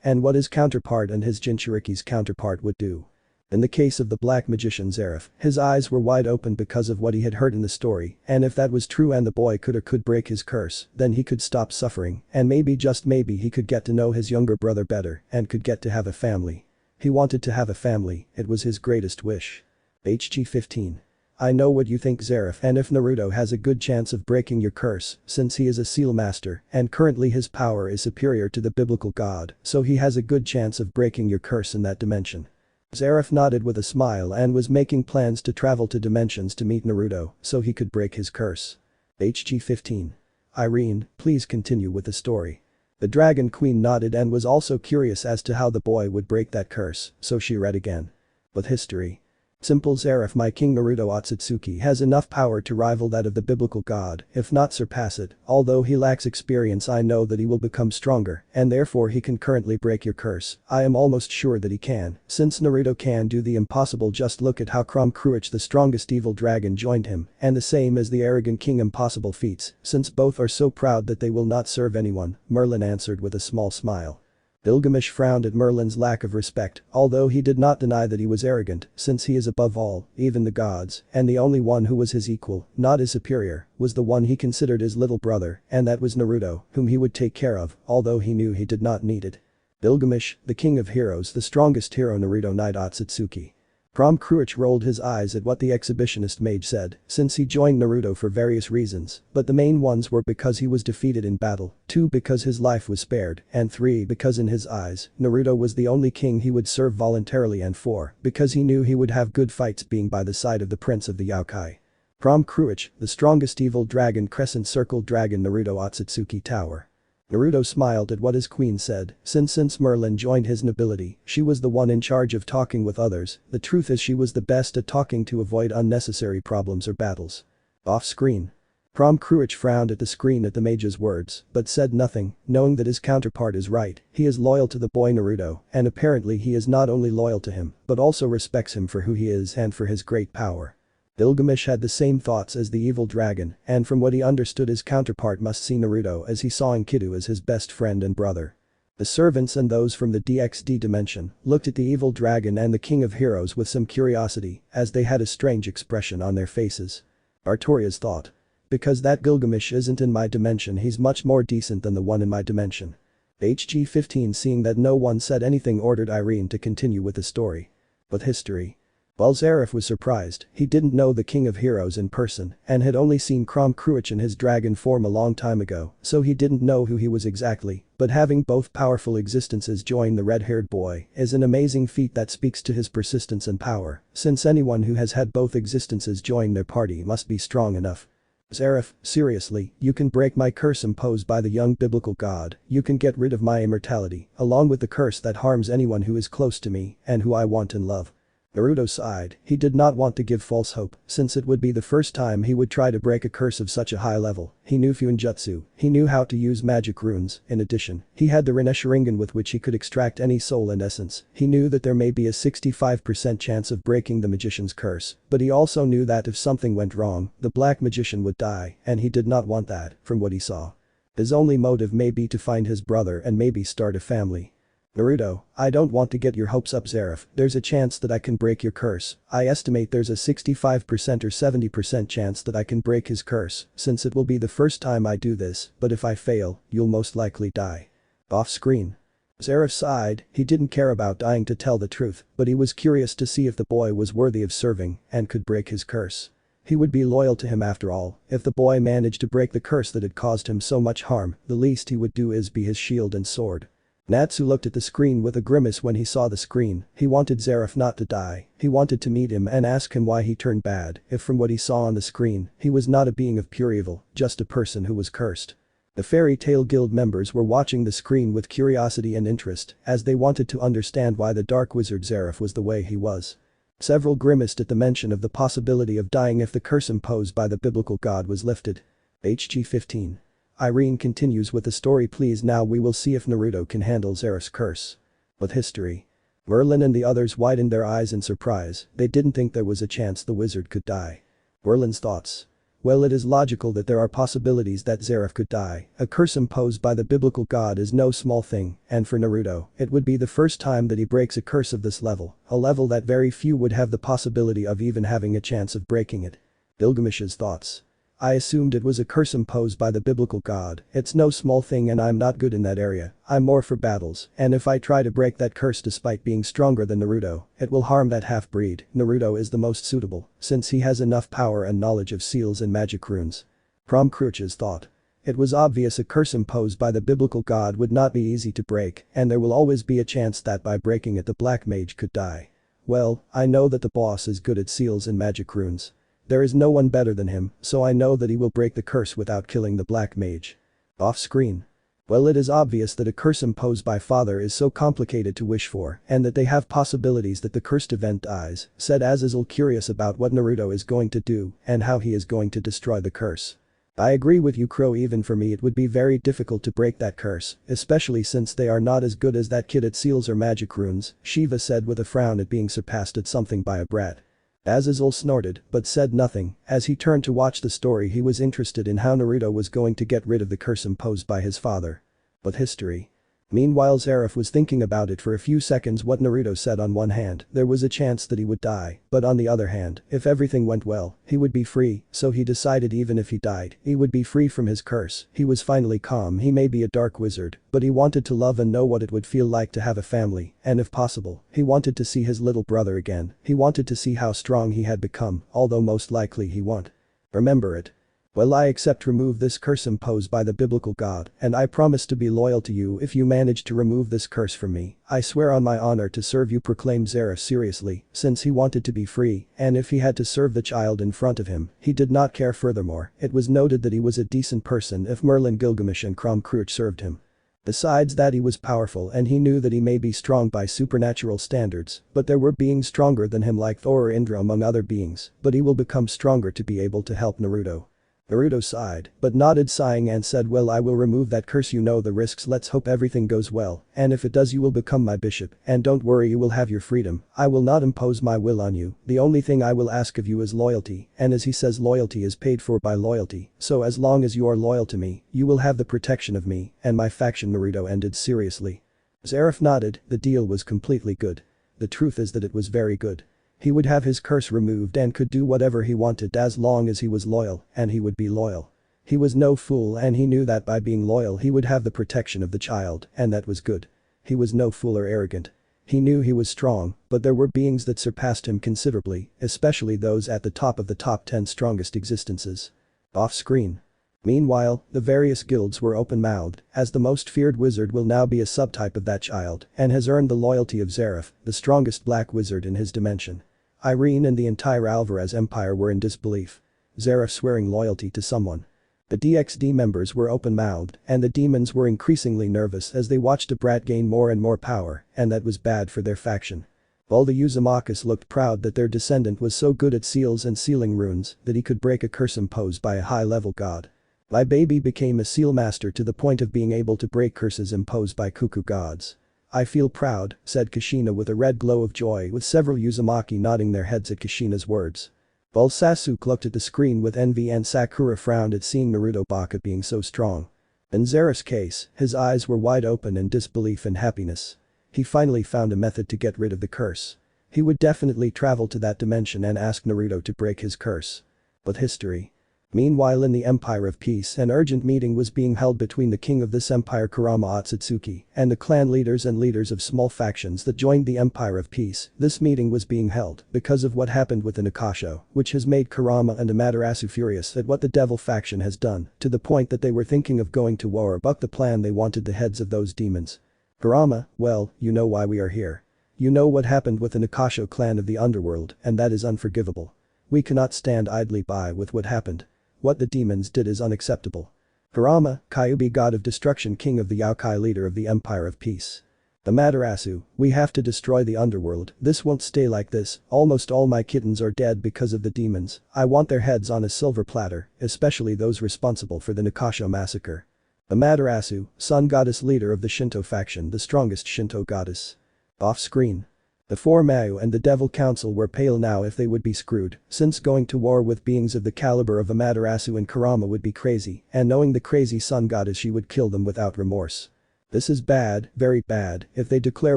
and what his counterpart and his Jinchuriki's counterpart would do. In the case of the black magician Zeref, his eyes were wide open because of what he had heard in the story, and if that was true and the boy could break his curse, then he could stop suffering, and maybe, just maybe, he could get to know his younger brother better and could get to have a family. He wanted to have a family, it was his greatest wish. HG 15. I know what you think, Zeref, and if Naruto has a good chance of breaking your curse, since he is a seal master and currently his power is superior to the biblical god, so he has a good chance of breaking your curse in that dimension. Zeref nodded with a smile and was making plans to travel to dimensions to meet Naruto so he could break his curse. HG 15. Irene, please continue with the story. The Dragon Queen nodded and was also curious as to how the boy would break that curse, so she read again. With history. Simple Zeref, my king Naruto Akatsuki has enough power to rival that of the biblical god, if not surpass it. Although he lacks experience, I know that he will become stronger, and therefore he can currently break your curse. I am almost sure that he can, since Naruto can do the impossible. Just look at how Kurama Power Up, the strongest evil dragon, joined him, and the same as the arrogant king impossible feats, since both are so proud that they will not serve anyone, Merlin answered with a small smile. Gilgamesh frowned at Merlin's lack of respect, although he did not deny that he was arrogant, since he is above all, even the gods, and the only one who was his equal, not his superior, was the one he considered his little brother, and that was Naruto, whom he would take care of, although he knew he did not need it. Gilgamesh, the king of heroes, the strongest hero Naruto Knight Akatsuki. Kurama Power Up rolled his eyes at what the exhibitionist mage said, since he joined Naruto for various reasons, but the main ones were because he was defeated in battle, 2 because his life was spared, and 3 because in his eyes, Naruto was the only king he would serve voluntarily, and 4 because he knew he would have good fights being by the side of the prince of the Yokai. Kurama Power Up, the strongest evil dragon crescent circle dragon Naruto Akatsuki Tower. Naruto smiled at what his queen said, since Merlin joined his nobility, she was the one in charge of talking with others. The truth is she was the best at talking to avoid unnecessary problems or battles. Off screen. Kurama Power Up frowned at the screen at the mage's words, but said nothing, knowing that his counterpart is right. He is loyal to the boy Naruto, and apparently he is not only loyal to him, but also respects him for who he is and for his great power. Gilgamesh had the same thoughts as the evil dragon, and from what he understood his counterpart must see Naruto as he saw Enkidu as his best friend and brother. The servants and those from the DXD dimension looked at the evil dragon and the king of heroes with some curiosity, as they had a strange expression on their faces. Artorias thought. Because that Gilgamesh isn't in my dimension, he's much more decent than the one in my dimension. HG 15, seeing that no one said anything, ordered Irene to continue with the story. With history. While Zeref was surprised, he didn't know the king of heroes in person and had only seen Kurama Power Up in his dragon form a long time ago, so he didn't know who he was exactly, but having both powerful existences join the red-haired boy is an amazing feat that speaks to his persistence and power, since anyone who has had both existences join their party must be strong enough. Zeref, seriously, you can break my curse imposed by the young biblical god, you can get rid of my immortality, along with the curse that harms anyone who is close to me and who I want and love. Naruto sighed. He did not want to give false hope, since it would be the first time he would try to break a curse of such a high level. He knew Fuinjutsu, he knew how to use magic runes. In addition, he had the Sharigan with which he could extract any soul and essence. He knew that there may be a 65% chance of breaking the magician's curse, but he also knew that if something went wrong, the black magician would die, and he did not want that, from what he saw. His only motive may be to find his brother and maybe start a family. Naruto, I don't want to get your hopes up, Zeref. There's a chance that I can break your curse. I estimate there's a 65% or 70% chance that I can break his curse, since it will be the first time I do this, but if I fail, you'll most likely die. Off screen. Zeref sighed. He didn't care about dying, to tell the truth, but he was curious to see if the boy was worthy of serving and could break his curse. He would be loyal to him after all. If the boy managed to break the curse that had caused him so much harm, the least he would do is be his shield and sword. Natsu looked at the screen with a grimace when he saw the screen. He wanted Zeref not to die. He wanted to meet him and ask him why he turned bad, if from what he saw on the screen, he was not a being of pure evil, just a person who was cursed. The Fairy Tail Guild members were watching the screen with curiosity and interest, as they wanted to understand why the Dark Wizard Zeref was the way he was. Several grimaced at the mention of the possibility of dying if the curse imposed by the biblical god was lifted. HG 15. Irene continues with the story. Please, now we will see if Naruto can handle Zeref's curse. With history. Merlin and the others widened their eyes in surprise. They didn't think there was a chance the wizard could die. Merlin's thoughts. Well, it is logical that there are possibilities that Zeref could die. A curse imposed by the biblical god is no small thing, and for Naruto, it would be the first time that he breaks a curse of this level, a level that very few would have the possibility of even having a chance of breaking it. Gilgamesh's thoughts. I assumed it was a curse imposed by the biblical god. It's no small thing and I'm not good in that area. I'm more for battles, and if I try to break that curse despite being stronger than Naruto, it will harm that half-breed. Naruto is the most suitable, since he has enough power and knowledge of seals and magic runes. Kurama Power Up's thought. It was obvious a curse imposed by the biblical god would not be easy to break, and there will always be a chance that by breaking it the black mage could die. Well, I know that the boss is good at seals and magic runes. There is no one better than him, so I know that he will break the curse without killing the black mage. Off screen. Well, it is obvious that a curse imposed by father is so complicated to wish for and that they have possibilities that the cursed event dies, said Azazel, curious about what Naruto is going to do and how he is going to destroy the curse. I agree with you, Crow. Even for me it would be very difficult to break that curse, especially since they are not as good as that kid at seals or magic runes, Shiva said with a frown at being surpassed at something by a brat. Azazel snorted, but said nothing. As he turned to watch the story, he was interested in how Naruto was going to get rid of the curse imposed by his father. But history. Meanwhile, Zeref was thinking about it for a few seconds. What Naruto said: on one hand, there was a chance that he would die, but on the other hand, if everything went well, he would be free, so he decided even if he died, he would be free from his curse. He was finally calm. He may be a dark wizard, but he wanted to love and know what it would feel like to have a family, and if possible, he wanted to see his little brother again. He wanted to see how strong he had become, although most likely he won't remember it. Well, I accept. Remove this curse imposed by the biblical god, and I promise to be loyal to you if you manage to remove this curse from me. I swear on my honor to serve you, proclaimed Zeref seriously, since he wanted to be free, and if he had to serve the child in front of him, he did not care. Furthermore, it was noted that he was a decent person if Merlin, Gilgamesh and Krom Kruch served him. Besides that, he was powerful and he knew that he may be strong by supernatural standards, but there were beings stronger than him like Thor or Indra among other beings, but he will become stronger to be able to help Naruto. Naruto sighed, but nodded, sighing, and said, well, I will remove that curse. You know the risks. Let's hope everything goes well, and if it does, you will become my bishop, and don't worry, you will have your freedom. I will not impose my will on you. The only thing I will ask of you is loyalty, and as he says, loyalty is paid for by loyalty, so as long as you are loyal to me, you will have the protection of me and my faction. Naruto ended seriously. Zeref nodded. The deal was completely good. The truth is that it was very good. He would have his curse removed and could do whatever he wanted as long as he was loyal, and he would be loyal. He was no fool, and he knew that by being loyal he would have the protection of the child, and that was good. He was no fool or arrogant. He knew he was strong, but there were beings that surpassed him considerably, especially those at the top of the top 10 strongest existences. Off screen. Meanwhile, the various guilds were open-mouthed, as the most feared wizard will now be a subtype of that child and has earned the loyalty of Zeref, the strongest black wizard in his dimension. Irene and the entire Alvarez Empire were in disbelief. Zeref swearing loyalty to someone. The DXD members were open-mouthed, and the demons were increasingly nervous as they watched a brat gain more and more power, and that was bad for their faction. All the Uzumakis looked proud that their descendant was so good at seals and sealing runes that he could break a curse imposed by a high-level god. My baby became a seal master to the point of being able to break curses imposed by cuckoo gods. I feel proud, said Kushina with a red glow of joy, with several Uzumaki nodding their heads at Kushina's words. While Sasuke looked at the screen with envy and Sakura frowned at seeing Naruto Baka being so strong. In Zeref's case, his eyes were wide open in disbelief and happiness. He finally found a method to get rid of the curse. He would definitely travel to that dimension and ask Naruto to break his curse. But history. Meanwhile, in the Empire of Peace, an urgent meeting was being held between the king of this empire, Kurama Akatsuki, and the clan leaders and leaders of small factions that joined the Empire of Peace. This meeting was being held because of what happened with the Nakasho, which has made Kurama and Amaterasu furious at what the devil faction has done, to the point that they were thinking of going to war. Buck the plan. They wanted the heads of those demons. Kurama, well, you know why we are here. You know what happened with the Nakasho clan of the underworld, and that is unforgivable. We cannot stand idly by with what happened. What the demons did is unacceptable. Kurama, Kyuubi, god of destruction, king of the Yokai, leader of the Empire of Peace. Amaterasu, we have to destroy the underworld. This won't stay like this. Almost all my kittens are dead because of the demons. I want their heads on a silver platter, especially those responsible for the Nakasho massacre. Amaterasu, sun goddess, leader of the Shinto faction, the strongest Shinto goddess. Off screen. The four Mayu and the Devil Council were pale now if they would be screwed, since going to war with beings of the caliber of Amaterasu and Kurama would be crazy, and knowing the crazy sun goddess, she would kill them without remorse. This is bad, very bad. If they declare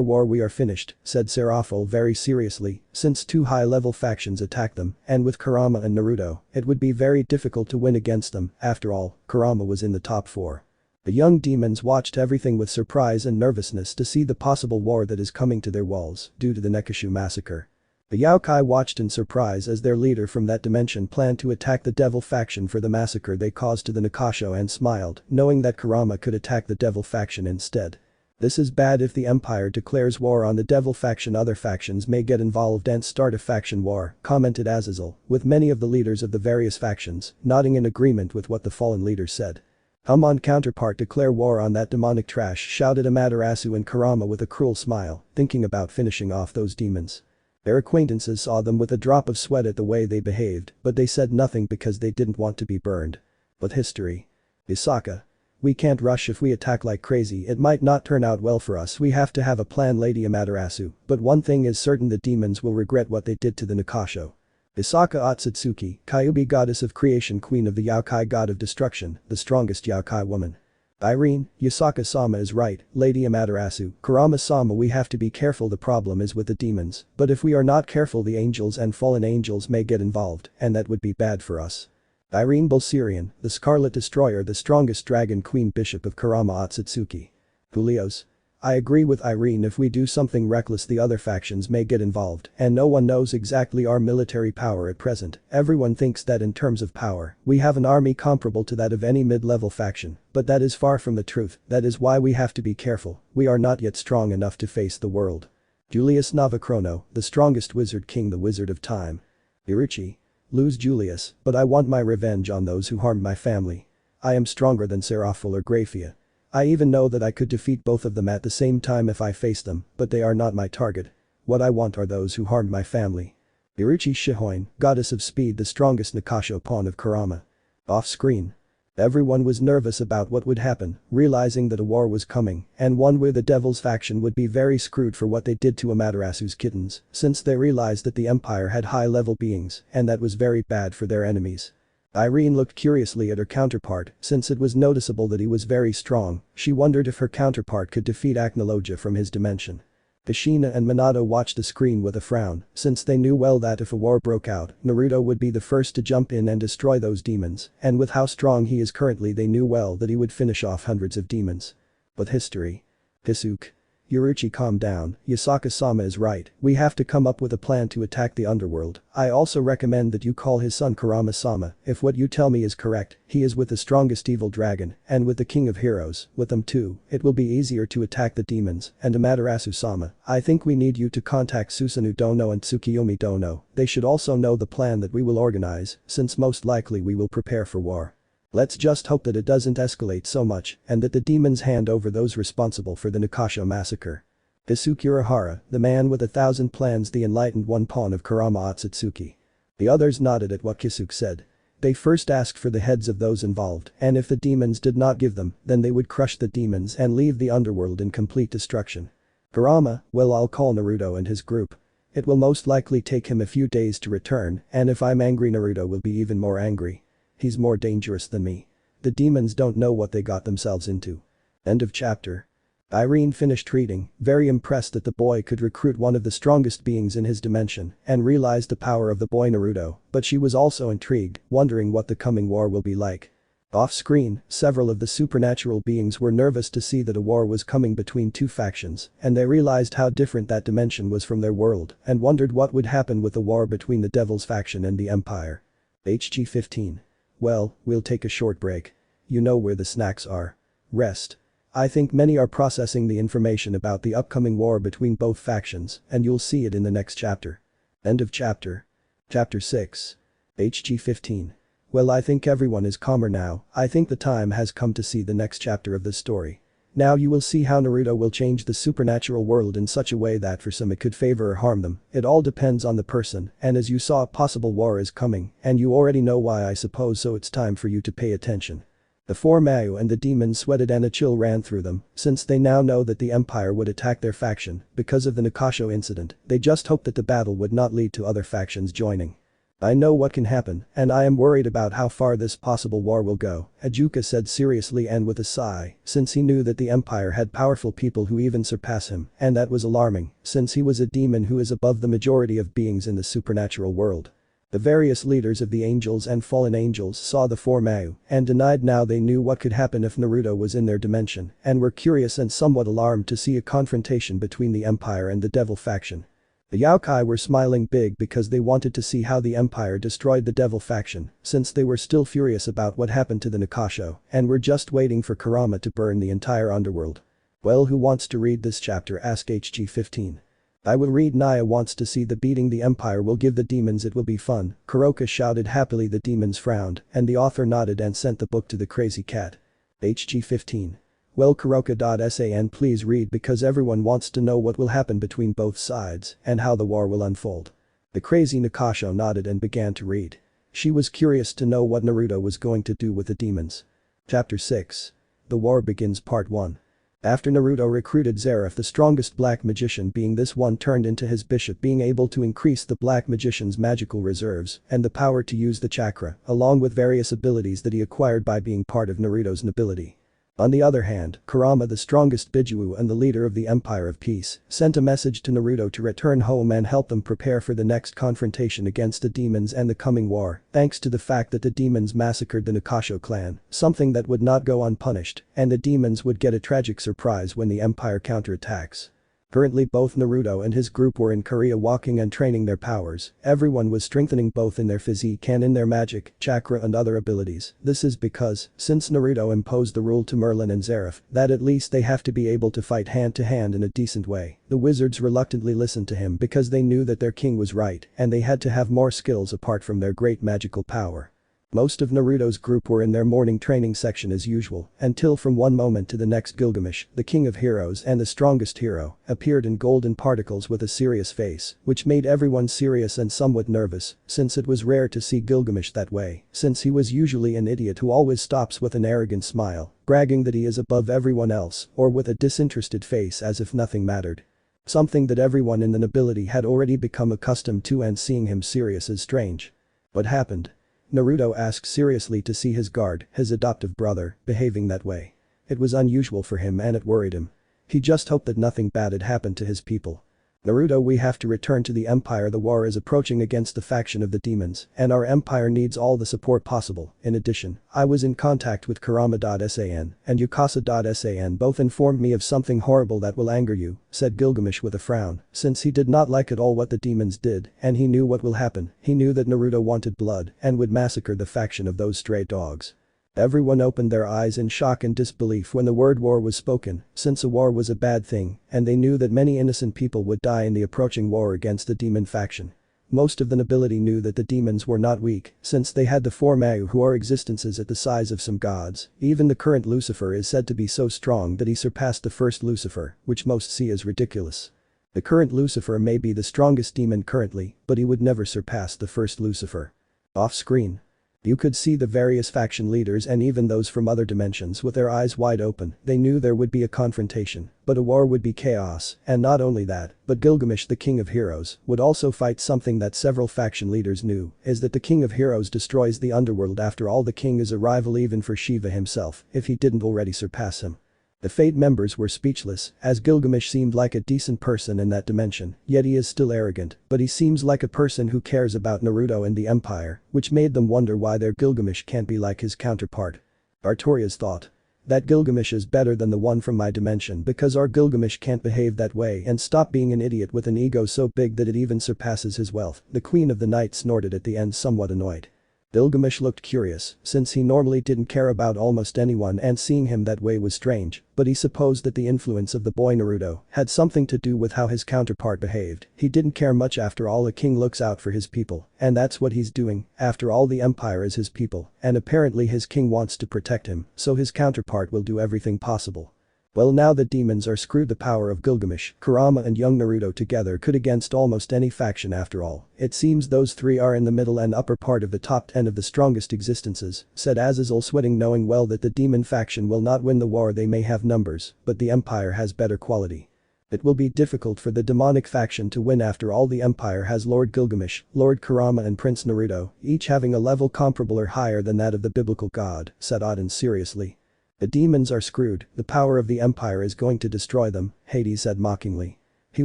war, we are finished, said Seraphil very seriously, since two high-level factions attacked them, and with Kurama and Naruto, it would be very difficult to win against them. After all, Kurama was in the top 4. The young demons watched everything with surprise and nervousness to see the possible war that is coming to their walls due to the Nekashu massacre. The Yokai watched in surprise as their leader from that dimension planned to attack the devil faction for the massacre they caused to the Nakasho, and smiled, knowing that Kurama could attack the devil faction instead. This is bad. If the Empire declares war on the devil faction, other factions may get involved and start a faction war, commented Azazel, with many of the leaders of the various factions nodding in agreement with what the fallen leaders said. "Come on, counterpart, declare war on that demonic trash," shouted Amaterasu and Kurama with a cruel smile, thinking about finishing off those demons. Their acquaintances saw them with a drop of sweat at the way they behaved, but they said nothing because they didn't want to be burned. But history. Isaka. "We can't rush. If we attack like crazy, it might not turn out well for us. We have to have a plan, Lady Amaterasu, but one thing is certain, the demons will regret what they did to the Nikasho." Isaka Otsutsuki, Kyubi, goddess of creation, queen of the Yokai, god of destruction, the strongest Yokai woman. Irene, Yasaka-sama is right, Lady Amaterasu, Kurama-sama, we have to be careful. The problem is with the demons, but if we are not careful, the angels and fallen angels may get involved, and that would be bad for us. Irene Bulsirian, the Scarlet Destroyer, the strongest dragon queen, bishop of Kurama Otsutsuki. Julios. I agree with Irene. If we do something reckless, the other factions may get involved, and no one knows exactly our military power at present. Everyone thinks that in terms of power, we have an army comparable to that of any mid-level faction, but that is far from the truth. That is why we have to be careful. We are not yet strong enough to face the world. Julius Navachrono, the strongest wizard king, the wizard of time. Iruchi. Lose Julius, but I want my revenge on those who harmed my family. I am stronger than Seraphil or Graphia. I even know that I could defeat both of them at the same time if I face them, but they are not my target. What I want are those who harmed my family. Iruchi Shihoin, goddess of speed, the strongest Nikasho pawn of Kurama. Off screen. Everyone was nervous about what would happen, realizing that a war was coming, and one where the Devil's faction would be very screwed for what they did to Amaterasu's kittens, since they realized that the Empire had high-level beings, and that was very bad for their enemies. Irene looked curiously at her counterpart, since it was noticeable that he was very strong. She wondered if her counterpart could defeat Acnologia from his dimension. Kushina and Minato watched the screen with a frown, since they knew well that if a war broke out, Naruto would be the first to jump in and destroy those demons, and with how strong he is currently, they knew well that he would finish off hundreds of demons. But history. Hisuke. Yuruchi, calm down, Yasaka-sama is right, we have to come up with a plan to attack the underworld. I also recommend that you call his son Kurama-sama. If what you tell me is correct, he is with the strongest evil dragon, and with the king of heroes, with them too, it will be easier to attack the demons. And Amaterasu-sama, I think we need you to contact Susanoo Dono and Tsukiyomi Dono. They should also know the plan that we will organize, since most likely we will prepare for war. Let's just hope that it doesn't escalate so much, and that the demons hand over those responsible for the Nikasho massacre. Hisuke Urahara, the man with 1,000 plans, the enlightened one pawn of Kurama Otsutsuki. The others nodded at what Hisuke said. They first asked for the heads of those involved, and if the demons did not give them, then they would crush the demons and leave the underworld in complete destruction. Kurama, well, I'll call Naruto and his group. It will most likely take him a few days to return, and if I'm angry, Naruto will be even more angry. He's more dangerous than me. The demons don't know what they got themselves into. End of chapter. Irene finished reading, very impressed that the boy could recruit one of the strongest beings in his dimension, and realized the power of the boy Naruto, but she was also intrigued, wondering what the coming war will be like. Off screen, several of the supernatural beings were nervous to see that a war was coming between two factions, and they realized how different that dimension was from their world, and wondered what would happen with the war between the Devil's faction and the Empire. HG 15. Well, we'll take a short break. You know where the snacks are. Rest. I think many are processing the information about the upcoming war between both factions, and you'll see it in the next chapter. End of chapter. Chapter 6. HG 15. Well, I think everyone is calmer now. I think the time has come to see the next chapter of this story. Now you will see how Naruto will change the supernatural world in such a way that for some it could favor or harm them. It all depends on the person, and as you saw, a possible war is coming, and you already know why, I suppose, so it's time for you to pay attention. The four Mayu and the demons sweated and a chill ran through them, since they now know that the Empire would attack their faction because of the Nikasho incident. They just hoped that the battle would not lead to other factions joining. I know what can happen, and I am worried about how far this possible war will go, Ajuka said seriously and with a sigh, since he knew that the Empire had powerful people who even surpass him, and that was alarming, since he was a demon who is above the majority of beings in the supernatural world. The various leaders of the angels and fallen angels saw the four Mayu, and denied now they knew what could happen if Naruto was in their dimension, and were curious and somewhat alarmed to see a confrontation between the Empire and the Devil faction. The Yokai were smiling big because they wanted to see how the Empire destroyed the Devil faction, since they were still furious about what happened to the Nikasho, and were just waiting for Kurama to burn the entire underworld. Well, who wants to read this chapter? Asked HG15. I will read. Naya wants to see the beating the Empire will give the demons. It will be fun. Kuroka shouted happily. The demons frowned, and the author nodded and sent the book to the crazy cat. HG15. Well, Kuroka.san, please read because everyone wants to know what will happen between both sides and how the war will unfold. The crazy Nakasho nodded and began to read. She was curious to know what Naruto was going to do with the demons. Chapter 6. The War Begins Part 1. After Naruto recruited Zeref, the strongest black magician, being this one turned into his bishop, being able to increase the black magician's magical reserves and the power to use the chakra, along with various abilities that he acquired by being part of Naruto's nobility. On the other hand, Kurama, the strongest Biju and the leader of the Empire of Peace, sent a message to Naruto to return home and help them prepare for the next confrontation against the demons and the coming war, thanks to the fact that the demons massacred the Nakasho clan, something that would not go unpunished, and the demons would get a tragic surprise when the Empire counterattacks. Currently both Naruto and his group were in Korea walking and training their powers. Everyone was strengthening both in their physique and in their magic, chakra and other abilities. This is because, since Naruto imposed the rule to Merlin and Zeref, that at least they have to be able to fight hand to hand in a decent way, the wizards reluctantly listened to him because they knew that their king was right and they had to have more skills apart from their great magical power. Most of Naruto's group were in their morning training section as usual, until from one moment to the next Gilgamesh, the king of heroes and the strongest hero, appeared in golden particles with a serious face, which made everyone serious and somewhat nervous, since it was rare to see Gilgamesh that way, since he was usually an idiot who always stops with an arrogant smile, bragging that he is above everyone else, or with a disinterested face as if nothing mattered. Something that everyone in the nobility had already become accustomed to, and seeing him serious is strange. What happened? Naruto asked seriously to see his guard, his adoptive brother, behaving that way. It was unusual for him and it worried him. He just hoped that nothing bad had happened to his people. Naruto, we have to return to the Empire. The war is approaching against the faction of the demons, and our Empire needs all the support possible. In addition, I was in contact with Kurama.san and Yukasa.san. Both informed me of something horrible that will anger you, said Gilgamesh with a frown, since he did not like at all what the demons did, and he knew what will happen. He knew that Naruto wanted blood and would massacre the faction of those stray dogs. Everyone opened their eyes in shock and disbelief when the word war was spoken, since a war was a bad thing, and they knew that many innocent people would die in the approaching war against the demon faction. Most of the nobility knew that the demons were not weak, since they had the four Mayu, who are existences at the size of some gods. Even the current Lucifer is said to be so strong that he surpassed the first Lucifer, which most see as ridiculous. The current Lucifer may be the strongest demon currently, but he would never surpass the first Lucifer. Off screen. You could see the various faction leaders and even those from other dimensions with their eyes wide open. They knew there would be a confrontation, but a war would be chaos, and not only that, but Gilgamesh, the king of heroes, would also fight. Something that several faction leaders knew is that the king of heroes destroys the underworld. After all, the king is a rival even for Shiva himself, if he didn't already surpass him. The Fate members were speechless, as Gilgamesh seemed like a decent person in that dimension, yet he is still arrogant, but he seems like a person who cares about Naruto and the Empire, which made them wonder why their Gilgamesh can't be like his counterpart. Artorias thought. That Gilgamesh is better than the one from my dimension because our Gilgamesh can't behave that way and stop being an idiot with an ego so big that it even surpasses his wealth. The Queen of the Night snorted at the end, somewhat annoyed. Gilgamesh looked curious, since he normally didn't care about almost anyone and seeing him that way was strange, but he supposed that the influence of the boy Naruto had something to do with how his counterpart behaved. He didn't care much. After all, a king looks out for his people, and that's what he's doing. After all, the Empire is his people, and apparently his king wants to protect him, so his counterpart will do everything possible. Well, now the demons are screwed. The power of Gilgamesh, Kurama and young Naruto together could against almost any faction. After all, it seems those three are in the middle and upper part of the top 10 of the strongest existences, said Azazel, sweating, knowing well that the demon faction will not win the war. They may have numbers, but the Empire has better quality. It will be difficult for the demonic faction to win. After all, the Empire has Lord Gilgamesh, Lord Kurama and Prince Naruto, each having a level comparable or higher than that of the biblical god, said Odin seriously. The demons are screwed. The power of the Empire is going to destroy them, Hades said mockingly. He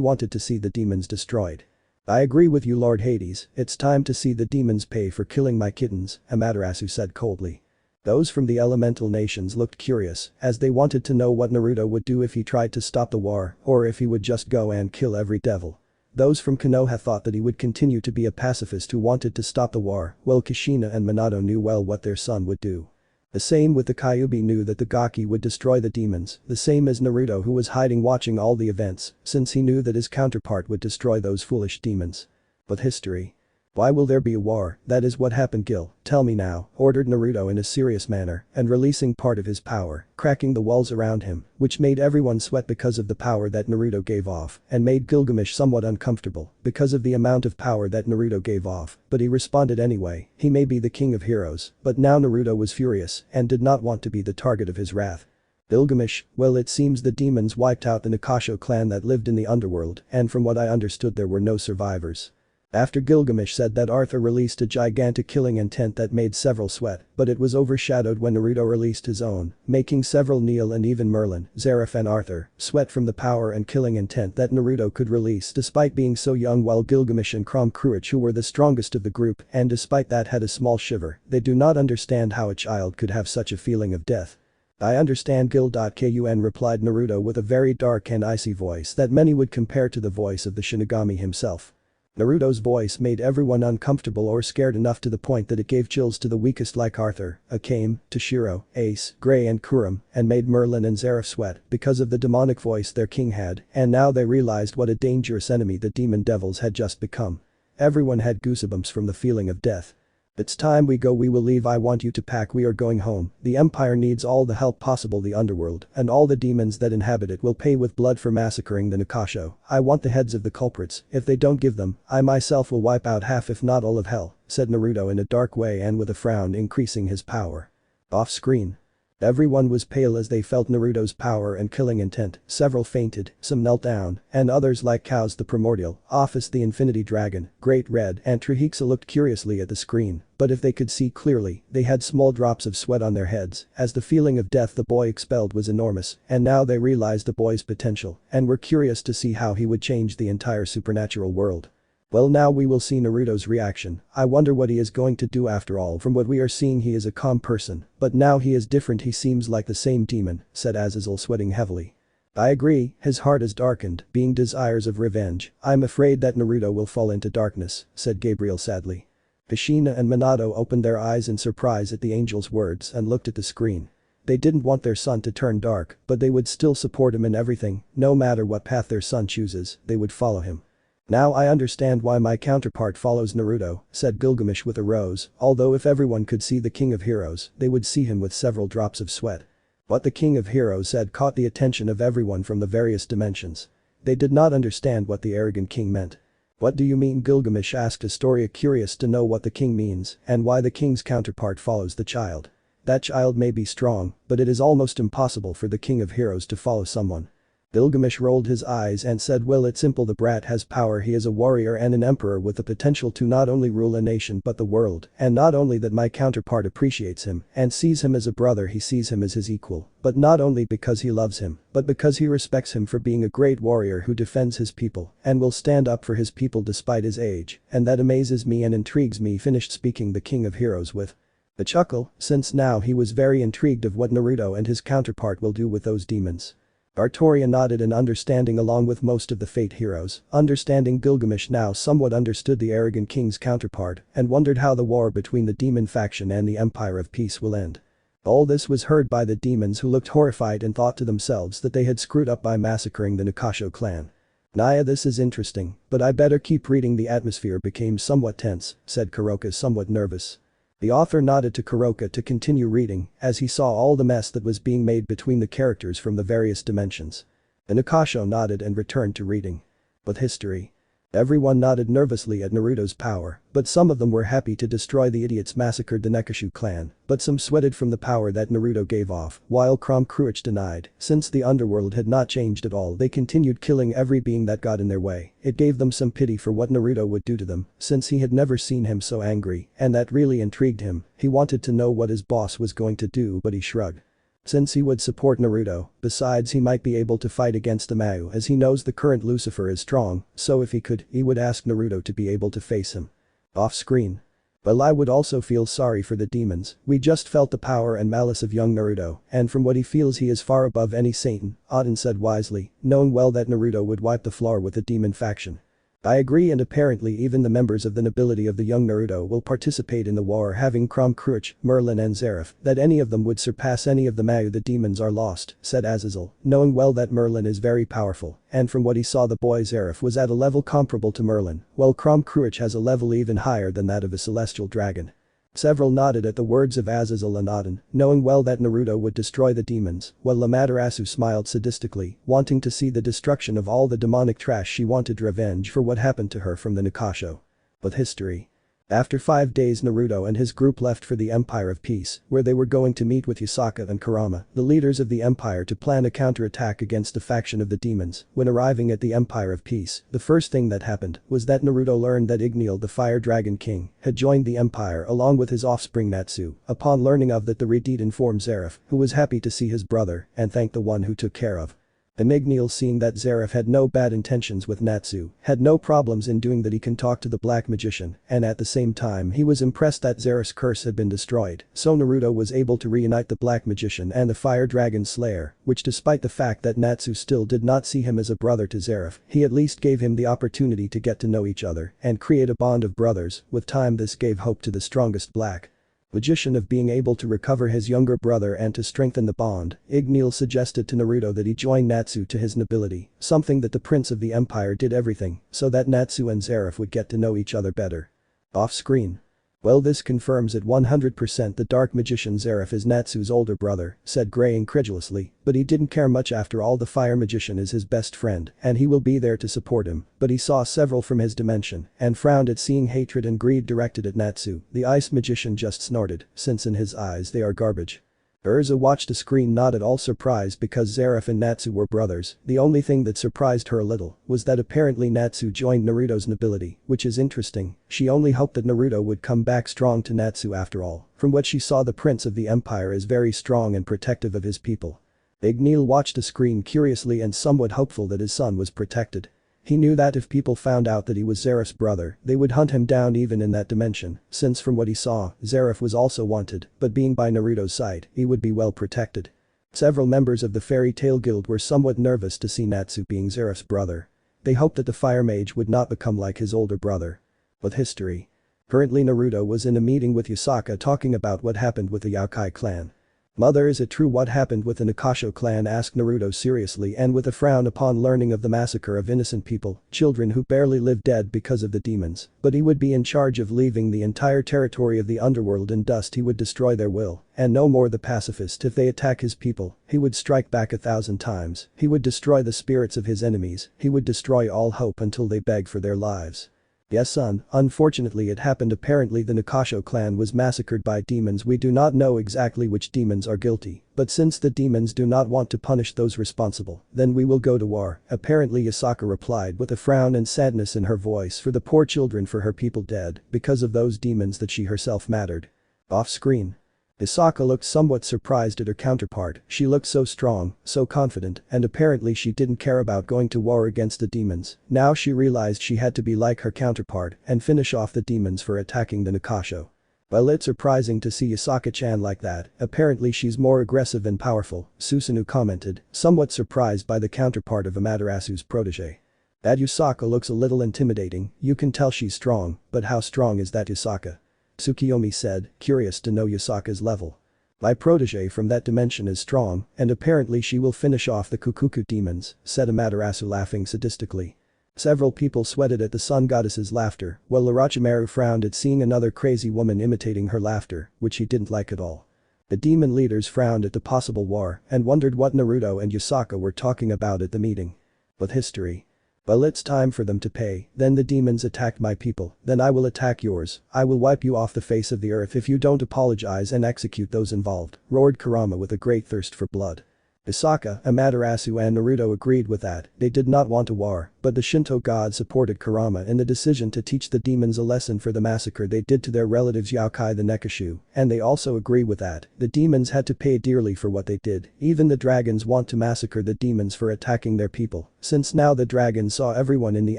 wanted to see the demons destroyed. I agree with you, Lord Hades, it's time to see the demons pay for killing my kittens, Amaterasu said coldly. Those from the elemental nations looked curious, as they wanted to know what Naruto would do if he tried to stop the war, or if he would just go and kill every devil. Those from Konoha thought that he would continue to be a pacifist who wanted to stop the war, while Kushina and Minato knew well what their son would do. The same with the Kyuubi knew that the Gaki would destroy the demons, the same as Naruto who was hiding watching all the events, since he knew that his counterpart would destroy those foolish demons. But history. Why will there be a war? That is what happened, Gil, tell me now, ordered Naruto in a serious manner, and releasing part of his power, cracking the walls around him, which made everyone sweat because of the power that Naruto gave off, and made Gilgamesh somewhat uncomfortable, because of the amount of power that Naruto gave off, but he responded anyway, he may be the king of heroes, but now Naruto was furious, and did not want to be the target of his wrath. Gilgamesh, well it seems the demons wiped out the Nakasho clan that lived in the underworld, and from what I understood there were no survivors. After Gilgamesh said that Arthur released a gigantic killing intent that made several sweat, but it was overshadowed when Naruto released his own, making several kneel and even Merlin, Zeref and Arthur, sweat from the power and killing intent that Naruto could release despite being so young, while Gilgamesh and Krom Kruich, who were the strongest of the group and despite that had a small shiver. They do not understand how a child could have such a feeling of death. I understand Gil.kun, replied Naruto with a very dark and icy voice that many would compare to the voice of the Shinigami himself. Naruto's voice made everyone uncomfortable or scared enough to the point that it gave chills to the weakest like Arthur, Akame, Toshiro, Ace, Gray and Kurum, and made Merlin and Zeref sweat because of the demonic voice their king had, and now they realized what a dangerous enemy the demon devils had just become. Everyone had goosebumps from the feeling of death. It's time we go, we will leave, I want you to pack, we are going home, the empire needs all the help possible, the underworld and all the demons that inhabit it will pay with blood for massacring the Nakasho. I want the heads of the culprits, if they don't give them, I myself will wipe out half if not all of hell, said Naruto in a dark way and with a frown increasing his power. Off screen. Everyone was pale as they felt Naruto's power and killing intent, several fainted, some knelt down, and others like Chaos the Primordial, Office the Infinity Dragon, Great Red and Trihexa looked curiously at the screen, but if they could see clearly, they had small drops of sweat on their heads, as the feeling of death the boy expelled was enormous, and now they realized the boy's potential, and were curious to see how he would change the entire supernatural world. Well, now we will see Naruto's reaction. I wonder what he is going to do. After all, from what we are seeing he is a calm person, but now he is different, he seems like the same demon, said Azazel sweating heavily. I agree, his heart is darkened, being desires of revenge. I'm afraid that Naruto will fall into darkness, said Gabriel sadly. Kushina and Minato opened their eyes in surprise at the angel's words and looked at the screen. They didn't want their son to turn dark, but they would still support him in everything, no matter what path their son chooses, they would follow him. Now I understand why my counterpart follows Naruto, said Gilgamesh with a rose, although if everyone could see the king of heroes, they would see him with several drops of sweat. What the king of heroes said caught the attention of everyone from the various dimensions. They did not understand what the arrogant king meant. What do you mean? Gilgamesh asked Astoria, curious to know what the king means and why the king's counterpart follows the child. That child may be strong, but it is almost impossible for the king of heroes to follow someone. Gilgamesh rolled his eyes and said, well, it's simple, the brat has power, he is a warrior and an emperor with the potential to not only rule a nation but the world, and not only that my counterpart appreciates him and sees him as a brother, he sees him as his equal, but not only because he loves him, but because he respects him for being a great warrior who defends his people and will stand up for his people despite his age, and that amazes me and intrigues me, finished speaking the king of heroes with a chuckle, since now he was very intrigued of what Naruto and his counterpart will do with those demons. Artoria nodded in understanding along with most of the Fate heroes, understanding Gilgamesh now somewhat understood the arrogant king's counterpart and wondered how the war between the demon faction and the Empire of Peace will end. All this was heard by the demons, who looked horrified and thought to themselves that they had screwed up by massacring the Nakasho clan. Naya, this is interesting, but I better keep reading. The atmosphere became somewhat tense, said Kuroka, somewhat nervous. The author nodded to Kuroka to continue reading as he saw all the mess that was being made between the characters from the various dimensions. The Nakasho nodded and returned to reading. But history. Everyone nodded nervously at Naruto's power, but some of them were happy to destroy the idiots massacred the Nekashu clan, but some sweated from the power that Naruto gave off, while Krom Kruich denied, since the underworld had not changed at all, they continued killing every being that got in their way. It gave them some pity for what Naruto would do to them, since he had never seen him so angry, and that really intrigued him. He wanted to know what his boss was going to do, but he shrugged. Since he would support Naruto, besides he might be able to fight against the Mayu as he knows the current Lucifer is strong, so if he could, he would ask Naruto to be able to face him. Off screen. Well, I would also feel sorry for the demons, we just felt the power and malice of young Naruto, and from what he feels he is far above any Satan, Auden said wisely, knowing well that Naruto would wipe the floor with the demon faction. I agree, and apparently even the members of the nobility of the young Naruto will participate in the war, having Crom Cruach, Merlin and Zeref, that any of them would surpass any of the Mayu the demons are lost, said Azazel, knowing well that Merlin is very powerful, and from what he saw the boy Zeref was at a level comparable to Merlin, while Crom Cruach has a level even higher than that of a celestial dragon. Several nodded at the words of Azazel and Aden, knowing well that Naruto would destroy the demons, while Amaterasu smiled sadistically, wanting to see the destruction of all the demonic trash. She wanted revenge for what happened to her from the Nikasho. But history. After 5 days, Naruto and his group left for the Empire of Peace, where they were going to meet with Yasaka and Kurama, the leaders of the Empire, to plan a counterattack against the faction of the demons. When arriving at the Empire of Peace, the first thing that happened was that Naruto learned that Igneel, the Fire Dragon King, had joined the Empire along with his offspring Natsu. Upon learning of that, the Redeed informed Zeref, who was happy to see his brother, and thanked the one who took care of Igneel. Seeing that Zeref had no bad intentions with Natsu, had no problems in doing that, he can talk to the Black Magician, and at the same time he was impressed that Zeref's curse had been destroyed, so Naruto was able to reunite the Black Magician and the Fire Dragon Slayer, which despite the fact that Natsu still did not see him as a brother to Zeref, he at least gave him the opportunity to get to know each other and create a bond of brothers. With time, this gave hope to the strongest Black Magician of being able to recover his younger brother, and to strengthen the bond, Igneel suggested to Naruto that he join Natsu to his nobility, something that the Prince of the Empire did everything so that Natsu and Zeref would get to know each other better. Off-screen. Well, this confirms at 100% the Dark Magician Zeref is Natsu's older brother, said Gray incredulously, but he didn't care much. After all, the Fire Magician is his best friend and he will be there to support him, but he saw several from his dimension and frowned at seeing hatred and greed directed at Natsu. The Ice Magician just snorted, since in his eyes they are garbage. Urza watched the screen, not at all surprised because Zeref and Natsu were brothers. The only thing that surprised her a little was that apparently Natsu joined Naruto's nobility, which is interesting. She only hoped that Naruto would come back strong to Natsu. After all, from what she saw, the Prince of the Empire is very strong and protective of his people. Igneel watched the screen curiously and somewhat hopeful that his son was protected. He knew that if people found out that he was Zeref's brother, they would hunt him down even in that dimension, since from what he saw, Zeref was also wanted, but being by Naruto's side, he would be well protected. Several members of the Fairy Tail Guild were somewhat nervous to see Natsu being Zeref's brother. They hoped that the Fire Mage would not become like his older brother. With history. Currently, Naruto was in a meeting with Yasaka talking about what happened with the Yaokai clan. "Mother, is it true what happened with the Nikasho clan?" asked Naruto seriously and with a frown upon learning of the massacre of innocent people, children who barely lived dead because of the demons. But he would be in charge of leaving the entire territory of the underworld in dust. He would destroy their will, and no more the pacifist. If they attack his people, he would strike back 1,000 times. He would destroy the spirits of his enemies. He would destroy all hope until they beg for their lives. Yes, son, unfortunately it happened. Apparently the Nikasho clan was massacred by demons. We do not know exactly which demons are guilty, but since the demons do not want to punish those responsible, then we will go to war. Apparently Yasaka replied with a frown and sadness in her voice for the poor children, for her people dead because of those demons that she herself mattered. Off-screen. Yasaka looked somewhat surprised at her counterpart. She looked so strong, so confident, and apparently she didn't care about going to war against the demons. Now she realized she had to be like her counterpart and finish off the demons for attacking the Nikasho. Well, it's surprising to see Yasaka-chan like that. Apparently she's more aggressive and powerful, Susanoo commented, somewhat surprised by the counterpart of Amaterasu's protege. That Yasaka looks a little intimidating. You can tell she's strong, but how strong is that Yasaka? Tsukiyomi said, curious to know Yasaka's level. My protege from that dimension is strong, and apparently she will finish off the Kukuku demons, said Amaterasu, laughing sadistically. Several people sweated at the sun goddess's laughter, while Orochimaru frowned at seeing another crazy woman imitating her laughter, which he didn't like at all. The demon leaders frowned at the possible war and wondered what Naruto and Yasaka were talking about at the meeting. With history. Well, it's time for them to pay. Then the demons attacked my people, then I will attack yours. I will wipe you off the face of the earth if you don't apologize and execute those involved, roared Kurama with a great thirst for blood. Yasaka, Amaterasu and Naruto agreed with that. They did not want a war, but the Shinto god supported Kurama in the decision to teach the demons a lesson for the massacre they did to their relatives Yaokai the Nekashu, and they also agree with that. The demons had to pay dearly for what they did. Even the dragons want to massacre the demons for attacking their people, since now the dragons saw everyone in the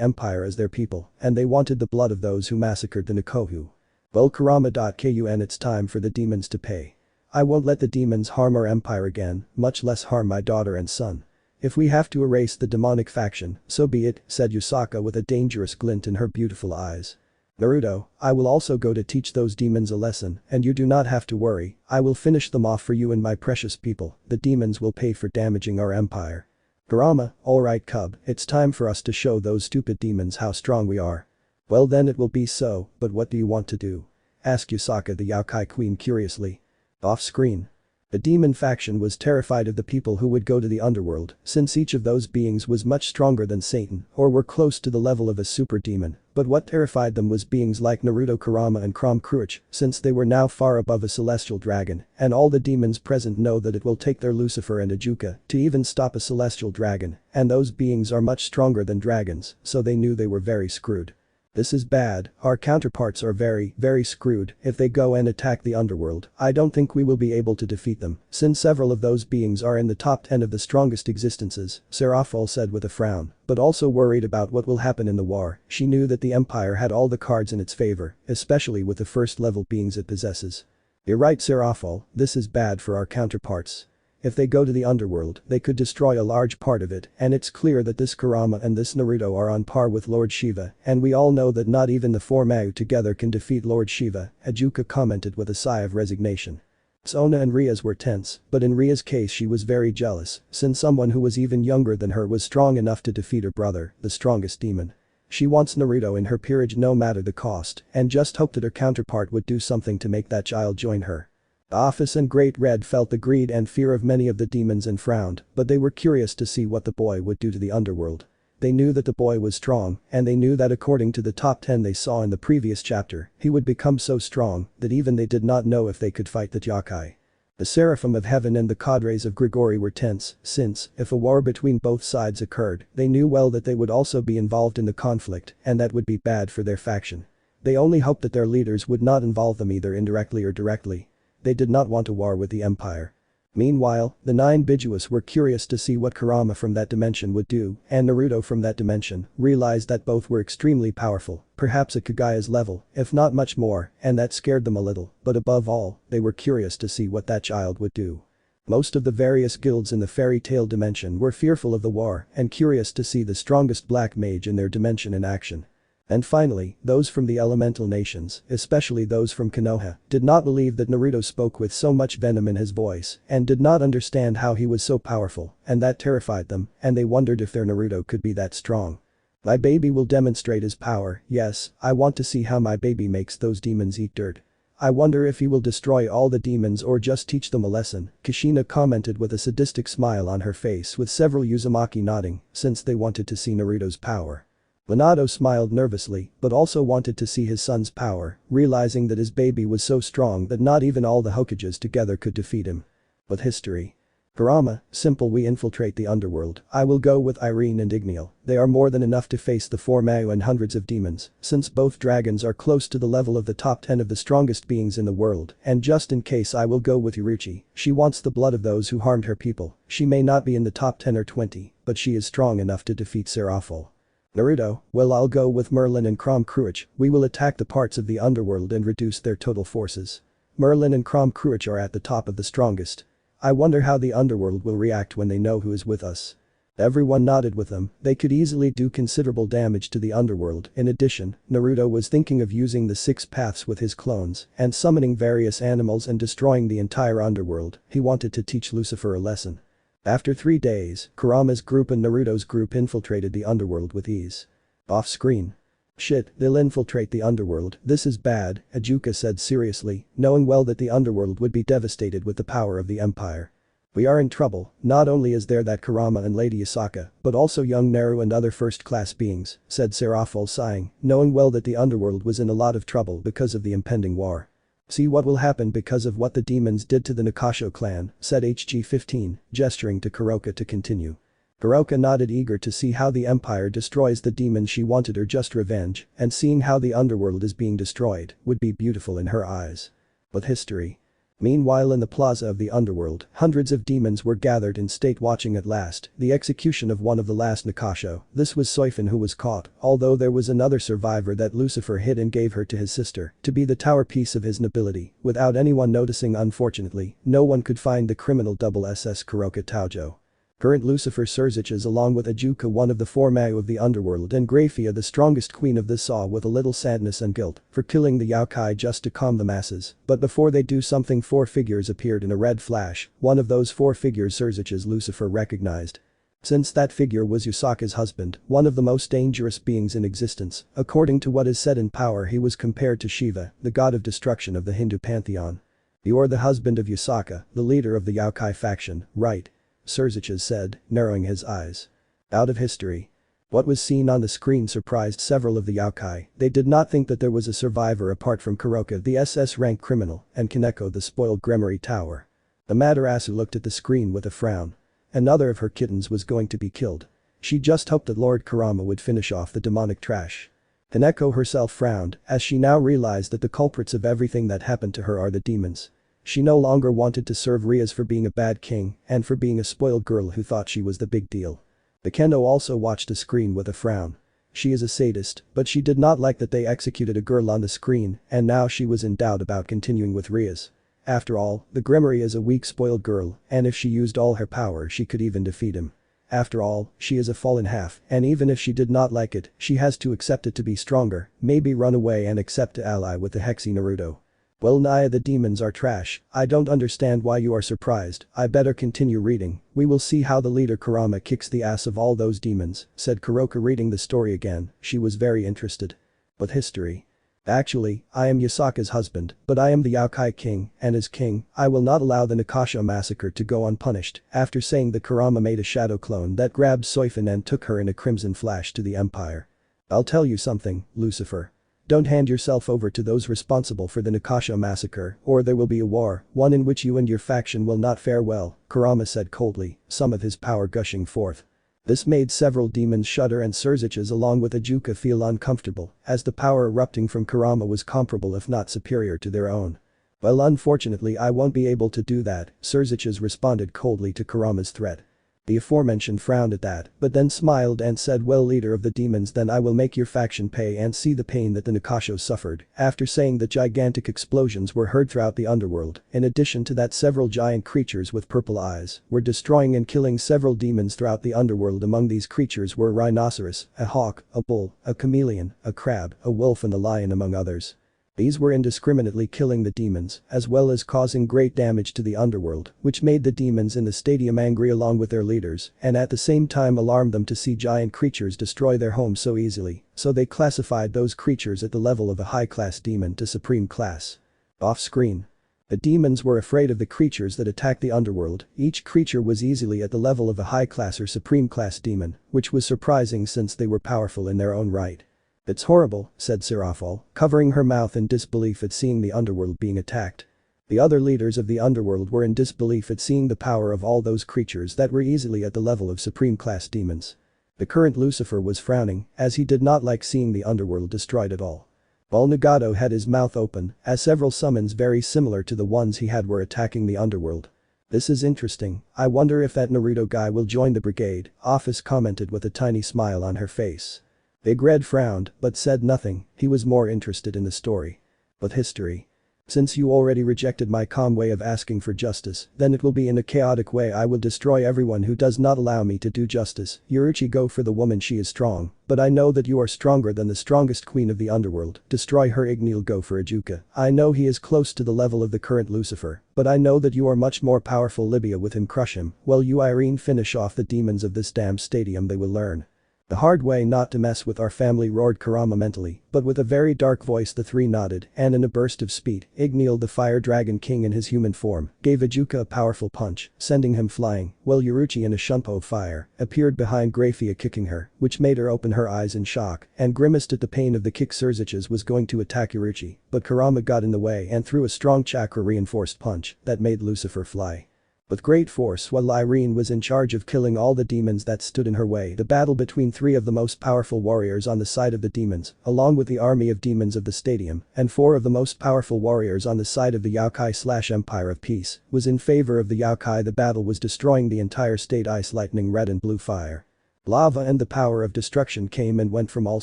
empire as their people, and they wanted the blood of those who massacred the Nikohu. Well, Kurama.kun, it's time for the demons to pay. I won't let the demons harm our empire again, much less harm my daughter and son. If we have to erase the demonic faction, so be it, said Yusaka with a dangerous glint in her beautiful eyes. Naruto, I will also go to teach those demons a lesson, and you do not have to worry, I will finish them off for you and my precious people, the demons will pay for damaging our empire. Kurama, alright cub, it's time for us to show those stupid demons how strong we are. Well then it will be so, but what do you want to do? Asked Yusaka the Yokai Queen curiously. Off screen. The demon faction was terrified of the people who would go to the underworld, since each of those beings was much stronger than Satan or were close to the level of a super demon, but what terrified them was beings like Naruto, Kurama and Kurama, since they were now far above a celestial dragon, and all the demons present know that it will take their Lucifer and Ajuka to even stop a celestial dragon, and those beings are much stronger than dragons, so they knew they were very screwed. This is bad, our counterparts are very, very screwed, if they go and attack the underworld, I don't think we will be able to defeat them, since several of those beings are in the top 10 of the strongest existences, Seraphol said with a frown, but also worried about what will happen in the war, she knew that the empire had all the cards in its favor, especially with the first level beings it possesses. You're right Seraphol, this is bad for our counterparts. If they go to the underworld, they could destroy a large part of it, and it's clear that this Kurama and this Naruto are on par with Lord Shiva, and we all know that not even the four Mau together can defeat Lord Shiva, Ajuka commented with a sigh of resignation. Sona and Ria's were tense, but in Ria's case she was very jealous, since someone who was even younger than her was strong enough to defeat her brother, the strongest demon. She wants Naruto in her peerage no matter the cost, and just hoped that her counterpart would do something to make that child join her. The office and Great Red felt the greed and fear of many of the demons and frowned, but they were curious to see what the boy would do to the underworld. They knew that the boy was strong, and they knew that according to the top 10 they saw in the previous chapter, he would become so strong that even they did not know if they could fight the yokai. The Seraphim of Heaven and the cadres of Grigori were tense, since, if a war between both sides occurred, they knew well that they would also be involved in the conflict, and that would be bad for their faction. They only hoped that their leaders would not involve them either indirectly or directly. They did not want a war with the empire. Meanwhile, the 9 Bijuas were curious to see what Kurama from that dimension would do, and Naruto from that dimension realized that both were extremely powerful, perhaps at Kagaya's level, if not much more, and that scared them a little, but above all, they were curious to see what that child would do. Most of the various guilds in the fairy tale dimension were fearful of the war and curious to see the strongest black mage in their dimension in action. And finally, those from the elemental nations, especially those from Konoha, did not believe that Naruto spoke with so much venom in his voice and did not understand how he was so powerful, and that terrified them, and they wondered if their Naruto could be that strong. My baby will demonstrate his power, yes, I want to see how my baby makes those demons eat dirt. I wonder if he will destroy all the demons or just teach them a lesson, Kushina commented with a sadistic smile on her face with several Uzumaki nodding, since they wanted to see Naruto's power. Minato smiled nervously, but also wanted to see his son's power, realizing that his baby was so strong that not even all the Hokages together could defeat him. But history. Kurama, simple we infiltrate the underworld, I will go with Irene and Igneal, they are more than enough to face the 4 Mau and hundreds of demons, since both dragons are close to the level of the top 10 of the strongest beings in the world, and just in case I will go with Uruchi, she wants the blood of those who harmed her people, she may not be in the top 10 or 20, but she is strong enough to defeat Seraphol. Naruto, well I'll go with Merlin and Crom Cruach, we will attack the parts of the underworld and reduce their total forces. Merlin and Crom Cruach are at the top of the strongest. I wonder how the underworld will react when they know who is with us. Everyone nodded with them, they could easily do considerable damage to the underworld. In addition, Naruto was thinking of using the 6 paths with his clones and summoning various animals and destroying the entire underworld, he wanted to teach Lucifer a lesson. After 3 days, Kurama's group and Naruto's group infiltrated the underworld with ease. Off screen. Shit, they'll infiltrate the underworld, this is bad, Ajuka said seriously, knowing well that the underworld would be devastated with the power of the empire. We are in trouble, not only is there that Kurama and Lady Asaka, but also young Naru and other first-class beings, said Seraphol sighing, knowing well that the underworld was in a lot of trouble because of the impending war. See what will happen because of what the demons did to the Nakasho clan, said HG-15, gesturing to Kuroka to continue. Kuroka nodded eager to see how the empire destroys the demons she wanted or just revenge, and seeing how the underworld is being destroyed would be beautiful in her eyes. But history. Meanwhile in the plaza of the underworld, hundreds of demons were gathered in state watching at last the execution of one of the last Nakasho. This was Soifin who was caught, although there was another survivor that Lucifer hid and gave her to his sister to be the tower piece of his nobility, without anyone noticing. Unfortunately, no one could find the criminal SS Kuroka Taojo. Current Lucifer Surziches along with Ajuka, one of the four Mau of the underworld, and Graphia, the strongest queen of this, saw with a little sadness and guilt for killing the Yaokai just to calm the masses, but before they do something, four figures appeared in a red flash. One of those four figures Surziches Lucifer recognized. Since that figure was Yusaka's husband, one of the most dangerous beings in existence. According to what is said in power, he was compared to Shiva, the god of destruction of the Hindu pantheon. "You're the husband of Yusaka, the leader of the Yaokai faction, right?" Surziches said, narrowing his eyes. Out of history. What was seen on the screen surprised several of the Yaokai. They did not think that there was a survivor apart from Kuroka, the SS rank criminal, and Kaneko, the spoiled Gremory Tower. The Madarasu looked at the screen with a frown. Another of her kittens was going to be killed. She just hoped that Lord Kurama would finish off the demonic trash. Kaneko herself frowned as she now realized that the culprits of everything that happened to her are the demons. She no longer wanted to serve Rias for being a bad king and for being a spoiled girl who thought she was the big deal. The Kendo also watched the screen with a frown. She is a sadist, but she did not like that they executed a girl on the screen, and now she was in doubt about continuing with Rias. After all, the Gremory is a weak spoiled girl, and if she used all her power she could even defeat him. After all, she is a fallen half, and even if she did not like it, she has to accept it to be stronger, maybe run away and accept to ally with the Hexy Naruto. "Well, Naya, the demons are trash. I don't understand why you are surprised. I better continue reading. We will see how the leader Kurama kicks the ass of all those demons," said Kuroka, reading the story again. She was very interested. "But history. Actually, I am Yusaka's husband, but I am the Yaokai king, and as king, I will not allow the Nakasha massacre to go unpunished." After saying that, Kurama made a shadow clone that grabbed Soifin and took her in a crimson flash to the empire. "I'll tell you something, Lucifer. Don't hand yourself over to those responsible for the Nakasha massacre, or there will be a war, one in which you and your faction will not fare well," Kurama said coldly, some of his power gushing forth. This made several demons shudder and Surziches along with Ajuka feel uncomfortable, as the power erupting from Kurama was comparable if not superior to their own. "Well, unfortunately I won't be able to do that," Surziches responded coldly to Kurama's threat. The aforementioned frowned at that, but then smiled and said, "Well, leader of the demons, then I will make your faction pay and see the pain that the Nakashos suffered." After saying that, gigantic explosions were heard throughout the underworld. In addition to that, several giant creatures with purple eyes were destroying and killing several demons throughout the underworld. Among these creatures were a rhinoceros, a hawk, a bull, a chameleon, a crab, a wolf and a lion, among others. These were indiscriminately killing the demons, as well as causing great damage to the underworld, which made the demons in the stadium angry along with their leaders, and at the same time alarmed them to see giant creatures destroy their homes so easily, so they classified those creatures at the level of a high-class demon to supreme class. Off-screen. The demons were afraid of the creatures that attacked the underworld. Each creature was easily at the level of a high-class or supreme-class demon, which was surprising since they were powerful in their own right. "It's horrible," said Seraphol, covering her mouth in disbelief at seeing the underworld being attacked. The other leaders of the underworld were in disbelief at seeing the power of all those creatures that were easily at the level of supreme-class demons. The current Lucifer was frowning, as he did not like seeing the underworld destroyed at all. Ball Nagato had his mouth open, as several summons very similar to the ones he had were attacking the underworld. "This is interesting. I wonder if that Naruto guy will join the brigade," Office commented with a tiny smile on her face. Big Red frowned, but said nothing. He was more interested in the story. "But history. Since you already rejected my calm way of asking for justice, then it will be in a chaotic way. I will destroy everyone who does not allow me to do justice. Yuruchi, go for the woman, she is strong, but I know that you are stronger than the strongest queen of the underworld. Destroy her. Ignil, go for Ajuka. I know he is close to the level of the current Lucifer, but I know that you are much more powerful. Libya, with him, crush him. Well, you Irene, finish off the demons of this damn stadium. They will learn the hard way not to mess with our family," roared Kurama mentally, but with a very dark voice. The three nodded, and in a burst of speed, Ignil, the fire dragon king in his human form, gave Ajuka a powerful punch, sending him flying, while Yuruchi in a shunpo of fire appeared behind Graphia, kicking her, which made her open her eyes in shock and grimaced at the pain of the kick. Surziches was going to attack Yuruchi, but Kurama got in the way and threw a strong chakra-reinforced punch that made Lucifer fly with great force while Irene was in charge of killing all the demons that stood in her way. The battle between three of the most powerful warriors on the side of the demons, along with the army of demons of the stadium, and four of the most powerful warriors on the side of the Yaokai/Empire of Peace, was in favor of the Yaokai. The battle was destroying the entire state. Ice, lightning, red and blue fire. Lava and the power of destruction came and went from all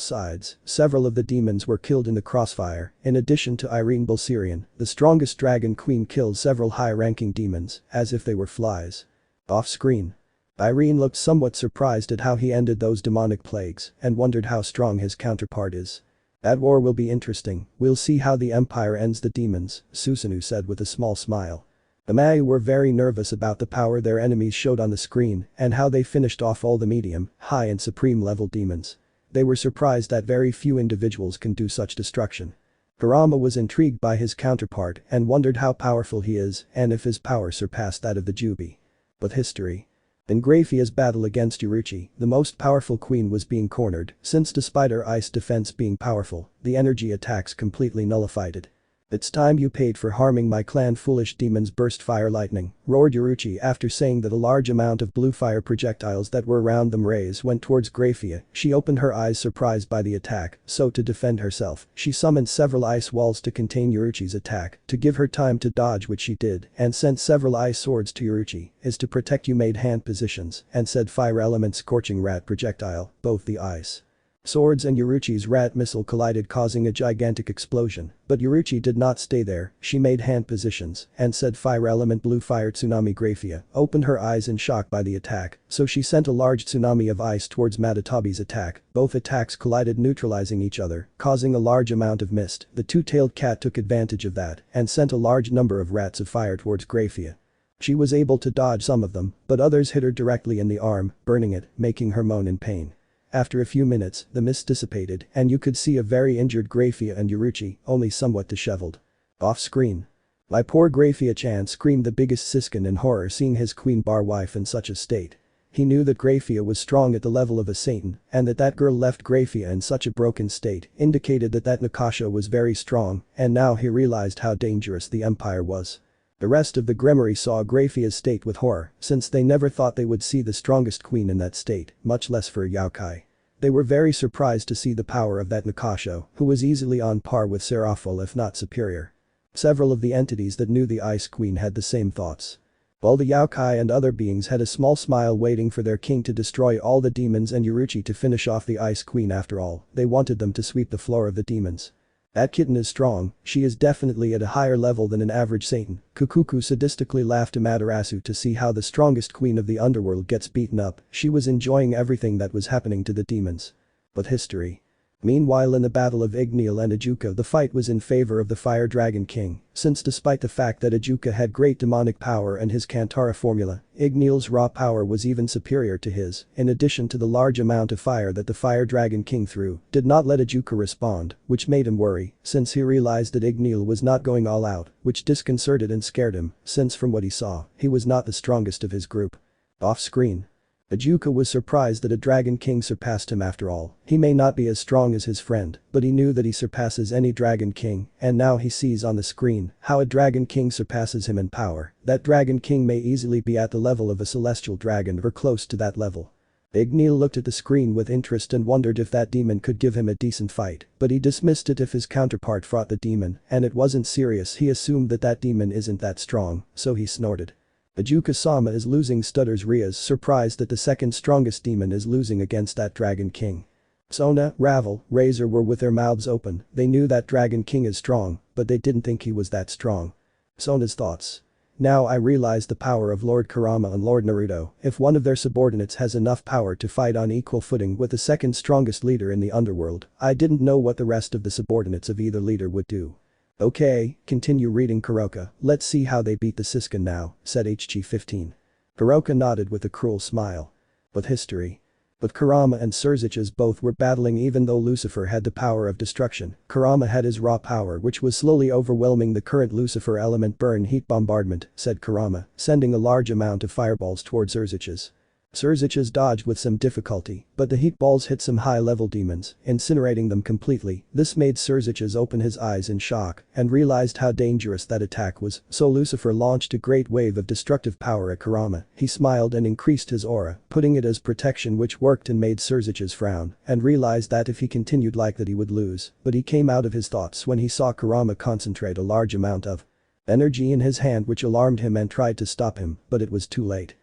sides. Several of the demons were killed in the crossfire. In addition to Irene Bulsirian, the strongest dragon queen killed several high-ranking demons, as if they were flies. Off-screen. Irene looked somewhat surprised at how he ended those demonic plagues and wondered how strong his counterpart is. That war will be interesting, we'll see how the Empire ends the demons, Susanoo said with a small smile. The Mayu were very nervous about the power their enemies showed on the screen and how they finished off all the medium, high and supreme level demons. They were surprised that very few individuals can do such destruction. Kurama was intrigued by his counterpart and wondered how powerful he is and if his power surpassed that of the Jubi. But history. In Graphia's battle against Uruchi, the most powerful queen was being cornered, since despite her ice defense being powerful, the energy attacks completely nullified it. "It's time you paid for harming my clan, foolish demons," burst fire lightning, roared Uruchi after saying that a large amount of blue fire projectiles that were around them rays went towards Graphia. She opened her eyes surprised by the attack, so to defend herself, she summoned several ice walls to contain Uruchi's attack, to give her time to dodge, which she did, and sent several ice swords to Uruchi, is to protect you made hand positions, and said fire element scorching rat projectile, both the ice swords and Uruchi's rat missile collided, causing a gigantic explosion, but Uruchi did not stay there, she made hand positions and said fire element blue fire tsunami. Graphia opened her eyes in shock by the attack, so she sent a large tsunami of ice towards Matatabi's attack. Both attacks collided, neutralizing each other, causing a large amount of mist. The two-tailed cat took advantage of that and sent a large number of rats of fire towards Graphia. She was able to dodge some of them, but others hit her directly in the arm, burning it, making her moan in pain. After a few minutes, the mist dissipated and you could see a very injured Graphia and Uruchi, only somewhat disheveled. Off-screen. "My poor Graphia-chan," screamed the biggest Siskin in horror seeing his queen bar wife in such a state. He knew that Graphia was strong at the level of a Satan and that girl left Graphia in such a broken state indicated that Nakasha was very strong, and now he realized how dangerous the Empire was. The rest of the Gremory saw Graphia's state with horror, since they never thought they would see the strongest queen in that state, much less for a Yaokai. They were very surprised to see the power of that Nakasho, who was easily on par with Seraphil if not superior. Several of the entities that knew the Ice Queen had the same thoughts. While the Yaokai and other beings had a small smile waiting for their king to destroy all the demons and Uruchi to finish off the Ice Queen. After all, they wanted them to sweep the floor of the demons. "That kitten is strong, she is definitely at a higher level than an average Satan." Kukuku sadistically laughed to Matarasu to see how the strongest queen of the underworld gets beaten up. She was enjoying everything that was happening to the demons. But history. Meanwhile, in the battle of Igneel and Ajuka, the fight was in favor of the Fire Dragon King, since despite the fact that Ajuka had great demonic power and his Kantara formula, Igneel's raw power was even superior to his. In addition to the large amount of fire that the Fire Dragon King threw, did not let Ajuka respond, which made him worry, since he realized that Igneel was not going all out, which disconcerted and scared him, since from what he saw, he was not the strongest of his group. Off-screen. Ajuka was surprised that a Dragon King surpassed him. After all, he may not be as strong as his friend, but he knew that he surpasses any Dragon King, and now he sees on the screen how a Dragon King surpasses him in power. That Dragon King may easily be at the level of a celestial dragon or close to that level. Igneel looked at the screen with interest and wondered if that demon could give him a decent fight, but he dismissed it if his counterpart fought the demon, and it wasn't serious. He assumed that demon isn't that strong, so he snorted. Ajuka-sama is losing, stutters Rias, surprised that the second strongest demon is losing against that Dragon King. Sona, Ravel, Razor were with their mouths open. They knew that Dragon King is strong, but they didn't think he was that strong. Sona's thoughts. "Now I realize the power of Lord Kurama and Lord Naruto. If one of their subordinates has enough power to fight on equal footing with the second strongest leader in the underworld, I didn't know what the rest of the subordinates of either leader would do." "Okay, continue reading, Kuroka, let's see how they beat the Siskin now," said HG-15. Kuroka nodded with a cruel smile. But history. But Kurama and Surziches both were battling. Even though Lucifer had the power of destruction, Kurama had his raw power, which was slowly overwhelming the current Lucifer element. "Burn heat bombardment," said Kurama, sending a large amount of fireballs towards Surziches. Surziches dodged with some difficulty, but the heat balls hit some high-level demons, incinerating them completely. This made Surziches open his eyes in shock and realized how dangerous that attack was, so Lucifer launched a great wave of destructive power at Kurama. He smiled and increased his aura, putting it as protection, which worked and made Surziches frown and realized that if he continued like that he would lose, but he came out of his thoughts when he saw Kurama concentrate a large amount of energy in his hand, which alarmed him and tried to stop him, but it was too late.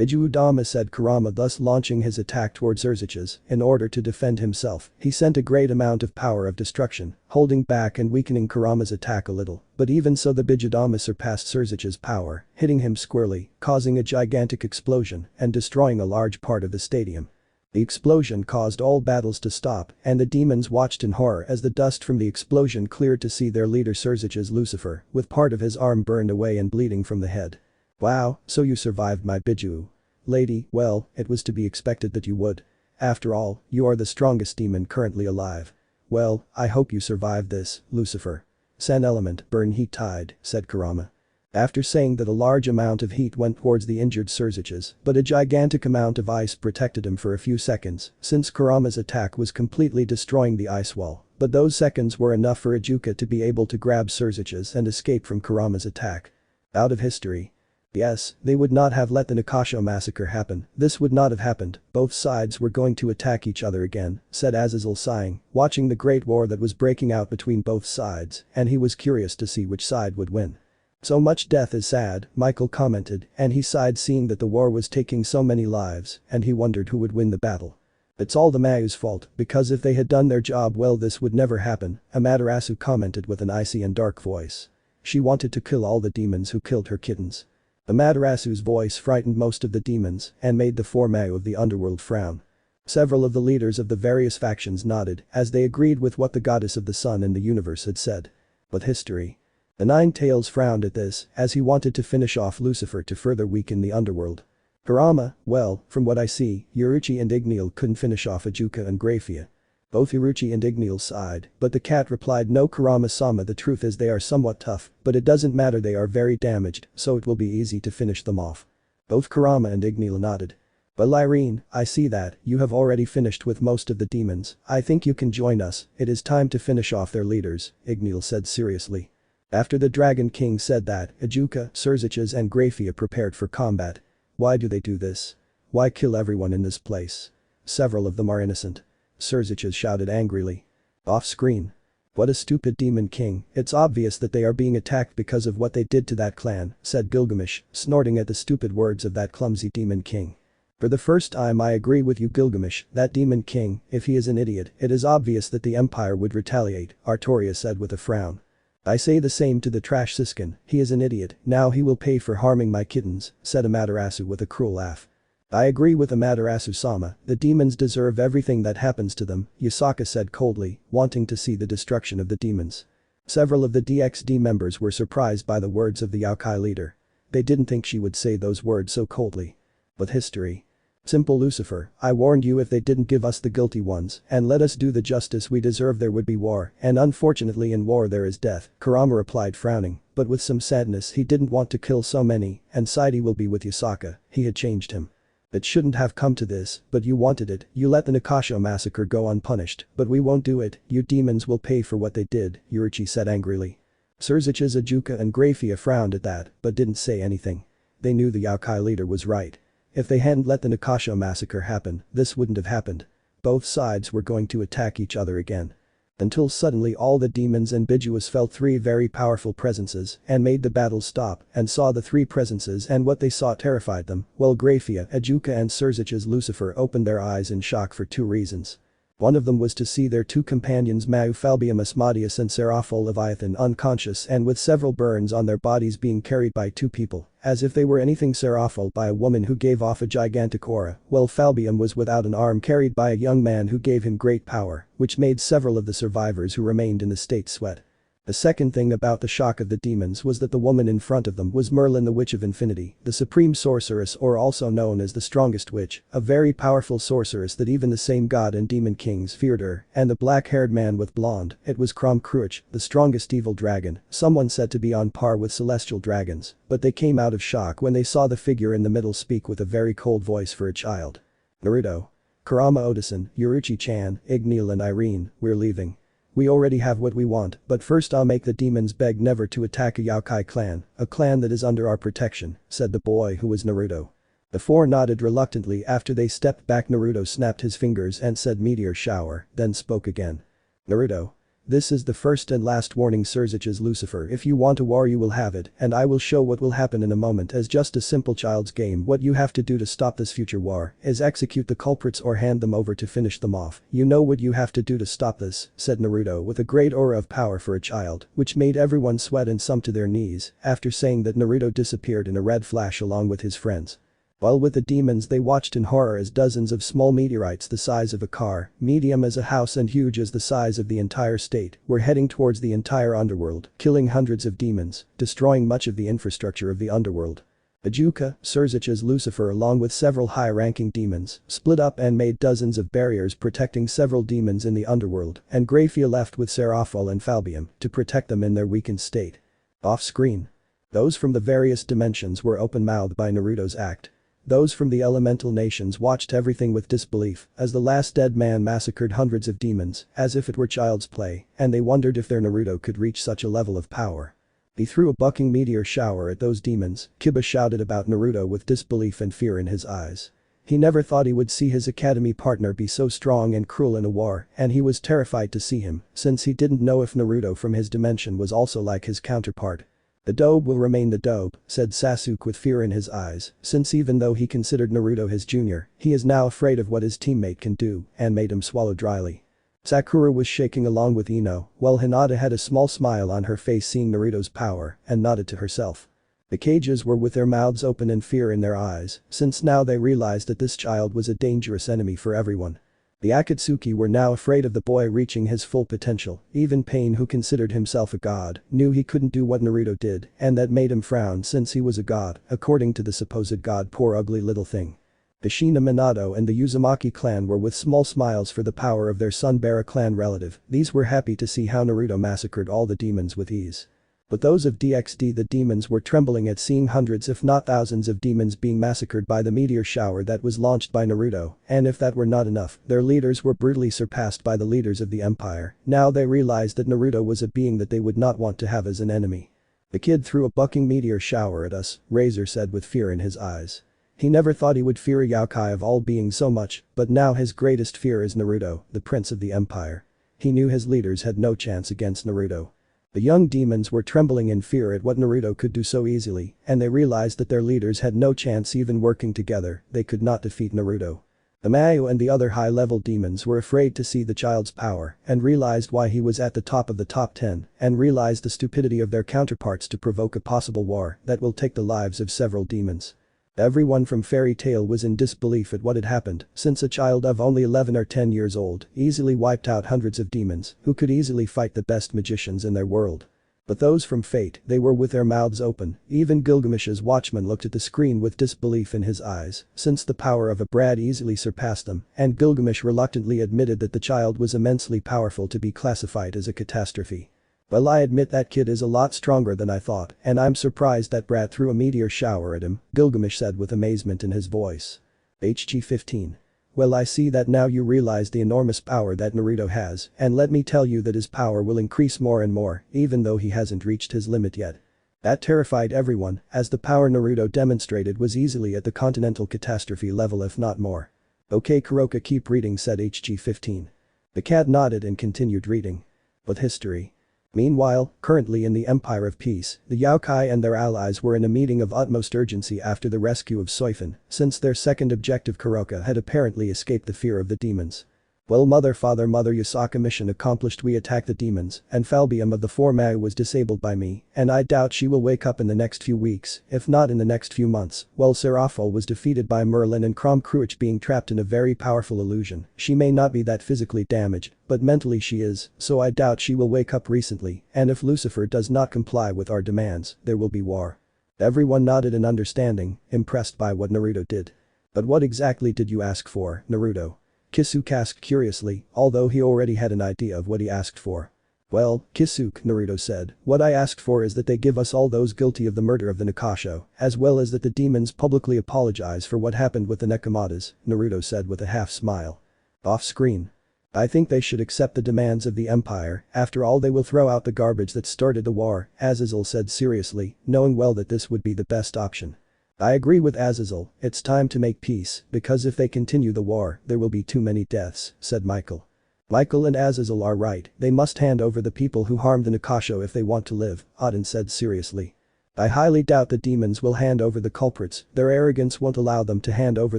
Udama said Kurama, thus launching his attack towards Urzuchis. In order to defend himself, he sent a great amount of power of destruction, holding back and weakening Kurama's attack a little, but even so the Udama surpassed Urzuchis' power, hitting him squarely, causing a gigantic explosion and destroying a large part of the stadium. The explosion caused all battles to stop, and the demons watched in horror as the dust from the explosion cleared to see their leader Urzuchis Lucifer, with part of his arm burned away and bleeding from the head. Wow, so you survived my Biju. Lady, well, it was to be expected that you would. After all, you are the strongest demon currently alive. Well, I hope you survived this, Lucifer. San element, burn heat tide, said Kurama. After saying that a large amount of heat went towards the injured Urzuchis, but a gigantic amount of ice protected him for a few seconds, since Kurama's attack was completely destroying the ice wall. But those seconds were enough for Ijuka to be able to grab Urzuchis and escape from Kurama's attack. Out of history. Yes, they would not have let the Nakasho massacre happen, this would not have happened, both sides were going to attack each other again, said Azazel sighing, watching the great war that was breaking out between both sides, and he was curious to see which side would win. So much death is sad, Michael commented, and he sighed seeing that the war was taking so many lives, and he wondered who would win the battle. It's all the Mayu's fault, because if they had done their job well this would never happen, Amaterasu commented with an icy and dark voice. She wanted to kill all the demons who killed her kittens. Amaterasu's voice frightened most of the demons and made the four Mayu of the underworld frown. Several of the leaders of the various factions nodded as they agreed with what the goddess of the sun and the universe had said. But history. The Nine Tails frowned at this as he wanted to finish off Lucifer to further weaken the underworld. Kurama, well, from what I see, Uruchi and Igneal couldn't finish off Ijuka and Grafia. Both Uruchi and Igneal sighed, but the cat replied, no Kurama-sama, the truth is they are somewhat tough, but it doesn't matter, they are very damaged, so it will be easy to finish them off. Both Kurama and Igneal nodded. But Lyrene, I see that, you have already finished with most of the demons, I think you can join us, it is time to finish off their leaders, Igneal said seriously. After the Dragon King said that, Ijuka, Urzuchis and Grafia prepared for combat. Why do they do this? Why kill everyone in this place? Several of them are innocent. Urzuchis shouted angrily. Off-screen. What a stupid demon king, it's obvious that they are being attacked because of what they did to that clan, said Gilgamesh, snorting at the stupid words of that clumsy demon king. For the first time I agree with you Gilgamesh, that demon king, if he is an idiot, it is obvious that the empire would retaliate, Artoria said with a frown. I say the same to the trash Siskin, he is an idiot, now he will pay for harming my kittens, said Amaterasu with a cruel laugh. I agree with Amaterasu-sama, the demons deserve everything that happens to them, Yasaka said coldly, wanting to see the destruction of the demons. Several of the DXD members were surprised by the words of the Yaokai leader. They didn't think she would say those words so coldly. But history. Simple Lucifer, I warned you if they didn't give us the guilty ones and let us do the justice we deserve there would be war, and unfortunately in war there is death, Kurama replied frowning, but with some sadness he didn't want to kill so many, and sighed he will be with Yasaka, he had changed him. It shouldn't have come to this, but you wanted it, you let the Nakasho massacre go unpunished, but we won't do it, you demons will pay for what they did, Uruchi said angrily. Urzuchis, Ijuka and Grafia frowned at that, but didn't say anything. They knew the Yaokai leader was right. If they hadn't let the Nakasho massacre happen, this wouldn't have happened. Both sides were going to attack each other again. Until suddenly all the demons and Bijuas felt three very powerful presences and made the battle stop and saw the three presences and what they saw terrified them, while Grafia, Ijuka and Urzuchis Lucifer opened their eyes in shock for two reasons. One of them was to see their two companions Mau Falbium Asmodeus and Seraphol Leviathan unconscious and with several burns on their bodies being carried by two people, as if they were anything Seraphol by a woman who gave off a gigantic aura, while Falbium was without an arm carried by a young man who gave him great power, which made several of the survivors who remained in the state sweat. The second thing about the shock of the demons was that the woman in front of them was Merlin the Witch of Infinity, the supreme sorceress or also known as the strongest witch, a very powerful sorceress that even the same god and demon kings feared her, and the black-haired man with blonde, it was Krom Kruich, the strongest evil dragon, someone said to be on par with celestial dragons, but they came out of shock when they saw the figure in the middle speak with a very cold voice for a child. Naruto. Kurama Oda-san, Uruchi-chan, Igneal and Irene, we're leaving. We already have what we want, but first I'll make the demons beg never to attack a Yaokai clan, a clan that is under our protection, said the boy who was Naruto. The four nodded reluctantly after they stepped back. Naruto snapped his fingers and said meteor shower, then spoke again. Naruto. This is the first and last warning, Surzich's Lucifer. If you want a war you will have it, and I will show what will happen in a moment. As just a simple child's game, what you have to do to stop this future war is execute the culprits or hand them over to finish them off. You know what you have to do to stop this, said Naruto with a great aura of power for a child, which made everyone sweat and some to their knees. After saying that, Naruto disappeared in a red flash along with his friends. While with the demons, they watched in horror as dozens of small meteorites the size of a car, medium as a house and huge as the size of the entire state, were heading towards the entire underworld, killing hundreds of demons, destroying much of the infrastructure of the underworld. Ajuka, Surzich's Lucifer along with several high-ranking demons, split up and made dozens of barriers protecting several demons in the underworld, and Grafia left with Seraphol and Falbium to protect them in their weakened state. Off-screen. Those from the various dimensions were open-mouthed by Naruto's act. Those from the elemental nations watched everything with disbelief as the last dead man massacred hundreds of demons as if it were child's play, and they wondered if their Naruto could reach such a level of power. He threw a bucking meteor shower at those demons, Kiba shouted about Naruto with disbelief and fear in his eyes. He never thought he would see his academy partner be so strong and cruel in a war, and he was terrified to see him, since he didn't know if Naruto from his dimension was also like his counterpart. The dobe will remain the dobe, said Sasuke with fear in his eyes, since even though he considered Naruto his junior, he is now afraid of what his teammate can do, and made him swallow dryly. Sakura was shaking along with Ino, while Hinata had a small smile on her face seeing Naruto's power, and nodded to herself. The cages were with their mouths open and fear in their eyes, since now they realized that this child was a dangerous enemy for everyone. The Akatsuki were now afraid of the boy reaching his full potential. Even Pain, who considered himself a god, knew he couldn't do what Naruto did, and that made him frown since he was a god, according to the supposed god. Poor ugly little thing. Kushina, Minato and the Uzumaki clan were with small smiles for the power of their Sunbara clan relative. These were happy to see how Naruto massacred all the demons with ease. But those of DXD the demons were trembling at seeing hundreds if not thousands of demons being massacred by the meteor shower that was launched by Naruto, and if that were not enough, their leaders were brutally surpassed by the leaders of the empire. Now they realized that Naruto was a being that they would not want to have as an enemy. The kid threw a bucking meteor shower at us, Razor said with fear in his eyes. He never thought he would fear a yokai of all beings so much, but now his greatest fear is Naruto, the prince of the empire. He knew his leaders had no chance against Naruto. The young demons were trembling in fear at what Naruto could do so easily, and they realized that their leaders had no chance. Even working together, they could not defeat Naruto. The Mayu and the other high-level demons were afraid to see the child's power and realized why he was at the top of the top 10 and realized the stupidity of their counterparts to provoke a possible war that will take the lives of several demons. Everyone from Fairy Tail was in disbelief at what had happened, since a child of only 11 or 10 years old easily wiped out hundreds of demons who could easily fight the best magicians in their world. But those from Fate, they were with their mouths open. Even Gilgamesh's watchman looked at the screen with disbelief in his eyes, since the power of a Brad easily surpassed them, and Gilgamesh reluctantly admitted that the child was immensely powerful to be classified as a catastrophe. Well, I admit that kid is a lot stronger than I thought, and I'm surprised that brat threw a meteor shower at him, Gilgamesh said with amazement in his voice. HG 15. Well, I see that now you realize the enormous power that Naruto has, and let me tell you that his power will increase more and more, even though he hasn't reached his limit yet. That terrified everyone, as the power Naruto demonstrated was easily at the continental catastrophe level if not more. Okay Kuroka, keep reading, said HG 15. The cat nodded and continued reading. But history. Meanwhile, currently in the Empire of Peace, the Yokai and their allies were in a meeting of utmost urgency after the rescue of Soifin, since their second objective Kuroka had apparently escaped the fear of the demons. Well, mother father mother Yasaka, mission accomplished. We attacked the demons, and Falbium of the 4 Mayu was disabled by me, and I doubt she will wake up in the next few weeks, if not in the next few months. Well, Seraphol was defeated by Merlin and Crom Cruich being trapped in a very powerful illusion. She may not be that physically damaged, but mentally she is, so I doubt she will wake up recently, and if Lucifer does not comply with our demands, there will be war. Everyone nodded in understanding, impressed by what Naruto did. But what exactly did you ask for, Naruto? Kisuke asked curiously, although he already had an idea of what he asked for. Well, Kisuke, Naruto said, what I asked for is that they give us all those guilty of the murder of the Nakasho, as well as that the demons publicly apologize for what happened with the Nekomatas, Naruto said with a half smile. Off screen. I think they should accept the demands of the Empire. After all, they will throw out the garbage that started the war, Azazel said seriously, knowing well that this would be the best option. I agree with Azazel, it's time to make peace, because if they continue the war, there will be too many deaths, said Michael. Michael and Azazel are right, they must hand over the people who harmed the Nakasho if they want to live, Auden said seriously. I highly doubt the demons will hand over the culprits, their arrogance won't allow them to hand over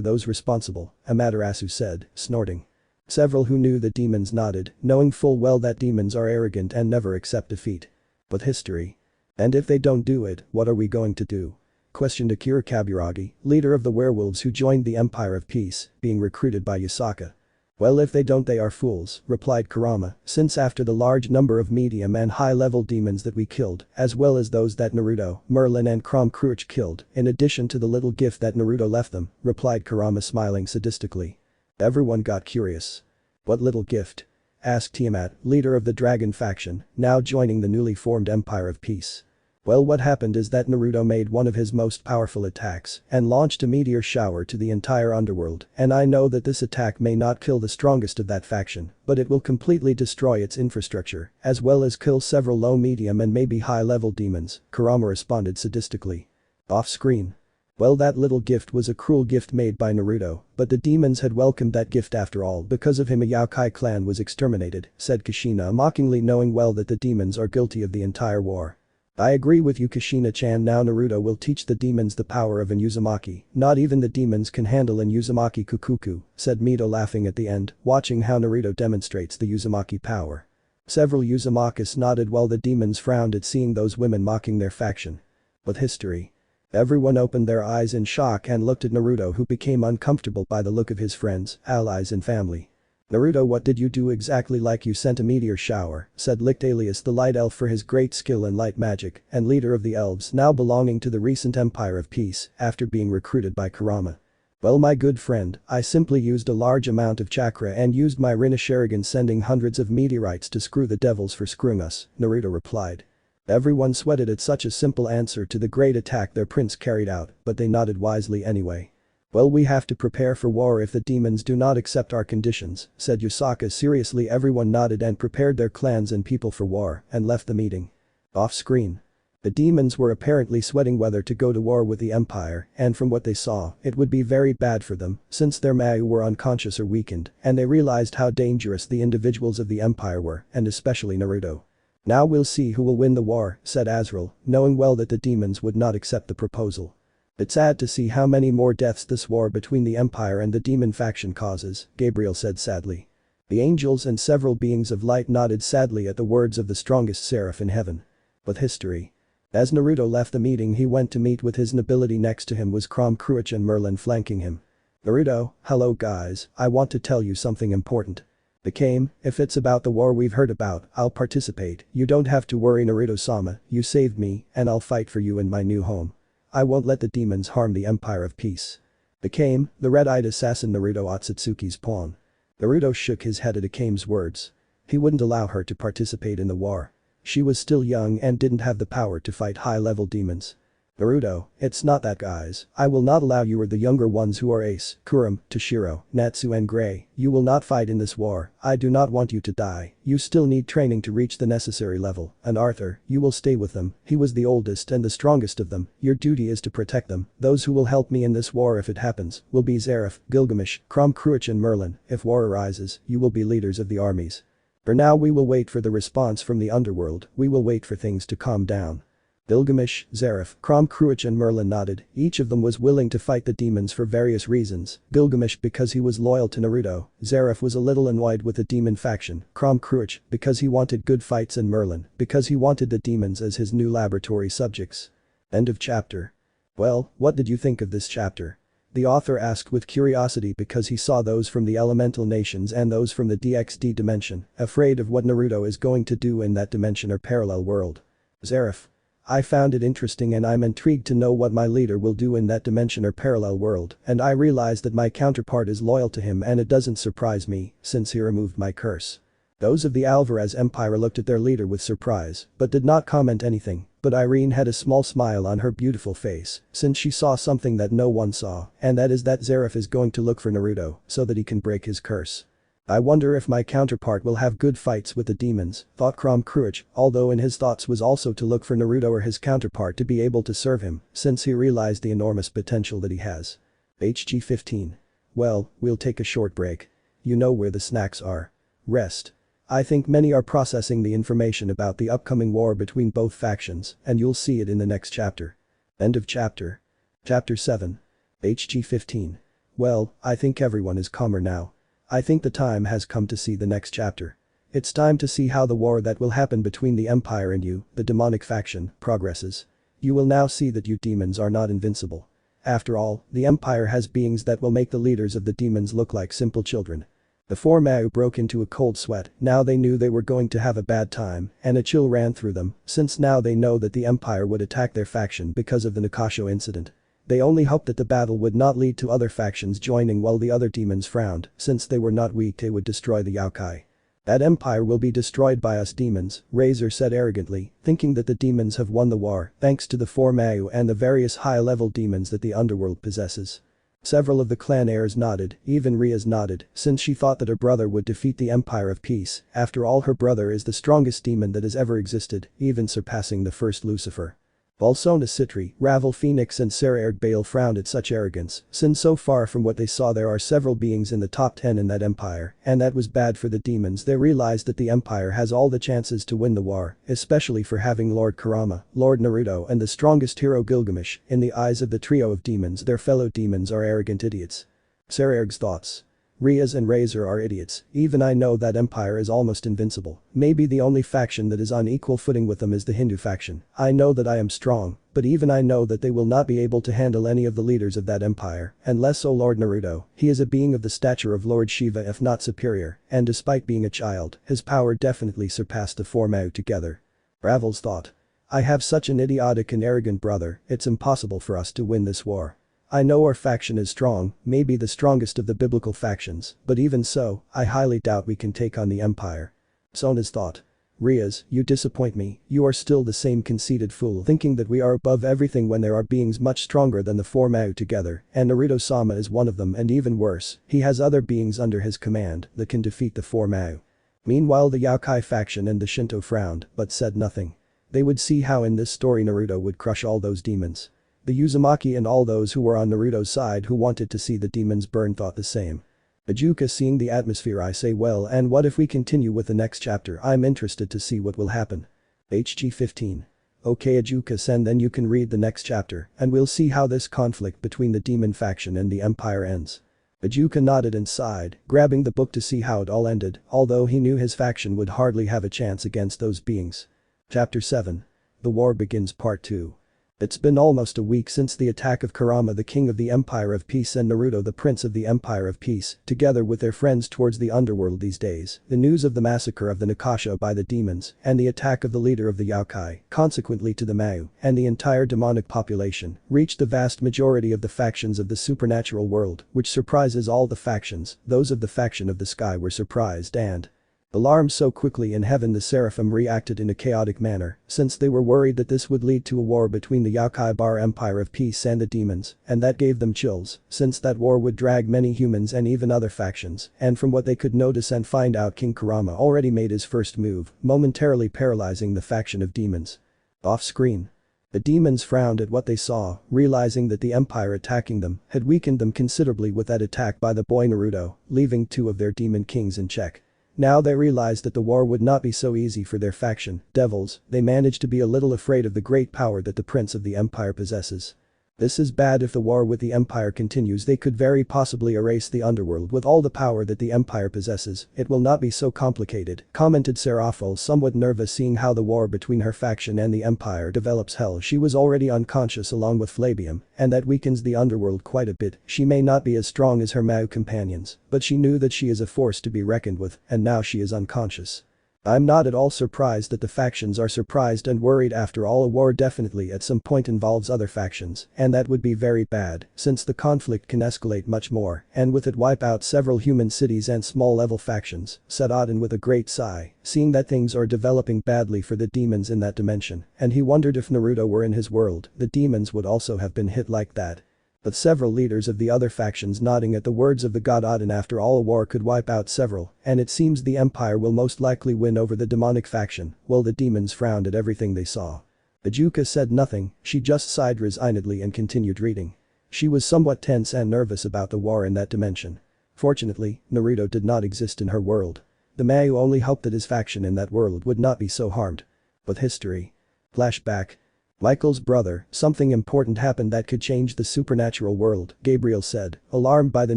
those responsible, Amaterasu said, snorting. Several who knew the demons nodded, knowing full well that demons are arrogant and never accept defeat. But history. And if they don't do it, what are we going to do? Questioned Akira Kaburagi, leader of the werewolves who joined the Empire of Peace, being recruited by Yasaka. Well, if they don't, they are fools, replied Kurama, since after the large number of medium and high-level demons that we killed, as well as those that Naruto, Merlin and Crom Cruach killed, in addition to the little gift that Naruto left them, replied Kurama smiling sadistically. Everyone got curious. What little gift? Asked Tiamat, leader of the dragon faction, now joining the newly formed Empire of Peace. Well, what happened is that Naruto made one of his most powerful attacks and launched a meteor shower to the entire underworld, and I know that this attack may not kill the strongest of that faction, but it will completely destroy its infrastructure, as well as kill several low, medium and maybe high-level demons, Kurama responded sadistically. Off-screen. Well, that little gift was a cruel gift made by Naruto, but the demons had welcomed that gift after all. Because of him a Yaokai clan was exterminated, said Kushina mockingly, knowing well that the demons are guilty of the entire war. I agree with you, Kushina-chan. Now Naruto will teach the demons the power of an Uzumaki. Not even the demons can handle an Uzumaki Kukuku, said Mito laughing at the end, watching how Naruto demonstrates the Uzumaki power. Several Uzumakis nodded while the demons frowned at seeing those women mocking their faction. But history. Everyone opened their eyes in shock and looked at Naruto, who became uncomfortable by the look of his friends, allies and family. Naruto, what did you do exactly? Like you sent a meteor shower, said Lictalius, the light elf, for his great skill in light magic and leader of the elves now belonging to the recent Empire of Peace after being recruited by Kurama. Well, my good friend, I simply used a large amount of chakra and used my Sharigan, sending hundreds of meteorites to screw the devils for screwing us, Naruto replied. Everyone sweated at such a simple answer to the great attack their prince carried out, but they nodded wisely anyway. Well, we have to prepare for war if the demons do not accept our conditions, said Yasaka seriously. Everyone nodded and prepared their clans and people for war and left the meeting. Off-screen. The demons were apparently sweating whether to go to war with the Empire, and from what they saw, it would be very bad for them since their Mayu were unconscious or weakened, and they realized how dangerous the individuals of the Empire were, and especially Naruto. Now we'll see who will win the war, said Azrael, knowing well that the demons would not accept the proposal. It's sad to see how many more deaths this war between the Empire and the demon faction causes, Gabriel said sadly. The angels and several beings of light nodded sadly at the words of the strongest seraph in heaven. But history. As Naruto left the meeting, he went to meet with his nobility. Next to him was Crom Cruach and Merlin flanking him. Naruto, hello guys, I want to tell you something important. If it's about the war we've heard about, I'll participate. You don't have to worry, Naruto-sama, you saved me, and I'll fight for you in my new home. I won't let the demons harm the Empire of Peace. The red-eyed assassin Naruto Otsutsuki's pawn. Naruto shook his head at Akame's words. He wouldn't allow her to participate in the war. She was still young and didn't have the power to fight high-level demons. Naruto, it's not that, guys. I will not allow you or the younger ones who are Ace, Kurum, Toshiro, Natsu and Gray. You will not fight in this war. I do not want you to die. You still need training to reach the necessary level. And Arthur, you will stay with them. He was the oldest and the strongest of them. Your duty is to protect them. Those who will help me in this war if it happens will be Zeref, Gilgamesh, Crom Cruach and Merlin. If war arises, you will be leaders of the armies. For now we will wait for the response from the underworld. We will wait for things to calm down. Gilgamesh, Zeref, Crom Cruach and Merlin nodded. Each of them was willing to fight the demons for various reasons. Gilgamesh because he was loyal to Naruto, Zeref was a little annoyed with the demon faction, Crom Cruach because he wanted good fights, and Merlin because he wanted the demons as his new laboratory subjects. End of chapter. Well, what did you think of this chapter? The author asked with curiosity because he saw those from the elemental nations and those from the DxD dimension, afraid of what Naruto is going to do in that dimension or parallel world. Zeref. I found it interesting and I'm intrigued to know what my leader will do in that dimension or parallel world, and I realize that my counterpart is loyal to him, and it doesn't surprise me since he removed my curse. Those of the Alvarez Empire looked at their leader with surprise but did not comment anything, but Irene had a small smile on her beautiful face since she saw something that no one saw, and that is that Zeref is going to look for Naruto so that he can break his curse. I wonder if my counterpart will have good fights with the demons, thought Crom Cruach, although in his thoughts was also to look for Naruto or his counterpart to be able to serve him, since he realized the enormous potential that he has. HG 15. Well, we'll take a short break. You know where the snacks are. Rest. I think many are processing the information about the upcoming war between both factions, and you'll see it in the next chapter. End of chapter. Chapter 7. HG 15. Well, I think everyone is calmer now. I think the time has come to see the next chapter. It's time to see how the war that will happen between the Empire and you, the demonic faction, progresses. You will now see that you demons are not invincible. After all, the Empire has beings that will make the leaders of the demons look like simple children. The four Mau broke into a cold sweat, now they knew they were going to have a bad time, and a chill ran through them, since now they know that the Empire would attack their faction because of the Nakasho incident. They only hoped that the battle would not lead to other factions joining while the other demons frowned, since they were not weak they would destroy the yokai. That empire will be destroyed by us demons, Razor said arrogantly, thinking that the demons have won the war thanks to the four Mau and the various high-level demons that the underworld possesses. Several of the clan heirs nodded, even Rias nodded, since she thought that her brother would defeat the Empire of Peace. After all, her brother is the strongest demon that has ever existed, even surpassing the first Lucifer. Volsona Citri, Ravel Phoenix and Sarah Bale frowned at such arrogance, since so far from what they saw there are several beings in the top 10 in that empire, and that was bad for the demons. They realized that the empire has all the chances to win the war, especially for having Lord Kurama, Lord Naruto and the strongest hero Gilgamesh. In the eyes of the trio of demons, their fellow demons are arrogant idiots. Sarah's thoughts. Rias and Razor are idiots, even I know that empire is almost invincible. Maybe the only faction that is on equal footing with them is the Hindu faction. I know that I am strong, but even I know that they will not be able to handle any of the leaders of that empire, and less so Lord Naruto. He is a being of the stature of Lord Shiva if not superior, and despite being a child, his power definitely surpassed the four Mau together. Ravel's thought. I have such an idiotic and arrogant brother, it's impossible for us to win this war. I know our faction is strong, maybe the strongest of the biblical factions, but even so, I highly doubt we can take on the empire. Sona's thought. Rias, you disappoint me, you are still the same conceited fool thinking that we are above everything when there are beings much stronger than the four Mau together, and Naruto-sama is one of them and even worse, he has other beings under his command that can defeat the four Mau. Meanwhile the Yokai faction and the Shinto frowned, but said nothing. They would see how in this story Naruto would crush all those demons. The Uzumaki and all those who were on Naruto's side who wanted to see the demons burn thought the same. Ajuka seeing the atmosphere I say well and what if we continue with the next chapter I'm interested to see what will happen. HG 15. Okay Ajuka sen then you can read the next chapter and we'll see how this conflict between the demon faction and the empire ends. Ajuka nodded and sighed, grabbing the book to see how it all ended, although he knew his faction would hardly have a chance against those beings. Chapter 7. The War Begins Part 2. It's been almost a week since the attack of Kurama the king of the Empire of Peace and Naruto the prince of the Empire of Peace, together with their friends towards the underworld these days. The news of the massacre of the Nakasho by the demons and the attack of the leader of the Yokai, consequently to the Mau, and the entire demonic population, reached the vast majority of the factions of the supernatural world, which surprises all the factions. Those of the faction of the sky were surprised and alarmed so quickly in heaven the seraphim reacted in a chaotic manner, since they were worried that this would lead to a war between the Yokai Bar Empire of Peace and the demons, and that gave them chills, since that war would drag many humans and even other factions, and from what they could notice and find out King Kurama already made his first move, momentarily paralyzing the faction of demons. Off-screen. The demons frowned at what they saw, realizing that the empire attacking them had weakened them considerably with that attack by the boy Naruto, leaving two of their demon kings in check. Now they realized that the war would not be so easy for their faction, devils. They managed to be a little afraid of the great power that the prince of the empire possesses. This is bad. If the war with the empire continues they could very possibly erase the underworld with all the power that the empire possesses. It will not be so complicated, commented Seraphil, somewhat nervous seeing how the war between her faction and the empire develops. Hell, she was already unconscious along with Flabium, and that weakens the underworld quite a bit. She may not be as strong as her Mau companions, but she knew that she is a force to be reckoned with, and now she is unconscious. I'm not at all surprised that the factions are surprised and worried. After all, a war definitely at some point involves other factions, and that would be very bad, since the conflict can escalate much more, and with it wipe out several human cities and small-level factions, said Auden with a great sigh, seeing that things are developing badly for the demons in that dimension, and he wondered if Naruto were in his world, the demons would also have been hit like that. But several leaders of the other factions nodding at the words of the god Auden. After all, a war could wipe out several, and it seems the empire will most likely win over the demonic faction, while the demons frowned at everything they saw. Ajuka said nothing, she just sighed resignedly and continued reading. She was somewhat tense and nervous about the war in that dimension. Fortunately, Naruto did not exist in her world. The Mayu only hoped that his faction in that world would not be so harmed. But history. Flashback. Michael's brother, something important happened that could change the supernatural world, Gabriel said, alarmed by the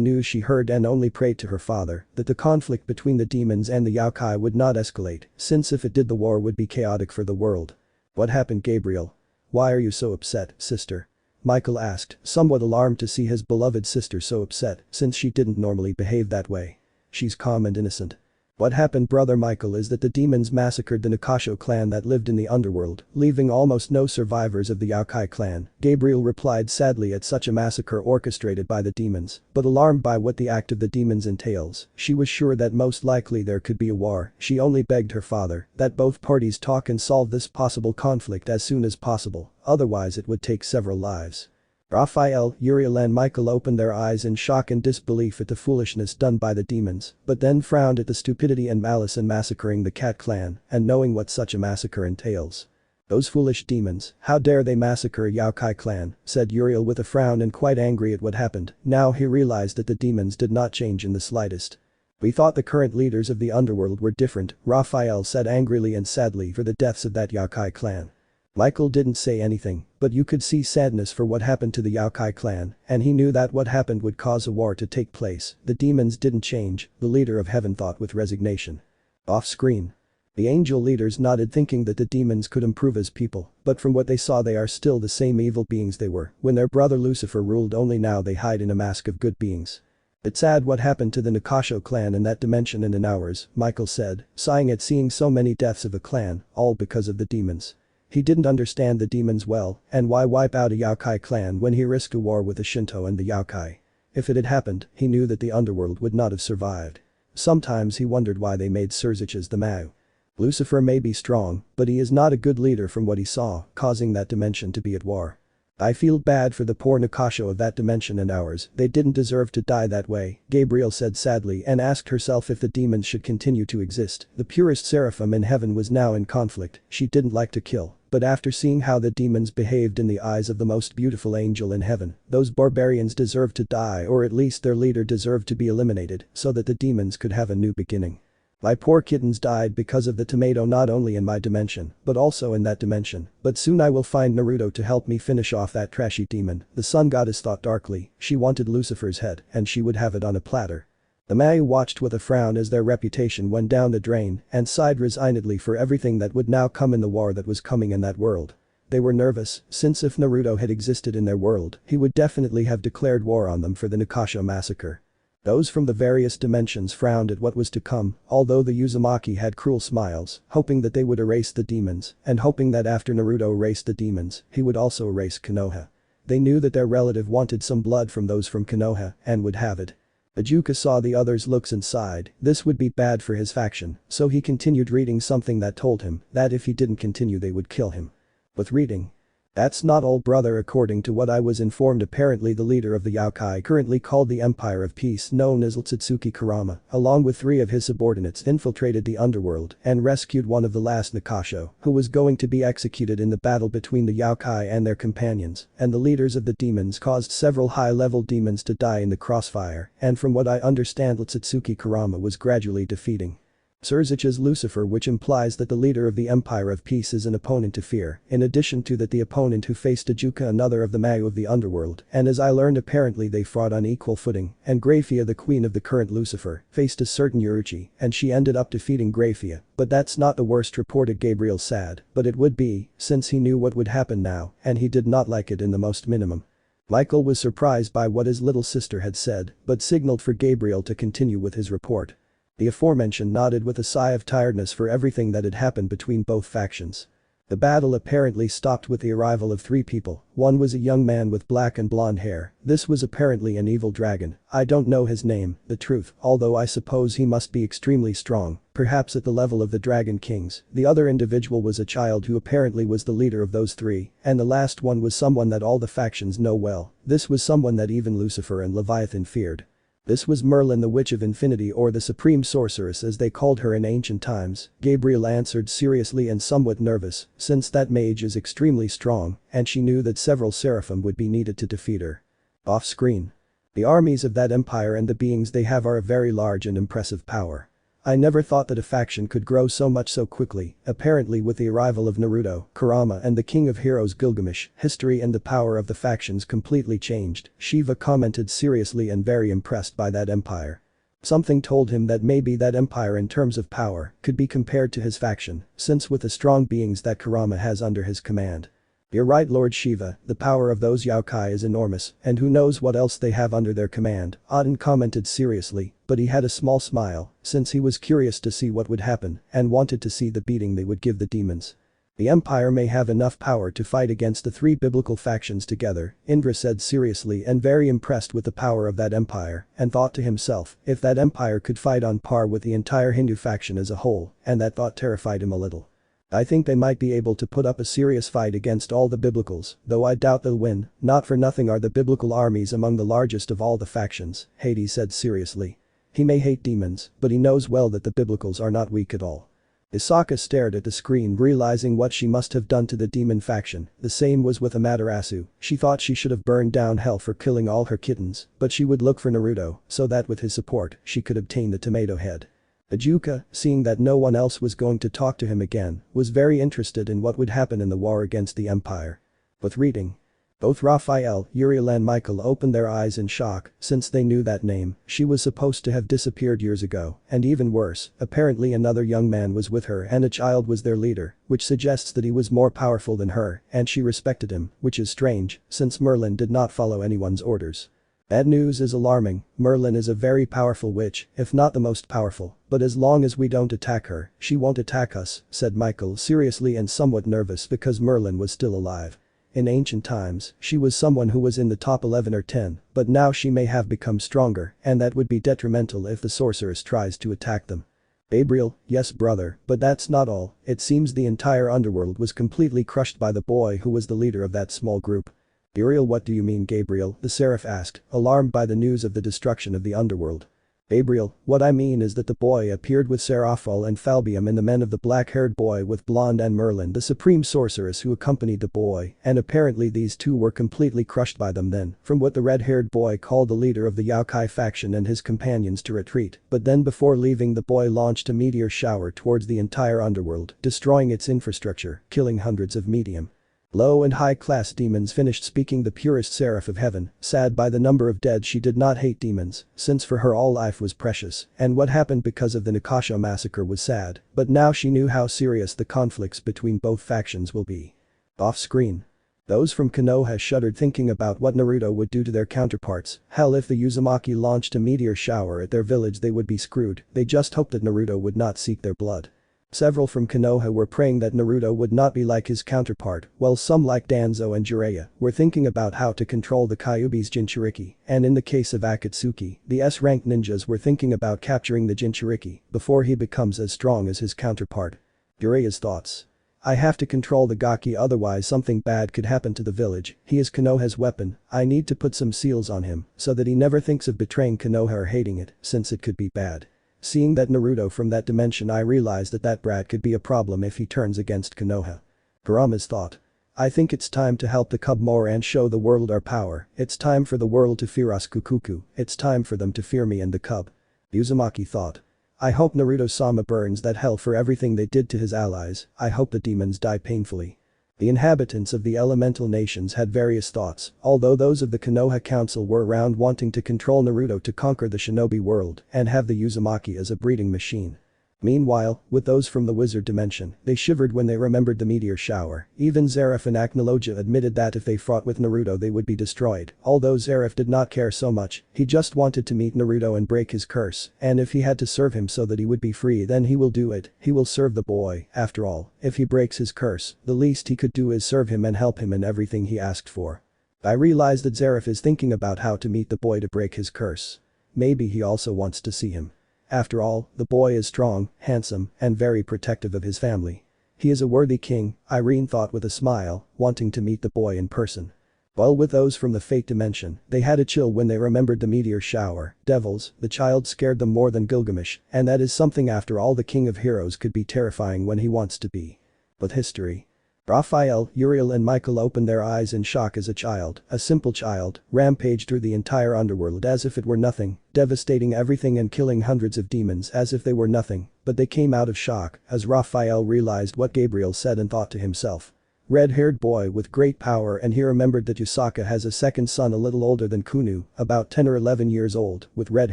news she heard, and only prayed to her father that the conflict between the demons and the yokai would not escalate, since if it did the war would be chaotic for the world. What happened, Gabriel? Why are you so upset, sister? Michael asked, somewhat alarmed to see his beloved sister so upset, since she didn't normally behave that way. She's calm and innocent. What happened, brother Michael, is that the demons massacred the Nakasho clan that lived in the underworld, leaving almost no survivors of the Yakai clan. Gabriel replied sadly at such a massacre orchestrated by the demons, but alarmed by what the act of the demons entails. She was sure that most likely there could be a war. She only begged her father that both parties talk and solve this possible conflict as soon as possible, otherwise it would take several lives. Raphael, Uriel and Michael opened their eyes in shock and disbelief at the foolishness done by the demons, but then frowned at the stupidity and malice in massacring the Cat clan, and knowing what such a massacre entails. Those foolish demons, how dare they massacre a Yakai clan, said Uriel with a frown and quite angry at what happened. Now he realized that the demons did not change in the slightest. We thought the current leaders of the underworld were different, Raphael said angrily and sadly for the deaths of that Yakai clan. Michael didn't say anything, but you could see sadness for what happened to the Yakai clan, and he knew that what happened would cause a war to take place. The demons didn't change, the leader of heaven thought with resignation. Off screen. The angel leaders nodded, thinking that the demons could improve as people, but from what they saw they are still the same evil beings they were when their brother Lucifer ruled, only now they hide in a mask of good beings. It's sad what happened to the Nakasho clan in that dimension and in ours, Michael said, sighing at seeing so many deaths of a clan, all because of the demons. He didn't understand the demons well, and why wipe out a Yakai clan when he risked a war with the Shinto and the Yakai. If it had happened, he knew that the underworld would not have survived. Sometimes he wondered why they made Surziches the Mau. Lucifer may be strong, but he is not a good leader from what he saw, causing that dimension to be at war. I feel bad for the poor Nakasho of that dimension and ours, they didn't deserve to die that way, Gabriel said sadly, and asked herself if the demons should continue to exist. The purest seraphim in heaven was now in conflict. She didn't like to kill, but after seeing how the demons behaved in the eyes of the most beautiful angel in heaven, those barbarians deserved to die, or at least their leader deserved to be eliminated so that the demons could have a new beginning. My poor kittens died because of the tomato, not only in my dimension, but also in that dimension, but soon I will find Naruto to help me finish off that trashy demon. The sun goddess thought darkly. She wanted Lucifer's head, and she would have it on a platter. The Mayu watched with a frown as their reputation went down the drain and sighed resignedly for everything that would now come in the war that was coming in that world. They were nervous, since if Naruto had existed in their world, he would definitely have declared war on them for the Nakasho massacre. Those from the various dimensions frowned at what was to come, although the Uzumaki had cruel smiles, hoping that they would erase the demons, and hoping that after Naruto erased the demons, he would also erase Konoha. They knew that their relative wanted some blood from those from Konoha, and would have it. Ajuka saw the others' looks and sighed. This would be bad for his faction, so he continued reading something that told him that if he didn't continue they would kill him. With reading. That's not all, brother. According to what I was informed, apparently the leader of the Yakai, currently called the Empire of Peace, known as Akatsuki Kurama, along with 3 of his subordinates, infiltrated the underworld and rescued one of the last Nakasho, who was going to be executed in the battle between the Yakai and their companions, and the leaders of the demons caused several high-level demons to die in the crossfire, and from what I understand Akatsuki Kurama was gradually defeating Surzich's Lucifer, which implies that the leader of the Empire of Peace is an opponent to fear, in addition to that the opponent who faced Ajuka, another of the Mayu of the underworld, and as I learned apparently they fought on equal footing, and Graphia, the queen of the current Lucifer, faced a certain Uruchi, and she ended up defeating Graphia. But that's not the worst, reported Gabriel sad, but it would be, since he knew what would happen now, and he did not like it in the most minimum. Michael was surprised by what his little sister had said, but signaled for Gabriel to continue with his report. The aforementioned nodded with a sigh of tiredness for everything that had happened between both factions. The battle apparently stopped with the arrival of 3 people. One was a young man with black and blonde hair. This was apparently an evil dragon. I don't know his name, the truth, although I suppose he must be extremely strong, perhaps at the level of the Dragon Kings. The other individual was a child who apparently was the leader of those 3, and the last one was someone that all the factions know well. This was someone that even Lucifer and Leviathan feared. This was Merlin, the Witch of Infinity, or the Supreme Sorceress as they called her in ancient times, Gabriel answered seriously and somewhat nervous, since that mage is extremely strong, and she knew that several seraphim would be needed to defeat her. Off screen. The armies of that empire and the beings they have are a very large and impressive power. I never thought that a faction could grow so much so quickly. Apparently with the arrival of Naruto, Kurama and the King of Heroes Gilgamesh, history and the power of the factions completely changed. Shiva commented seriously and very impressed by that empire. Something told him that maybe that empire in terms of power could be compared to his faction, since with the strong beings that Kurama has under his command. You're right Lord Shiva, the power of those yokai is enormous, and who knows what else they have under their command, Aden commented seriously, but he had a small smile, since he was curious to see what would happen, and wanted to see the beating they would give the demons. The empire may have enough power to fight against the three biblical factions together, Indra said seriously and very impressed with the power of that empire, and thought to himself, if that empire could fight on par with the entire Hindu faction as a whole, and that thought terrified him a little. I think they might be able to put up a serious fight against all the biblicals, though I doubt they'll win, not for nothing are the biblical armies among the largest of all the factions, Hades said seriously. He may hate demons, but he knows well that the biblicals are not weak at all. Isaka stared at the screen realizing what she must have done to the demon faction, the same was with Amaterasu, she thought she should have burned down hell for killing all her kittens, but she would look for Naruto, so that with his support, she could obtain the tomato head. Ajuka, seeing that no one else was going to talk to him again, was very interested in what would happen in the war against the empire. With reading. Both Raphael, Uriel and Michael opened their eyes in shock, since they knew that name, she was supposed to have disappeared years ago, and even worse, apparently another young man was with her and a child was their leader, which suggests that he was more powerful than her, and she respected him, which is strange, since Merlin did not follow anyone's orders. Bad news is alarming, Merlin is a very powerful witch, if not the most powerful, but as long as we don't attack her, she won't attack us, said Michael seriously and somewhat nervous because Merlin was still alive. In ancient times, she was someone who was in the top 11 or 10, but now she may have become stronger, and that would be detrimental if the sorceress tries to attack them. Gabriel, yes brother, but that's not all, it seems the entire underworld was completely crushed by the boy who was the leader of that small group. Uriel, what do you mean Gabriel, the seraph asked, alarmed by the news of the destruction of the underworld. Gabriel, what I mean is that the boy appeared with Seraphol and Falbium and the men of the black-haired boy with Blonde and Merlin the supreme sorceress who accompanied the boy, and apparently these two were completely crushed by them then, from what the red-haired boy called the leader of the Yokai faction and his companions to retreat, but then before leaving the boy launched a meteor shower towards the entire underworld, destroying its infrastructure, killing hundreds of medium. Low and high-class demons finished speaking the purest seraph of heaven, sad by the number of dead she did not hate demons, since for her all life was precious, and what happened because of the Nikasha massacre was sad, but now she knew how serious the conflicts between both factions will be. Off-screen. Those from Konoha shuddered thinking about what Naruto would do to their counterparts, hell if the Uzumaki launched a meteor shower at their village they would be screwed, they just hoped that Naruto would not seek their blood. Several from Konoha were praying that Naruto would not be like his counterpart, while some like Danzo and Jiraiya were thinking about how to control the Kyuubi's Jinchuriki, and in the case of Akatsuki, the S-rank ninjas were thinking about capturing the Jinchuriki before he becomes as strong as his counterpart. Jiraiya's thoughts. I have to control the Gaki otherwise something bad could happen to the village, he is Konoha's weapon, I need to put some seals on him so that he never thinks of betraying Konoha or hating it, since it could be bad. Seeing that Naruto from that dimension I realized that brat could be a problem if he turns against Konoha. Kurama's thought. I think it's time to help the cub more and show the world our power, it's time for the world to fear us Kukuku, it's time for them to fear me and the cub. Uzumaki thought. I hope Naruto-sama burns that hell for everything they did to his allies, I hope the demons die painfully. The inhabitants of the elemental nations had various thoughts, although those of the Konoha council were around wanting to control Naruto to conquer the shinobi world and have the Uzumaki as a breeding machine. Meanwhile, with those from the wizard dimension, they shivered when they remembered the meteor shower, even Zeref and Aknologia admitted that if they fought with Naruto they would be destroyed, although Zeref did not care so much, he just wanted to meet Naruto and break his curse, and if he had to serve him so that he would be free then he will do it, he will serve the boy, after all, if he breaks his curse, the least he could do is serve him and help him in everything he asked for. I realize that Zeref is thinking about how to meet the boy to break his curse. Maybe he also wants to see him. After all, the boy is strong, handsome, and very protective of his family. He is a worthy king, Irene thought with a smile, wanting to meet the boy in person. While with those from the fate dimension, they had a chill when they remembered the meteor shower, devils, the child scared them more than Gilgamesh, and that is something after all the king of heroes could be terrifying when he wants to be. But history. Raphael, Uriel and Michael opened their eyes in shock as a simple child, rampaged through the entire underworld as if it were nothing, devastating everything and killing hundreds of demons as if they were nothing, but they came out of shock as Raphael realized what Gabriel said and thought to himself. Red-haired boy with great power, and he remembered that Yusaka has a second son a little older than Kunu, about 10 or 11 years old, with red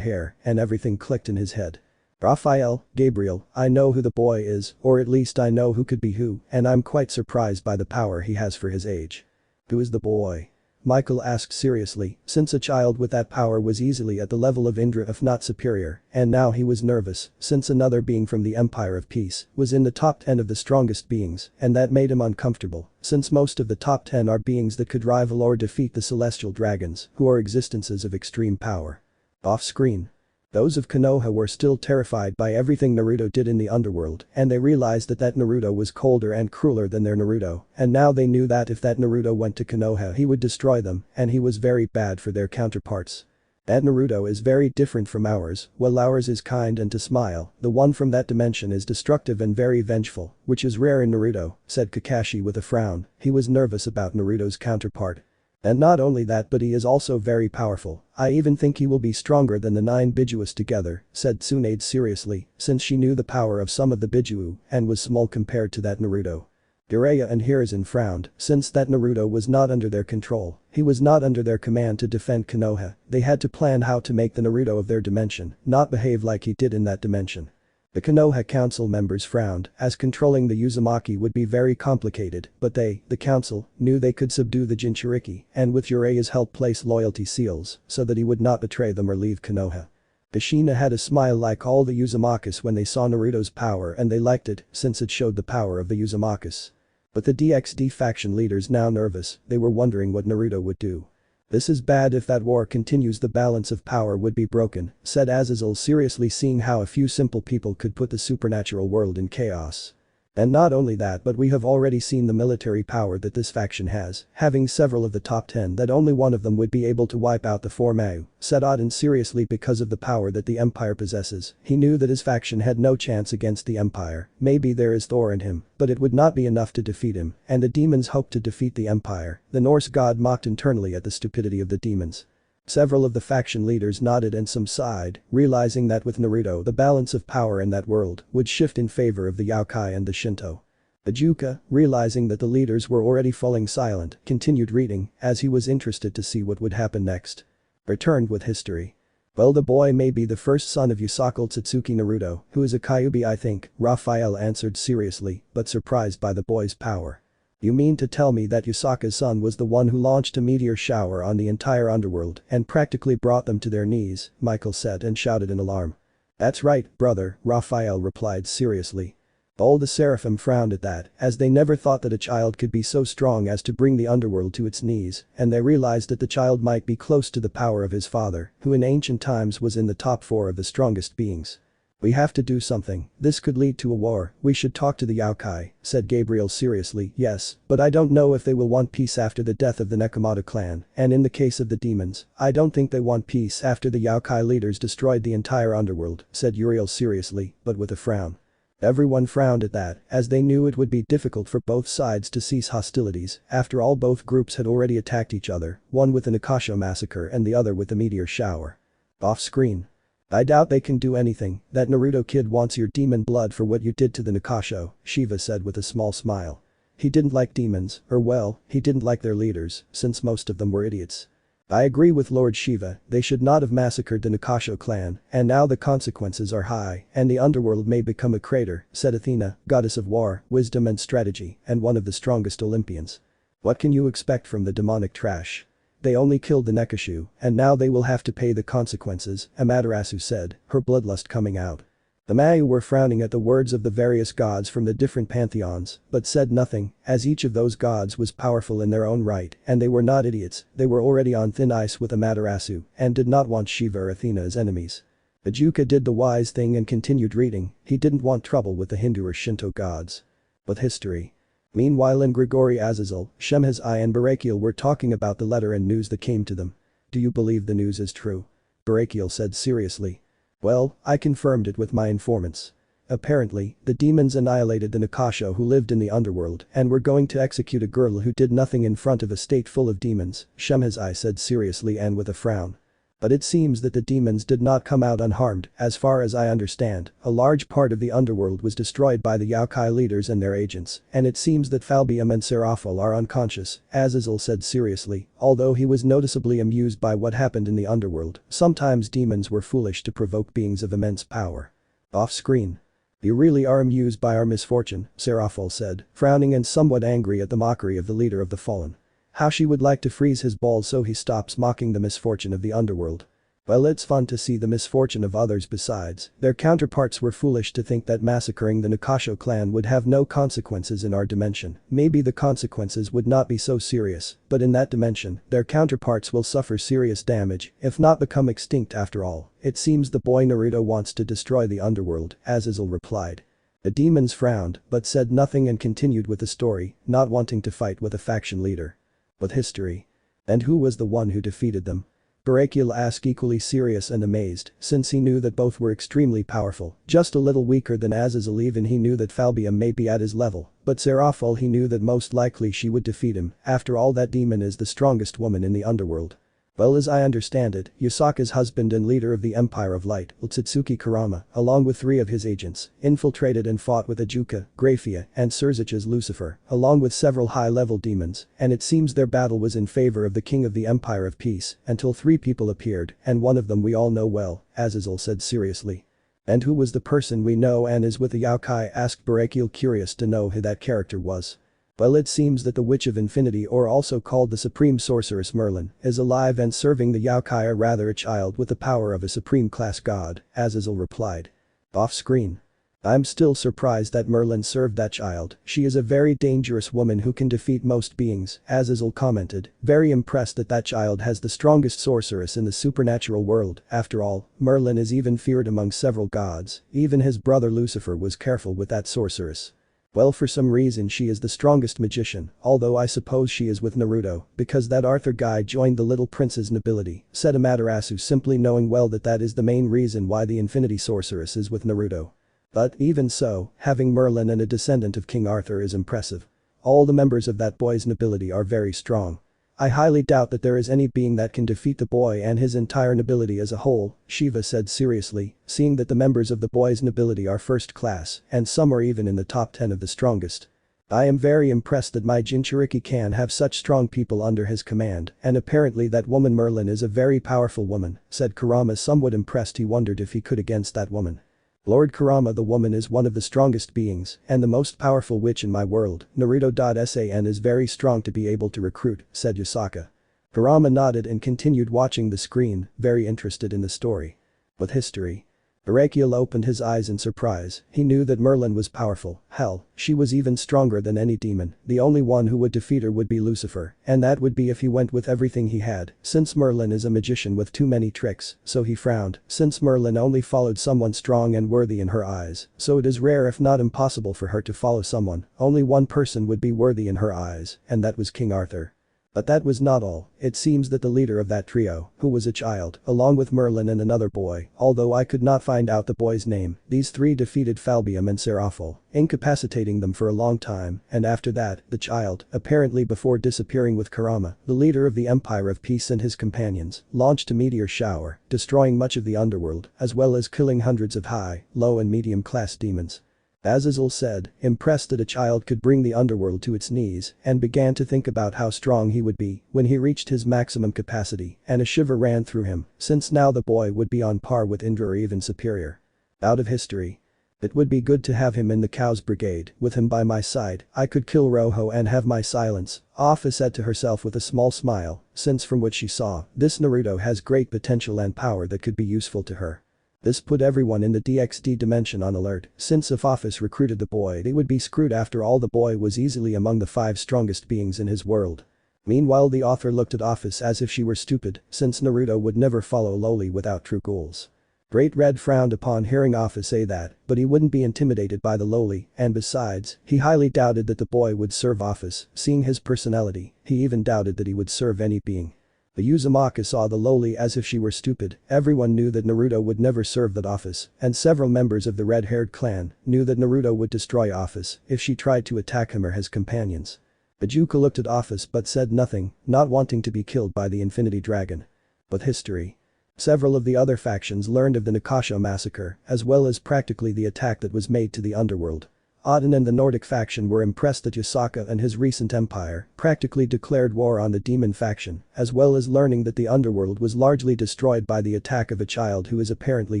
hair, and everything clicked in his head. Raphael, Gabriel, I know who the boy is, or at least I know who could be who, and I'm quite surprised by the power he has for his age. Who is the boy? Michael asked seriously, since a child with that power was easily at the level of Indra if not superior, and now he was nervous, since another being from the Empire of Peace was in the top 10 of the strongest beings, and that made him uncomfortable, since most of the top 10 are beings that could rival or defeat the celestial dragons, who are existences of extreme power. Off-screen. Those of Konoha were still terrified by everything Naruto did in the underworld, and they realized that Naruto was colder and crueler than their Naruto, and now they knew that if that Naruto went to Konoha he would destroy them, and he was very bad for their counterparts. That Naruto is very different from ours, while ours is kind and to smile, the one from that dimension is destructive and very vengeful, which is rare in Naruto, said Kakashi with a frown. He was nervous about Naruto's counterpart. And not only that, but he is also very powerful. I even think he will be stronger than the 9 Bijuus together, said Tsunade seriously, since she knew the power of some of the Biju and was small compared to that Naruto. Jiraiya and Hiruzen frowned, since that Naruto was not under their control, he was not under their command to defend Konoha, they had to plan how to make the Naruto of their dimension not behave like he did in that dimension. The Konoha council members frowned, as controlling the Uzumaki would be very complicated, but they, the council, knew they could subdue the Jinchuriki and with Jiraiya's help place loyalty seals so that he would not betray them or leave Konoha. Kushina had a smile like all the Uzumakis when they saw Naruto's power, and they liked it since it showed the power of the Uzumakis. But the DxD faction leaders now nervous, they were wondering what Naruto would do. This is bad. If that war continues the balance of power would be broken, said Azazel seriously, seeing how a few simple people could put the supernatural world in chaos. And not only that, but we have already seen the military power that this faction has, having several of the top 10 that only one of them would be able to wipe out the 4 Mau, said Odin seriously. Because of the power that the Empire possesses, he knew that his faction had no chance against the Empire. Maybe there is Thor in him, but it would not be enough to defeat him, and the demons hoped to defeat the Empire. The Norse god mocked internally at the stupidity of the demons. Several of the faction leaders nodded and some sighed, realizing that with Naruto the balance of power in that world would shift in favor of the Yokai and the Shinto. The Juka, realizing that the leaders were already falling silent, continued reading as he was interested to see what would happen next. Returned with history. Well, the boy may be the first son of Yusaka Tsutsuki Naruto, who is a Kyuubi, I think, Raphael answered seriously, but surprised by the boy's power. You mean to tell me that Yusaka's son was the one who launched a meteor shower on the entire underworld and practically brought them to their knees, Michael said and shouted in alarm. That's right, brother, Raphael replied seriously. All the Seraphim frowned at that, as they never thought that a child could be so strong as to bring the underworld to its knees, and they realized that the child might be close to the power of his father, who in ancient times was in the top 4 of the strongest beings. We have to do something, this could lead to a war, we should talk to the Yokai, said Gabriel seriously. Yes, but I don't know if they will want peace after the death of the Nekomato clan, and in the case of the demons, I don't think they want peace after the Yokai leaders destroyed the entire underworld, said Uriel seriously, but with a frown. Everyone frowned at that, as they knew it would be difficult for both sides to cease hostilities. After all, both groups had already attacked each other, one with the Nakasho massacre and the other with the meteor shower. Off-screen. I doubt they can do anything. That Naruto kid wants your demon blood for what you did to the Nakasho, Shiva said with a small smile. He didn't like demons, or well, he didn't like their leaders, since most of them were idiots. I agree with Lord Shiva, they should not have massacred the Nakasho clan, and now the consequences are high, and the underworld may become a crater, said Athena, goddess of war, wisdom and strategy, and one of the strongest Olympians. What can you expect from the demonic trash? They only killed the Nekashu, and now they will have to pay the consequences, Amaterasu said, her bloodlust coming out. The Mayu were frowning at the words of the various gods from the different pantheons, but said nothing, as each of those gods was powerful in their own right, and they were not idiots, they were already on thin ice with Amaterasu, and did not want Shiva or Athena as enemies. The Juka did the wise thing and continued reading, he didn't want trouble with the Hindu or Shinto gods. But history. Meanwhile in Grigori Azazel, Shemhaz and Barakiel were talking about the letter and news that came to them. Do you believe the news is true? Barakiel said seriously. Well, I confirmed it with my informants. Apparently, the demons annihilated the Nakasho who lived in the underworld and were going to execute a girl who did nothing in front of a state full of demons, Shemhazai said seriously and with a frown. But it seems that the demons did not come out unharmed, as far as I understand, a large part of the underworld was destroyed by the Yokai leaders and their agents, and it seems that Falbium and Seraphil are unconscious, Azazel said seriously, although he was noticeably amused by what happened in the underworld. Sometimes demons were foolish to provoke beings of immense power. Off-screen. You really are amused by our misfortune, Seraphil said, frowning and somewhat angry at the mockery of the leader of the fallen. How she would like to freeze his balls so he stops mocking the misfortune of the underworld. Well, it's fun to see the misfortune of others. Besides, their counterparts were foolish to think that massacring the Nakasho clan would have no consequences in our dimension. Maybe the consequences would not be so serious, but in that dimension, their counterparts will suffer serious damage, if not become extinct after all. It seems the boy Naruto wants to destroy the underworld, Azazel replied. The demons frowned, but said nothing and continued with the story, not wanting to fight with a faction leader. With history. And who was the one who defeated them? Barakiel asked, equally serious and amazed, since he knew that both were extremely powerful, just a little weaker than Azazel. Even he knew that Falbium may be at his level, but Seraphil he knew that most likely she would defeat him, after all that demon is the strongest woman in the underworld. Well, as I understand it, Yusaka's husband and leader of the Empire of Light, Otsutsuki Kurama, along with 3 of his agents, infiltrated and fought with Ajuka, Graphia, and Surzich's Lucifer, along with several high-level demons, and it seems their battle was in favor of the king of the Empire of Peace, until 3 people appeared, and one of them we all know well, Azazel said seriously. And who was the person we know and is with the Yokai? Asked Barakiel, curious to know who that character was. Well, it seems that the Witch of Infinity, or also called the Supreme Sorceress Merlin, is alive and serving the Yokai, or rather a child with the power of a supreme class god, Azazel replied. Off-screen. I'm still surprised that Merlin served that child. She is a very dangerous woman who can defeat most beings, Azazel commented, very impressed that that child has the strongest sorceress in the supernatural world. After all, Merlin is even feared among several gods, even his brother Lucifer was careful with that sorceress. Well, for some reason she is the strongest magician, although I suppose she is with Naruto, because that Arthur guy joined the little prince's nobility, said Amaterasu, simply knowing well that that is the main reason why the Infinity Sorceress is with Naruto. But, even so, having Merlin and a descendant of King Arthur is impressive. All the members of that boy's nobility are very strong. I highly doubt that there is any being that can defeat the boy and his entire nobility as a whole, Shiva said seriously, seeing that the members of the boy's nobility are first class, and some are even in the top 10 of the strongest. I am very impressed that my Jinchuriki can have such strong people under his command, and apparently that woman Merlin is a very powerful woman, said Kurama, somewhat impressed. He wondered if he could against that woman. Lord Kurama, the woman is one of the strongest beings and the most powerful witch in my world. Naruto.san is very strong to be able to recruit, said Yusaka. Kurama nodded and continued watching the screen, very interested in the story. With history. Barakiel opened his eyes in surprise. He knew that Merlin was powerful. Hell, she was even stronger than any demon. The only one who would defeat her would be Lucifer, and that would be if he went with everything he had, since Merlin is a magician with too many tricks. So he frowned, since Merlin only followed someone strong and worthy in her eyes, so it is rare if not impossible for her to follow someone. Only one person would be worthy in her eyes, and that was King Arthur. But that was not all. It seems that the leader of that trio, who was a child, along with Merlin and another boy, although I could not find out the boy's name, these 3 defeated Falbium and Seraphil, incapacitating them for a long time, and after that, the child, apparently before disappearing with Kurama, the leader of the Empire of Peace, and his companions, launched a meteor shower, destroying much of the underworld, as well as killing hundreds of high, low and medium class demons. Azazel said, impressed that a child could bring the underworld to its knees, and began to think about how strong he would be when he reached his maximum capacity, and a shiver ran through him, since now the boy would be on par with Indra or even superior. Out of history. It would be good to have him in the Cows Brigade. With him by my side, I could kill Rojo and have my silence, Afa said to herself with a small smile, since from what she saw, this Naruto has great potential and power that could be useful to her. This put everyone in the DXD dimension on alert, since if Office recruited the boy they would be screwed. After all, the boy was easily among the 5 strongest beings in his world. Meanwhile, the author looked at Office as if she were stupid, since Naruto would never follow Loli without true goals. Great Red frowned upon hearing Office say that, but he wouldn't be intimidated by the Loli, and besides, he highly doubted that the boy would serve Office, seeing his personality, he even doubted that he would serve any being. The Uzumaki saw the lowly as if she were stupid. Everyone knew that Naruto would never serve that office, and several members of the red-haired clan knew that Naruto would destroy office if she tried to attack him or his companions. Bajuka looked at office but said nothing, not wanting to be killed by the Infinity Dragon. But history. Several of the other factions learned of the Nakasho massacre, as well as practically the attack that was made to the underworld. Odin and the Nordic faction were impressed that Yasaka and his recent empire practically declared war on the demon faction, as well as learning that the underworld was largely destroyed by the attack of a child who is apparently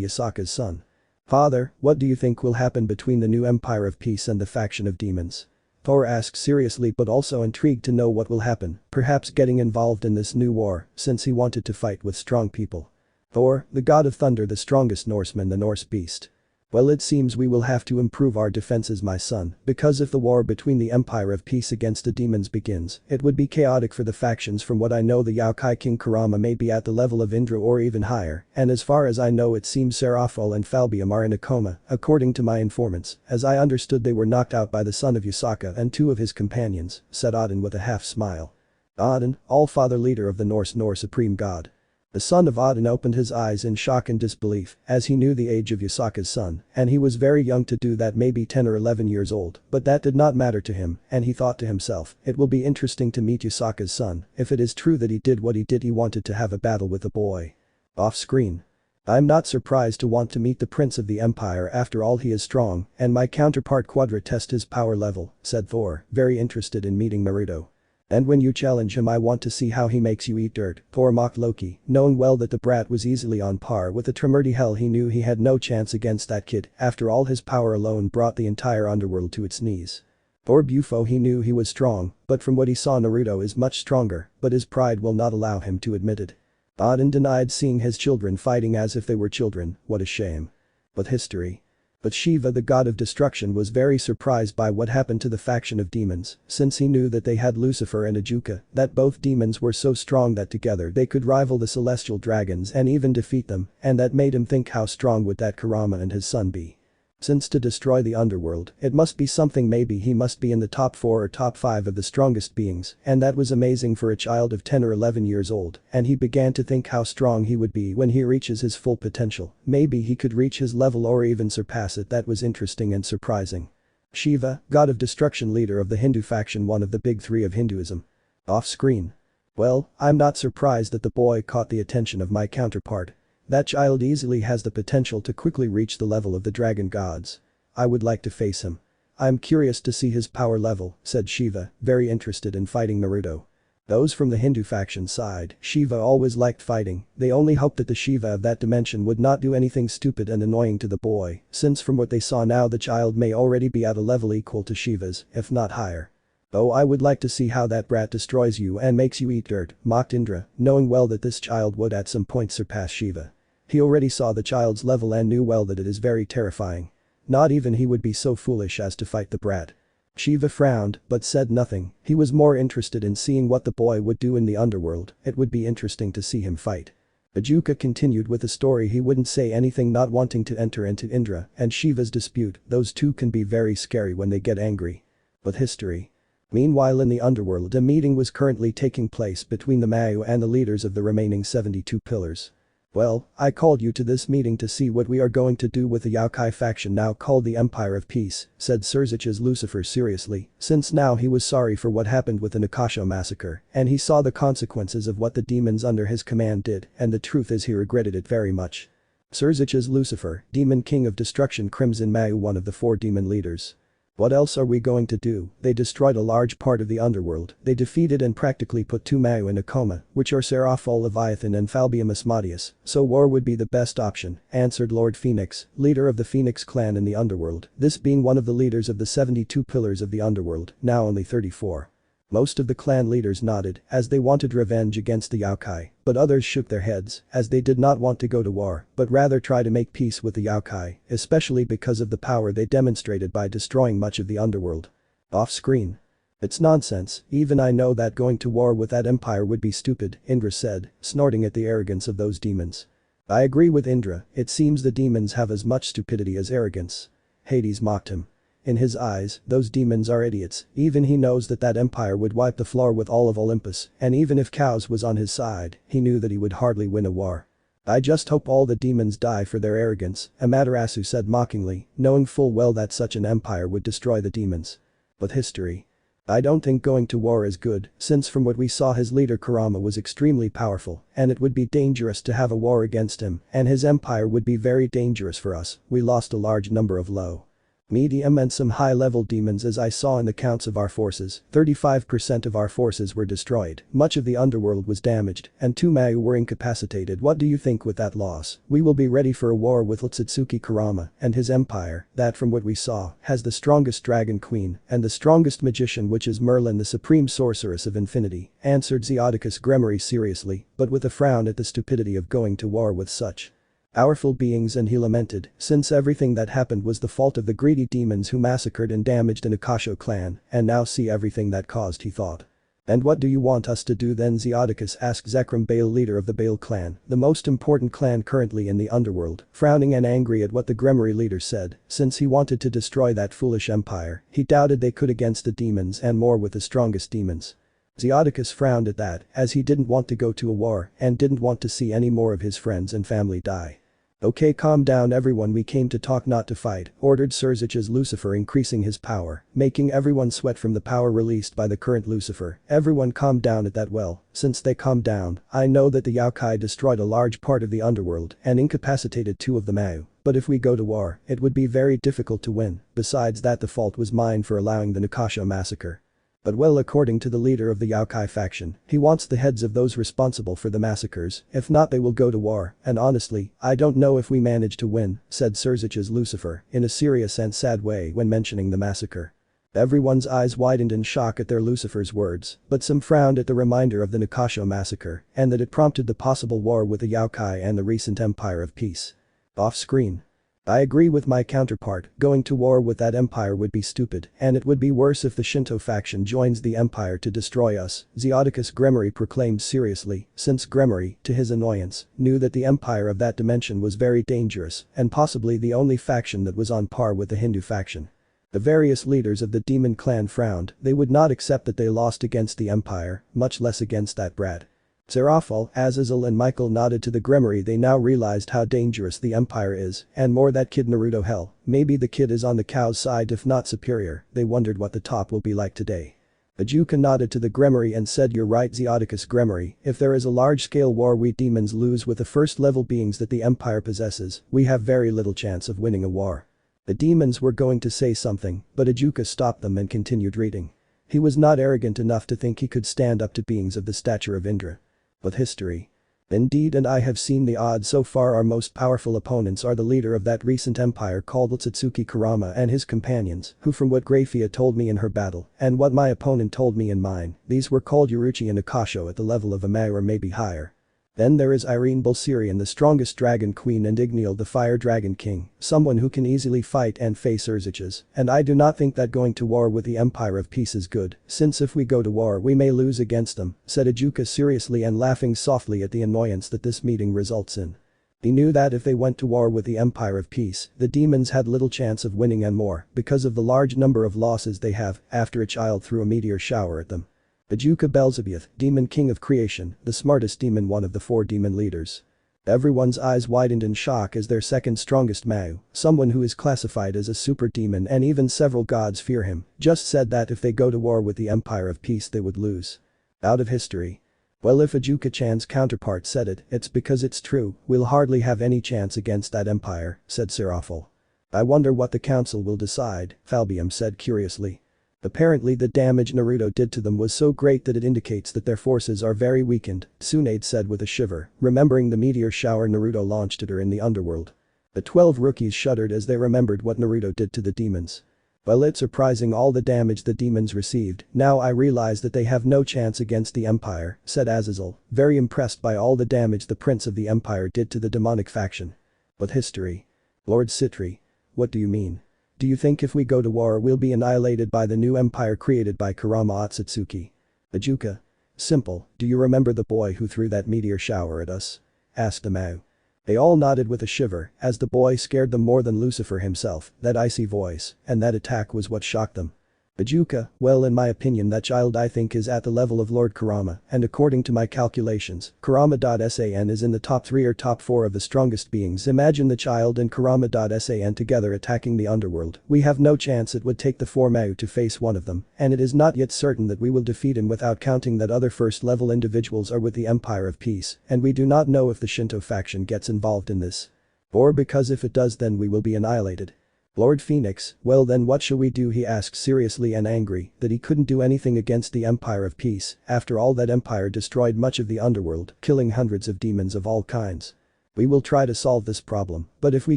Yasaka's son. Father, what do you think will happen between the new Empire of Peace and the faction of demons? Thor asked seriously but also intrigued to know what will happen, perhaps getting involved in this new war, since he wanted to fight with strong people. Thor, the god of thunder, the strongest Norseman, the Norse beast. Well, it seems we will have to improve our defenses, my son, because if the war between the Empire of Peace against the demons begins, it would be chaotic for the factions. From what I know, the Yokai King Kurama may be at the level of Indra or even higher, and as far as I know it seems Seraphol and Falbium are in a coma, according to my informants, as I understood they were knocked out by the son of Yasaka and two of his companions, said Odin with a half smile. Odin, All-Father, leader of the Norse supreme god. The son of Odin opened his eyes in shock and disbelief as he knew the age of Yasaka's son, and he was very young to do that, maybe 10 or 11 years old, but that did not matter to him, and he thought to himself, it will be interesting to meet Yasaka's son. If it is true that he did what he did, he wanted to have a battle with the boy. Off screen. I'm not surprised to want to meet the Prince of the Empire, after all he is strong, and my counterpart Quadra test his power level, said Thor, very interested in meeting Naruto. And when you challenge him I want to see how he makes you eat dirt, Thor mocked Loki, knowing well that the brat was easily on par with the Primordial. Hell, he knew he had no chance against that kid, after all his power alone brought the entire underworld to its knees. Thor Bufo, he knew he was strong, but from what he saw Naruto is much stronger, but his pride will not allow him to admit it. Odin denied seeing his children fighting as if they were children, what a shame. But history. But Shiva, the god of destruction, was very surprised by what happened to the faction of demons, since he knew that they had Lucifer and Ajuka, that both demons were so strong that together they could rival the celestial dragons and even defeat them, and that made him think how strong would that Kurama and his son be. Since to destroy the underworld, it must be something, maybe he must be in the top 4 or top 5 of the strongest beings, and that was amazing for a child of 10 or 11 years old, and he began to think how strong he would be when he reaches his full potential. Maybe he could reach his level or even surpass it. That was interesting and surprising. Shiva, god of destruction, leader of the Hindu faction, one of the big 3 of Hinduism. Off screen. Well, I'm not surprised that the boy caught the attention of my counterpart. That child easily has the potential to quickly reach the level of the dragon gods. I would like to face him. I'm curious to see his power level, said Shiva, very interested in fighting Naruto. Those from the Hindu faction side, Shiva always liked fighting. They only hoped that the Shiva of that dimension would not do anything stupid and annoying to the boy, since from what they saw now the child may already be at a level equal to Shiva's, if not higher. Oh, I would like to see how that brat destroys you and makes you eat dirt, mocked Indra, knowing well that this child would at some point surpass Shiva. He already saw the child's level and knew well that it is very terrifying. Not even he would be so foolish as to fight the brat. Shiva frowned, but said nothing. He was more interested in seeing what the boy would do in the underworld. It would be interesting to see him fight. Ajuka continued with the story. He wouldn't say anything, not wanting to enter into Indra and Shiva's dispute. Those two can be very scary when they get angry. But history. Meanwhile, in the underworld, a meeting was currently taking place between the Mayu and the leaders of the remaining 72 pillars. Well, I called you to this meeting to see what we are going to do with the Yokai faction now called the Empire of Peace, said Surzich's Lucifer seriously, since now he was sorry for what happened with the Nakasho massacre, and he saw the consequences of what the demons under his command did, and the truth is he regretted it very much. Surzich's Lucifer, Demon King of Destruction, Crimson Mayu, one of the 4 demon leaders. What else are we going to do? They destroyed a large part of the underworld. They defeated and practically put 2 Mayu in a coma, which are Seraphol, Leviathan and Falbium Asmodeus, so war would be the best option, answered Lord Phoenix, leader of the Phoenix clan in the underworld, this being one of the leaders of the 72 pillars of the underworld, now only 34. Most of the clan leaders nodded, as they wanted revenge against the Yokai, but others shook their heads, as they did not want to go to war, but rather try to make peace with the Yokai, especially because of the power they demonstrated by destroying much of the underworld. Off screen. It's nonsense, even I know that going to war with that empire would be stupid, Indra said, snorting at the arrogance of those demons. I agree with Indra, it seems the demons have as much stupidity as arrogance. Hades mocked him. In his eyes, those demons are idiots, even he knows that that empire would wipe the floor with all of Olympus, and even if Chaos was on his side, he knew that he would hardly win a war. I just hope all the demons die for their arrogance, Amaterasu said mockingly, knowing full well that such an empire would destroy the demons. But history. I don't think going to war is good, since from what we saw his leader Kurama was extremely powerful, and it would be dangerous to have a war against him, and his empire would be very dangerous for us. We lost a large number of low, medium and some high-level demons as I saw in the counts of our forces. 35% of our forces were destroyed, much of the underworld was damaged, and 2 Mayu were incapacitated. What do you think with that loss? We will be ready for a war with Otsutsuki Kurama and his empire, that from what we saw, has the strongest dragon queen, and the strongest magician which is Merlin the supreme sorceress of infinity, answered Zeodicus Gremory seriously, but with a frown at the stupidity of going to war with such powerful beings, and he lamented, since everything that happened was the fault of the greedy demons who massacred and damaged an Akasho clan, and now see everything that caused, he thought. And what do you want us to do then? Zeodicus asked Zekrom Baal, leader of the Baal clan, the most important clan currently in the underworld, frowning and angry at what the Gremory leader said, since he wanted to destroy that foolish empire, he doubted they could against the demons and more with the strongest demons. Zeodicus frowned at that, as he didn't want to go to a war and didn't want to see any more of his friends and family die. Okay, calm down everyone, we came to talk not to fight, ordered Surzich's Lucifer, increasing his power, making everyone sweat from the power released by the current Lucifer. Everyone calmed down at that. Well, since they calmed down, I know that the Yokai destroyed a large part of the underworld and incapacitated 2 of the Mayu. But if we go to war, it would be very difficult to win. Besides that, the fault was mine for allowing the Nakasha massacre. But well, according to the leader of the Yokai faction, he wants the heads of those responsible for the massacres, if not they will go to war, and honestly, I don't know if we manage to win, said Surzich's Lucifer, in a serious and sad way when mentioning the massacre. Everyone's eyes widened in shock at their Lucifer's words, but some frowned at the reminder of the Nakasho massacre, and that it prompted the possible war with the Yokai and the recent Empire of Peace. Off screen. I agree with my counterpart, going to war with that empire would be stupid, and it would be worse if the Shinto faction joins the empire to destroy us, Zeodicus Gremory proclaimed seriously, since Gremory, to his annoyance, knew that the empire of that dimension was very dangerous and possibly the only faction that was on par with the Hindu faction. The various leaders of the demon clan frowned, they would not accept that they lost against the empire, much less against that brat. Serafal, Azazel and Michael nodded to the Gremory. They now realized how dangerous the empire is, and more that kid Naruto. Hell, maybe the kid is on the cow's side if not superior. They wondered what the top will be like today. Ajuka nodded to the Gremory and said, you're right Zeodicus Gremory, if there is a large-scale war we demons lose with the first-level beings that the empire possesses, we have very little chance of winning a war. The demons were going to say something, but Ajuka stopped them and continued reading. He was not arrogant enough to think he could stand up to beings of the stature of Indra. But history. Indeed, and I have seen the odds so far. Our most powerful opponents are the leader of that recent empire called Otsutsuki Kurama and his companions, who from what Grafia told me in her battle, and what my opponent told me in mine, these were called Uruchi and Akasho at the level of a Mayu or maybe higher. Then there is Irene Bulsirian, the strongest dragon queen, and Igniel the fire dragon king, someone who can easily fight and face Urziches, and I do not think that going to war with the Empire of Peace is good, since if we go to war we may lose against them, said Ajuka seriously and laughing softly at the annoyance that this meeting results in. He knew that if they went to war with the Empire of Peace, the demons had little chance of winning and more because of the large number of losses they have after a child threw a meteor shower at them. Ajuka Belzebuth, demon king of creation, the smartest demon, one of the 4 demon leaders. Everyone's eyes widened in shock as their second strongest Mayu, someone who is classified as a super demon and even several gods fear him, just said that if they go to war with the Empire of Peace they would lose. Out of history. Well, if Ajuka-chan's counterpart said it, it's because it's true, we'll hardly have any chance against that empire, said Serafal. I wonder what the council will decide, Falbium said curiously. Apparently the damage Naruto did to them was so great that it indicates that their forces are very weakened, Tsunade said with a shiver, remembering the meteor shower Naruto launched at her in the underworld. The 12 rookies shuddered as they remembered what Naruto did to the demons. Well, it's surprising all the damage the demons received, now I realize that they have no chance against the Empire, said Azazel, very impressed by all the damage the Prince of the Empire did to the demonic faction. But history. Lord Citri. What do you mean? Do you think if we go to war we'll be annihilated by the new empire created by Kurama Otsutsuki? Ajuka. Simple, do you remember the boy who threw that meteor shower at us? Asked the Mayu. They all nodded with a shiver, as the boy scared them more than Lucifer himself, that icy voice, and that attack was what shocked them. Bajuka, well in my opinion that child I think is at the level of Lord Kurama, and according to my calculations, Kurama.san is in the top 3 or top 4 of the strongest beings. Imagine the child and Kurama.san together attacking the underworld. We have no chance. It would take the 4 Mau to face one of them, and it is not yet certain that we will defeat him without counting that other first level individuals are with the Empire of Peace, and we do not know if the Shinto faction gets involved in this. Or because if it does then we will be annihilated. Lord Phoenix, well then what shall we do, he asked seriously and angry that he couldn't do anything against the Empire of Peace, after all that empire destroyed much of the underworld, killing hundreds of demons of all kinds. We will try to solve this problem, but if we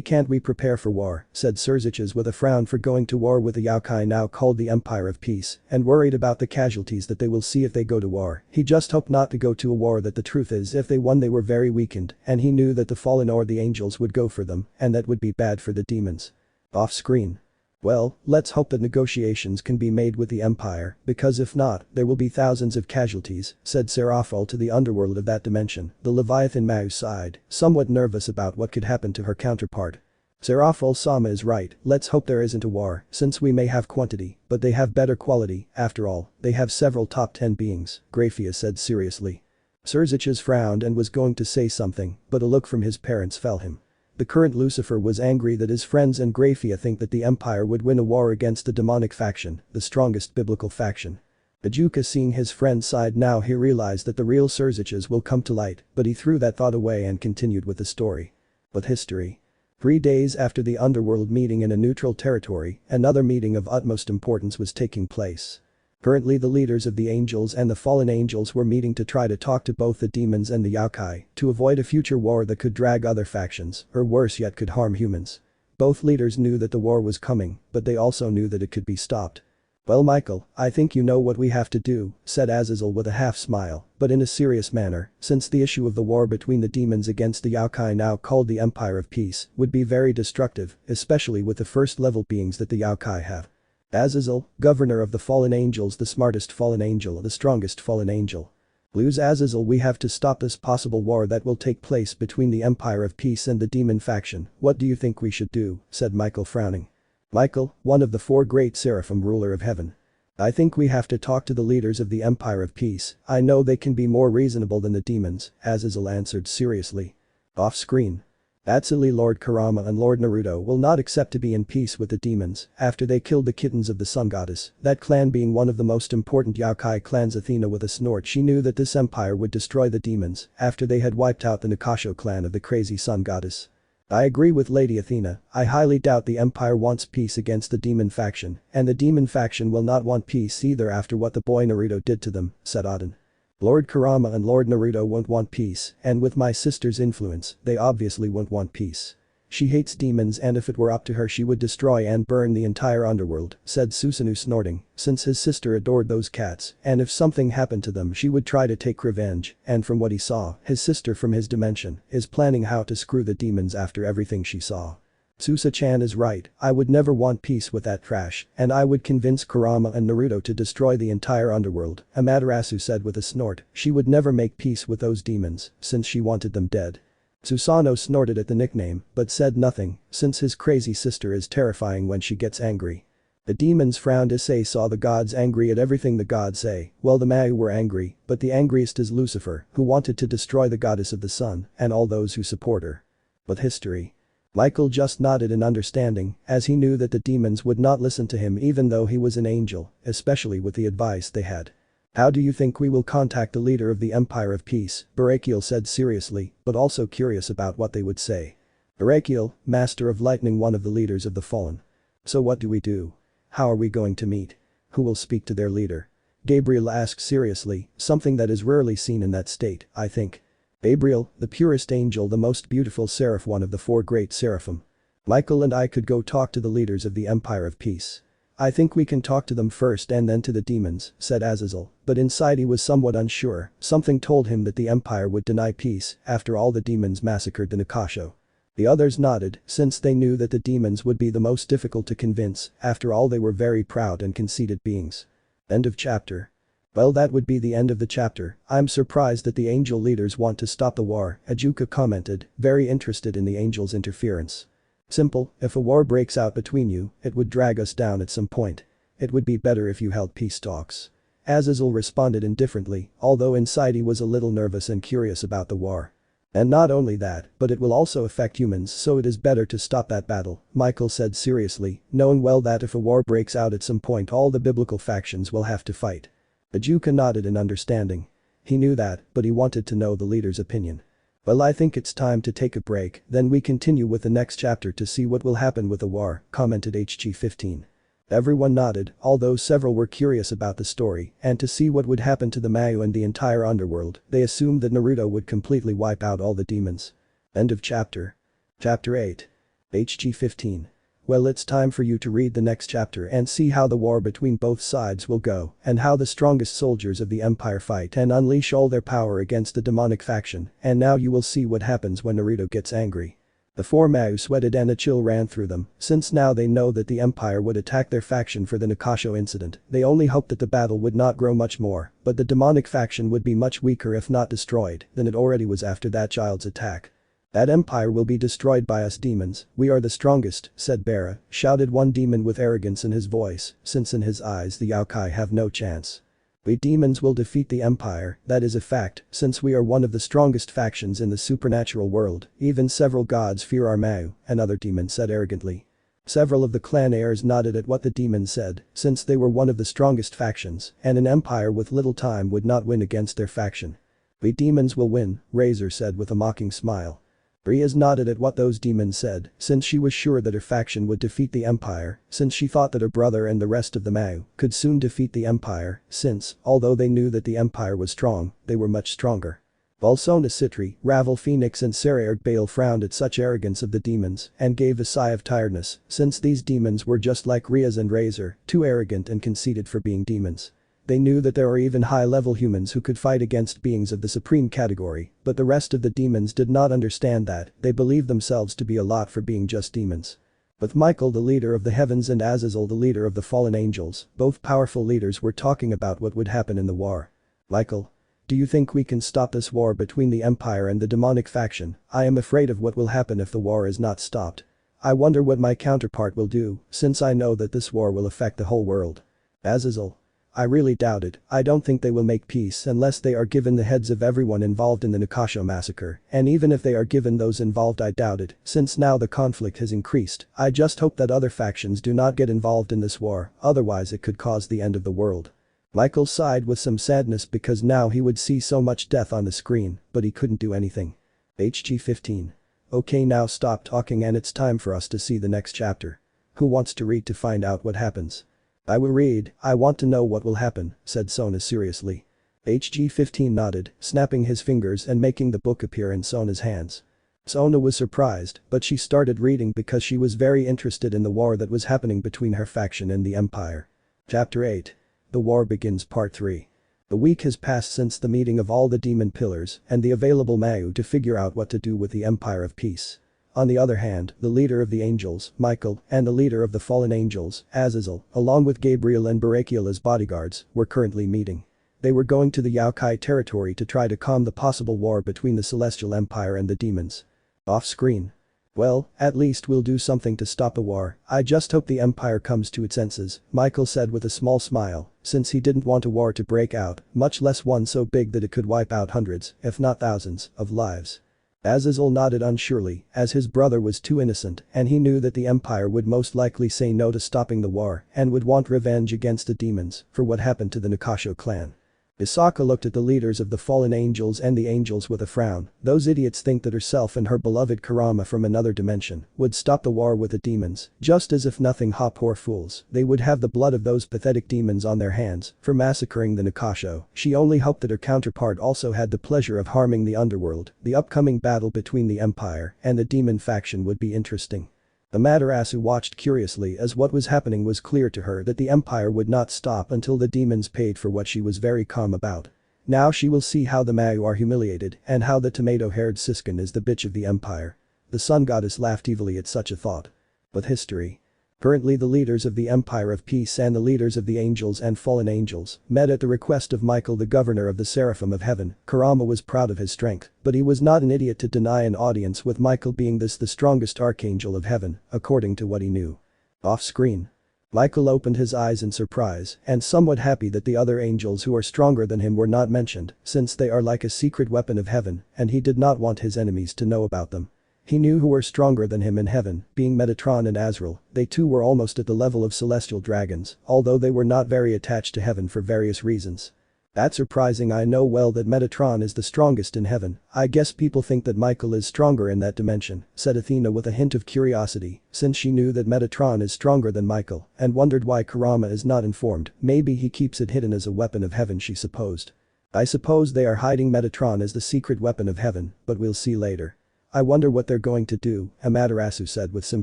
can't we prepare for war, said Surziches with a frown for going to war with the yokai now called the Empire of Peace, and worried about the casualties that they will see if they go to war. He just hoped not to go to a war that the truth is if they won they were very weakened, and he knew that the fallen or the angels would go for them, and that would be bad for the demons. Off screen. Well, let's hope that negotiations can be made with the Empire, because if not, there will be thousands of casualties, said Seraphil to the underworld of that dimension. The Leviathan Mau sighed, somewhat nervous about what could happen to her counterpart. Seraphil-sama is right, let's hope there isn't a war, since we may have quantity, but they have better quality, after all, they have several top 10 beings, Graphia said seriously. Surziches frowned and was going to say something, but a look from his parents fell him. The current Lucifer was angry that his friends and Graphia think that the Empire would win a war against the demonic faction, the strongest biblical faction. Bajuka seeing his friend sighed now he realized that the real Surziches will come to light, but he threw that thought away and continued with the story. With history. 3 days after the underworld meeting in a neutral territory, another meeting of utmost importance was taking place. Currently the leaders of the angels and the fallen angels were meeting to try to talk to both the demons and the yokai to avoid a future war that could drag other factions, or worse yet could harm humans. Both leaders knew that the war was coming, but they also knew that it could be stopped. Well Michael, I think you know what we have to do, said Azazel with a half smile, but in a serious manner, since the issue of the war between the demons against the yokai now called the Empire of Peace would be very destructive, especially with the first level beings that the yokai have. Azazel, governor of the fallen angels, the smartest fallen angel, the strongest fallen angel. Lose Azazel, we have to stop this possible war that will take place between the Empire of Peace and the demon faction. What do you think we should do, said Michael frowning. Michael, one of the 4 great seraphim ruler of heaven. I think we have to talk to the leaders of the Empire of Peace, I know they can be more reasonable than the demons, Azazel answered seriously. Off screen. Actually Lord Kurama and Lord Naruto will not accept to be in peace with the demons after they killed the kittens of the sun goddess, that clan being one of the most important yokai clans. Athena with a snort, she knew that this empire would destroy the demons after they had wiped out the Nakasho clan of the crazy sun goddess. I agree with Lady Athena, I highly doubt the empire wants peace against the demon faction, and the demon faction will not want peace either after what the boy Naruto did to them, said Aden. Lord Kurama and Lord Naruto won't want peace, and with my sister's influence, they obviously won't want peace. She hates demons and if it were up to her she would destroy and burn the entire underworld, said Susanoo snorting, since his sister adored those cats, and if something happened to them she would try to take revenge, and from what he saw, his sister from his dimension is planning how to screw the demons after everything she saw. Susa-chan is right, I would never want peace with that trash, and I would convince Kurama and Naruto to destroy the entire underworld, Amaterasu said with a snort, she would never make peace with those demons, since she wanted them dead. Susanoo snorted at the nickname, but said nothing, since his crazy sister is terrifying when she gets angry. The demons frowned as they saw the gods angry at everything the gods say, well the Mau were angry, but the angriest is Lucifer, who wanted to destroy the goddess of the sun, and all those who support her. With history. Michael just nodded in understanding, as he knew that the demons would not listen to him even though he was an angel, especially with the advice they had. How do you think we will contact the leader of the Empire of Peace, Barakiel said seriously, but also curious about what they would say. Barakiel, Master of Lightning, one of the leaders of the Fallen. So what do we do? How are we going to meet? Who will speak to their leader? Gabriel asked seriously, something that is rarely seen in that state, I think. Gabriel, the purest angel, the most beautiful seraph, one of the 4 great seraphim. Michael and I could go talk to the leaders of the Empire of Peace. I think we can talk to them first and then to the demons, said Azazel, but inside he was somewhat unsure, something told him that the Empire would deny peace after all the demons massacred the Nakasho. The others nodded, since they knew that the demons would be the most difficult to convince, after all they were very proud and conceited beings. End of chapter. Well, that would be the end of the chapter. I'm surprised that the angel leaders want to stop the war, Ajuka commented, very interested in the angels' interference. Simple, if a war breaks out between you, it would drag us down at some point. It would be better if you held peace talks. Azazel responded indifferently, although inside he was a little nervous and curious about the war. And not only that, but it will also affect humans, so it is better to stop that battle, Michael said seriously, knowing well that if a war breaks out at some point all the biblical factions will have to fight. Ajuka nodded in understanding. He knew that, but he wanted to know the leader's opinion. Well, I think it's time to take a break, then we continue with the next chapter to see what will happen with the war, commented HG-15. Everyone nodded, although several were curious about the story, and to see what would happen to the Mayu and the entire underworld, they assumed that Naruto would completely wipe out all the demons. End of chapter. Chapter 8. HG-15. Well, it's time for you to read the next chapter and see how the war between both sides will go, and how the strongest soldiers of the Empire fight and unleash all their power against the demonic faction, and now you will see what happens when Naruto gets angry. The four Mayu sweated and a chill ran through them, since now they know that the Empire would attack their faction for the Nakasho incident. They only hoped that the battle would not grow much more, but the demonic faction would be much weaker if not destroyed than it already was after that child's attack. That empire will be destroyed by us demons, we are the strongest, said Bara, shouted one demon with arrogance in his voice, since in his eyes the Yokai have no chance. We demons will defeat the empire, that is a fact, since we are one of the strongest factions in the supernatural world, even several gods fear our Mayu, another demon said arrogantly. Several of the clan heirs nodded at what the demon said, since they were one of the strongest factions, and an empire with little time would not win against their faction. We demons will win, Razor said with a mocking smile. Riaz nodded at what those demons said, since she was sure that her faction would defeat the empire, since she thought that her brother and the rest of the Mayu could soon defeat the empire, since, although they knew that the empire was strong, they were much stronger. Volsona Citri, Ravel Phoenix and Saraerd Bale frowned at such arrogance of the demons and gave a sigh of tiredness, since these demons were just like Riaz and Razor, too arrogant and conceited for being demons. They knew that there are even high-level humans who could fight against beings of the supreme category, but the rest of the demons did not understand that, they believed themselves to be a lot for being just demons. With Michael the leader of the heavens and Azazel the leader of the fallen angels, both powerful leaders were talking about what would happen in the war. Michael. Do you think we can stop this war between the Empire and the demonic faction? I am afraid of what will happen if the war is not stopped. I wonder what my counterpart will do, since I know that this war will affect the whole world. Azazel. I really doubt it, I don't think they will make peace unless they are given the heads of everyone involved in the Nakasho massacre, and even if they are given those involved I doubt it, since now the conflict has increased. I just hope that other factions do not get involved in this war, otherwise it could cause the end of the world. Michael sighed with some sadness because now he would see so much death on the screen, but he couldn't do anything. HG-15. Okay, now stop talking and it's time for us to see the next chapter. Who wants to read to find out what happens? I will read, I want to know what will happen, said Sona seriously. HG-15 nodded, snapping his fingers and making the book appear in Sona's hands. Sona was surprised, but she started reading because she was very interested in the war that was happening between her faction and the Empire. Chapter 8. The War Begins Part 3. The week has passed since the meeting of all the demon pillars and the available Mayu to figure out what to do with the Empire of Peace. On the other hand, the leader of the angels, Michael, and the leader of the fallen angels, Azazel, along with Gabriel and Barakiel as bodyguards, were currently meeting. They were going to the Yokai territory to try to calm the possible war between the Celestial Empire and the demons. Off-screen. Well, at least we'll do something to stop the war, I just hope the Empire comes to its senses, Michael said with a small smile, since he didn't want a war to break out, much less one so big that it could wipe out hundreds, if not thousands, of lives. Azazel nodded unsurely, as his brother was too innocent and he knew that the Empire would most likely say no to stopping the war and would want revenge against the demons for what happened to the Nakasho clan. Isaka looked at the leaders of the fallen angels and the angels with a frown. Those idiots think that herself and her beloved Kurama from another dimension would stop the war with the demons, just as if nothing. Ha, poor fools, they would have the blood of those pathetic demons on their hands for massacring the Nakasho. She only hoped that her counterpart also had the pleasure of harming the underworld. The upcoming battle between the Empire and the demon faction would be interesting. The Madarasu watched curiously as what was happening was clear to her that the Empire would not stop until the demons paid for what she was very calm about. Now she will see how the Mayu are humiliated and how the tomato-haired Siskin is the bitch of the Empire. The Sun Goddess laughed evilly at such a thought. But history. Currently the leaders of the Empire of Peace and the leaders of the Angels and Fallen Angels met at the request of Michael, the governor of the Seraphim of Heaven. Kurama was proud of his strength, but he was not an idiot to deny an audience with Michael being the strongest archangel of heaven, according to what he knew. Off-screen. Michael opened his eyes in surprise and somewhat happy that the other angels who are stronger than him were not mentioned, since they are like a secret weapon of heaven and he did not want his enemies to know about them. He knew who were stronger than him in heaven, being Metatron and Azrael. They too were almost at the level of celestial dragons, although they were not very attached to heaven for various reasons. That's surprising. I know well that Metatron is the strongest in heaven. I guess people think that Michael is stronger in that dimension, said Athena with a hint of curiosity, since she knew that Metatron is stronger than Michael, and wondered why Kurama is not informed. Maybe he keeps it hidden as a weapon of heaven, she supposed. I suppose they are hiding Metatron as the secret weapon of heaven, but we'll see later. I wonder what they're going to do, Amaterasu said with some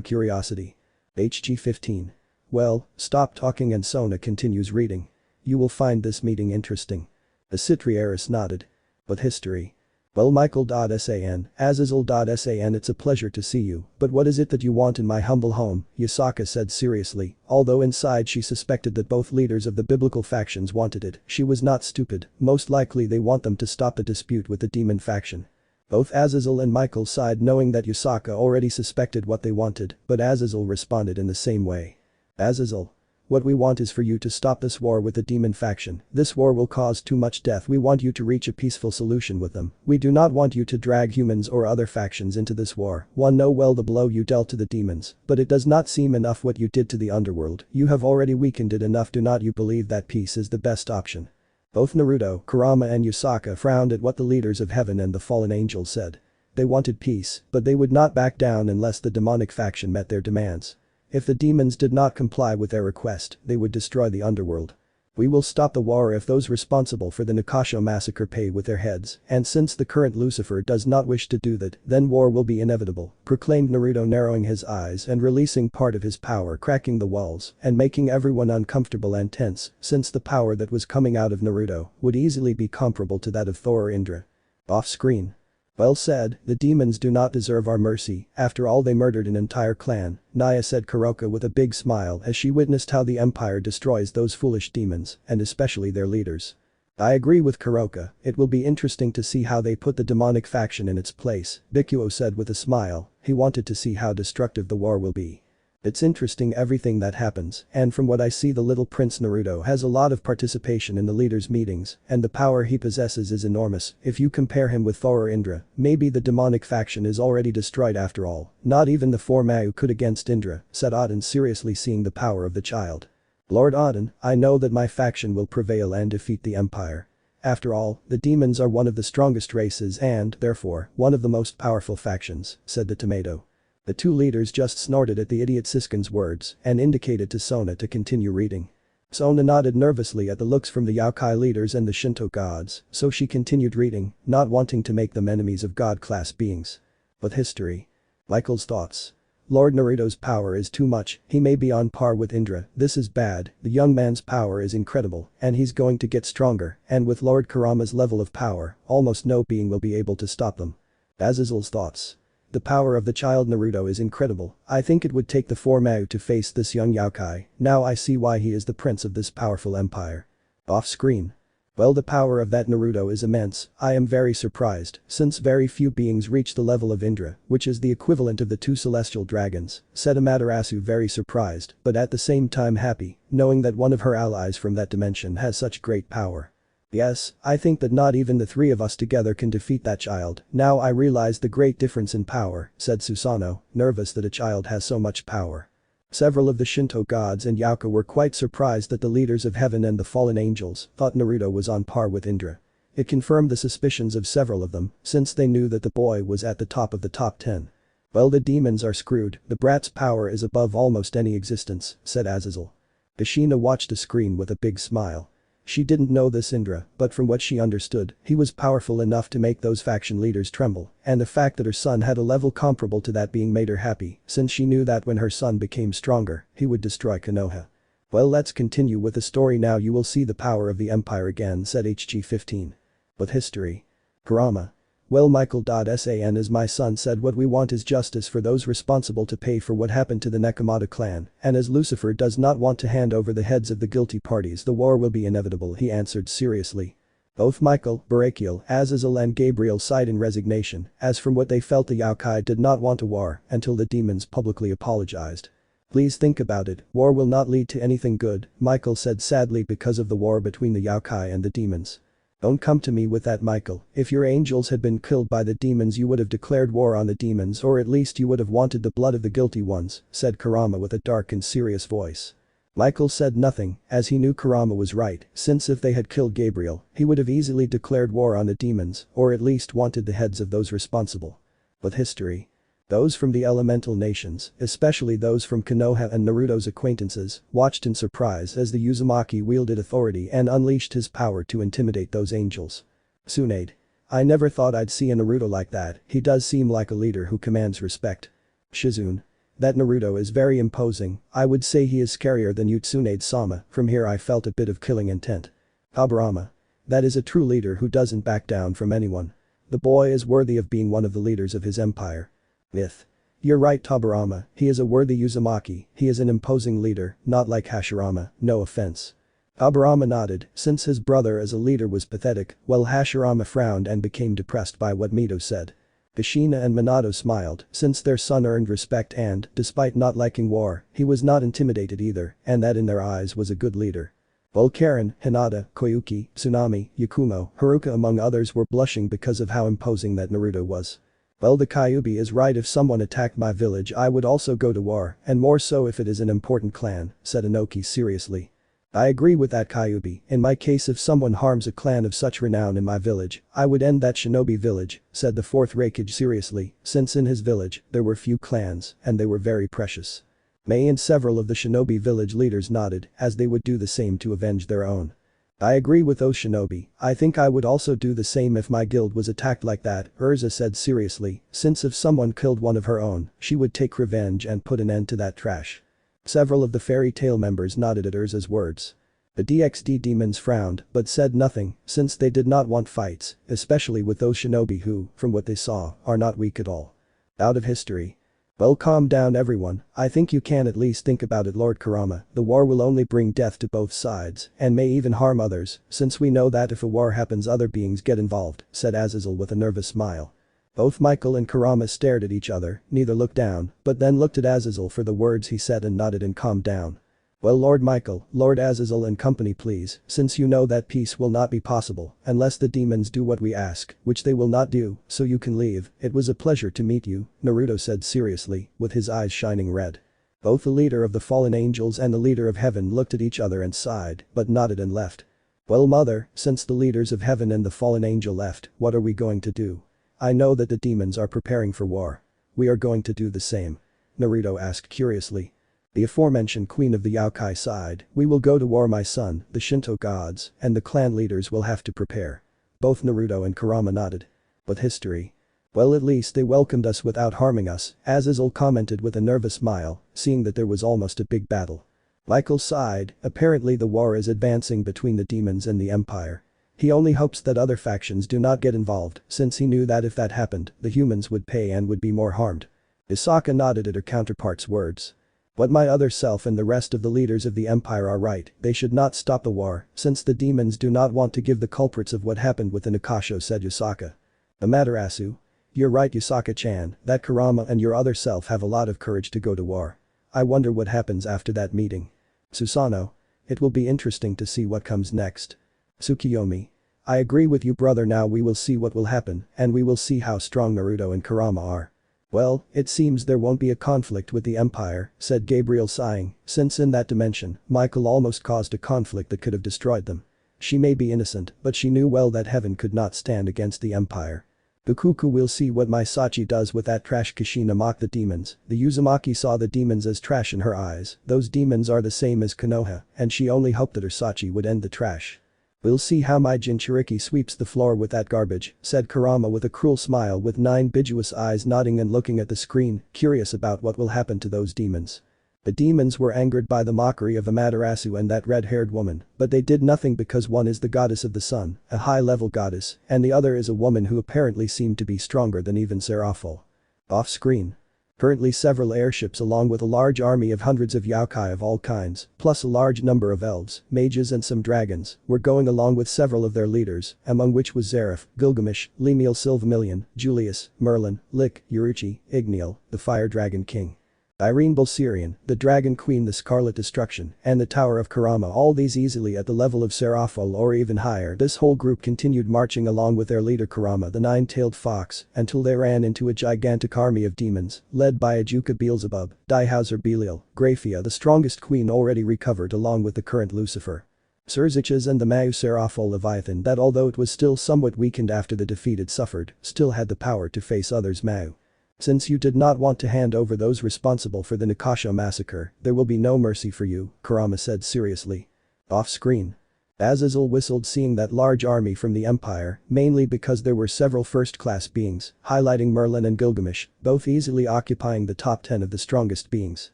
curiosity. HG 15. Well, stop talking and Sona continues reading. You will find this meeting interesting. The Citriaris nodded. But history. Well, Michael.san, Azazel.san, it's a pleasure to see you, but what is it that you want in my humble home, Yasaka said seriously, although inside she suspected that both leaders of the biblical factions wanted it. She was not stupid, most likely they want them to stop the dispute with the demon faction. Both Azazel and Michael sighed knowing that Yasaka already suspected what they wanted, but Azazel responded in the same way. Azazel. What we want is for you to stop this war with the demon faction. This war will cause too much death. We want you to reach a peaceful solution with them. We do not want you to drag humans or other factions into this war. One know well the blow you dealt to the demons, but it does not seem enough what you did to the underworld. You have already weakened it enough. Do not you believe that peace is the best option? Both Naruto, Kurama and Yasaka frowned at what the leaders of heaven and the fallen angels said. They wanted peace, but they would not back down unless the demonic faction met their demands. If the demons did not comply with their request, they would destroy the underworld. We will stop the war if those responsible for the Nikasho massacre pay with their heads, and since the current Lucifer does not wish to do that, then war will be inevitable, proclaimed Naruto, narrowing his eyes and releasing part of his power, cracking the walls and making everyone uncomfortable and tense, since the power that was coming out of Naruto would easily be comparable to that of Thor or Indra. Off-screen. Well said, the demons do not deserve our mercy, after all they murdered an entire clan, Naya said Kuroka with a big smile as she witnessed how the empire destroys those foolish demons, and especially their leaders. I agree with Kuroka, it will be interesting to see how they put the demonic faction in its place, Bikuo said with a smile. He wanted to see how destructive the war will be. It's interesting everything that happens, and from what I see the little prince Naruto has a lot of participation in the leaders' meetings, and the power he possesses is enormous. If you compare him with Thor or Indra, maybe the demonic faction is already destroyed after all. Not even the 4 Mau could against Indra, said Odin, seriously seeing the power of the child. Lord Odin, I know that my faction will prevail and defeat the empire. After all, the demons are one of the strongest races and, therefore, one of the most powerful factions, said the tomato. The two leaders just snorted at the idiot Siskin's words and indicated to Sona to continue reading. Sona nodded nervously at the looks from the Yokai leaders and the Shinto gods, so she continued reading, not wanting to make them enemies of god-class beings. But history. Michael's thoughts. Lord Naruto's power is too much, he may be on par with Indra, this is bad, the young man's power is incredible, and he's going to get stronger, and with Lord Kurama's level of power, almost no being will be able to stop them. Azazel's thoughts. The power of the child Naruto is incredible, I think it would take the 4 Mau to face this young Yokai, now I see why he is the prince of this powerful empire. Off-screen. Well, the power of that Naruto is immense, I am very surprised, since very few beings reach the level of Indra, which is the equivalent of the 2 celestial dragons, said Amaterasu, very surprised, but at the same time happy, knowing that one of her allies from that dimension has such great power. Yes, I think that not even the 3 of us together can defeat that child, now I realize the great difference in power, said Susanoo, nervous that a child has so much power. Several of the Shinto gods and Yauka were quite surprised that the leaders of heaven and the fallen angels thought Naruto was on par with Indra. It confirmed the suspicions of several of them, since they knew that the boy was at the top of the top 10. Well, the demons are screwed, the brat's power is above almost any existence, said Azazel. Kushina watched the screen with a big smile. She didn't know this Indra, but from what she understood, he was powerful enough to make those faction leaders tremble, and the fact that her son had a level comparable to that being made her happy, since she knew that when her son became stronger, he would destroy Konoha. Well, let's continue with the story now, you will see the power of the empire again, said HG 15. But history. Kurama. Well, Michael.San as my son said, what we want is justice for those responsible to pay for what happened to the Nekomata clan, and as Lucifer does not want to hand over the heads of the guilty parties, the war will be inevitable, he answered seriously. Both Michael, Barakiel, Azazel and Gabriel sighed in resignation, as from what they felt the Yokai did not want a war until the demons publicly apologized. Please think about it, war will not lead to anything good, Michael said sadly, because of the war between the Yokai and the demons. Don't come to me with that, Michael. If your angels had been killed by the demons you would have declared war on the demons, or at least you would have wanted the blood of the guilty ones, said Kurama with a dark and serious voice. Michael said nothing, as he knew Kurama was right, since if they had killed Gabriel, he would have easily declared war on the demons, or at least wanted the heads of those responsible. But history. Those from the elemental nations, especially those from Konoha and Naruto's acquaintances, watched in surprise as the Uzumaki wielded authority and unleashed his power to intimidate those angels. Tsunade. I never thought I'd see a Naruto like that, he does seem like a leader who commands respect. Shizune. That Naruto is very imposing, I would say he is scarier than you, Tsunade-sama, from here I felt a bit of killing intent. Kaburama. That is a true leader who doesn't back down from anyone. The boy is worthy of being one of the leaders of his empire. Myth. You're right, Taburama, he is a worthy Uzumaki, he is an imposing leader, not like Hashirama, no offense. Taburama nodded, since his brother as a leader was pathetic, while Hashirama frowned and became depressed by what Mito said. Kushina and Minato smiled, since their son earned respect and, despite not liking war, he was not intimidated either, and that in their eyes was a good leader. While Karen, Hinata, Koyuki, Tsunami, Yakumo, Haruka among others were blushing because of how imposing that Naruto was. Well, the Kyuubi is right, if someone attacked my village I would also go to war, and more so if it is an important clan, said Inoki seriously. I agree with that, Kyuubi, in my case if someone harms a clan of such renown in my village, I would end that shinobi village, said the fourth Reikage seriously, since in his village, there were few clans, and they were very precious. Mei and several of the shinobi village leaders nodded, as they would do the same to avenge their own. I agree with those shinobi, I think I would also do the same if my guild was attacked like that, Urza said seriously, since if someone killed one of her own, she would take revenge and put an end to that trash. Several of the fairy tale members nodded at Urza's words. The DXD demons frowned, but said nothing, since they did not want fights, especially with those shinobi who, from what they saw, are not weak at all. Out of history. Well, calm down everyone, I think you can at least think about it, Lord Kurama, the war will only bring death to both sides, and may even harm others, since we know that if a war happens other beings get involved, said Azazel with a nervous smile. Both Michael and Kurama stared at each other, neither looked down, but then looked at Azazel for the words he said and nodded and calmed down. Well, Lord Michael, Lord Azazel and company, please, since you know that peace will not be possible unless the demons do what we ask, which they will not do, so you can leave, it was a pleasure to meet you, Naruto said seriously, with his eyes shining red. Both the leader of the fallen angels and the leader of heaven looked at each other and sighed, but nodded and left. Well, mother, since the leaders of heaven and the fallen angel left, what are we going to do? I know that the demons are preparing for war. We are going to do the same. Naruto asked curiously. The aforementioned queen of the Yokai sighed, we will go to war, my son, the Shinto gods and the clan leaders will have to prepare. Both Naruto and Kurama nodded. But history. Well, at least they welcomed us without harming us, Azazel commented with a nervous smile, seeing that there was almost a big battle. Michael sighed, apparently the war is advancing between the demons and the empire. He only hopes that other factions do not get involved, since he knew that if that happened, the humans would pay and would be more harmed. Isaka nodded at her counterpart's words. But my other self and the rest of the leaders of the empire are right, they should not stop the war, since the demons do not want to give the culprits of what happened with the Nakasho, said Yusaka. Amaterasu. You're right, Yusaka-chan, that Kurama and your other self have a lot of courage to go to war. I wonder what happens after that meeting. Susanoo. It will be interesting to see what comes next. Tsukiyomi. I agree with you, brother, now we will see what will happen, and we will see how strong Naruto and Kurama are. Well, it seems there won't be a conflict with the Empire, said Gabriel sighing, since in that dimension, Michael almost caused a conflict that could have destroyed them. She may be innocent, but she knew well that heaven could not stand against the Empire. Bukuku will see what my Sachi does with that trash. Kushina mocked the demons, the Uzumaki saw the demons as trash in her eyes, those demons are the same as Konoha, and she only hoped that her Sachi would end the trash. We'll see how my Jinchuriki sweeps the floor with that garbage, said Kurama with a cruel smile with 9 ambiguous eyes nodding and looking at the screen, curious about what will happen to those demons. The demons were angered by the mockery of Amaterasu and that red-haired woman, but they did nothing because one is the goddess of the sun, a high-level goddess, and the other is a woman who apparently seemed to be stronger than even Seraphil. Off-screen. Currently several airships along with a large army of hundreds of yokai of all kinds, plus a large number of elves, mages and some dragons, were going along with several of their leaders, among which was Zeref, Gilgamesh, Lemuel Silvermillion, Julius, Merlin, Lik, Uruchi, Igniel, the Fire Dragon King, Irene Bulsirian, the Dragon Queen, the Scarlet Destruction, and the Tower of Kurama, all these easily at the level of Seraphil or even higher. This whole group continued marching along with their leader Kurama the Nine-Tailed Fox until they ran into a gigantic army of demons, led by Ajuka Beelzebub, Dihauser Belial, Graphia the strongest queen already recovered along with the current Lucifer. Surziches and the Mau Seraphil Leviathan that although it was still somewhat weakened after the defeat it suffered, still had the power to face others Mau. Since you did not want to hand over those responsible for the Nikasha massacre, there will be no mercy for you, Kurama said seriously. Off-screen. Azazel whistled seeing that large army from the Empire, mainly because there were several first-class beings, highlighting Merlin and Gilgamesh, both easily occupying the top 10 of the strongest beings.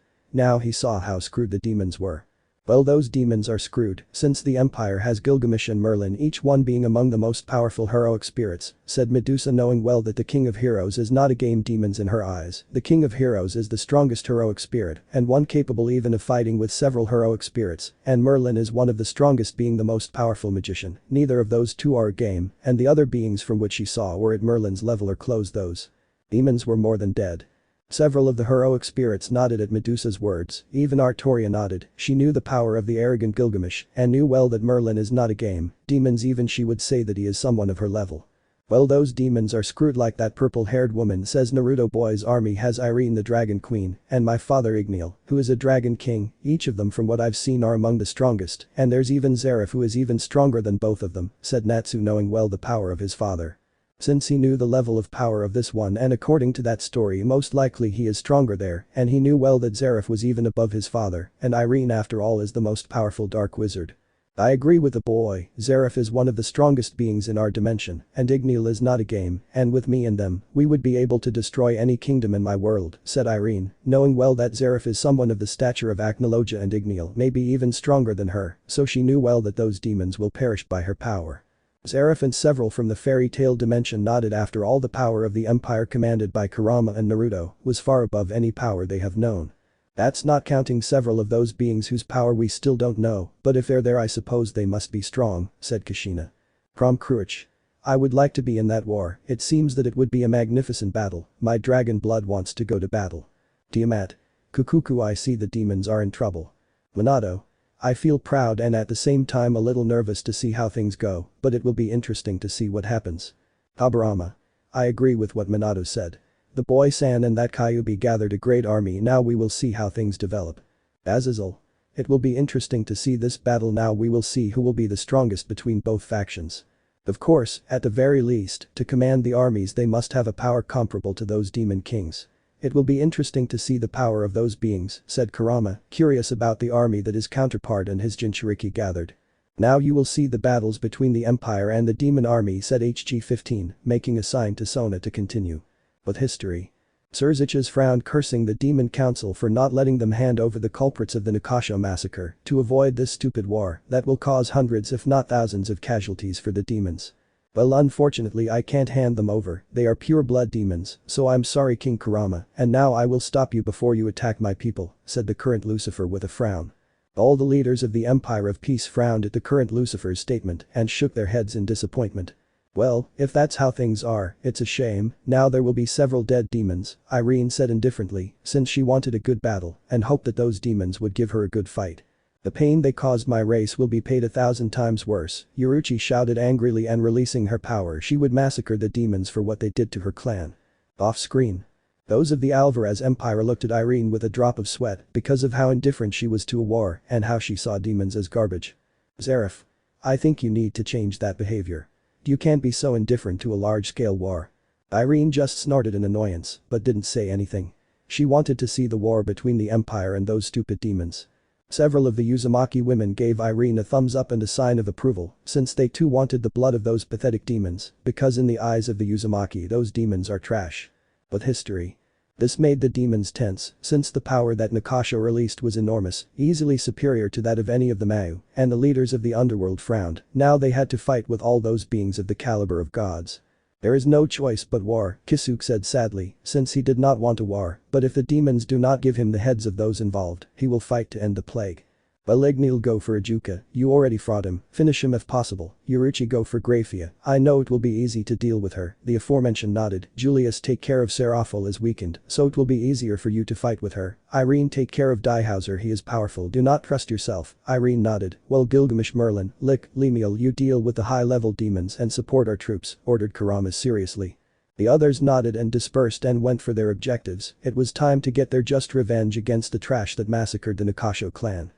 Now he saw how screwed the demons were. Well, those demons are screwed, since the Empire has Gilgamesh and Merlin each one being among the most powerful heroic spirits, said Medusa knowing well that the King of Heroes is not a game demons in her eyes. The King of Heroes is the strongest heroic spirit and one capable even of fighting with several heroic spirits, and Merlin is one of the strongest being the most powerful magician. Neither of those two are a game, and the other beings from which she saw were at Merlin's level or close those. Demons were more than dead. Several of the heroic spirits nodded at Medusa's words, even Artoria nodded. She knew the power of the arrogant Gilgamesh and knew well that Merlin is not a game, demons even she would say that he is someone of her level. Well, those demons are screwed like that purple-haired woman says Naruto boy's army has Irene the Dragon Queen and my father Igniel, who is a Dragon King, each of them from what I've seen are among the strongest, and there's even Zeref who is even stronger than both of them, said Natsu knowing well the power of his father. Since he knew the level of power of this one and according to that story most likely he is stronger there and he knew well that Zeref was even above his father and Irene after all is the most powerful dark wizard. I agree with the boy, Zeref is one of the strongest beings in our dimension and Igniel is not a game and with me and them, we would be able to destroy any kingdom in my world, said Irene, knowing well that Zeref is someone of the stature of Acnologia and Igniel maybe even stronger than her, so she knew well that those demons will perish by her power. Zeref and several from the fairy tale dimension nodded after all the power of the empire commanded by Kurama and Naruto was far above any power they have known. That's not counting several of those beings whose power we still don't know, but if they're there I suppose they must be strong, said Kushina. Prom Cruich. I would like to be in that war, it seems that it would be a magnificent battle, my dragon blood wants to go to battle. Tiamat. Kukuku I see the demons are in trouble. Minato. I feel proud and at the same time a little nervous to see how things go, but it will be interesting to see what happens. Habarama. I agree with what Minato said. The boy San and that Kyuubi gathered a great army now we will see how things develop. Azazel. It will be interesting to see this battle now we will see who will be the strongest between both factions. Of course, at the very least, to command the armies they must have a power comparable to those demon kings. It will be interesting to see the power of those beings, said Kurama, curious about the army that his counterpart and his Jinchuriki gathered. Now you will see the battles between the Empire and the demon army, said HG-15, making a sign to Sona to continue. But history. Surziches frowned cursing the demon council for not letting them hand over the culprits of the Nikasha massacre to avoid this stupid war that will cause hundreds if not thousands of casualties for the demons. Well, unfortunately I can't hand them over, they are pure blood demons, so I'm sorry King Kurama, and now I will stop you before you attack my people, said the current Lucifer with a frown. All the leaders of the Empire of Peace frowned at the current Lucifer's statement and shook their heads in disappointment. Well, if that's how things are, it's a shame, now there will be several dead demons, Irene said indifferently, since she wanted a good battle and hoped that those demons would give her a good fight. The pain they caused my race will be paid 1,000 times worse, Uruchi shouted angrily and releasing her power she would massacre the demons for what they did to her clan. Off-screen. Those of the Alvarez Empire looked at Irene with a drop of sweat because of how indifferent she was to a war and how she saw demons as garbage. Zeref. I think you need to change that behavior. You can't be so indifferent to a large-scale war. Irene just snorted in annoyance but didn't say anything. She wanted to see the war between the Empire and those stupid demons. Several of the Uzumaki women gave Irene a thumbs up and a sign of approval since they too wanted the blood of those pathetic demons because in the eyes of the Uzumaki those demons are trash. But history. This made the demons tense, since the power that Nakasha released was enormous, easily superior to that of any of the Mau, and the leaders of the underworld frowned. Now they had to fight with all those beings of the caliber of gods. There is no choice but war, Kisuke said sadly, since he did not want a war, but if the demons do not give him the heads of those involved, he will fight to end the plague. Well, Ignil go for Ajuka, you already fought him, finish him if possible. Yuruchi go for Grafia, I know it will be easy to deal with her, the aforementioned nodded. Julius take care of Seraphil is weakened, so it will be easier for you to fight with her. Irene take care of Diehauser, he is powerful, do not trust yourself. Irene nodded. Well, Gilgamesh Merlin, Lick, Lemiel, you deal with the high-level demons and support our troops, ordered Kurama seriously. The others nodded and dispersed and went for their objectives. It was time to get their just revenge against the trash that massacred the Nakasho clan.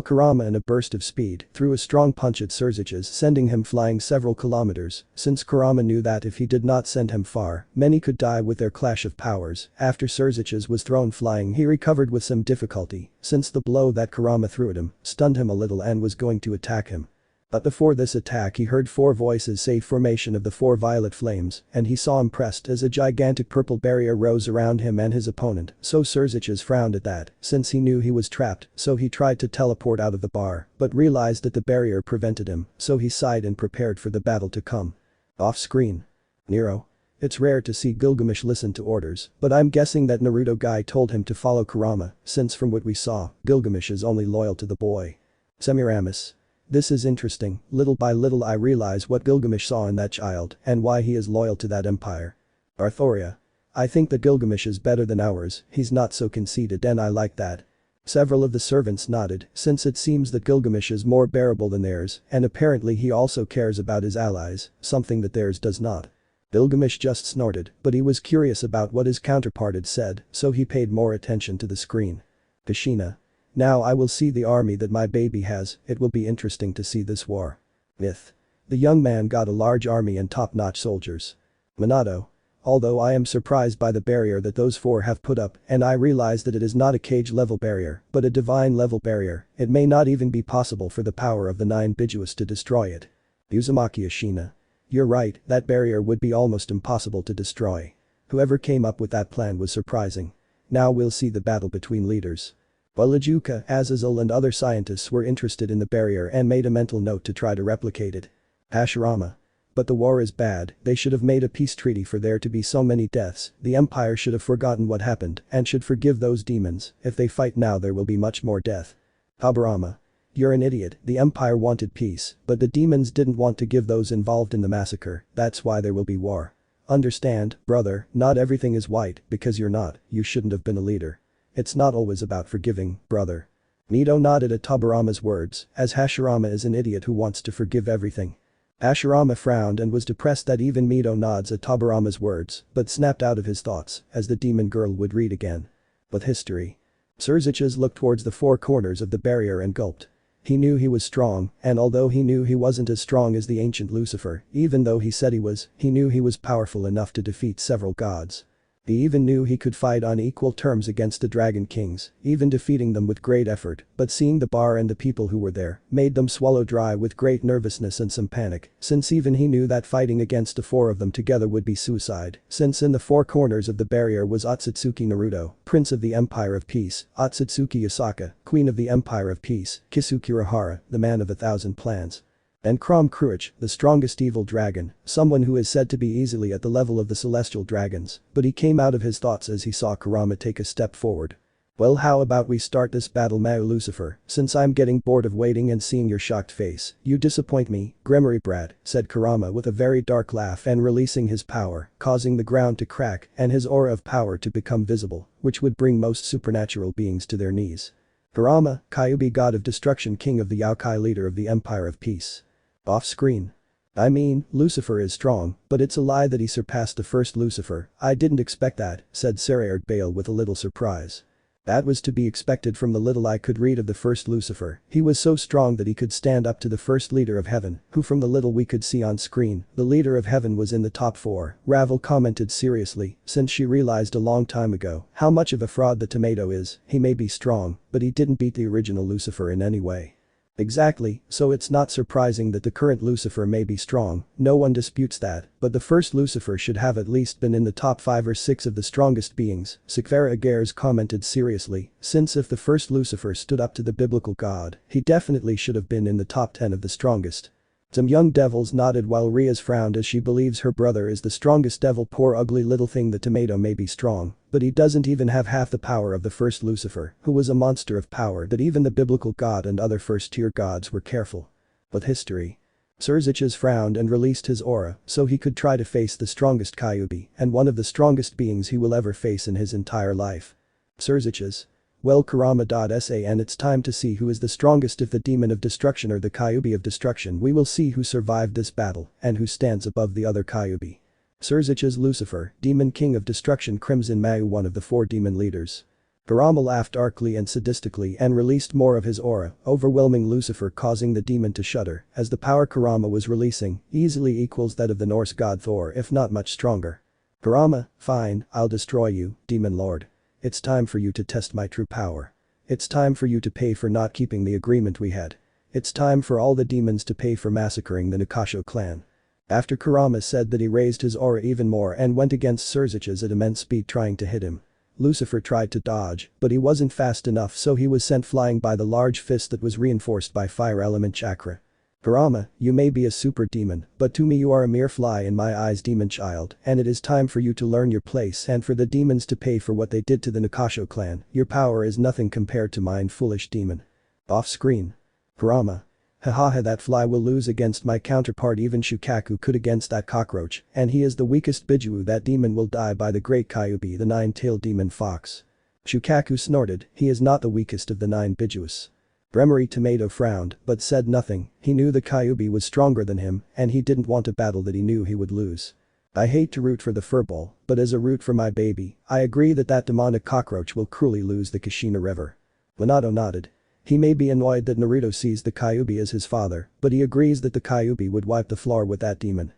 Kurama in a burst of speed threw a strong punch at Surzich's, sending him flying several kilometers, since Kurama knew that if he did not send him far, many could die with their clash of powers. After Surzich's was thrown flying, he recovered with some difficulty, since the blow that Kurama threw at him stunned him a little and was going to attack him. But before this attack he heard 4 voices say formation of the 4 violet flames, and he saw impressed as a gigantic purple barrier rose around him and his opponent, so Surzich's frowned at that, since he knew he was trapped, so he tried to teleport out of the bar, but realized that the barrier prevented him, so he sighed and prepared for the battle to come. Off screen. Nero. It's rare to see Gilgamesh listen to orders, but I'm guessing that Naruto guy told him to follow Kurama, since from what we saw, Gilgamesh is only loyal to the boy. Semiramis. This is interesting, little by little I realize what Gilgamesh saw in that child and why he is loyal to that empire. Arthoria. I think that Gilgamesh is better than ours, he's not so conceited and I like that. Several of the servants nodded, since it seems that Gilgamesh is more bearable than theirs, and apparently he also cares about his allies, something that theirs does not. Gilgamesh just snorted, but he was curious about what his counterpart had said, so he paid more attention to the screen. Kushina. Now I will see the army that my baby has, it will be interesting to see this war. Myth. The young man got a large army and top-notch soldiers. Minato. Although I am surprised by the barrier that those 4 have put up, and I realize that it is not a cage-level barrier, but a divine-level barrier, it may not even be possible for the power of the 9 Bijuas to destroy it. Uzumaki Ashina. You're right, that barrier would be almost impossible to destroy. Whoever came up with that plan was surprising. Now we'll see the battle between leaders. While Ajuka, Azazel and other scientists were interested in the barrier and made a mental note to try to replicate it. Hashirama. But the war is bad, they should have made a peace treaty for there to be so many deaths, the empire should have forgotten what happened and should forgive those demons, if they fight now there will be much more death. Habarama. You're an idiot, the empire wanted peace, but the demons didn't want to give those involved in the massacre, that's why there will be war. Understand, brother, not everything is white, because you're not, you shouldn't have been a leader. It's not always about forgiving, brother. Mito nodded at Tobirama's words, as Hashirama is an idiot who wants to forgive everything. Hashirama frowned and was depressed that even Mito nods at Tobirama's words, but snapped out of his thoughts, as the demon girl would read again. With history. Surzich's looked towards the 4 corners of the barrier and gulped. He knew he was strong, and although he knew he wasn't as strong as the ancient Lucifer, even though he said he knew he was powerful enough to defeat several gods. He even knew he could fight on equal terms against the Dragon Kings, even defeating them with great effort, but seeing the bar and the people who were there made them swallow dry with great nervousness and some panic, since even he knew that fighting against the 4 of them together would be suicide, since in the 4 corners of the barrier was Otsutsuki Naruto, Prince of the Empire of Peace, Otsutsuki Yasaka, Queen of the Empire of Peace, Kisuke Urahara, the man of 1,000 plans. And Crom Cruach, the strongest evil dragon, someone who is said to be easily at the level of the celestial dragons, but he came out of his thoughts as he saw Kurama take a step forward. Well, how about we start this battle, Mao Lucifer, since I'm getting bored of waiting and seeing your shocked face. You disappoint me, Gremory brat, said Kurama with a very dark laugh and releasing his power, causing the ground to crack and his aura of power to become visible, which would bring most supernatural beings to their knees. Kurama, Kyuubi god of destruction, king of the Yokai, leader of the Empire of Peace. Off screen. I mean, Lucifer is strong, but it's a lie that he surpassed the first Lucifer, I didn't expect that, said Saraerd Bale with a little surprise. That was to be expected from the little I could read of the first Lucifer, he was so strong that he could stand up to the first leader of heaven, who from the little we could see on screen, the leader of heaven was in the top 4, Ravel commented seriously, since she realized a long time ago how much of a fraud the tomato is, he may be strong, but he didn't beat the original Lucifer in any way. Exactly, so it's not surprising that the current Lucifer may be strong, no one disputes that, but the first Lucifer should have at least been in the top 5 or 6 of the strongest beings, Sekvera Agares commented seriously, since if the first Lucifer stood up to the biblical god, he definitely should have been in the top 10 of the strongest. Some young devils nodded while Riaz frowned as she believes her brother is the strongest devil. Poor ugly little thing. The tomato may be strong, but he doesn't even have half the power of the first Lucifer, who was a monster of power that even the biblical god and other first-tier gods were careful. But history. Surziches frowned and released his aura so he could try to face the strongest Kyuubi and one of the strongest beings he will ever face in his entire life. Surziches. Well, Kurama.sa, it's time to see who is the strongest. If the demon of destruction or the Kyuubi of destruction, we will see who survived this battle and who stands above the other Kyuubi. Surziches Lucifer, demon king of destruction. Crimson Mau, one of the 4 demon leaders. Kurama laughed darkly and sadistically and released more of his aura, overwhelming Lucifer, causing the demon to shudder, as the power Kurama was releasing easily equals that of the Norse god Thor, if not much stronger. Kurama, fine, I'll destroy you, demon lord. It's time for you to test my true power. It's time for you to pay for not keeping the agreement we had. It's time for all the demons to pay for massacring the Nakasho clan. After Kurama said that, he raised his aura even more and went against Surziches at immense speed, trying to hit him. Lucifer tried to dodge, but he wasn't fast enough, so he was sent flying by the large fist that was reinforced by fire element chakra. Kurama, you may be a super demon, but to me you are a mere fly in my eyes, demon child, and it is time for you to learn your place and for the demons to pay for what they did to the Nakasho clan. Your power is nothing compared to mine, foolish demon. Off screen. Kurama. Hahaha, that fly will lose against my counterpart. Even Shukaku could against that cockroach, and he is the weakest Biju. That demon will die by the great Kyuubi, the 9-tailed demon fox. Shukaku snorted, he is not the weakest of the 9 Bijus. Bremery Tomato frowned, but said nothing. He knew the Kyuubi was stronger than him, and he didn't want a battle that he knew he would lose. I hate to root for the furball, but as a root for my baby, I agree that that demonic cockroach will cruelly lose the Kushina River. Minato nodded. He may be annoyed that Naruto sees the Kyuubi as his father, but he agrees that the Kyuubi would wipe the floor with that demon.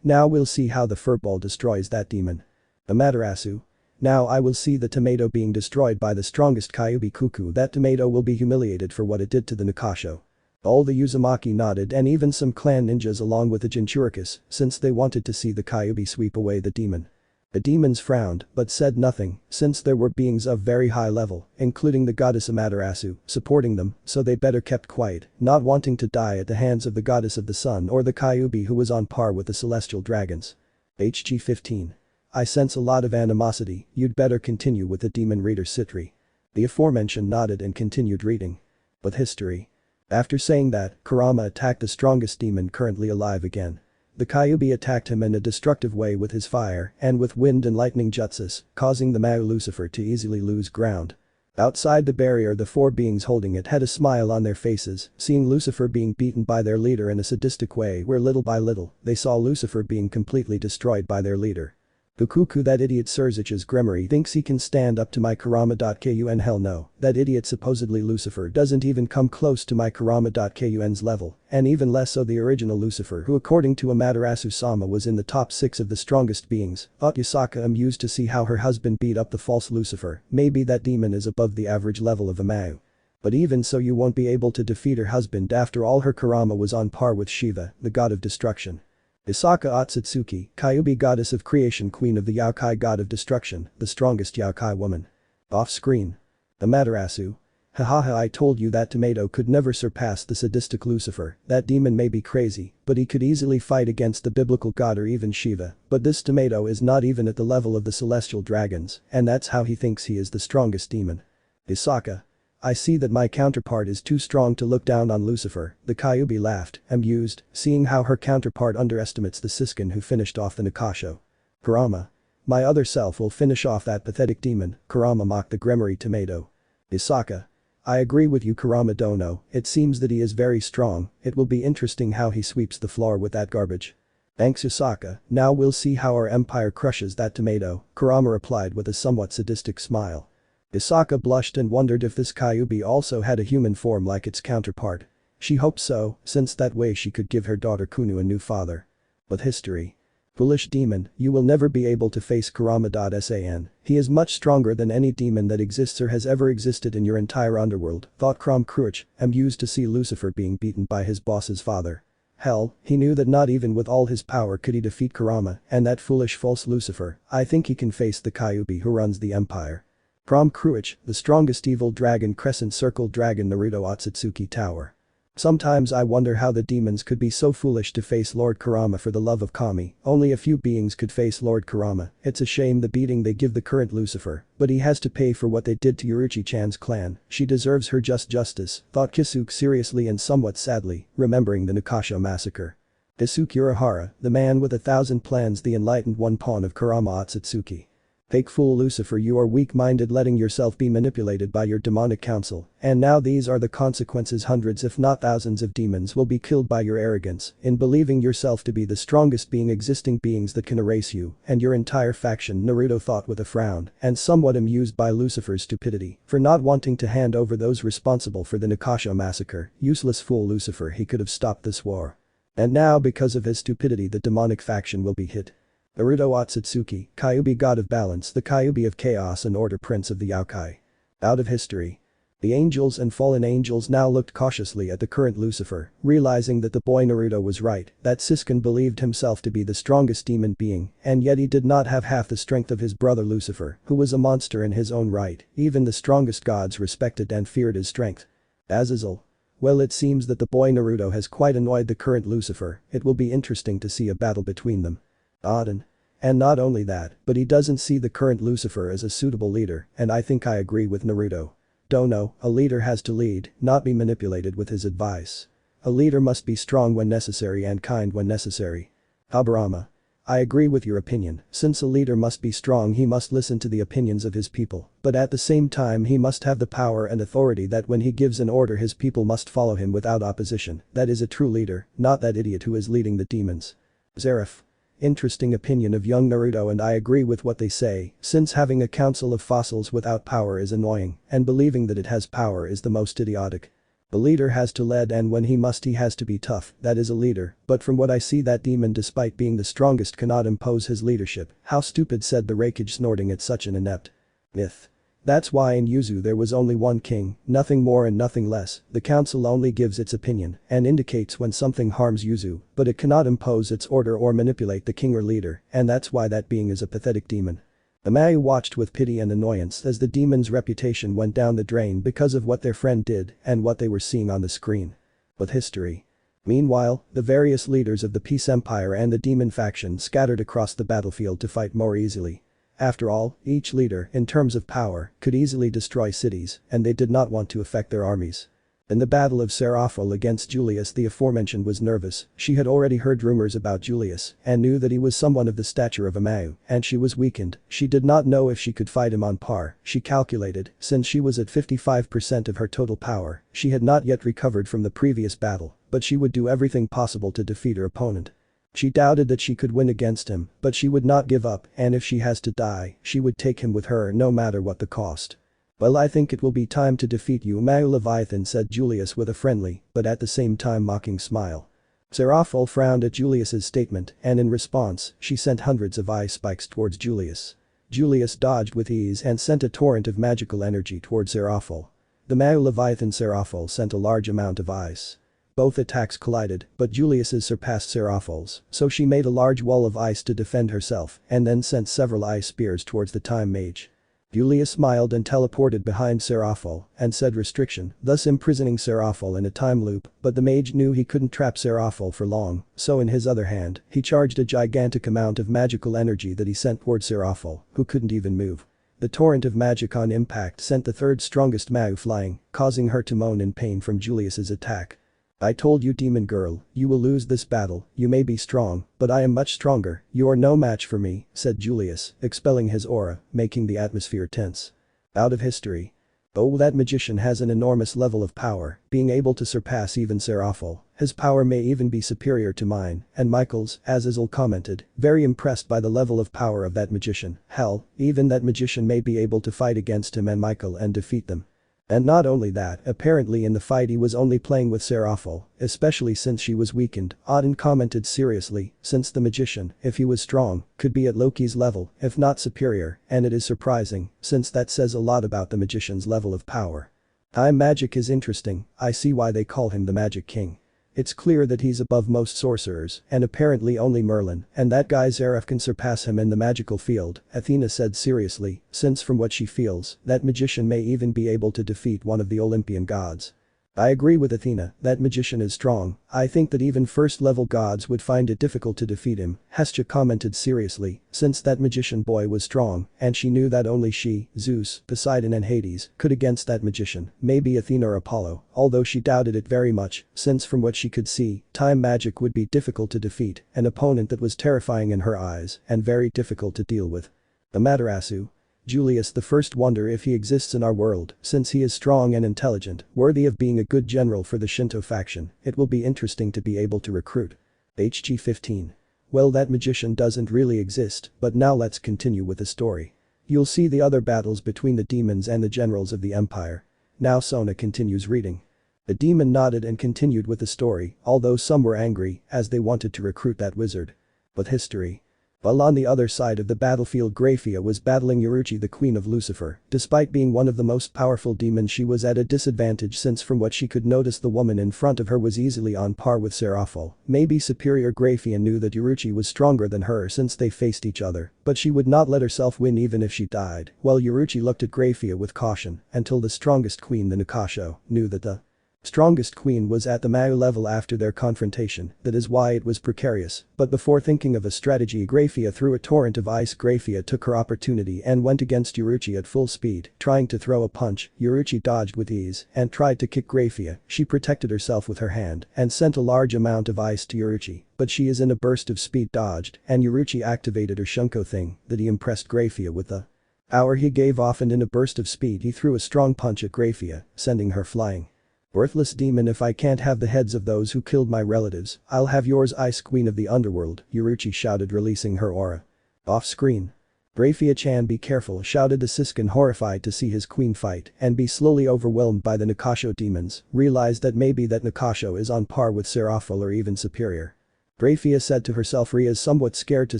Now we'll see how the furball destroys that demon. Amaterasu. Now I will see the tomato being destroyed by the strongest Kyuubi Cuckoo. That tomato will be humiliated for what it did to the Nakasho. All the Uzumaki nodded, and even some clan ninjas along with the Jinchuricus, since they wanted to see the Kyuubi sweep away the demon. The demons frowned but said nothing, since there were beings of very high level, including the goddess Amaterasu, supporting them, so they better kept quiet, not wanting to die at the hands of the goddess of the sun or the Kyuubi who was on par with the celestial dragons. HG 15. I sense a lot of animosity, you'd better continue with the demon reader Citri. The aforementioned nodded and continued reading. But history. After saying that, Kurama attacked the strongest demon currently alive again. The Kyuubi attacked him in a destructive way with his fire and with wind and lightning jutsus, causing the Mau Lucifer to easily lose ground. Outside the barrier, the 4 beings holding it had a smile on their faces, seeing Lucifer being beaten by their leader in a sadistic way, where little by little, they saw Lucifer being completely destroyed by their leader. Bukuku, that idiot Surzich's Gremory thinks he can stand up to my Kurama.kun. Hell no, that idiot supposedly Lucifer doesn't even come close to my Kurama.kun's level, and even less so the original Lucifer, who according to Amaterasu-sama was in the top 6 of the strongest beings. Yusaka amused to see how her husband beat up the false Lucifer. Maybe that demon is above the average level of a Mau. But even so, you won't be able to defeat her husband. After all, her Kurama was on par with Shiva, the god of destruction. Isaka Otsutsuki, Kyuubi goddess of creation, queen of the Yokai god of destruction, the strongest Yokai woman. Off screen. Amaterasu. Hahaha, I told you that tomato could never surpass the sadistic Lucifer. That demon may be crazy, but he could easily fight against the biblical god or even Shiva, but this tomato is not even at the level of the celestial dragons, and that's how he thinks he is the strongest demon. Isaka. I see that my counterpart is too strong to look down on Lucifer. The Kyuubi laughed, amused, seeing how her counterpart underestimates the Siskin who finished off the Nakasho. Kurama. My other self will finish off that pathetic demon, Kurama mocked the Gremory tomato. Isaka. I agree with you, Kurama Dono, it seems that he is very strong, it will be interesting how he sweeps the floor with that garbage. Thanks Isaka, now we'll see how our empire crushes that tomato, Kurama replied with a somewhat sadistic smile. Isaka blushed and wondered if this Kyuubi also had a human form like its counterpart. She hoped so, since that way she could give her daughter Kunu a new father. But history. Foolish demon, you will never be able to face Kurama.san. He is much stronger than any demon that exists or has ever existed in your entire underworld, thought Krom Kruich, amused to see Lucifer being beaten by his boss's father. Hell, he knew that not even with all his power could he defeat Kurama, and that foolish false Lucifer, I think he can face the Kyuubi who runs the empire. Krom Kruich, the strongest evil dragon crescent circle dragon Naruto Otsutsuki Tower. Sometimes I wonder how the demons could be so foolish to face Lord Kurama for the love of Kami, only a few beings could face Lord Kurama, it's a shame the beating they give the current Lucifer, but he has to pay for what they did to Yoruichi-chan's clan, she deserves her just justice, thought Kisuke seriously and somewhat sadly, remembering the Nakasha massacre. Kisuke Urahara, the man with 1,000 plans, the enlightened one pawn of Kurama Otsutsuki. Fake fool Lucifer, you are weak-minded, letting yourself be manipulated by your demonic council, and now these are the consequences. Hundreds if not thousands of demons will be killed by your arrogance in believing yourself to be the strongest being existing, beings that can erase you and your entire faction, Naruto thought with a frown, and somewhat amused by Lucifer's stupidity for not wanting to hand over those responsible for the Nakasha massacre. Useless fool Lucifer, he could have stopped this war. And now because of his stupidity the demonic faction will be hit. Naruto Otsutsuki, Kyuubi god of balance, the Kyuubi of chaos and order, prince of the Yokai. Out of history. The angels and fallen angels now looked cautiously at the current Lucifer, realizing that the boy Naruto was right, that Sasuke believed himself to be the strongest demon being, and yet he did not have half the strength of his brother Lucifer, who was a monster in his own right. Even the strongest gods respected and feared his strength. Azazel. Well, it seems that the boy Naruto has quite annoyed the current Lucifer, it will be interesting to see a battle between them. Auden. And not only that, but he doesn't see the current Lucifer as a suitable leader, and I think I agree with Naruto. Dono, a leader has to lead, not be manipulated with his advice. A leader must be strong when necessary and kind when necessary. Habarama. I agree with your opinion, since a leader must be strong he must listen to the opinions of his people, but at the same time he must have the power and authority that when he gives an order his people must follow him without opposition. That is a true leader, not that idiot who is leading the demons. Zeref. Interesting opinion of young Naruto, and I agree with what they say, since having a council of fossils without power is annoying, and believing that it has power is the most idiotic. The leader has to lead, and when he must he has to be tough, that is a leader, but from what I see that demon despite being the strongest cannot impose his leadership. How stupid, said the Reikage, snorting at such an inept myth. That's why in Yuzu there was only one king, nothing more and nothing less. The council only gives its opinion and indicates when something harms Yuzu, but it cannot impose its order or manipulate the king or leader, and that's why that being is a pathetic demon. The Mayu watched with pity and annoyance as the demon's reputation went down the drain because of what their friend did and what they were seeing on the screen. With history. Meanwhile, the various leaders of the Peace Empire and the demon faction scattered across the battlefield to fight more easily. After all, each leader, in terms of power, could easily destroy cities, and they did not want to affect their armies. In the battle of Seraphil against Julius, the aforementioned was nervous. She had already heard rumors about Julius and knew that he was someone of the stature of a Mayu, and she was weakened. She did not know if she could fight him on par. She calculated, since she was at 55% of her total power, she had not yet recovered from the previous battle, but she would do everything possible to defeat her opponent. She doubted that she could win against him, but she would not give up, and if she has to die, she would take him with her no matter what the cost. Well, I think it will be time to defeat you, Mayu Leviathan, said Julius with a friendly, but at the same time mocking smile. Seraphil frowned at Julius's statement, and in response, she sent hundreds of ice spikes towards Julius. Julius dodged with ease and sent a torrent of magical energy towards Seraphil. The Mayu Leviathan Seraphil sent a large amount of ice. Both attacks collided, but Julius's surpassed Seraphil's, so she made a large wall of ice to defend herself and then sent several ice spears towards the time mage. Julius smiled and teleported behind Seraphil and said restriction, thus imprisoning Seraphil in a time loop, but the mage knew he couldn't trap Seraphil for long, so in his other hand, he charged a gigantic amount of magical energy that he sent towards Seraphil, who couldn't even move. The torrent of magic on impact sent the third strongest Mayu flying, causing her to moan in pain from Julius's attack. I told you, demon girl, you will lose this battle. You may be strong, but I am much stronger. You are no match for me, said Julius, expelling his aura, making the atmosphere tense. Out of history. Oh, that magician has an enormous level of power, being able to surpass even Seraphil. His power may even be superior to mine, and Michael's, as Azazel commented, very impressed by the level of power of that magician. Hell, even that magician may be able to fight against him and Michael and defeat them. And not only that, apparently in the fight he was only playing with Seraphil, especially since she was weakened. Auden commented seriously, since the magician, if he was strong, could be at Loki's level, if not superior, and it is surprising, since that says a lot about the magician's level of power. Time magic is interesting, I see why they call him the Magic King. It's clear that he's above most sorcerers, and apparently only Merlin, and that guy Zeref can surpass him in the magical field, Athena said seriously, since from what she feels, that magician may even be able to defeat one of the Olympian gods. I agree with Athena, that magician is strong, I think that even first-level gods would find it difficult to defeat him, Hestia commented seriously, since that magician boy was strong, and she knew that only she, Zeus, Poseidon and Hades, could against that magician, maybe Athena or Apollo, although she doubted it very much, since from what she could see, time magic would be difficult to defeat, an opponent that was terrifying in her eyes, and very difficult to deal with. Amaterasu. Julius the First wonder if he exists in our world, since he is strong and intelligent, worthy of being a good general for the Shinto faction, it will be interesting to be able to recruit. HG 15. Well, that magician doesn't really exist, but now let's continue with the story. You'll see the other battles between the demons and the generals of the empire. Now Sona continues reading. The demon nodded and continued with the story, although some were angry, as they wanted to recruit that wizard. But history. While on the other side of the battlefield, Graphia was battling Uruchi, the queen of Lucifer. Despite being one of the most powerful demons, she was at a disadvantage, since from what she could notice the woman in front of her was easily on par with Seraphil. Maybe superior. Graphia knew that Uruchi was stronger than her since they faced each other, but she would not let herself win even if she died. While Uruchi looked at Graphia with caution, until the strongest queen, the Nikasho, knew that the strongest queen was at the Mao level after their confrontation, that is why it was precarious, but before thinking of a strategy, Graphia threw a torrent of ice. Graphia took her opportunity and went against Uruchi at full speed, trying to throw a punch. Uruchi dodged with ease and tried to kick Graphia. She protected herself with her hand and sent a large amount of ice to Uruchi, but she is in a burst of speed dodged, and Uruchi activated her Shunko thing that he impressed Graphia with the power he gave off, and in a burst of speed he threw a strong punch at Graphia, sending her flying. Worthless demon, if I can't have the heads of those who killed my relatives, I'll have yours, Ice Queen of the Underworld, Uruchi shouted, releasing her aura. Off-screen. Graphia-chan, be careful, shouted the Siskin, horrified to see his queen fight and be slowly overwhelmed by the Nikasho demons, realized that maybe that Nikasho is on par with Seraphil or even superior. Graphia said to herself, Ria is somewhat scared to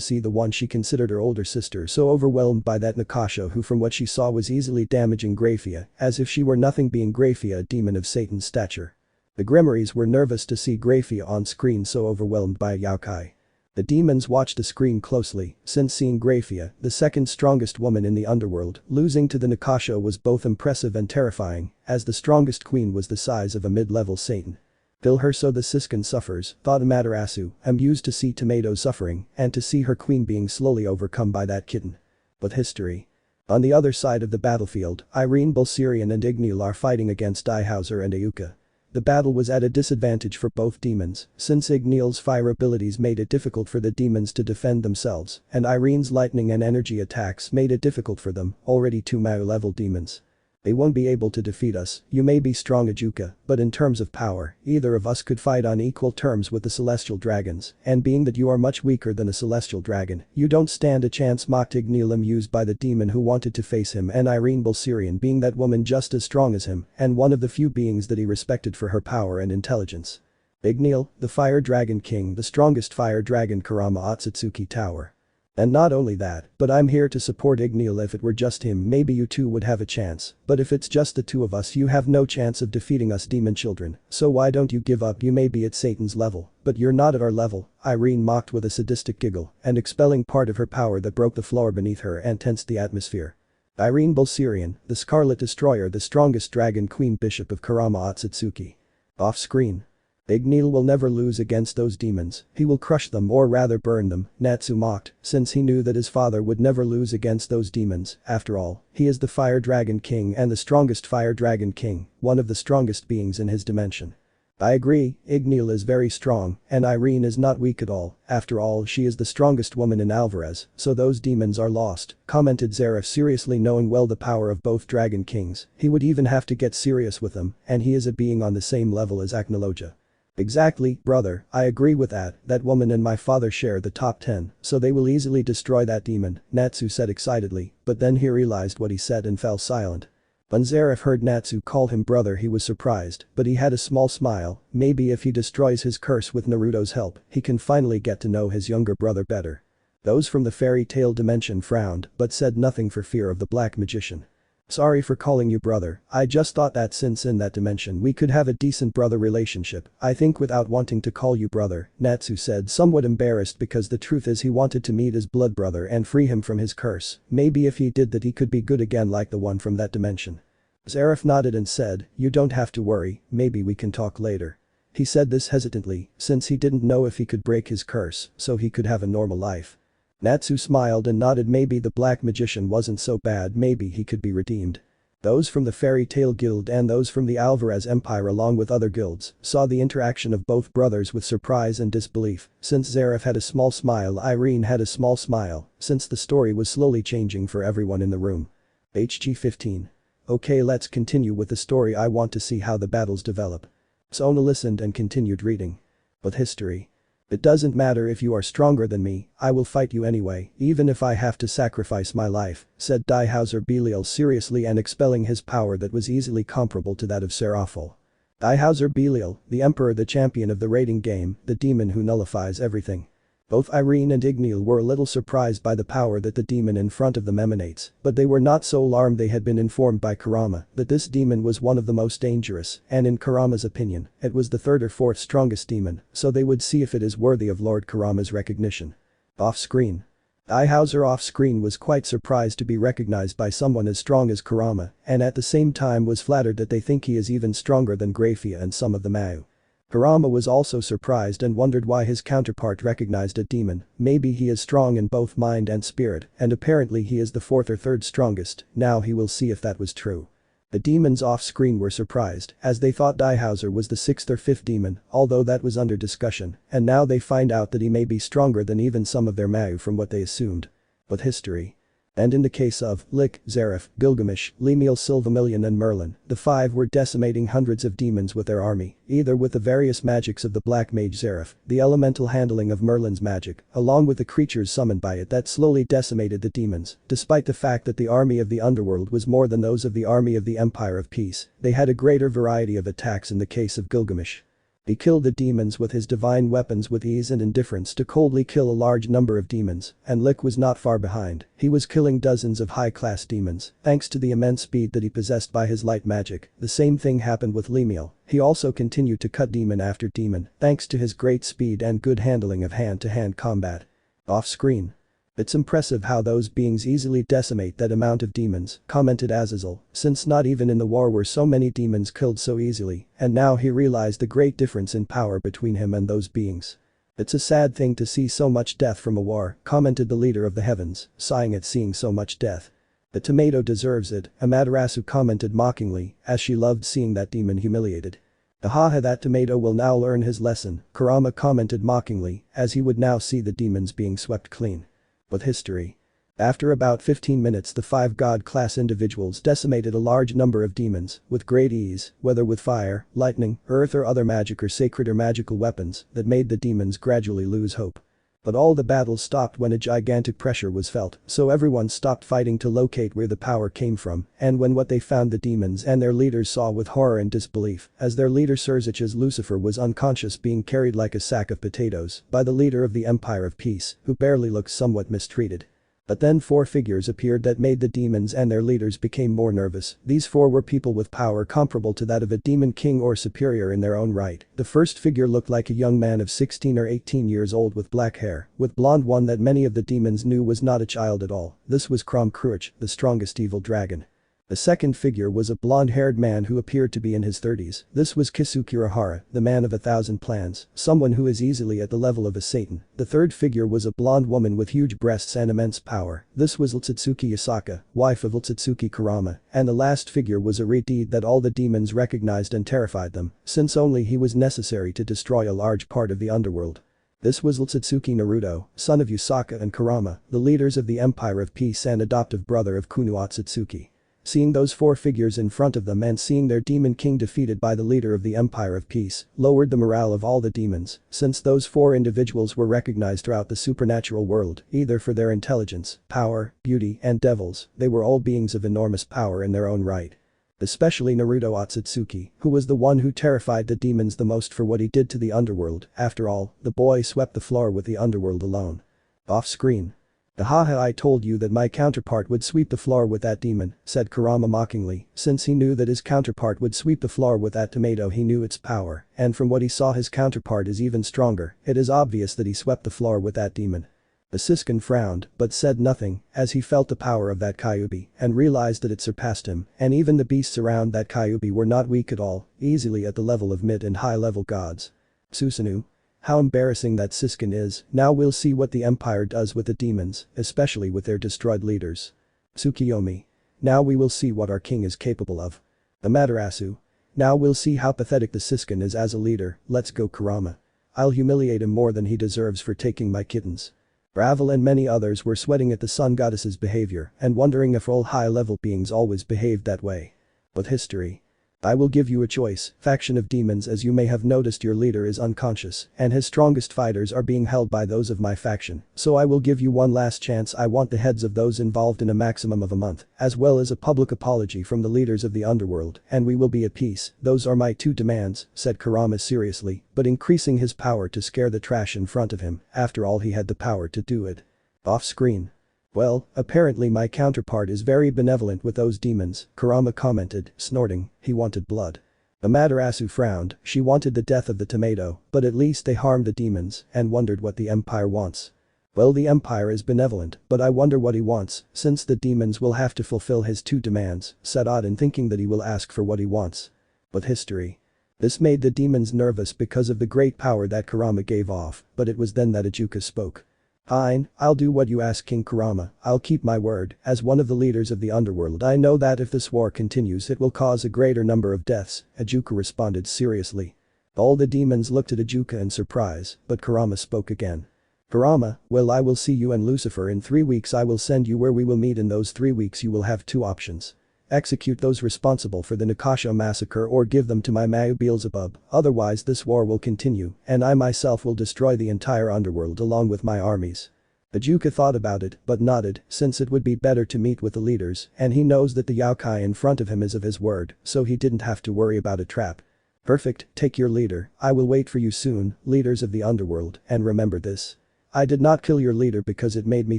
see the one she considered her older sister so overwhelmed by that Nikasho, who from what she saw was easily damaging Graphia, as if she were nothing, being Graphia a demon of Satan's stature. The Grimoires were nervous to see Graphia on screen so overwhelmed by a Yaokai. The demons watched the screen closely, since seeing Graphia, the second strongest woman in the underworld, losing to the Nikasho was both impressive and terrifying, as the strongest queen was the size of a mid-level Satan. Kill her so the Siskin suffers, thought Amaterasu, amused to see Tomato suffering and to see her queen being slowly overcome by that kitten. But history. On the other side of the battlefield, Irene Bulsirian and Ignil are fighting against Ihauser and Ayuka. The battle was at a disadvantage for both demons, since Ignil's fire abilities made it difficult for the demons to defend themselves, and Irene's lightning and energy attacks made it difficult for them, already 2 Mao level demons. They won't be able to defeat us. You may be strong, Ajuka, but in terms of power, either of us could fight on equal terms with the celestial dragons, and being that you are much weaker than a celestial dragon, you don't stand a chance, mocked Ignil, amused by the demon who wanted to face him, and Irene Bulsirian being that woman just as strong as him and one of the few beings that he respected for her power and intelligence. Ignil, the fire dragon king, the strongest fire dragon, Kurama Akatsuki Tower. And not only that, but I'm here to support Ignil. If it were just him, maybe you two would have a chance, but if it's just the two of us, you have no chance of defeating us demon children, so why don't you give up? You may be at Satan's level, but you're not at our level, Irene mocked with a sadistic giggle and expelling part of her power that broke the floor beneath her and tensed the atmosphere. Irene Bulsirian, the Scarlet Destroyer, the strongest dragon queen, bishop of Kurama Akatsuki. Off-screen. Ignil will never lose against those demons, he will crush them, or rather burn them, Natsu mocked, since he knew that his father would never lose against those demons. After all, he is the Fire Dragon King and the strongest Fire Dragon King, one of the strongest beings in his dimension. I agree, Ignil is very strong, and Irene is not weak at all, after all she is the strongest woman in Alvarez, so those demons are lost, commented Zeref, seriously knowing well the power of both Dragon Kings, he would even have to get serious with them, and he is a being on the same level as Aknologia. Exactly, brother, I agree with that woman and my father share the top 10, so they will easily destroy that demon, Natsu said excitedly, but then he realized what he said and fell silent. When Zeref heard Natsu call him brother he was surprised, but he had a small smile. Maybe if he destroys his curse with Naruto's help, he can finally get to know his younger brother better. Those from the fairy tale dimension frowned but said nothing for fear of the black magician. Sorry for calling you brother, I just thought that since in that dimension we could have a decent brother relationship, I think without wanting to call you brother, Natsu said, somewhat embarrassed because the truth is he wanted to meet his blood brother and free him from his curse. Maybe if he did that he could be good again like the one from that dimension. Zeref nodded and said, you don't have to worry, maybe we can talk later. He said this hesitantly, since he didn't know if he could break his curse so he could have a normal life. Natsu smiled and nodded. Maybe the black magician wasn't so bad, maybe he could be redeemed. Those from the Fairy Tale Guild and those from the Alvarez Empire along with other guilds saw the interaction of both brothers with surprise and disbelief. Since Zeref had a small smile, Irene had a small smile, since the story was slowly changing for everyone in the room. HG 15. Okay, let's continue with the story. I want to see how the battles develop. Sona listened and continued reading. But history. It doesn't matter if you are stronger than me, I will fight you anyway, even if I have to sacrifice my life, said Daihauser Belial seriously and expelling his power that was easily comparable to that of Seraphol. Daihauser Belial, the emperor, the champion of the raiding game, the demon who nullifies everything. Both Irene and Igneel were a little surprised by the power that the demon in front of them emanates, but they were not so alarmed. They had been informed by Kurama that this demon was one of the most dangerous, and in Kurama's opinion, it was the third or fourth strongest demon, so they would see if it is worthy of Lord Kurama's recognition. Off-screen. Daihauser off-screen was quite surprised to be recognized by someone as strong as Kurama, and at the same time was flattered that they think he is even stronger than Grafia and some of the Mau. Kurama was also surprised and wondered why his counterpart recognized a demon. Maybe he is strong in both mind and spirit, and apparently he is the fourth or third strongest. Now he will see if that was true. The demons off-screen were surprised, as they thought Daihauser was the sixth or fifth demon, although that was under discussion, and now they find out that he may be stronger than even some of their Mau from what they assumed. But history. And in the case of Lick, Zeref, Gilgamesh, Lemuel, Silvermillion and Merlin, the five were decimating hundreds of demons with their army, either with the various magics of the Black Mage Zeref, the elemental handling of Merlin's magic, along with the creatures summoned by it that slowly decimated the demons. Despite the fact that the army of the underworld was more than those of the army of the Empire of Peace, they had a greater variety of attacks in the case of Gilgamesh. He killed the demons with his divine weapons with ease and indifference to coldly kill a large number of demons, and Lick was not far behind. He was killing dozens of high-class demons, thanks to the immense speed that he possessed by his light magic. The same thing happened with Lemuel. He also continued to cut demon after demon, thanks to his great speed and good handling of hand-to-hand combat. Off-screen. It's impressive how those beings easily decimate that amount of demons, commented Azazel, since not even in the war were so many demons killed so easily, and now he realized the great difference in power between him and those beings. It's a sad thing to see so much death from a war, commented the leader of the heavens, sighing at seeing so much death. The tomato deserves it, Amaterasu commented mockingly, as she loved seeing that demon humiliated. Ahaha, that tomato will now learn his lesson, Kurama commented mockingly, as he would now see the demons being swept clean. With history. After about 15 minutes the 5 god-class individuals decimated a large number of demons, with great ease, whether with fire, lightning, earth or other magic or sacred or magical weapons, that made the demons gradually lose hope. But all the battles stopped when a gigantic pressure was felt, so everyone stopped fighting to locate where the power came from, and when what they found the demons and their leaders saw with horror and disbelief, as their leader Surzich's Lucifer was unconscious being carried like a sack of potatoes by the leader of the Empire of Peace, who barely looked somewhat mistreated. But then 4 figures appeared that made the demons and their leaders became more nervous. These 4 were people with power comparable to that of a demon king or superior in their own right. The first figure looked like a young man of 16 or 18 years old with black hair, with blonde, one that many of the demons knew was not a child at all. This was Krom Kruich, the strongest evil dragon. The second figure was a blonde-haired man who appeared to be in his 30s. This was Kisuke Urahara, the man of 1,000 plans, someone who is easily at the level of a Satan. The third figure was a blonde woman with huge breasts and immense power. This was Ltsutsuki Yasaka, wife of Ltsutsuki Kurama, and the last figure was a deed that all the demons recognized and terrified them, since only he was necessary to destroy a large part of the underworld. This was Ltsutsuki Naruto, son of Yasaka and Kurama, the leaders of the Empire of Peace and adoptive brother of Kunu Otsutsuki. Seeing those 4 figures in front of them and seeing their demon king defeated by the leader of the Empire of Peace lowered the morale of all the demons, since those 4 individuals were recognized throughout the supernatural world, either for their intelligence, power, beauty, and devils. They were all beings of enormous power in their own right. Especially Naruto Akatsuki, who was the one who terrified the demons the most for what he did to the underworld. After all, the boy swept the floor with the underworld alone. Off screen. Haha, I told you that my counterpart would sweep the floor with that demon, said Kurama mockingly. Since he knew that his counterpart would sweep the floor with that tomato, he knew its power, and from what he saw his counterpart is even stronger. It is obvious that he swept the floor with that demon. The Siskin frowned, but said nothing, as he felt the power of that Kyuubi, and realized that it surpassed him, and even the beasts around that Kyuubi were not weak at all, easily at the level of mid and high level gods. Susanoo. How embarrassing that Siskin is. Now we'll see what the Empire does with the demons, especially with their destroyed leaders. Tsukiyomi. Now we will see what our king is capable of. Amaterasu. Now we'll see how pathetic the Siskin is as a leader. Let's go Kurama. I'll humiliate him more than he deserves for taking my kittens. Ravel and many others were sweating at the sun goddess's behavior and wondering if all high-level beings always behaved that way. But history. I will give you a choice, faction of demons. As you may have noticed, your leader is unconscious and his strongest fighters are being held by those of my faction, so I will give you one last chance. I want the heads of those involved in a maximum of a month, as well as a public apology from the leaders of the underworld, and we will be at peace. Those are my two demands, said Kurama seriously, but increasing his power to scare the trash in front of him. After all, he had the power to do it. Off screen. Well, apparently my counterpart is very benevolent with those demons, Kurama commented, snorting. He wanted blood. Amaterasu frowned. She wanted the death of the tomato, but at least they harmed the demons, and wondered what the Empire wants. Well, the Empire is benevolent, but I wonder what he wants, since the demons will have to fulfill his two demands, said Odin, thinking that he will ask for what he wants. But history. This made the demons nervous because of the great power that Kurama gave off, but it was then that Ichigo spoke. Fine, I'll do what you ask, King Kurama. I'll keep my word. As one of the leaders of the underworld, I know that if this war continues it will cause a greater number of deaths, Ichigo responded seriously. All the demons looked at Ichigo in surprise, but Kurama spoke again. Kurama, well, I will see you and Lucifer in 3 weeks. I will send you where we will meet. In those 3 weeks you will have two options. Execute those responsible for the Nikasho massacre or give them to my Mayu Beelzebub, otherwise this war will continue and I myself will destroy the entire underworld along with my armies. Ichigo thought about it but nodded, since it would be better to meet with the leaders and he knows that the yokai in front of him is of his word, so he didn't have to worry about a trap. Perfect, take your leader, I will wait for you soon, leaders of the underworld, and remember this. I did not kill your leader because it made me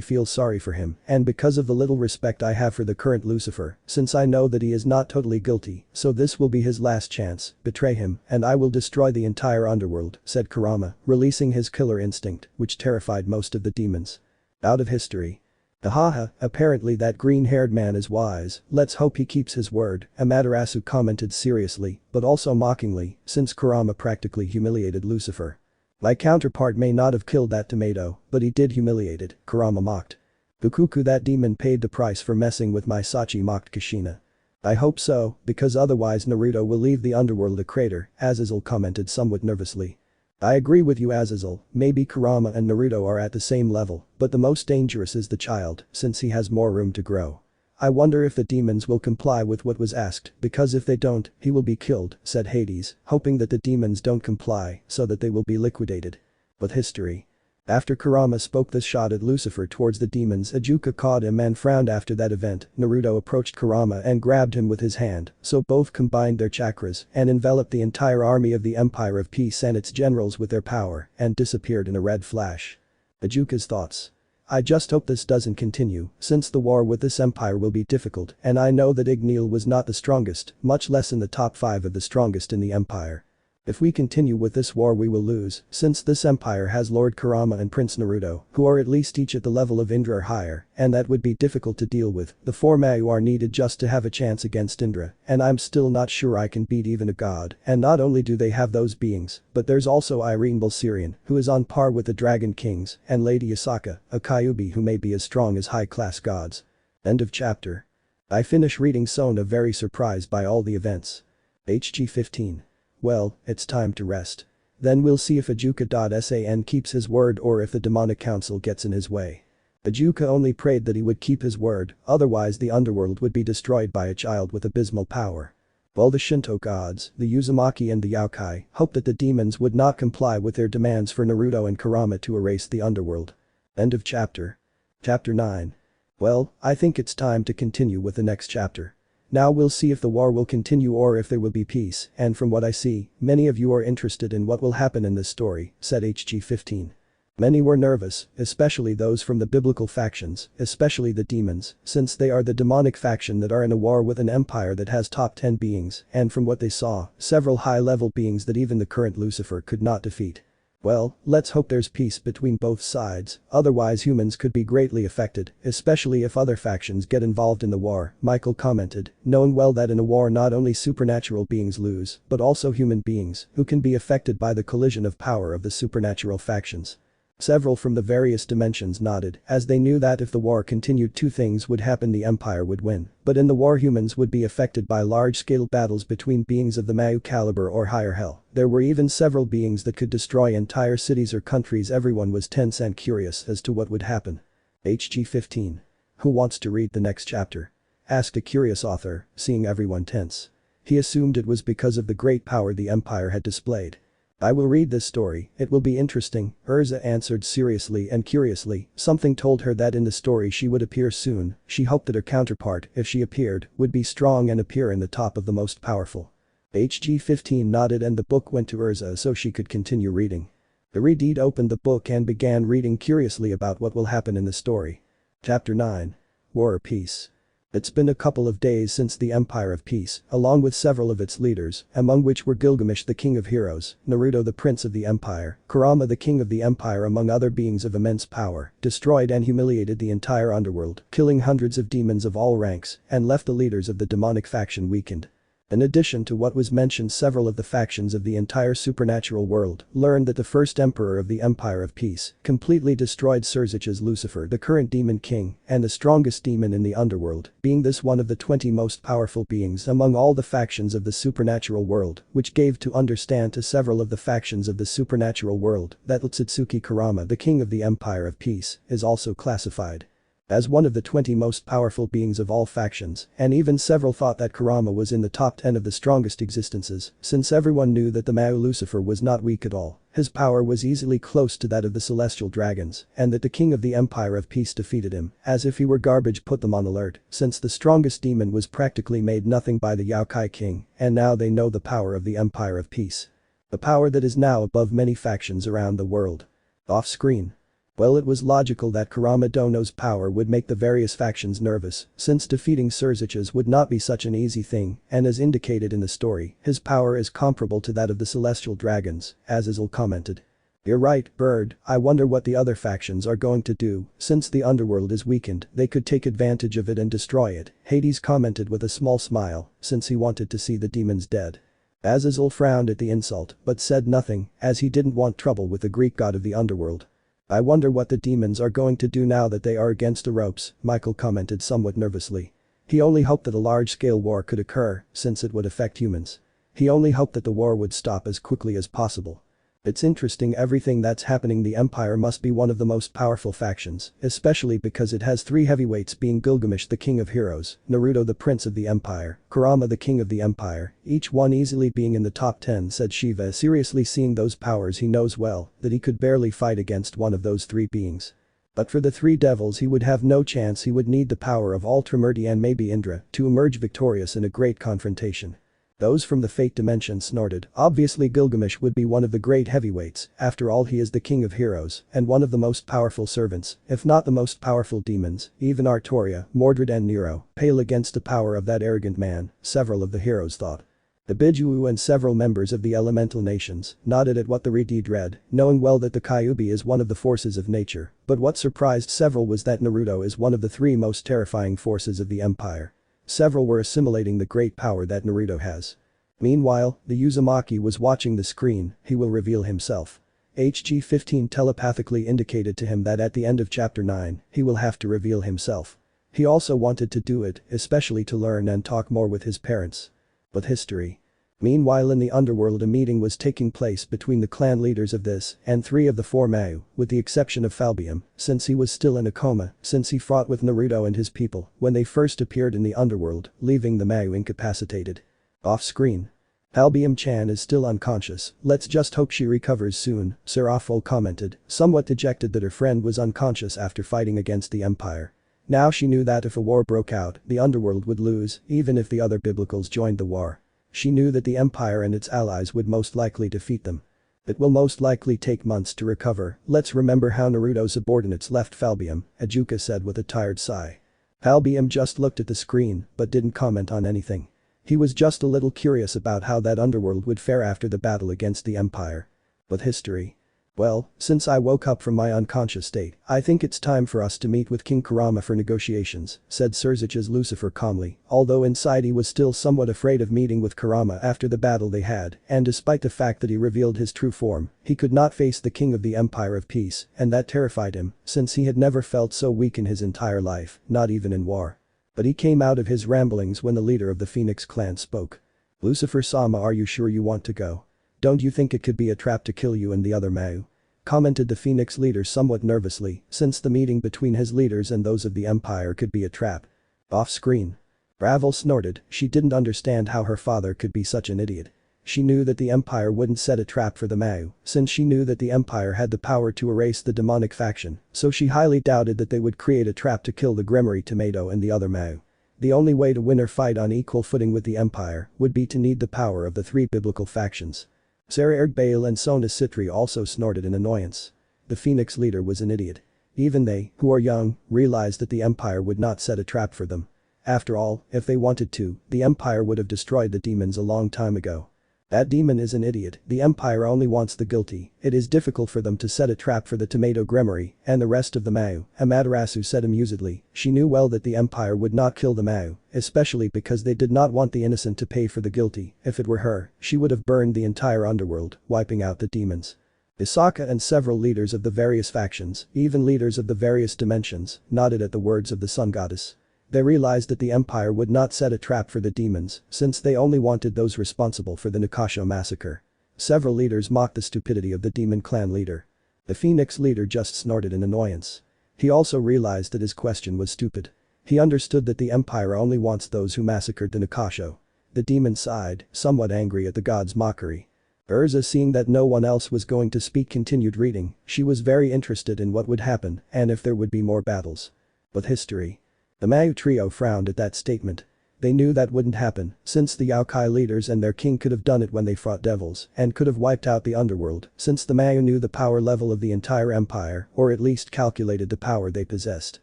feel sorry for him and because of the little respect I have for the current Lucifer, since I know that he is not totally guilty, so this will be his last chance. Betray him and I will destroy the entire underworld, said Kurama, releasing his killer instinct, which terrified most of the demons. Out of history. Haha, apparently that green-haired man is wise, let's hope he keeps his word, Amaterasu commented seriously, but also mockingly, since Kurama practically humiliated Lucifer. My counterpart may not have killed that tomato, but he did humiliate it, Kurama mocked. Fukuku, that demon paid the price for messing with my Sachi, mocked Kushina. I hope so, because otherwise Naruto will leave the underworld a crater, Azazel commented somewhat nervously. I agree with you, Azazel, maybe Kurama and Naruto are at the same level, but the most dangerous is the child, since he has more room to grow. I wonder if the demons will comply with what was asked, because if they don't, he will be killed, said Hades, hoping that the demons don't comply so that they will be liquidated. But history. After Kurama spoke this shot at Lucifer towards the demons, Ichigo caught him and frowned. After that event, Naruto approached Kurama and grabbed him with his hand, so both combined their chakras and enveloped the entire army of the Empire of Peace and its generals with their power and disappeared in a red flash. Ichigo's thoughts. I just hope this doesn't continue, since the war with this empire will be difficult and I know that Igneel was not the strongest, much less in the top 5 of the strongest in the empire. If we continue with this war we will lose, since this empire has Lord Kurama and Prince Naruto, who are at least each at the level of Indra or higher, and that would be difficult to deal with. The 4 Mayu are needed just to have a chance against Indra, and I'm still not sure I can beat even a god, and not only do they have those beings, but there's also Irene Bulsirian, who is on par with the Dragon Kings, and Lady Asaka, a Kyuubi who may be as strong as high-class gods. End of chapter. I finish reading Sona very surprised by all the events. HG 15. Well, it's time to rest. Then we'll see if Ichigo.san keeps his word or if the demonic council gets in his way. Ichigo only prayed that he would keep his word, otherwise the underworld would be destroyed by a child with abysmal power. While the Shinto gods, the Uzumaki and the yokai, hoped that the demons would not comply with their demands for Naruto and Kurama to erase the underworld. End of chapter. Chapter 9. Well, I think it's time to continue with the next chapter. Now we'll see if the war will continue or if there will be peace, and from what I see, many of you are interested in what will happen in this story, said HG-15. Many were nervous, especially those from the biblical factions, especially the demons, since they are the demonic faction that are in a war with an empire that has top 10 beings, and from what they saw, several high-level beings that even the current Lucifer could not defeat. Well, let's hope there's peace between both sides, otherwise humans could be greatly affected, especially if other factions get involved in the war, Michael commented, knowing well that in a war not only supernatural beings lose, but also human beings, who can be affected by the collision of power of the supernatural factions. Several from the various dimensions nodded, as they knew that if the war continued two things would happen: the empire would win, but in the war humans would be affected by large-scale battles between beings of the Mau caliber or higher hell. There were even several beings that could destroy entire cities or countries. Everyone was tense and curious as to what would happen. HG-15. Who wants to read the next chapter? Asked a curious author, seeing everyone tense. He assumed it was because of the great power the empire had displayed. I will read this story, it will be interesting, Urza answered seriously and curiously. Something told her that in the story she would appear soon. She hoped that her counterpart, if she appeared, would be strong and appear in the top of the most powerful. HG-15 nodded and the book went to Urza so she could continue reading. The Redeed opened the book and began reading curiously about what will happen in the story. Chapter 9. War or Peace. It's been a couple of days since the Empire of Peace, along with several of its leaders, among which were Gilgamesh the King of Heroes, Naruto the Prince of the Empire, Kurama the King of the Empire among other beings of immense power, destroyed and humiliated the entire underworld, killing hundreds of demons of all ranks, and left the leaders of the demonic faction weakened. In addition to what was mentioned, several of the factions of the entire supernatural world learned that the first emperor of the Empire of Peace completely destroyed Surzich's Lucifer, the current demon king, and the strongest demon in the underworld, being this one of the 20 most powerful beings among all the factions of the supernatural world, which gave to understand to several of the factions of the supernatural world that Akatsuki Kurama, the king of the Empire of Peace, is also classified as one of the 20 most powerful beings of all factions, and even several thought that Kurama was in the top 10 of the strongest existences, since everyone knew that the Mau Lucifer was not weak at all. His power was easily close to that of the celestial dragons, and that the king of the Empire of Peace defeated him, as if he were garbage, put them on alert, since the strongest demon was practically made nothing by the Yokai king, and now they know the power of the Empire of Peace. The power that is now above many factions around the world. Off-screen. Well, it was logical that Kurama Dono's power would make the various factions nervous, since defeating Surzich's would not be such an easy thing, and as indicated in the story, his power is comparable to that of the celestial dragons, as Izel commented. You're right, Bird, I wonder what the other factions are going to do. Since the underworld is weakened, they could take advantage of it and destroy it, Hades commented with a small smile, since he wanted to see the demons dead. Azazel frowned at the insult, but said nothing, as he didn't want trouble with the Greek god of the underworld. I wonder what the demons are going to do now that they are against the ropes, Michael commented somewhat nervously. He only hoped that a large-scale war could occur, since it would affect humans. He only hoped that the war would stop as quickly as possible. It's interesting everything that's happening. The Empire must be one of the most powerful factions, especially because it has 3 heavyweights being Gilgamesh the King of Heroes, Naruto the Prince of the Empire, Kurama the King of the Empire, each one easily being in the top 10, said Shiva. Seriously, seeing those powers, he knows well that he could barely fight against one of those 3 beings. But for the 3 devils he would have no chance. He would need the power of all Trimurti and maybe Indra to emerge victorious in a great confrontation. Those from the Fate Dimension snorted. Obviously Gilgamesh would be one of the great heavyweights, after all he is the king of heroes and one of the most powerful servants, if not the most powerful demons. Even Artoria, Mordred and Nero pale against the power of that arrogant man, several of the heroes thought. The Bijuu and several members of the elemental nations nodded at what the Redeed read, knowing well that the Kyuubi is one of the forces of nature, but what surprised several was that Naruto is one of the 3 most terrifying forces of the Empire. Several were assimilating the great power that Naruto has. Meanwhile, the Uzumaki was watching the screen. He will reveal himself. HG-15 telepathically indicated to him that at the end of chapter 9, he will have to reveal himself. He also wanted to do it, especially to learn and talk more with his parents. But history. Meanwhile, in the underworld, a meeting was taking place between the clan leaders of this and 3 of the 4 Mau, with the exception of Falbium, since he was still in a coma, since he fought with Naruto and his people when they first appeared in the underworld, leaving the Mau incapacitated. Off-screen. Falbium-chan is still unconscious, let's just hope she recovers soon, Seraphol commented, somewhat dejected that her friend was unconscious after fighting against the Empire. Now she knew that if a war broke out, the underworld would lose, even if the other biblicals joined the war. She knew that the Empire and its allies would most likely defeat them. It will most likely take months to recover. Let's remember how Naruto's subordinates left Falbium, Ajuka said with a tired sigh. Falbium just looked at the screen, but didn't comment on anything. He was just a little curious about how that underworld would fare after the battle against the Empire. But history. Well, since I woke up from my unconscious state, I think it's time for us to meet with King Kurama for negotiations, said Surzich's Lucifer calmly, although inside he was still somewhat afraid of meeting with Kurama after the battle they had, and despite the fact that he revealed his true form, he could not face the king of the Empire of Peace, and that terrified him, since he had never felt so weak in his entire life, not even in war. But he came out of his ramblings when the leader of the Phoenix clan spoke. Lucifer-sama, are you sure you want to go? Don't you think it could be a trap to kill you and the other Mau? Commented the Phoenix leader somewhat nervously, since the meeting between his leaders and those of the Empire could be a trap. Off-screen. Ravel snorted, she didn't understand how her father could be such an idiot. She knew that the Empire wouldn't set a trap for the Mau, since she knew that the Empire had the power to erase the demonic faction, so she highly doubted that they would create a trap to kill the Gremory Tomato and the other Mau. The only way to win or fight on equal footing with the Empire would be to need the power of the three biblical factions. Sarah Ergbale and Sona Citri also snorted in annoyance. The Phoenix leader was an idiot. Even they, who are young, realized that the Empire would not set a trap for them. After all, if they wanted to, the Empire would have destroyed the demons a long time ago. That demon is an idiot, the Empire only wants the guilty, it is difficult for them to set a trap for the Tomato Gremory and the rest of the Mau, Amaterasu said amusedly, she knew well that the Empire would not kill the Mau, especially because they did not want the innocent to pay for the guilty, if it were her, she would have burned the entire underworld, wiping out the demons. Isaka and several leaders of the various factions, even leaders of the various dimensions, nodded at the words of the Sun Goddess. They realized that the Empire would not set a trap for the demons, since they only wanted those responsible for the Nikasho massacre. Several leaders mocked the stupidity of the demon clan leader. The Phoenix leader just snorted in annoyance. He also realized that his question was stupid. He understood that the Empire only wants those who massacred the Nikasho. The demon sighed, somewhat angry at the god's mockery. Urza, seeing that no one else was going to speak, continued reading. She was very interested in what would happen and if there would be more battles. But history. The Mau trio frowned at that statement. They knew that wouldn't happen, since the Yaokai leaders and their king could have done it when they fought devils and could have wiped out the underworld, since the Mau knew the power level of the entire empire, or at least calculated the power they possessed.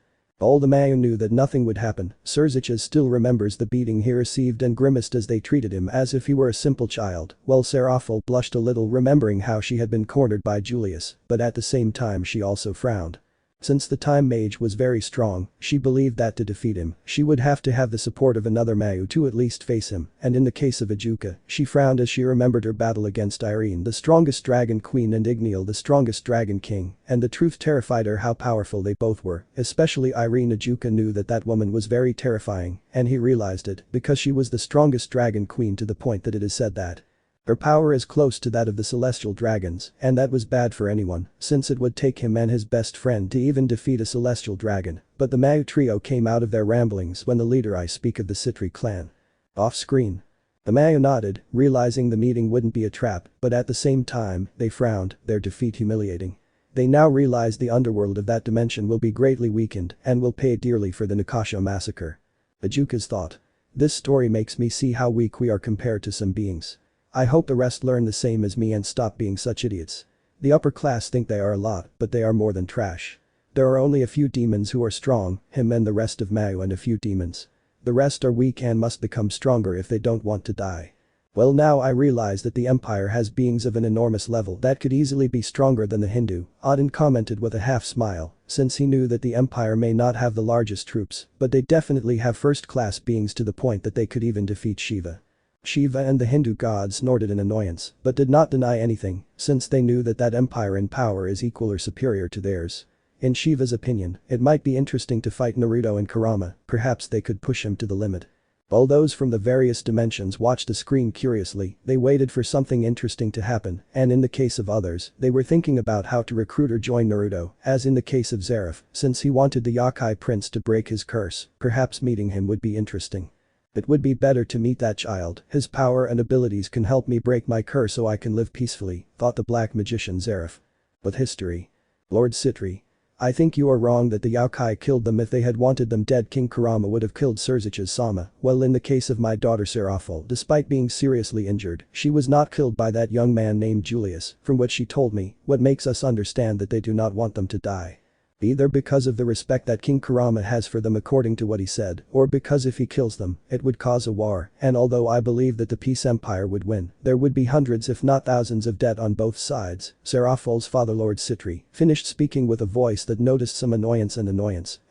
All the Mau knew that nothing would happen. Surziches still remembers the beating he received and grimaced as they treated him as if he were a simple child, while Seraphil blushed a little remembering how she had been cornered by Julius, but at the same time she also frowned. Since the Time Mage was very strong, she believed that to defeat him, she would have to have the support of another Mau to at least face him, and in the case of Ajuka, she frowned as she remembered her battle against Irene, the strongest dragon queen, and Igneal, the strongest dragon king, and the truth terrified her how powerful they both were, especially Irene. Ajuka knew that that woman was very terrifying, and he realized it because she was the strongest dragon queen to the point that it is said that her power is close to that of the celestial dragons, and that was bad for anyone, since it would take him and his best friend to even defeat a celestial dragon, but the Mau trio came out of their ramblings when the leader, I speak of the Citri clan. Off-screen. The Mau nodded, realizing the meeting wouldn't be a trap, but at the same time, they frowned, their defeat humiliating. They now realize the underworld of that dimension will be greatly weakened and will pay dearly for the Nikasho massacre. Ajuka's thought. This story makes me see how weak we are compared to some beings. I hope the rest learn the same as me and stop being such idiots. The upper class think they are a lot, but they are more than trash. There are only a few demons who are strong, him and the rest of Mau, and a few demons. The rest are weak and must become stronger if they don't want to die. Well, now I realize that the Empire has beings of an enormous level that could easily be stronger than the Hindu, Auden commented with a half smile, since he knew that the Empire may not have the largest troops, but they definitely have first-class beings to the point that they could even defeat Shiva. Shiva and the Hindu gods snorted in annoyance, but did not deny anything, since they knew that that empire in power is equal or superior to theirs. In Shiva's opinion, it might be interesting to fight Naruto and Kurama, perhaps they could push him to the limit. While those from the various dimensions watched the screen curiously, they waited for something interesting to happen, and in the case of others, they were thinking about how to recruit or join Naruto, as in the case of Zeref, since he wanted the Yakai prince to break his curse, perhaps meeting him would be interesting. It would be better to meet that child, his power and abilities can help me break my curse so I can live peacefully, thought the black magician Zeref. But history. Lord Citri. I think you are wrong that the yokai killed them. If they had wanted them dead, King Kurama would have killed Surzich's Sama. Well, in the case of my daughter Serafal, despite being seriously injured, she was not killed by that young man named Julius, from what she told me, what makes us understand that they do not want them to die. Either because of the respect that King Kurama has for them according to what he said, or because if he kills them, it would cause a war, and although I believe that the Peace Empire would win, there would be hundreds if not thousands of dead on both sides. Serafal's father Lord Citri finished speaking with a voice that noticed some annoyance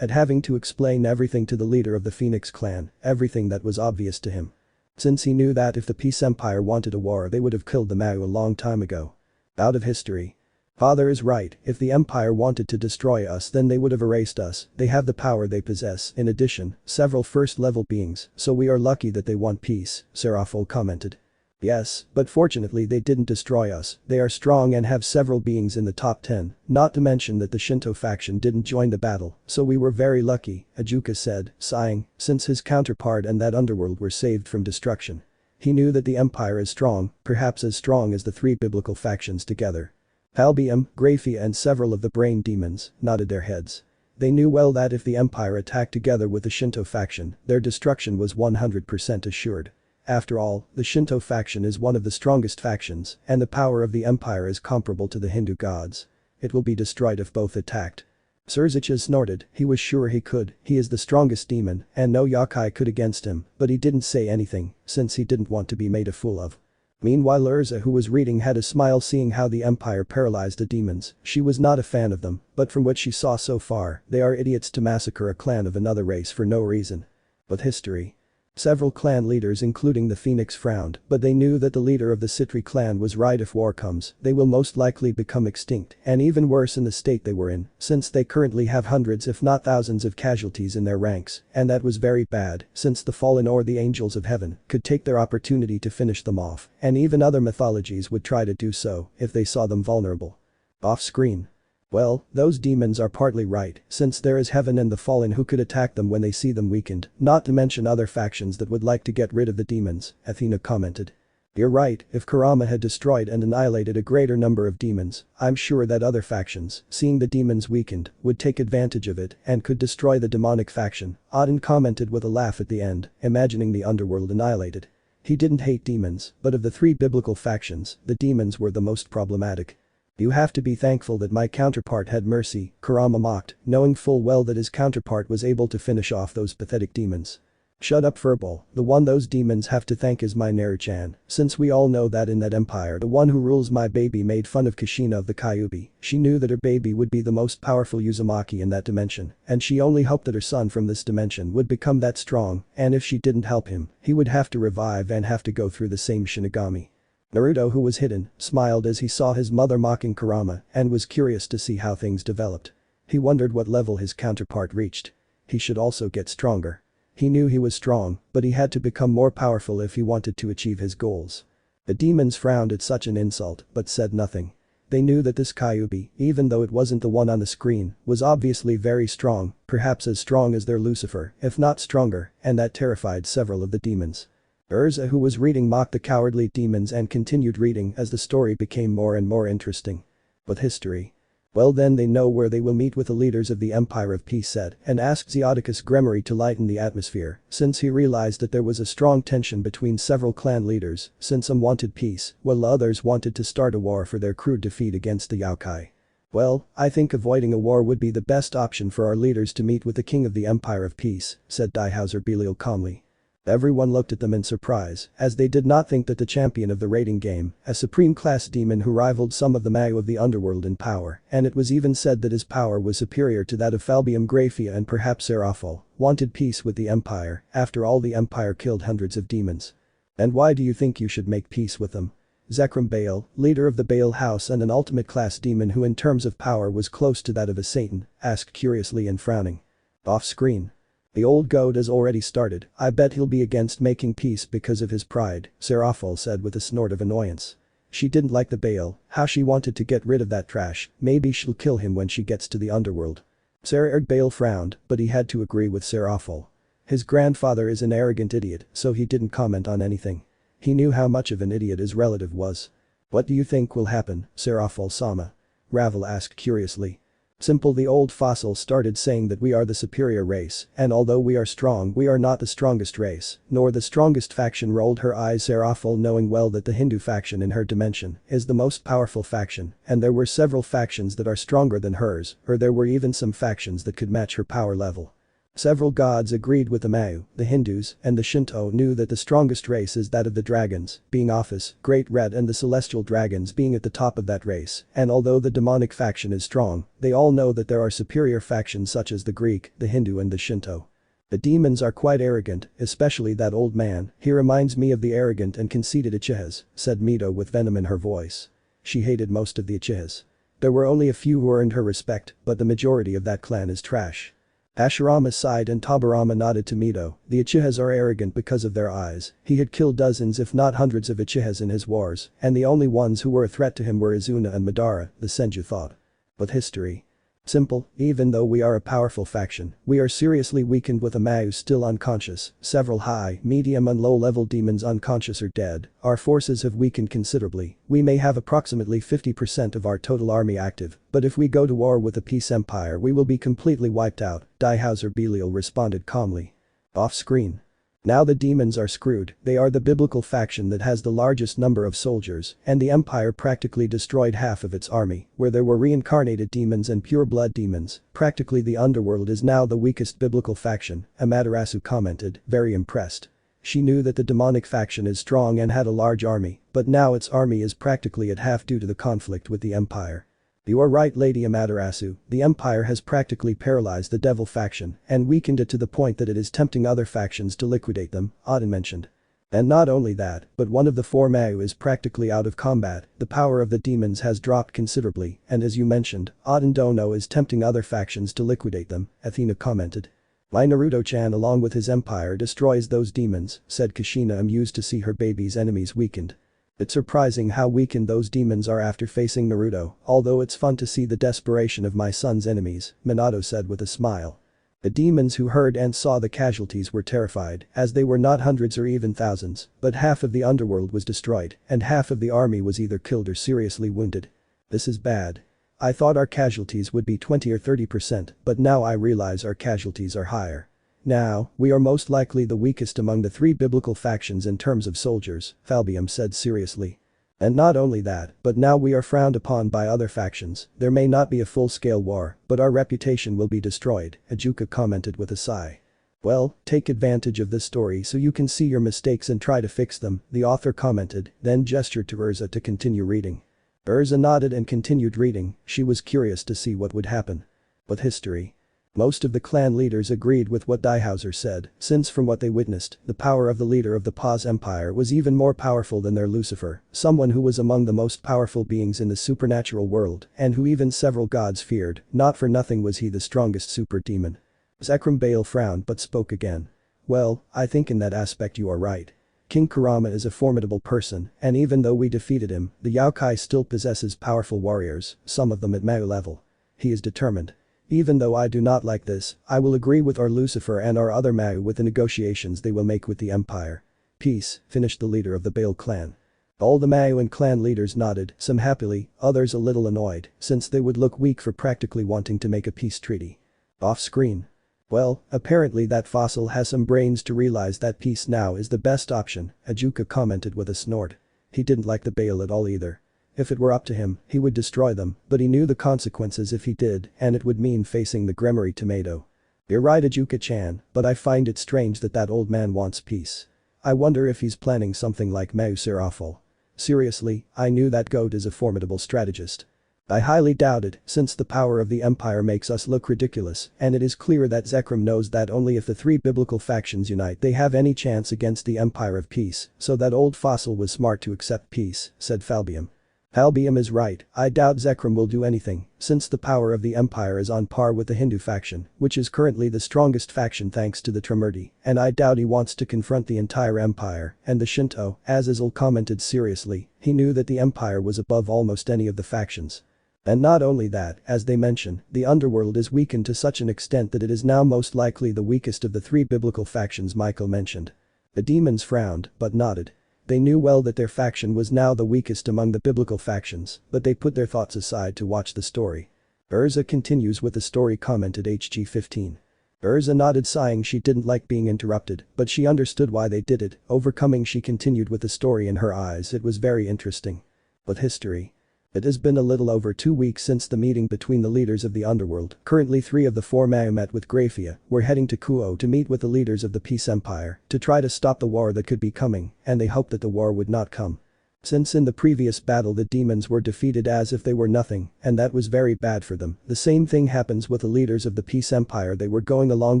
at having to explain everything to the leader of the Phoenix clan, everything that was obvious to him. Since he knew that if the Peace Empire wanted a war they would have killed the Mao a long time ago. Out of history. Father is right, if the Empire wanted to destroy us then they would have erased us, they have the power they possess, in addition, several first-level beings, so we are lucky that they want peace, Serafal commented. Yes, but fortunately they didn't destroy us, they are strong and have several beings in the top 10, not to mention that the Shinto faction didn't join the battle, so we were very lucky, Ajuka said, sighing, since his counterpart and that underworld were saved from destruction. He knew that the Empire is strong, perhaps as strong as the three biblical factions together. Albium, Graphia and several of the brain demons nodded their heads. They knew well that if the Empire attacked together with the Shinto faction, their destruction was 100% assured. After all, the Shinto faction is one of the strongest factions, and the power of the Empire is comparable to the Hindu gods. It will be destroyed if both attacked. Surzicha snorted, he was sure he could, he is the strongest demon, and no yokai could against him, but he didn't say anything, since he didn't want to be made a fool of. Meanwhile Urza, who was reading, had a smile seeing how the Empire paralyzed the demons. She was not a fan of them, but from what she saw so far, they are idiots to massacre a clan of another race for no reason. But history. Several clan leaders including the Phoenix frowned, but they knew that the leader of the Citri clan was right. If war comes, they will most likely become extinct, and even worse in the state they were in, since they currently have hundreds if not thousands of casualties in their ranks, and that was very bad, since the fallen or the angels of heaven could take their opportunity to finish them off, and even other mythologies would try to do so if they saw them vulnerable. Off screen. Well, those demons are partly right, since there is heaven and the fallen who could attack them when they see them weakened, not to mention other factions that would like to get rid of the demons, Athena commented. You're right, if Kurama had destroyed and annihilated a greater number of demons, I'm sure that other factions, seeing the demons weakened, would take advantage of it and could destroy the demonic faction, Auden commented with a laugh at the end, imagining the underworld annihilated. He didn't hate demons, but of the three biblical factions, the demons were the most problematic. You have to be thankful that my counterpart had mercy, Kurama mocked, knowing full well that his counterpart was able to finish off those pathetic demons. Shut up furball, the one those demons have to thank is my Naru-chan, since we all know that in that empire the one who rules my baby made fun of Kushina of the Kyuubi. She knew that her baby would be the most powerful Uzumaki in that dimension, and she only hoped that her son from this dimension would become that strong, and if she didn't help him, he would have to revive and have to go through the same Shinigami. Naruto, who was hidden, smiled as he saw his mother mocking Kurama and was curious to see how things developed. He wondered what level his counterpart reached. He should also get stronger. He knew he was strong, but he had to become more powerful if he wanted to achieve his goals. The demons frowned at such an insult but said nothing. They knew that this Kyuubi, even though it wasn't the one on the screen, was obviously very strong, perhaps as strong as their Lucifer, if not stronger, and that terrified several of the demons. Urza, who was reading, mocked the cowardly demons and continued reading as the story became more and more interesting. But history. Well, then they know where they will meet with the leaders of the Empire of Peace, said, and asked Zeodicus Gremory to lighten the atmosphere, since he realized that there was a strong tension between several clan leaders, since some wanted peace, while others wanted to start a war for their crude defeat against the yokai. Well, I think avoiding a war would be the best option for our leaders to meet with the king of the Empire of Peace, said Daihauser Belial calmly. Everyone looked at them in surprise, as they did not think that the champion of the rating game, a supreme-class demon who rivaled some of the Mao of the underworld in power, and it was even said that his power was superior to that of Falbium Graphia and perhaps Serafal, wanted peace with the Empire. After all, the Empire killed hundreds of demons. And why do you think you should make peace with them? Zekrom Baal, leader of the Baal house and an ultimate-class demon who in terms of power was close to that of a Satan, asked curiously and frowning. Off-screen. The old goat has already started, I bet he'll be against making peace because of his pride, Serafal said with a snort of annoyance. She didn't like the Baal, how she wanted to get rid of that trash, maybe she'll kill him when she gets to the underworld. Sererg Baal frowned, but he had to agree with Serafal. His grandfather is an arrogant idiot, so he didn't comment on anything. He knew how much of an idiot his relative was. What do you think will happen, Serafal-sama? Ravel asked curiously. Simple. The old fossil started saying that we are the superior race, and although we are strong we are not the strongest race, nor the strongest faction. Rolled her eyes. Seraphil, knowing well that the Hindu faction in her dimension is the most powerful faction, and there were several factions that are stronger than hers, or there were even some factions that could match her power level. Several gods agreed with the Mayu, the Hindus, and the Shinto knew that the strongest race is that of the dragons, being Office, Great Red, and the celestial dragons being at the top of that race, and although the demonic faction is strong, they all know that there are superior factions such as the Greek, the Hindu, and the Shinto. The demons are quite arrogant, especially that old man. He reminds me of the arrogant and conceited Uchihas, said Mito with venom in her voice. She hated most of the Uchihas. There were only a few who earned her respect, but the majority of that clan is trash. Hashirama sighed and Tobirama nodded to Mito. The Uchihas are arrogant because of their eyes. He had killed dozens if not hundreds of Uchihas in his wars, and the only ones who were a threat to him were Izuna and Madara, the Senju thought. But history. Simple. Even though we are a powerful faction, we are seriously weakened with a Mayu still unconscious, several high, medium and low-level demons unconscious or dead. Our forces have weakened considerably. We may have approximately 50% of our total army active, but if we go to war with the Peace Empire we will be completely wiped out, Daihauser Belial responded calmly. Off-screen. Now the demons are screwed. They are the biblical faction that has the largest number of soldiers, and the empire practically destroyed half of its army, where there were reincarnated demons and pure blood demons. Practically the underworld is now the weakest biblical faction, Amaterasu commented, very impressed. She knew that the demonic faction is strong and had a large army, but now its army is practically at half due to the conflict with the empire. You are right, Lady Amaterasu, the empire has practically paralyzed the devil faction and weakened it to the point that it is tempting other factions to liquidate them, Auden mentioned. And not only that, but one of the four Mayu is practically out of combat. The power of the demons has dropped considerably, and as you mentioned, Auden Dono is tempting other factions to liquidate them, Athena commented. My Naruto-chan along with his empire destroys those demons, said Kushina, amused to see her baby's enemies weakened. It's surprising how weakened those demons are after facing Naruto, although it's fun to see the desperation of my son's enemies, Minato said with a smile. The demons who heard and saw the casualties were terrified, as they were not hundreds or even thousands, but half of the underworld was destroyed, and half of the army was either killed or seriously wounded. This is bad. I thought our casualties would be 20 or 30%, but now I realize our casualties are higher. Now, we are most likely the weakest among the three biblical factions in terms of soldiers, Falbium said seriously. And not only that, but now we are frowned upon by other factions. There may not be a full-scale war, but our reputation will be destroyed, Ajuka commented with a sigh. Well, take advantage of this story so you can see your mistakes and try to fix them, the author commented, then gestured to Urza to continue reading. Urza nodded and continued reading. She was curious to see what would happen. But history. Most of the clan leaders agreed with what Daihauser said, since from what they witnessed, the power of the leader of the Paz Empire was even more powerful than their Lucifer, someone who was among the most powerful beings in the supernatural world and who even several gods feared. Not for nothing was he the strongest super demon. Zekrom Baal frowned but spoke again. Well, I think in that aspect you are right. King Kurama is a formidable person, and even though we defeated him, the Yokai still possesses powerful warriors, some of them at Mayu level. He is determined. Even though I do not like this, I will agree with our Lucifer and our other Mayu with the negotiations they will make with the Empire. Peace, finished the leader of the Baal clan. All the Mayu and clan leaders nodded, some happily, others a little annoyed, since they would look weak for practically wanting to make a peace treaty. Off screen. Well, apparently that fossil has some brains to realize that peace now is the best option, Ajuka commented with a snort. He didn't like the Baal at all either. If it were up to him, he would destroy them, but he knew the consequences if he did, and it would mean facing the Gremory tomato. You're right, Ajuka-chan, but I find it strange that that old man wants peace. I wonder if he's planning something like Mayu Seraphil. Seriously, I knew that goat is a formidable strategist. I highly doubt it, since the power of the empire makes us look ridiculous, and it is clear that Zekrom knows that only if the three biblical factions unite they have any chance against the Empire of Peace, so that old fossil was smart to accept peace, said Falbium. Falbium is right, I doubt Zekrom will do anything, since the power of the empire is on par with the Hindu faction, which is currently the strongest faction thanks to the Trimurti, and I doubt he wants to confront the entire empire, and the Shinto, as Izel commented seriously, he knew that the empire was above almost any of the factions. And not only that, as they mention, the underworld is weakened to such an extent that it is now most likely the weakest of the three biblical factions Michael mentioned. The demons frowned, but nodded. They knew well that their faction was now the weakest among the biblical factions, but they put their thoughts aside to watch the story. Urza continues with the story, commented HG15. Urza nodded, sighing. She didn't like being interrupted, but she understood why they did it. Overcoming, she continued with the story in her eyes. It was very interesting. But history. It has been a little over 2 weeks since the meeting between the leaders of the underworld. Currently 3 of the 4 Mao met with Grafia were heading to Kuo to meet with the leaders of the Peace Empire to try to stop the war that could be coming, and they hoped that the war would not come. Since in the previous battle the demons were defeated as if they were nothing, and that was very bad for them. The same thing happens with the leaders of the Peace Empire. They were going along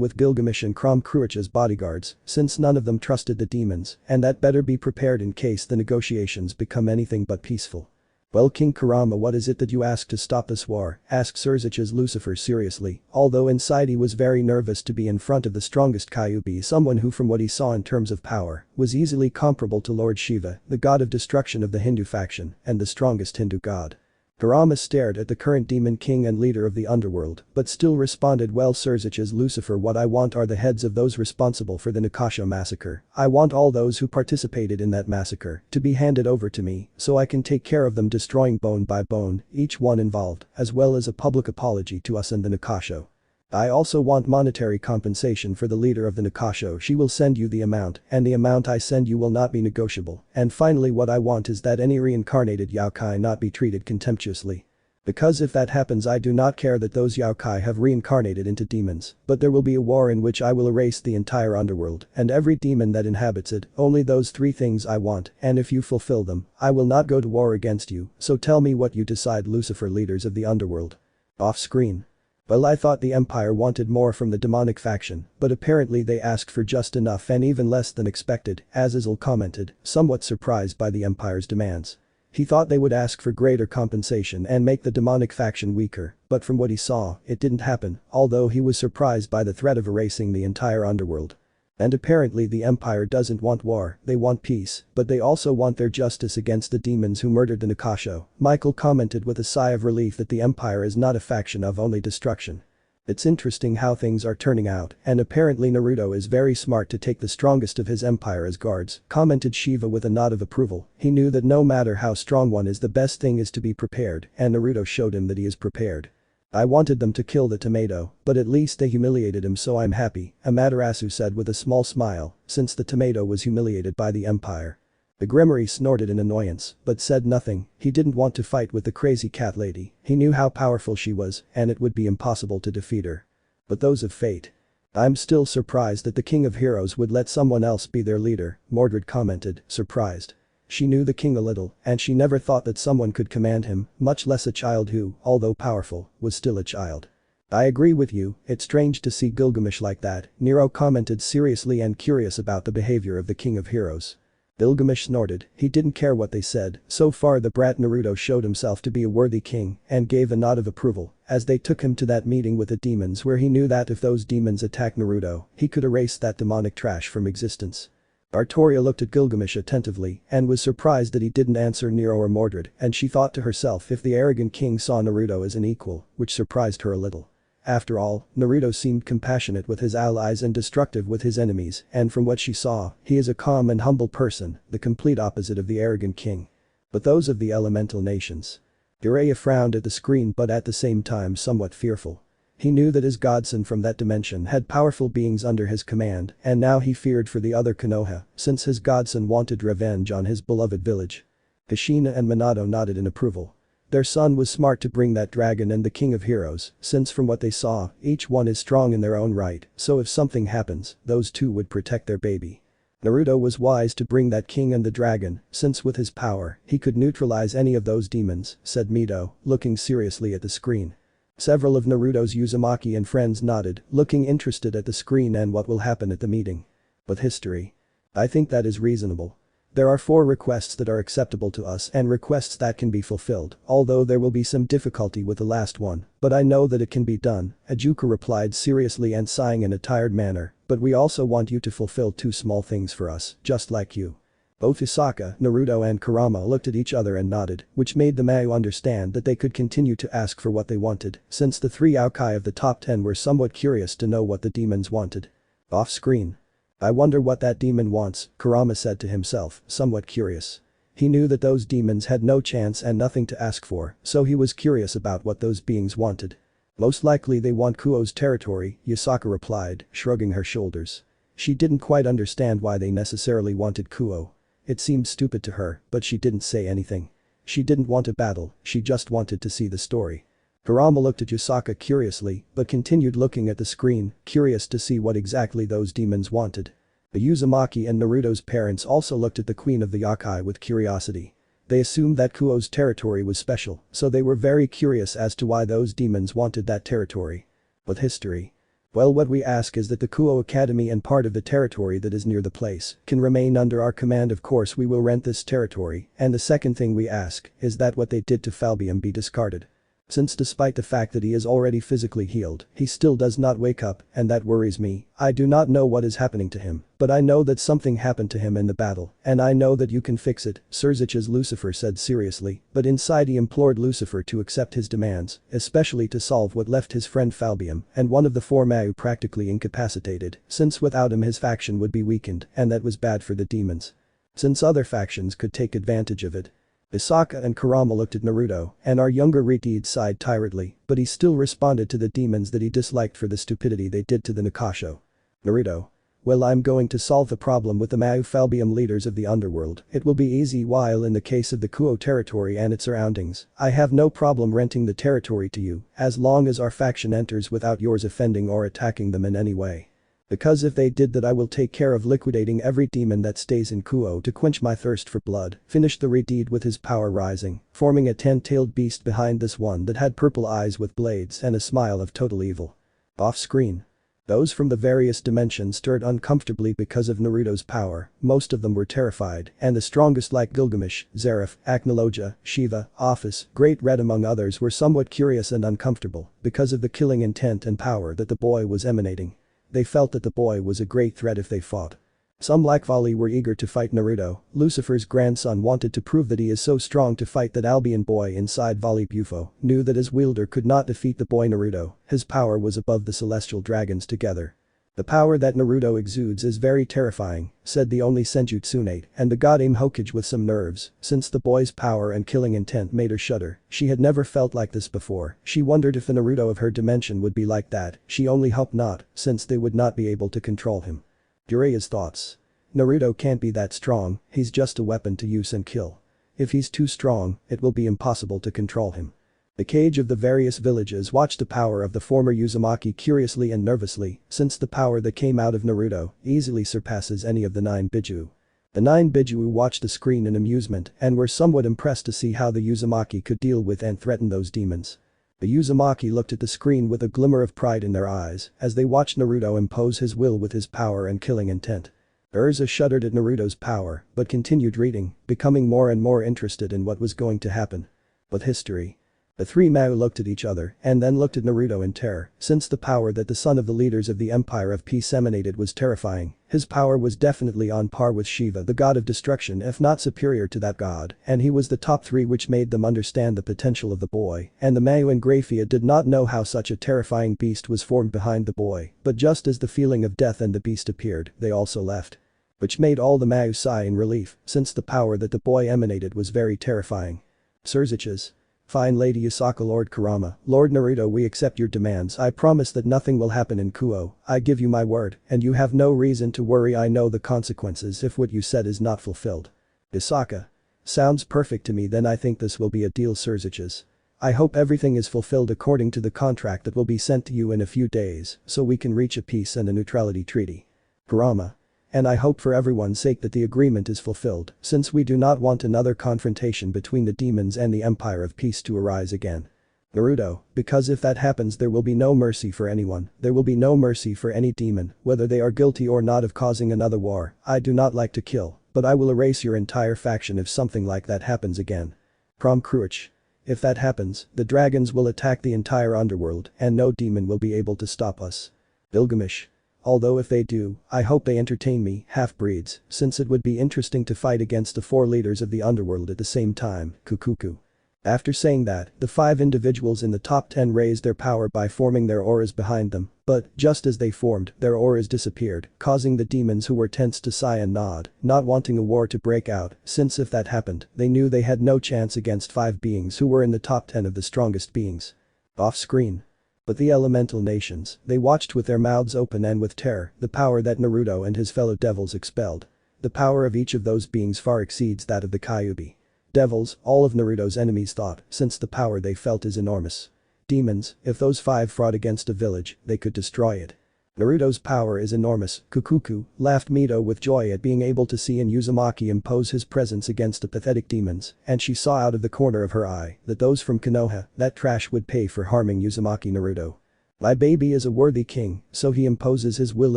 with Gilgamesh and Krom Kruich as bodyguards, since none of them trusted the demons, and that better be prepared in case the negotiations become anything but peaceful. Well, King Kurama, what is it that you ask to stop this war? Asked Surzich's Lucifer seriously, although inside he was very nervous to be in front of the strongest Kyuubi, someone who from what he saw in terms of power was easily comparable to Lord Shiva, the god of destruction of the Hindu faction and the strongest Hindu god. Kurama stared at the current demon king and leader of the underworld, but still responded, well, Surzich's Lucifer, what I want are the heads of those responsible for the Nakasho massacre. I want all those who participated in that massacre to be handed over to me so I can take care of them, destroying bone by bone each one involved, as well as a public apology to us and the Nakasho. I also want monetary compensation for the leader of the Nakasho. She will send you the amount, and the amount I send you will not be negotiable. And finally, what I want is that any reincarnated Yaokai not be treated contemptuously. Because if that happens, I do not care that those Yaokai have reincarnated into demons, but there will be a war in which I will erase the entire underworld and every demon that inhabits it. Only those 3 things I want, and if you fulfill them, I will not go to war against you. So tell me what you decide, Lucifer, leaders of the underworld. Off screen. Well, I thought the Empire wanted more from the demonic faction, but apparently they asked for just enough and even less than expected, as Izel commented, somewhat surprised by the Empire's demands. He thought they would ask for greater compensation and make the demonic faction weaker, but from what he saw, it didn't happen, although he was surprised by the threat of erasing the entire underworld. And apparently the Empire doesn't want war, they want peace, but they also want their justice against the demons who murdered the Nakasho. Michael commented with a sigh of relief that the Empire is not a faction of only destruction. It's interesting how things are turning out, and apparently Naruto is very smart to take the strongest of his empire as guards, commented Shiva with a nod of approval. He knew that no matter how strong one is, the best thing is to be prepared, and Naruto showed him that he is prepared. I wanted them to kill the tomato, but at least they humiliated him, so I'm happy, Amaterasu said with a small smile, since the tomato was humiliated by the Empire. The Grimoire snorted in annoyance, but said nothing. He didn't want to fight with the crazy cat lady. He knew how powerful she was, and it would be impossible to defeat her. But those of fate. I'm still surprised that the King of Heroes would let someone else be their leader, Mordred commented, surprised. She knew the king a little, and she never thought that someone could command him, much less a child who, although powerful, was still a child. I agree with you, it's strange to see Gilgamesh like that, Nero commented, seriously and curious about the behavior of the King of Heroes. Gilgamesh snorted, he didn't care what they said. So far the brat Naruto showed himself to be a worthy king and gave a nod of approval as they took him to that meeting with the demons, where he knew that if those demons attacked Naruto, he could erase that demonic trash from existence. Artoria looked at Gilgamesh attentively and was surprised that he didn't answer Nero or Mordred, and she thought to herself if the arrogant king saw Naruto as an equal, which surprised her a little. After all, Naruto seemed compassionate with his allies and destructive with his enemies, and from what she saw, he is a calm and humble person, the complete opposite of the arrogant king. But those of the elemental nations. Jiraiya frowned at the screen, but at the same time somewhat fearful. He knew that his godson from that dimension had powerful beings under his command, and now he feared for the other Konoha, since his godson wanted revenge on his beloved village. Kushina and Minato nodded in approval. Their son was smart to bring that dragon and the King of Heroes, since from what they saw, each one is strong in their own right, so if something happens, those two would protect their baby. Naruto was wise to bring that king and the dragon, since with his power, he could neutralize any of those demons, said Mito, looking seriously at the screen. Several of Naruto's Uzumaki and friends nodded, looking interested at the screen and what will happen at the meeting. But history. I think that is reasonable. There are 4 requests that are acceptable to us and requests that can be fulfilled, although there will be some difficulty with the last one, but I know that it can be done, Ajuka replied seriously and sighing in a tired manner, but we also want you to fulfill 2 small things for us, just like you. Both Isaka, Naruto and Kurama looked at each other and nodded, which made the Mao understand that they could continue to ask for what they wanted, since the 3 Aokai of the top 10 were somewhat curious to know what the demons wanted. Off screen. I wonder what that demon wants, Kurama said to himself, somewhat curious. He knew that those demons had no chance and nothing to ask for, so he was curious about what those beings wanted. Most likely they want Kuo's territory, Yasaka replied, shrugging her shoulders. She didn't quite understand why they necessarily wanted Kuo. It seemed stupid to her, but she didn't say anything. She didn't want a battle, she just wanted to see the story. Kurama looked at Yasaka curiously, but continued looking at the screen, curious to see what exactly those demons wanted. The Uzumaki and Naruto's parents also looked at the queen of the Yokai with curiosity. They assumed that Kuo's territory was special, so they were very curious as to why those demons wanted that territory. But history. Well, what we ask is that the Kuo Academy and part of the territory that is near the place can remain under our command. Of course we will rent this territory, and the second thing we ask is that what they did to Falbium be discarded. Since despite the fact that he is already physically healed, he still does not wake up, and that worries me. I do not know what is happening to him, but I know that something happened to him in the battle, and I know that you can fix it, Surzich's Lucifer said seriously, but inside he implored Lucifer to accept his demands, especially to solve what left his friend Falbium and one of the four Mau practically incapacitated, since without him his faction would be weakened, and that was bad for the demons. Since other factions could take advantage of it. Asaka and Kurama looked at Naruto, and our younger Rikid sighed tiredly, but he still responded to the demons that he disliked for the stupidity they did to the Nakasho. Naruto. Well, I'm going to solve the problem with the Mau Falbium leaders of the underworld. It will be easy, while in the case of the Kuo territory and its surroundings, I have no problem renting the territory to you, as long as our faction enters without yours offending or attacking them in any way. Because if they did that, I will take care of liquidating every demon that stays in Kuo to quench my thirst for blood, finished the Redeed with his power rising, forming a 10-tailed beast behind this one that had purple eyes with blades and a smile of total evil. Off screen. Those from the various dimensions stirred uncomfortably because of Naruto's power, most of them were terrified, and the strongest like Gilgamesh, Zeref, Aknologia, Shiva, Office, Great Red among others were somewhat curious and uncomfortable because of the killing intent and power that the boy was emanating. They felt that the boy was a great threat if they fought. Some like Vali were eager to fight Naruto. Lucifer's grandson wanted to prove that he is so strong to fight that Albion boy inside Vali Bufo knew that his wielder could not defeat the boy Naruto, his power was above the celestial dragons together. The power that Naruto exudes is very terrifying, said the only Senjutsunate, and the god Aim Hokage with some nerves, since the boy's power and killing intent made her shudder. She had never felt like this before. She wondered if the Naruto of her dimension would be like that. She only hoped not, since they would not be able to control him. Jiraiya's thoughts. Naruto can't be that strong, he's just a weapon to use and kill. If he's too strong, it will be impossible to control him. The Kage of the various villages watched the power of the former Uzumaki curiously and nervously, since the power that came out of Naruto easily surpasses any of the 9 Biju. The 9 Biju watched the screen in amusement and were somewhat impressed to see how the Uzumaki could deal with and threaten those demons. The Uzumaki looked at the screen with a glimmer of pride in their eyes as they watched Naruto impose his will with his power and killing intent. Urza shuddered at Naruto's power but continued reading, becoming more and more interested in what was going to happen. But history. The 3 Mau looked at each other and then looked at Naruto in terror, since the power that the son of the leaders of the Empire of Peace emanated was terrifying. His power was definitely on par with Shiva, the god of destruction, if not superior to that god, and he was the top 3, which made them understand the potential of the boy, and the Mau and Graphia did not know how such a terrifying beast was formed behind the boy, but just as the feeling of death and the beast appeared, they also left. Which made all the Mau sigh in relief, since the power that the boy emanated was very terrifying. Surziches. Fine Lady Yasaka, Lord Kurama, Lord Naruto, we accept your demands. I promise that nothing will happen in Kuo, I give you my word, and you have no reason to worry. I know the consequences if what you said is not fulfilled. Yasaka. Sounds perfect to me. Then I think this will be a deal, Surziches. I hope everything is fulfilled according to the contract that will be sent to you in a few days, so we can reach a peace and a neutrality treaty. Kurama. And I hope for everyone's sake that the agreement is fulfilled, since we do not want another confrontation between the demons and the Empire of Peace to arise again. Naruto, because if that happens there will be no mercy for anyone, there will be no mercy for any demon, whether they are guilty or not of causing another war. I do not like to kill, but I will erase your entire faction if something like that happens again. Prom Cruach. If that happens, the dragons will attack the entire underworld and no demon will be able to stop us. Gilgamesh. Although if they do, I hope they entertain me, half-breeds, since it would be interesting to fight against the 4 leaders of the underworld at the same time, Kukuku. After saying that, the 5 individuals in the top 10 raised their power by forming their auras behind them, but, just as they formed, their auras disappeared, causing the demons who were tense to sigh and nod, not wanting a war to break out, since if that happened, they knew they had no chance against 5 beings who were in the top 10 of the strongest beings. Off-screen. But the elemental nations, they watched with their mouths open and with terror the power that Naruto and his fellow devils expelled. The power of each of those beings far exceeds that of the Kyuubi. Devils, all of Naruto's enemies thought, since the power they felt is enormous. Demons, if those five fought against a village, they could destroy it. Naruto's power is enormous, Kukuku, laughed Mito with joy at being able to see Uzumaki impose his presence against the pathetic demons, and she saw out of the corner of her eye that those from Konoha, that trash would pay for harming Uzumaki Naruto. My baby is a worthy king, so he imposes his will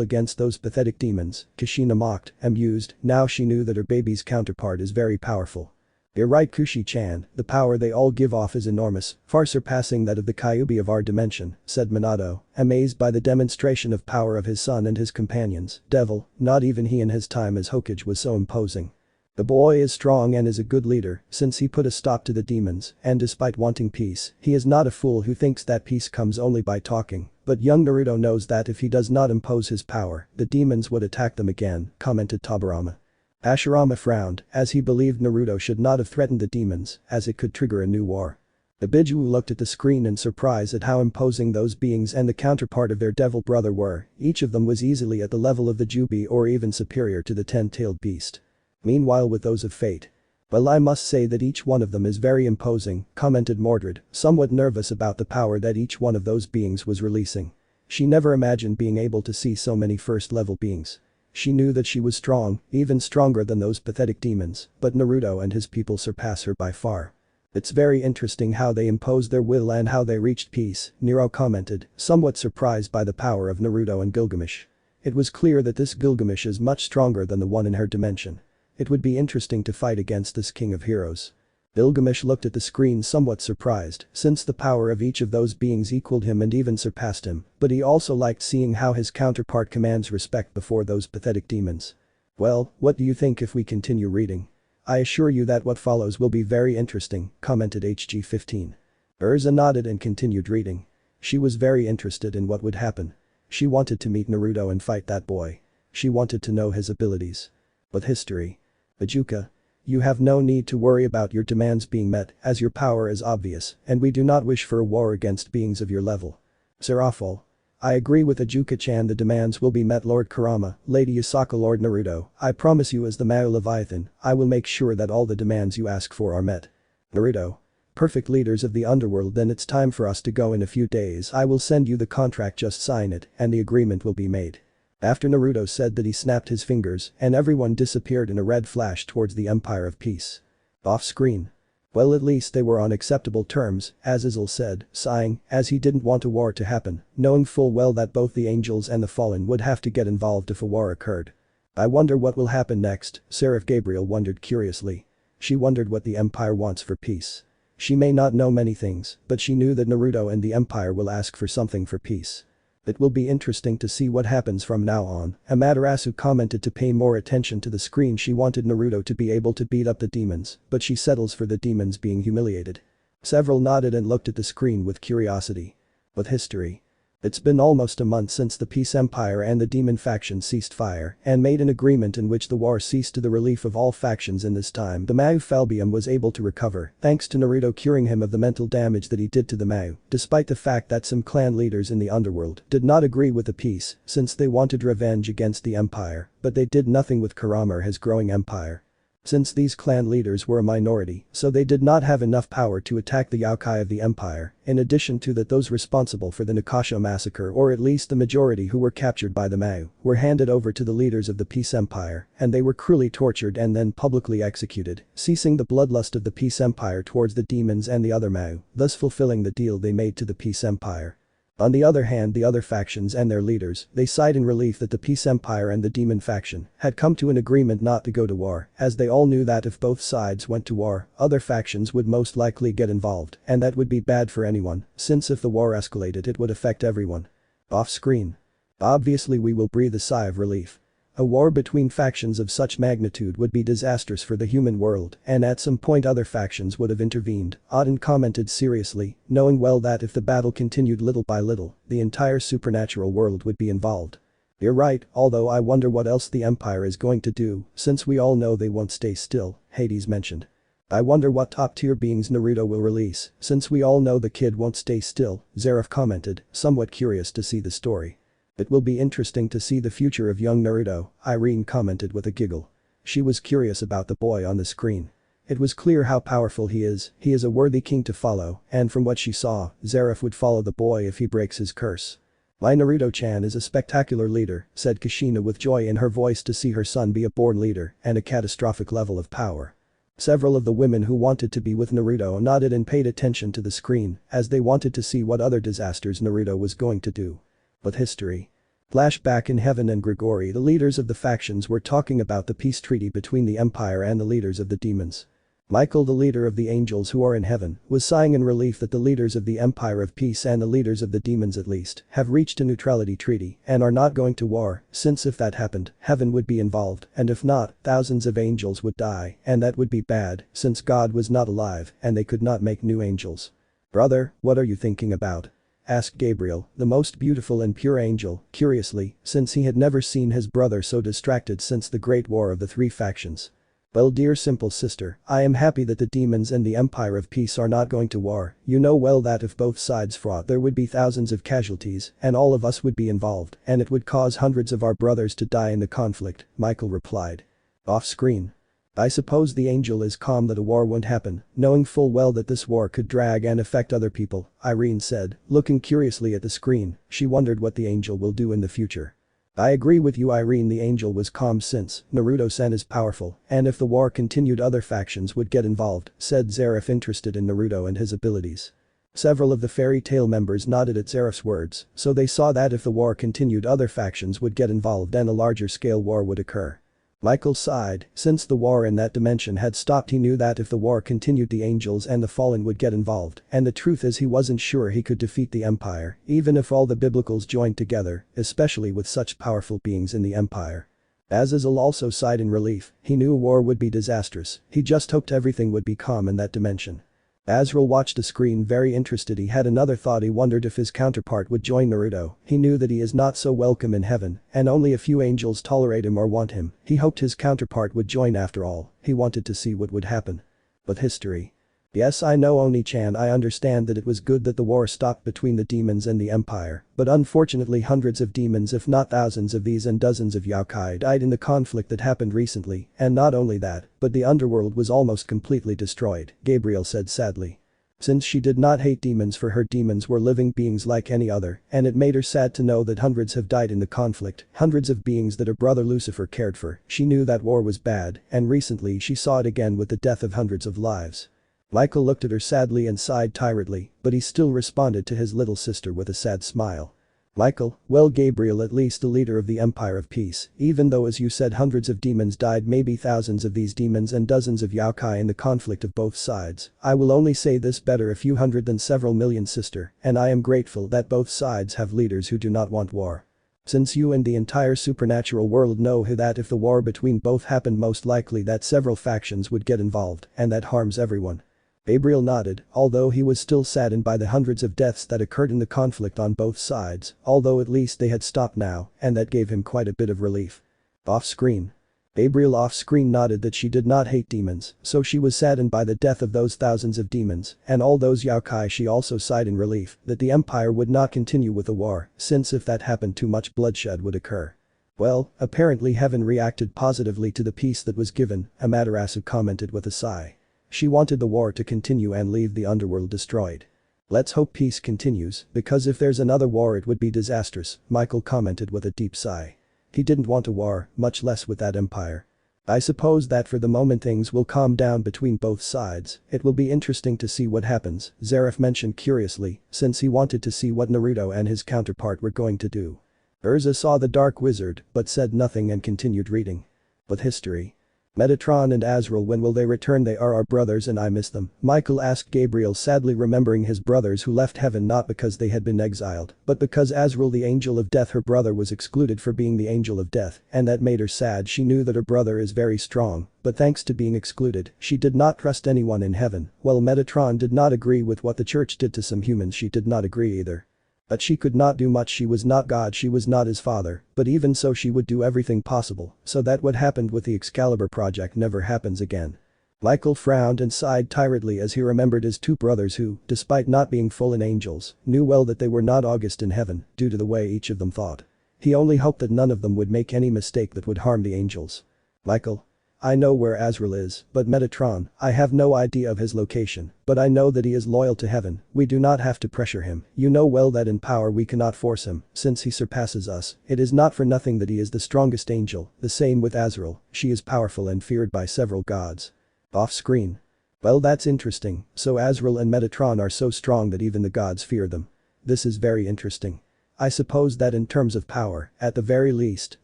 against those pathetic demons, Kushina mocked, amused, now she knew that her baby's counterpart is very powerful. You're right Kushi-chan, the power they all give off is enormous, far surpassing that of the Kyuubi of our dimension, said Minato, amazed by the demonstration of power of his son and his companions. Devil, not even he in his time as Hokage was so imposing. The boy is strong and is a good leader, since he put a stop to the demons, and despite wanting peace, he is not a fool who thinks that peace comes only by talking, but young Naruto knows that if he does not impose his power, the demons would attack them again, commented Tobirama. Hashirama frowned, as he believed Naruto should not have threatened the demons, as it could trigger a new war. The Biju looked at the screen in surprise at how imposing those beings and the counterpart of their devil brother were, each of them was easily at the level of the Jubi or even superior to the 10-tailed beast. Meanwhile with those of fate. Well I must say that each one of them is very imposing, commented Mordred, somewhat nervous about the power that each one of those beings was releasing. She never imagined being able to see so many first-level beings. She knew that she was strong, even stronger than those pathetic demons, but Naruto and his people surpass her by far. It's very interesting how they imposed their will and how they reached peace, Nero commented, somewhat surprised by the power of Naruto and Gilgamesh. It was clear that this Gilgamesh is much stronger than the one in her dimension. It would be interesting to fight against this king of heroes. Gilgamesh looked at the screen somewhat surprised, since the power of each of those beings equaled him and even surpassed him, but he also liked seeing how his counterpart commands respect before those pathetic demons. Well, what do you think if we continue reading? I assure you that what follows will be very interesting, commented HG15. Urza nodded and continued reading. She was very interested in what would happen. She wanted to meet Naruto and fight that boy. She wanted to know his abilities. But history. Ajuka. You have no need to worry about your demands being met, as your power is obvious, and we do not wish for a war against beings of your level. Serafal. I agree with Ajuka-chan, the demands will be met Lord Kurama, Lady Yusaka, Lord Naruto, I promise you as the Mao Leviathan, I will make sure that all the demands you ask for are met. Naruto. Perfect leaders of the underworld, then it's time for us to go in a few days. I will send you the contract, just sign it, and the agreement will be made. After Naruto said that he snapped his fingers and everyone disappeared in a red flash towards the Empire of Peace. Off screen. Well at least they were on acceptable terms, Azazel said, sighing, as he didn't want a war to happen, knowing full well that both the angels and the fallen would have to get involved if a war occurred. I wonder what will happen next, Seraph Gabriel wondered curiously. She wondered what the Empire wants for peace. She may not know many things, but she knew that Naruto and the Empire will ask for something for peace. It will be interesting to see what happens from now on, Amaterasu commented to pay more attention to the screen. She wanted Naruto to be able to beat up the demons, but she settles for the demons being humiliated. Several nodded and looked at the screen with curiosity. With history. It's been almost a month since the Peace Empire and the demon faction ceased fire and made an agreement in which the war ceased to the relief of all factions. In this time the Mao Falbium was able to recover thanks to Naruto curing him of the mental damage that he did to the Mao, despite the fact that some clan leaders in the underworld did not agree with the peace since they wanted revenge against the empire, but they did nothing with Kurama or his growing empire. Since these clan leaders were a minority, so they did not have enough power to attack the yokai of the empire, in addition to that those responsible for the Nakasha massacre, or at least the majority who were captured by the Mao, were handed over to the leaders of the Peace Empire, and they were cruelly tortured and then publicly executed, ceasing the bloodlust of the Peace Empire towards the demons and the other Mao, thus fulfilling the deal they made to the Peace Empire. On the other hand, the other factions and their leaders, they sighed in relief that the Peace Empire and the Demon faction had come to an agreement not to go to war, as they all knew that if both sides went to war, other factions would most likely get involved, and that would be bad for anyone, since if the war escalated it would affect everyone. Off screen. Obviously we will breathe a sigh of relief. A war between factions of such magnitude would be disastrous for the human world, and at some point other factions would have intervened, Auden commented seriously, knowing well that if the battle continued little by little, the entire supernatural world would be involved. You're right, although I wonder what else the Empire is going to do, since we all know they won't stay still, Hades mentioned. I wonder what top-tier beings Naruto will release, since we all know the kid won't stay still, Zeref commented, somewhat curious to see the story. It will be interesting to see the future of young Naruto, Irene commented with a giggle. She was curious about the boy on the screen. It was clear how powerful he is a worthy king to follow, and from what she saw, Zeref would follow the boy if he breaks his curse. My Naruto-chan is a spectacular leader, said Kushina with joy in her voice to see her son be a born leader and a catastrophic level of power. Several of the women who wanted to be with Naruto nodded and paid attention to the screen, as they wanted to see what other disasters Naruto was going to do. But history. Flashback in Heaven and Grigori, the leaders of the factions were talking about the peace treaty between the Empire and the leaders of the demons. Michael, the leader of the angels who are in heaven, was sighing in relief that the leaders of the Empire of Peace and the leaders of the demons at least have reached a neutrality treaty and are not going to war, since if that happened, heaven would be involved, and if not, thousands of angels would die, and that would be bad, since God was not alive and they could not make new angels. Brother, what are you thinking about? Asked Gabriel, the most beautiful and pure angel, curiously, since he had never seen his brother so distracted since the Great War of the Three Factions. Well, dear simple sister, I am happy that the demons and the Empire of Peace are not going to war. You know well that if both sides fought there would be thousands of casualties and all of us would be involved and it would cause hundreds of our brothers to die in the conflict, Michael replied. Off screen. I suppose the angel is calm that a war won't happen, knowing full well that this war could drag and affect other people, Irene said, looking curiously at the screen. She wondered what the angel will do in the future. I agree with you, Irene. The angel was calm since Naruto-san is powerful, and if the war continued other factions would get involved, said Zeref, interested in Naruto and his abilities. Several of the fairy tale members nodded at Zeref's words, so they saw that if the war continued other factions would get involved and a larger scale war would occur. Michael sighed, since the war in that dimension had stopped. He knew that if the war continued the angels and the fallen would get involved, and the truth is he wasn't sure he could defeat the Empire, even if all the biblicals joined together, especially with such powerful beings in the Empire. Azazel also sighed in relief. He knew war would be disastrous, he just hoped everything would be calm in that dimension. Azrael watched the screen very interested. He had another thought. He wondered if his counterpart would join Naruto. He knew that he is not so welcome in heaven, and only a few angels tolerate him or want him. He hoped his counterpart would join after all. He wanted to see what would happen. But history. Yes, I know, Oni-chan. I understand that it was good that the war stopped between the demons and the Empire, but unfortunately hundreds of demons, if not thousands of these, and dozens of yokai died in the conflict that happened recently, and not only that, but the underworld was almost completely destroyed, Gabriel said sadly. Since she did not hate demons, for her demons were living beings like any other, and it made her sad to know that hundreds have died in the conflict, hundreds of beings that her brother Lucifer cared for. She knew that war was bad, and recently she saw it again with the death of hundreds of lives. Michael looked at her sadly and sighed tiredly, but he still responded to his little sister with a sad smile. Michael, well, Gabriel, at least the leader of the Empire of Peace, even though as you said hundreds of demons died, maybe thousands of these demons and dozens of yokai in the conflict of both sides, I will only say this: better a few hundred than several million, sister, and I am grateful that both sides have leaders who do not want war. Since you and the entire supernatural world know that if the war between both happened, most likely that several factions would get involved, and that harms everyone. Gabriel nodded, although he was still saddened by the hundreds of deaths that occurred in the conflict on both sides, although at least they had stopped now, and that gave him quite a bit of relief. Off-screen. Gabriel off-screen nodded that she did not hate demons, so she was saddened by the death of those thousands of demons and all those yokai. She also sighed in relief that the Empire would not continue with the war, since if that happened too much bloodshed would occur. Well, apparently heaven reacted positively to the peace that was given, Amaterasu commented with a sigh. She wanted the war to continue and leave the underworld destroyed. Let's hope peace continues, because if there's another war it would be disastrous, Michael commented with a deep sigh. He didn't want a war, much less with that empire. I suppose that for the moment things will calm down between both sides. It will be interesting to see what happens, Zeref mentioned curiously, since he wanted to see what Naruto and his counterpart were going to do. Urza saw the dark wizard, but said nothing and continued reading. But history. Metatron and Azrael, when will they return? They are our brothers and I miss them, Michael asked Gabriel, sadly remembering his brothers who left heaven not because they had been exiled, but because Azrael, the angel of death, her brother, was excluded for being the angel of death, and that made her sad. She knew that her brother is very strong, but thanks to being excluded, she did not trust anyone in heaven. While Metatron did not agree with what the church did to some humans, she did not agree either. But she could not do much. She was not God, she was not his father, but even so she would do everything possible so that what happened with the Excalibur project never happens again. Michael frowned and sighed tiredly as he remembered his two brothers who, despite not being fallen angels, knew well that they were not august in heaven due to the way each of them thought. He only hoped that none of them would make any mistake that would harm the angels. Michael. I know where Azrael is, but Metatron, I have no idea of his location, but I know that he is loyal to heaven, we do not have to pressure him, you know well that in power we cannot force him, since he surpasses us, it is not for nothing that he is the strongest angel, the same with Azrael, she is powerful and feared by several gods. Off screen. Well that's interesting, so Azrael and Metatron are so strong that even the gods fear them. This is very interesting. I suppose that in terms of power, at the very least,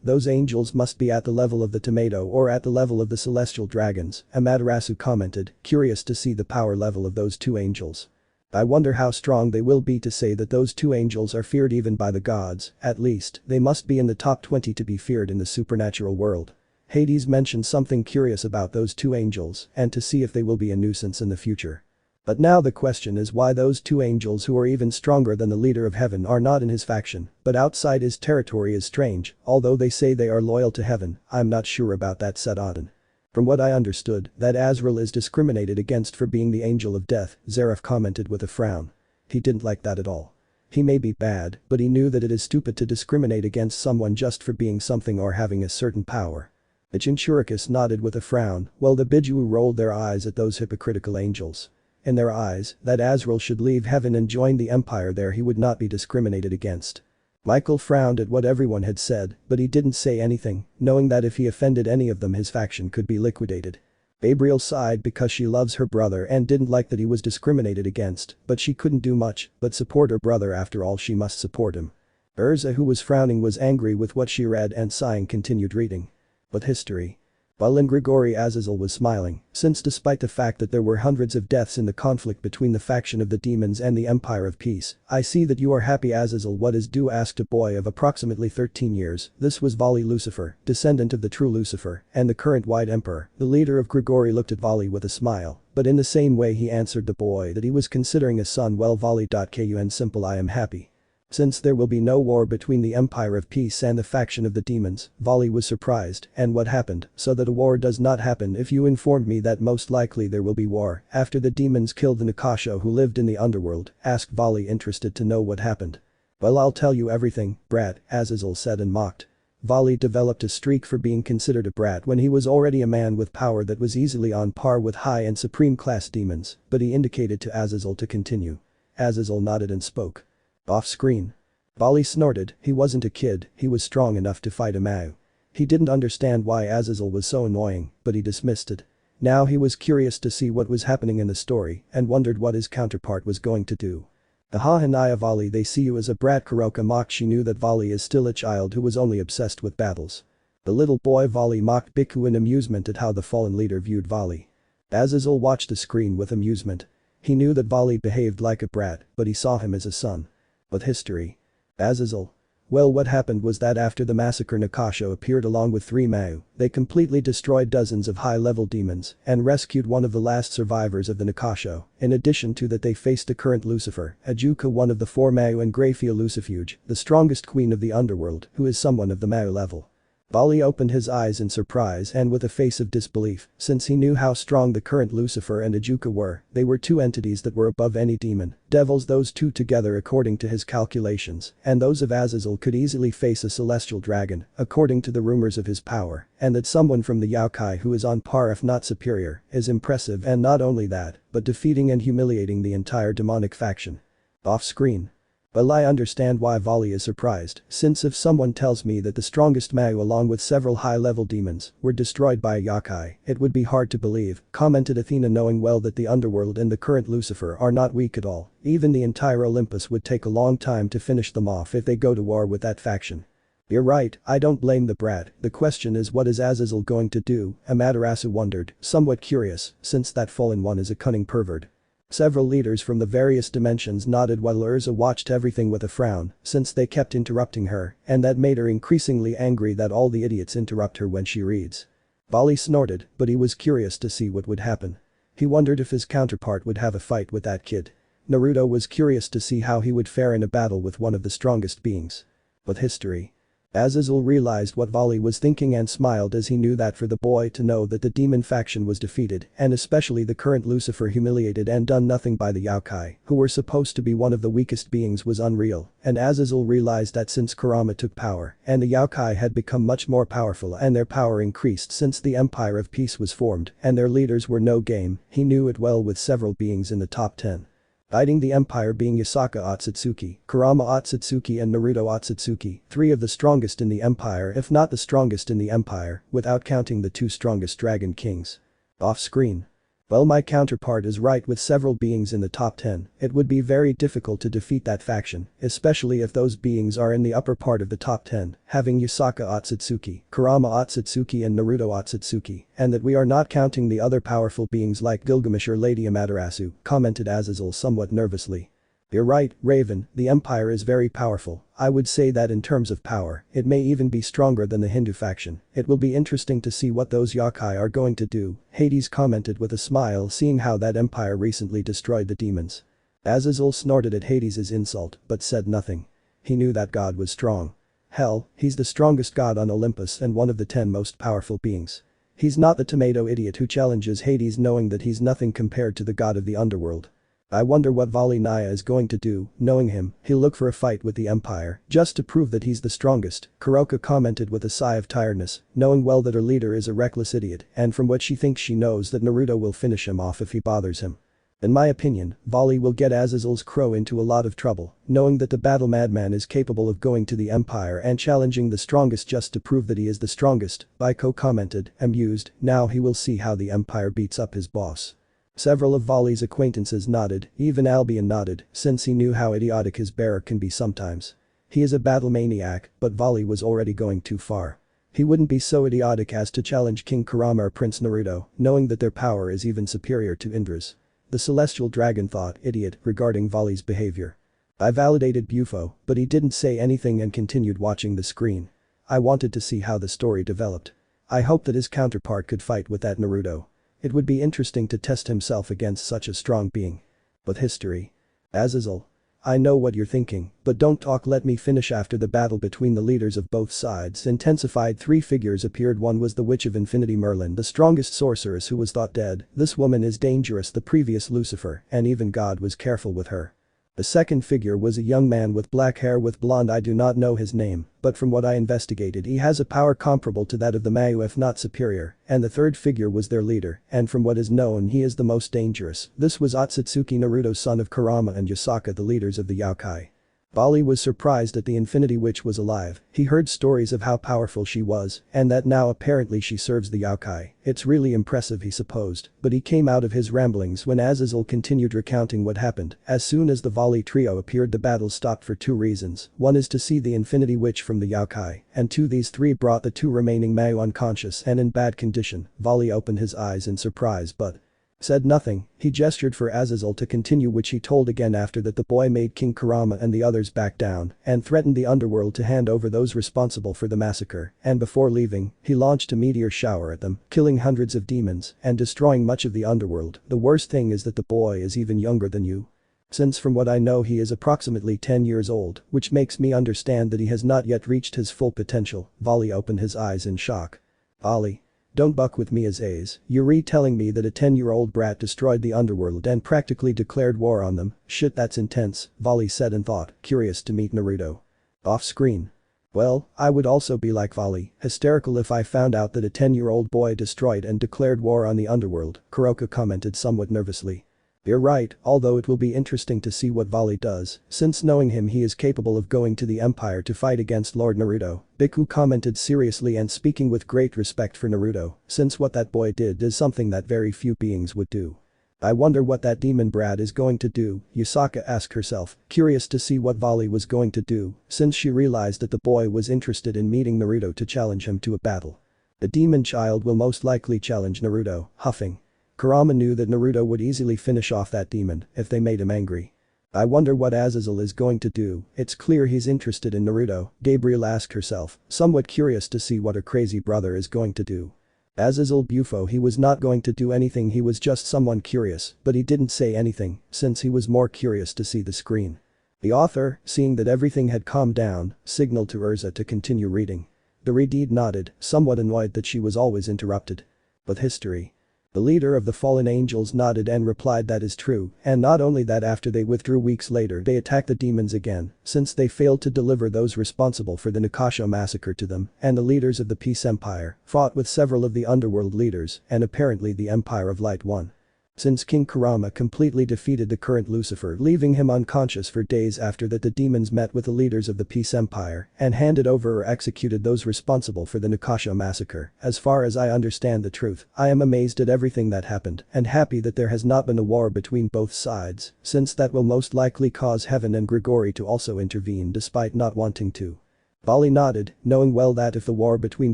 those angels must be at the level of the tomato or at the level of the celestial dragons, Amaterasu commented, curious to see the power level of those two angels. I wonder how strong they will be to say that those two angels are feared even by the gods, at least, they must be in the top 20 to be feared in the supernatural world. Hades mentioned something curious about those two angels and to see if they will be a nuisance in the future. But now the question is why those two angels who are even stronger than the leader of heaven are not in his faction, but outside his territory is strange, although they say they are loyal to heaven, I'm not sure about that, said Auden. From what I understood, that Azrael is discriminated against for being the angel of death, Zareth commented with a frown. He didn't like that at all. He may be bad, but he knew that it is stupid to discriminate against someone just for being something or having a certain power. Ichinchuricus nodded with a frown, while the Bijuu rolled their eyes at those hypocritical angels. In their eyes, that Azrael should leave heaven and join the empire there he would not be discriminated against. Michael frowned at what everyone had said, but he didn't say anything, knowing that if he offended any of them his faction could be liquidated. Gabriel sighed because she loves her brother and didn't like that he was discriminated against, but she couldn't do much but support her brother, after all she must support him. Urza, who was frowning, was angry with what she read and sighing continued reading. But history. While in Grigori, Azazel was smiling, since despite the fact that there were hundreds of deaths in the conflict between the faction of the demons and the Empire of Peace, I see that you are happy, Azazel. What is due? Asked a boy of approximately 13 years, this was Vali Lucifer, descendant of the true Lucifer, and the current White Emperor. The leader of Grigori looked at Vali with a smile, but in the same way he answered the boy that he was considering a son. Well, Vali.kun simple, I am happy. Since there will be no war between the Empire of Peace and the faction of the demons, Vali was surprised, and what happened, so that a war does not happen. If you informed me that most likely there will be war after the demons killed the Nakasho who lived in the underworld, asked Vali, interested to know what happened. Well, I'll tell you everything, brat, Azazel said and mocked. Vali developed a streak for being considered a brat when he was already a man with power that was easily on par with high and supreme class demons, but he indicated to Azazel to continue. Azazel nodded and spoke. Off screen. Vali snorted, he wasn't a kid, he was strong enough to fight a Mao. He didn't understand why Azazel was so annoying, but he dismissed it. Now he was curious to see what was happening in the story and wondered what his counterpart was going to do. Aha, Hanaya Vali, they see you as a brat, Kuroka mocked. She knew that Vali is still a child who was only obsessed with battles. The little boy Vali mocked Bhikkhu in amusement at how the fallen leader viewed Vali. Azazel watched the screen with amusement. He knew that Vali behaved like a brat, but he saw him as a son. But history. Azazel. Well, what happened was that after the massacre, Nakasho appeared along with 3 Mao, they completely destroyed dozens of high-level demons and rescued one of the last survivors of the Nakasho. In addition to that, they faced the current Lucifer, Ajuka, one of the 4 Mao, and Graphia Lucifuge, the strongest queen of the underworld, who is someone of the Mao level. Vali opened his eyes in surprise and with a face of disbelief, since he knew how strong the current Lucifer and Ajuka were. They were 2 entities that were above any demon, devils, those 2 together according to his calculations, and those of Azazel could easily face a celestial dragon, according to the rumors of his power, and that someone from the Yokai who is on par if not superior, is impressive, and not only that, but defeating and humiliating the entire demonic faction. Off screen. Well, I understand why Vali is surprised, since if someone tells me that the strongest Mao along with several high-level demons were destroyed by a Yokai, it would be hard to believe, commented Athena, knowing well that the underworld and the current Lucifer are not weak at all. Even the entire Olympus would take a long time to finish them off if they go to war with that faction. You're right, I don't blame the brat, the question is what is Azazel going to do, Amaterasu wondered, somewhat curious, since that fallen one is a cunning pervert. Several leaders from the various dimensions nodded while Urza watched everything with a frown, since they kept interrupting her, and that made her increasingly angry that all the idiots interrupt her when she reads. Vali snorted, but he was curious to see what would happen. He wondered if his counterpart would have a fight with that kid. Naruto was curious to see how he would fare in a battle with one of the strongest beings. But history. Azazel realized what Volley was thinking and smiled as he knew that for the boy to know that the demon faction was defeated, and especially the current Lucifer humiliated and done nothing by the Yokai, who were supposed to be one of the weakest beings, was unreal, and Azazel realized that since Kurama took power, and the Yokai had become much more powerful and their power increased since the Empire of Peace was formed and their leaders were no game, he knew it well with several beings in the top 10. Guiding the empire being Yasaka Otsutsuki, Kurama Otsutsuki and Naruto Otsutsuki, three of the strongest in the empire if not the strongest in the empire, without counting the two strongest dragon kings. Off screen. Well, my counterpart is right with several beings in the top 10, it would be very difficult to defeat that faction, especially if those beings are in the upper part of the top 10, having Yasaka Otsutsuki, Kurama Otsutsuki and Naruto Otsutsuki, and that we are not counting the other powerful beings like Gilgamesh or Lady Amaterasu, commented Azazel somewhat nervously. You're right, Raven, the empire is very powerful, I would say that in terms of power, it may even be stronger than the Hindu faction, it will be interesting to see what those yokai are going to do, Hades commented with a smile seeing how that empire recently destroyed the demons. Azazel snorted at Hades' insult but said nothing. He knew that god was strong. Hell, he's the strongest god on Olympus and one of the 10 most powerful beings. He's not the tomato idiot who challenges Hades knowing that he's nothing compared to the god of the underworld. I wonder what Vali Naya is going to do, knowing him, he'll look for a fight with the Empire, just to prove that he's the strongest, Kuroka commented with a sigh of tiredness, knowing well that her leader is a reckless idiot and from what she thinks she knows that Naruto will finish him off if he bothers him. In my opinion, Vali will get Azazel's crow into a lot of trouble, knowing that the battle madman is capable of going to the Empire and challenging the strongest just to prove that he is the strongest, Baiko commented, amused, now he will see how the Empire beats up his boss. Several of Vali's acquaintances nodded, even Albion nodded, since he knew how idiotic his bearer can be sometimes. He is a battle maniac, but Vali was already going too far. He wouldn't be so idiotic as to challenge King Kurama or Prince Naruto, knowing that their power is even superior to Indra's. The celestial dragon thought, idiot, regarding Vali's behavior. I validated Bufo, but he didn't say anything and continued watching the screen. I wanted to see how the story developed. I hoped that his counterpart could fight with that Naruto. It would be interesting to test himself against such a strong being. But history. Azazel. I know what you're thinking, but don't talk, let me finish. After the battle between the leaders of both sides intensified, 3 figures appeared. One was the Witch of Infinity Merlin, the strongest sorceress who was thought dead. This woman is dangerous, the previous Lucifer, and even God was careful with her. The second figure was a young man with black hair with blonde. I do not know his name, but from what I investigated he has a power comparable to that of the Mayu if not superior, and the third figure was their leader, and from what is known he is the most dangerous. This was Otsutsuki Naruto, son of Kurama and Yasaka, the leaders of the Yokai. Bali was surprised that the Infinity Witch was alive, he heard stories of how powerful she was, and that now apparently she serves the Yokai. It's really impressive, he supposed, but he came out of his ramblings when Azazel continued recounting what happened. As soon as the Vali trio appeared, the battle stopped for 2 reasons, one is to see the Infinity Witch from the Yokai, and 2, these 3 brought the 2 remaining Mayu unconscious and in bad condition. Vali opened his eyes in surprise but said nothing. He gestured for Azazel to continue, which he told again after that the boy made King Kurama and the others back down and threatened the underworld to hand over those responsible for the massacre, and before leaving, he launched a meteor shower at them, killing hundreds of demons and destroying much of the underworld. The worst thing is that the boy is even younger than you. Since from what I know he is approximately 10 years old, which makes me understand that he has not yet reached his full potential. Vali opened his eyes in shock. Vali. Don't buck with me, Azazel. You're telling me that a 10-year-old brat destroyed the underworld and practically declared war on them? Shit, that's intense, Vali said in thought, curious to meet Naruto. Off screen. Well, I would also be like Vali, hysterical if I found out that a 10-year-old boy destroyed and declared war on the underworld, Kuroka commented somewhat nervously. You're right, although it will be interesting to see what Vali does, since knowing him he is capable of going to the Empire to fight against Lord Naruto. Biku commented seriously and speaking with great respect for Naruto, since what that boy did is something that very few beings would do. I wonder what that demon brat is going to do, Yasaka asked herself, curious to see what Vali was going to do, since she realized that the boy was interested in meeting Naruto to challenge him to a battle. The demon child will most likely challenge Naruto, huffing. Kurama knew that Naruto would easily finish off that demon if they made him angry. I wonder what Azazel is going to do, it's clear he's interested in Naruto, Gabriel asked herself, somewhat curious to see what her crazy brother is going to do. Azazel Bufo, he was not going to do anything, he was just someone curious, but he didn't say anything, since he was more curious to see the screen. The author, seeing that everything had calmed down, signaled to Urza to continue reading. The reader nodded, somewhat annoyed that she was always interrupted. But history. The leader of the fallen angels nodded and replied that is true, and not only that after they withdrew weeks later they attacked the demons again, since they failed to deliver those responsible for the Nikasho massacre to them, and the leaders of the Peace Empire fought with several of the underworld leaders and apparently the Empire of Light won. Since King Kurama completely defeated the current Lucifer, leaving him unconscious for days after that, the demons met with the leaders of the Peace Empire and handed over or executed those responsible for the Nikasho massacre. As far as I understand the truth, I am amazed at everything that happened and happy that there has not been a war between both sides, since that will most likely cause Heaven and Grigori to also intervene despite not wanting to. Bali nodded, knowing well that if the war between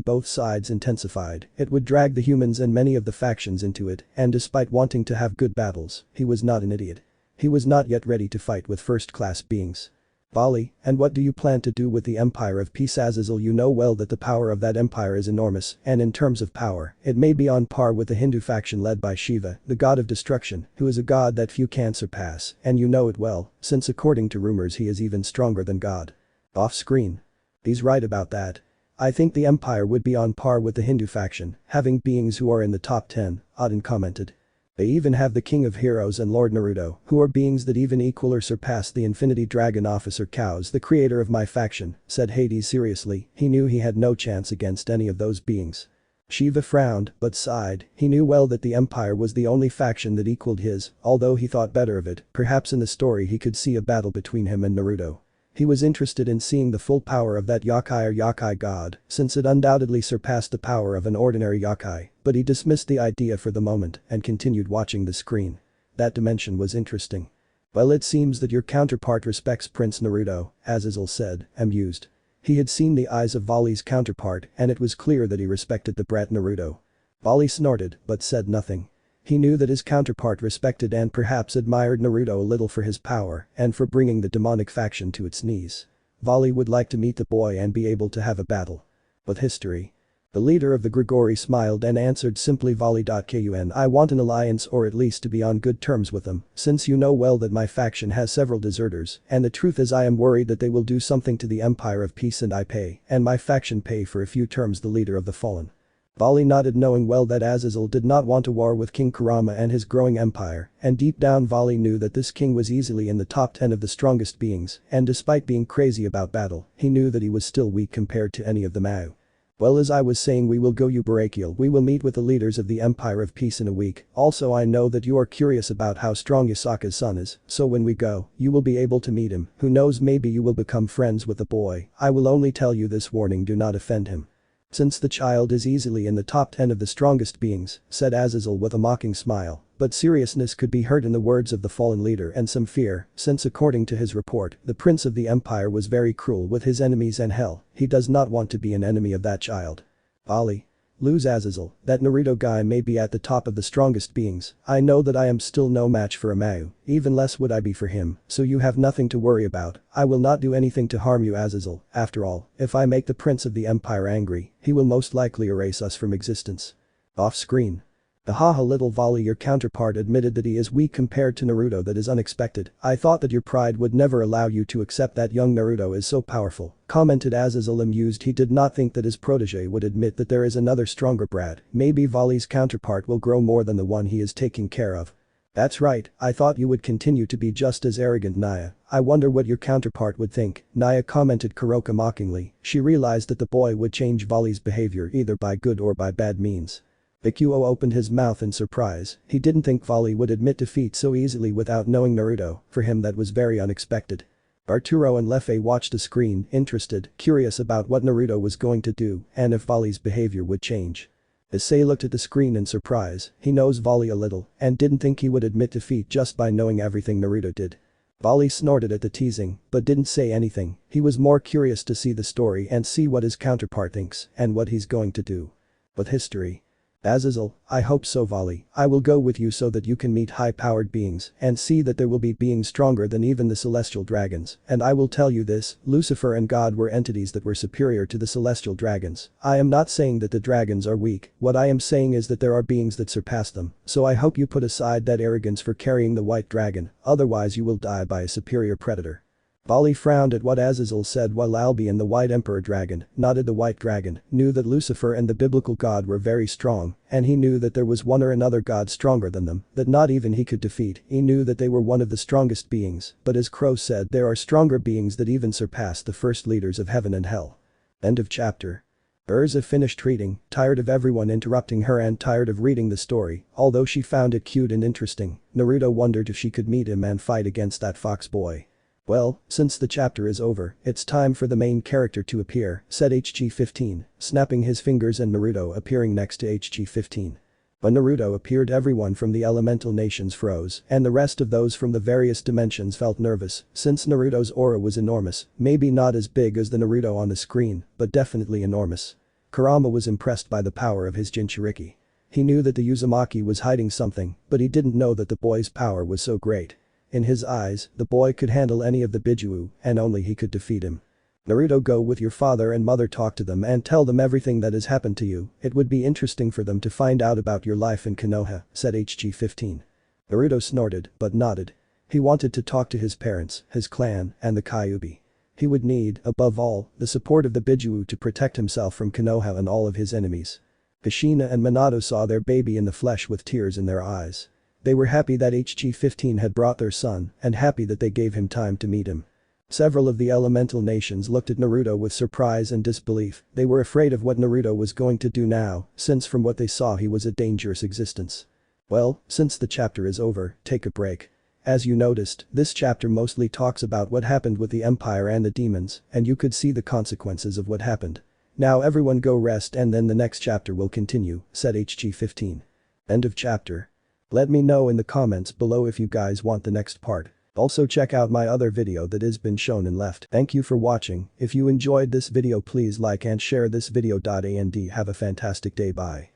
both sides intensified, it would drag the humans and many of the factions into it, and despite wanting to have good battles, he was not an idiot. He was not yet ready to fight with first-class beings. Bali, and what do you plan to do with the Empire of Peace? Azazel, you know well that the power of that empire is enormous, and in terms of power, it may be on par with the Hindu faction led by Shiva, the god of destruction, who is a god that few can surpass, and you know it well, since according to rumors he is even stronger than God. Off-screen. He's right about that. I think the empire would be on par with the Hindu faction, having beings who are in the top 10, Auden commented. They even have the King of Heroes and Lord Naruto, who are beings that even equal or surpass the Infinity Dragon Officer Chaos, the creator of my faction, said Hades seriously. He knew he had no chance against any of those beings. Shiva frowned, but sighed. He knew well that the Empire was the only faction that equaled his, although he thought better of it. Perhaps in the story he could see a battle between him and Naruto. He was interested in seeing the full power of that yokai or yokai god, since it undoubtedly surpassed the power of an ordinary yokai, but he dismissed the idea for the moment and continued watching the screen. That dimension was interesting. Well, it seems that your counterpart respects Prince Naruto, Azazel said, amused. He had seen the eyes of Vali's counterpart and it was clear that he respected the brat Naruto. Vali snorted but said nothing. He knew that his counterpart respected and perhaps admired Naruto a little for his power and for bringing the demonic faction to its knees. Vali would like to meet the boy and be able to have a battle. But history. The leader of the Grigori smiled and answered simply Vali.kun I want an alliance or at least to be on good terms with them, since you know well that my faction has several deserters and the truth is I am worried that they will do something to the Empire of Peace and I pay and my faction pay for a few terms the leader of the fallen. Vali nodded knowing well that Azazel did not want a war with King Kurama and his growing empire, and deep down Vali knew that this king was easily in the top 10 of the strongest beings, and despite being crazy about battle, he knew that he was still weak compared to any of the Mao. Well, as I was saying, we will go Ubarakiel. We will meet with the leaders of the Empire of Peace in a week. Also I know that you are curious about how strong Yasaka's son is, so when we go, you will be able to meet him. Who knows, maybe you will become friends with the boy. I will only tell you this warning, do not offend him. Since the child is easily in the top 10 of the strongest beings, said Azazel with a mocking smile, but seriousness could be heard in the words of the fallen leader and some fear, since according to his report, the prince of the empire was very cruel with his enemies and hell, he does not want to be an enemy of that child. Bali. Lose Azazel, that Naruto guy may be at the top of the strongest beings, I know that I am still no match for a Mao, even less would I be for him, so you have nothing to worry about, I will not do anything to harm you Azazel, after all, if I make the prince of the empire angry, he will most likely erase us from existence. Off screen. Haha little Vali, your counterpart admitted that he is weak compared to Naruto. That is unexpected. I thought that your pride would never allow you to accept that young Naruto is so powerful, commented Azazel amused. He did not think that his protege would admit that there is another stronger brat. Maybe Vali's counterpart will grow more than the one he is taking care of. That's right, I thought you would continue to be just as arrogant Naya. I wonder what your counterpart would think, Naya commented Kuroka mockingly. She realized that the boy would change Vali's behavior either by good or by bad means. Bakuo opened his mouth in surprise. He didn't think Vali would admit defeat so easily without knowing Naruto. For him that was very unexpected. Arturo and Lefei watched the screen, interested, curious about what Naruto was going to do and if Vali's behavior would change. Issei looked at the screen in surprise. He knows Vali a little and didn't think he would admit defeat just by knowing everything Naruto did. Vali snorted at the teasing but didn't say anything. He was more curious to see the story and see what his counterpart thinks and what he's going to do. But history. Azazel, I hope so Vali, I will go with you so that you can meet high-powered beings and see that there will be beings stronger than even the celestial dragons, and I will tell you this, Lucifer and God were entities that were superior to the celestial dragons. I am not saying that the dragons are weak, what I am saying is that there are beings that surpass them, so I hope you put aside that arrogance for carrying the white dragon, otherwise you will die by a superior predator. Bali frowned at what Azazel said while Albion the White Emperor Dragon, nodded. The White Dragon, knew that Lucifer and the biblical god were very strong, and he knew that there was one or another god stronger than them, that not even he could defeat. He knew that they were one of the strongest beings, but as Crow said, there are stronger beings that even surpass the first leaders of heaven and hell. End of chapter. Urza finished reading, tired of everyone interrupting her and tired of reading the story, although she found it cute and interesting. Naruto wondered if she could meet him and fight against that fox boy. Well, since the chapter is over, it's time for the main character to appear, said HG-15, snapping his fingers and Naruto appearing next to HG-15. When Naruto appeared, everyone from the elemental nations froze, and the rest of those from the various dimensions felt nervous, since Naruto's aura was enormous, maybe not as big as the Naruto on the screen, but definitely enormous. Kurama was impressed by the power of his Jinchuriki. He knew that the Uzumaki was hiding something, but he didn't know that the boy's power was so great. In his eyes, the boy could handle any of the Biju, and only he could defeat him. Naruto, go with your father and mother, talk to them and tell them everything that has happened to you. It would be interesting for them to find out about your life in Konoha, said HG-15. Naruto snorted, but nodded. He wanted to talk to his parents, his clan, and the Kyuubi. He would need, above all, the support of the Biju to protect himself from Konoha and all of his enemies. Kushina and Minato saw their baby in the flesh with tears in their eyes. They were happy that HG-15 had brought their son, and happy that they gave him time to meet him. Several of the elemental nations looked at Naruto with surprise and disbelief. They were afraid of what Naruto was going to do now, since from what they saw he was a dangerous existence. Well, since the chapter is over, take a break. As you noticed, this chapter mostly talks about what happened with the Empire and the demons, and you could see the consequences of what happened. Now everyone go rest and then the next chapter will continue, said HG-15. End of chapter. Let me know in the comments below if you guys want the next part. Also check out my other video that has been shown and left. Thank you for watching. If you enjoyed this video, please like and share this video. And have a fantastic day. Bye.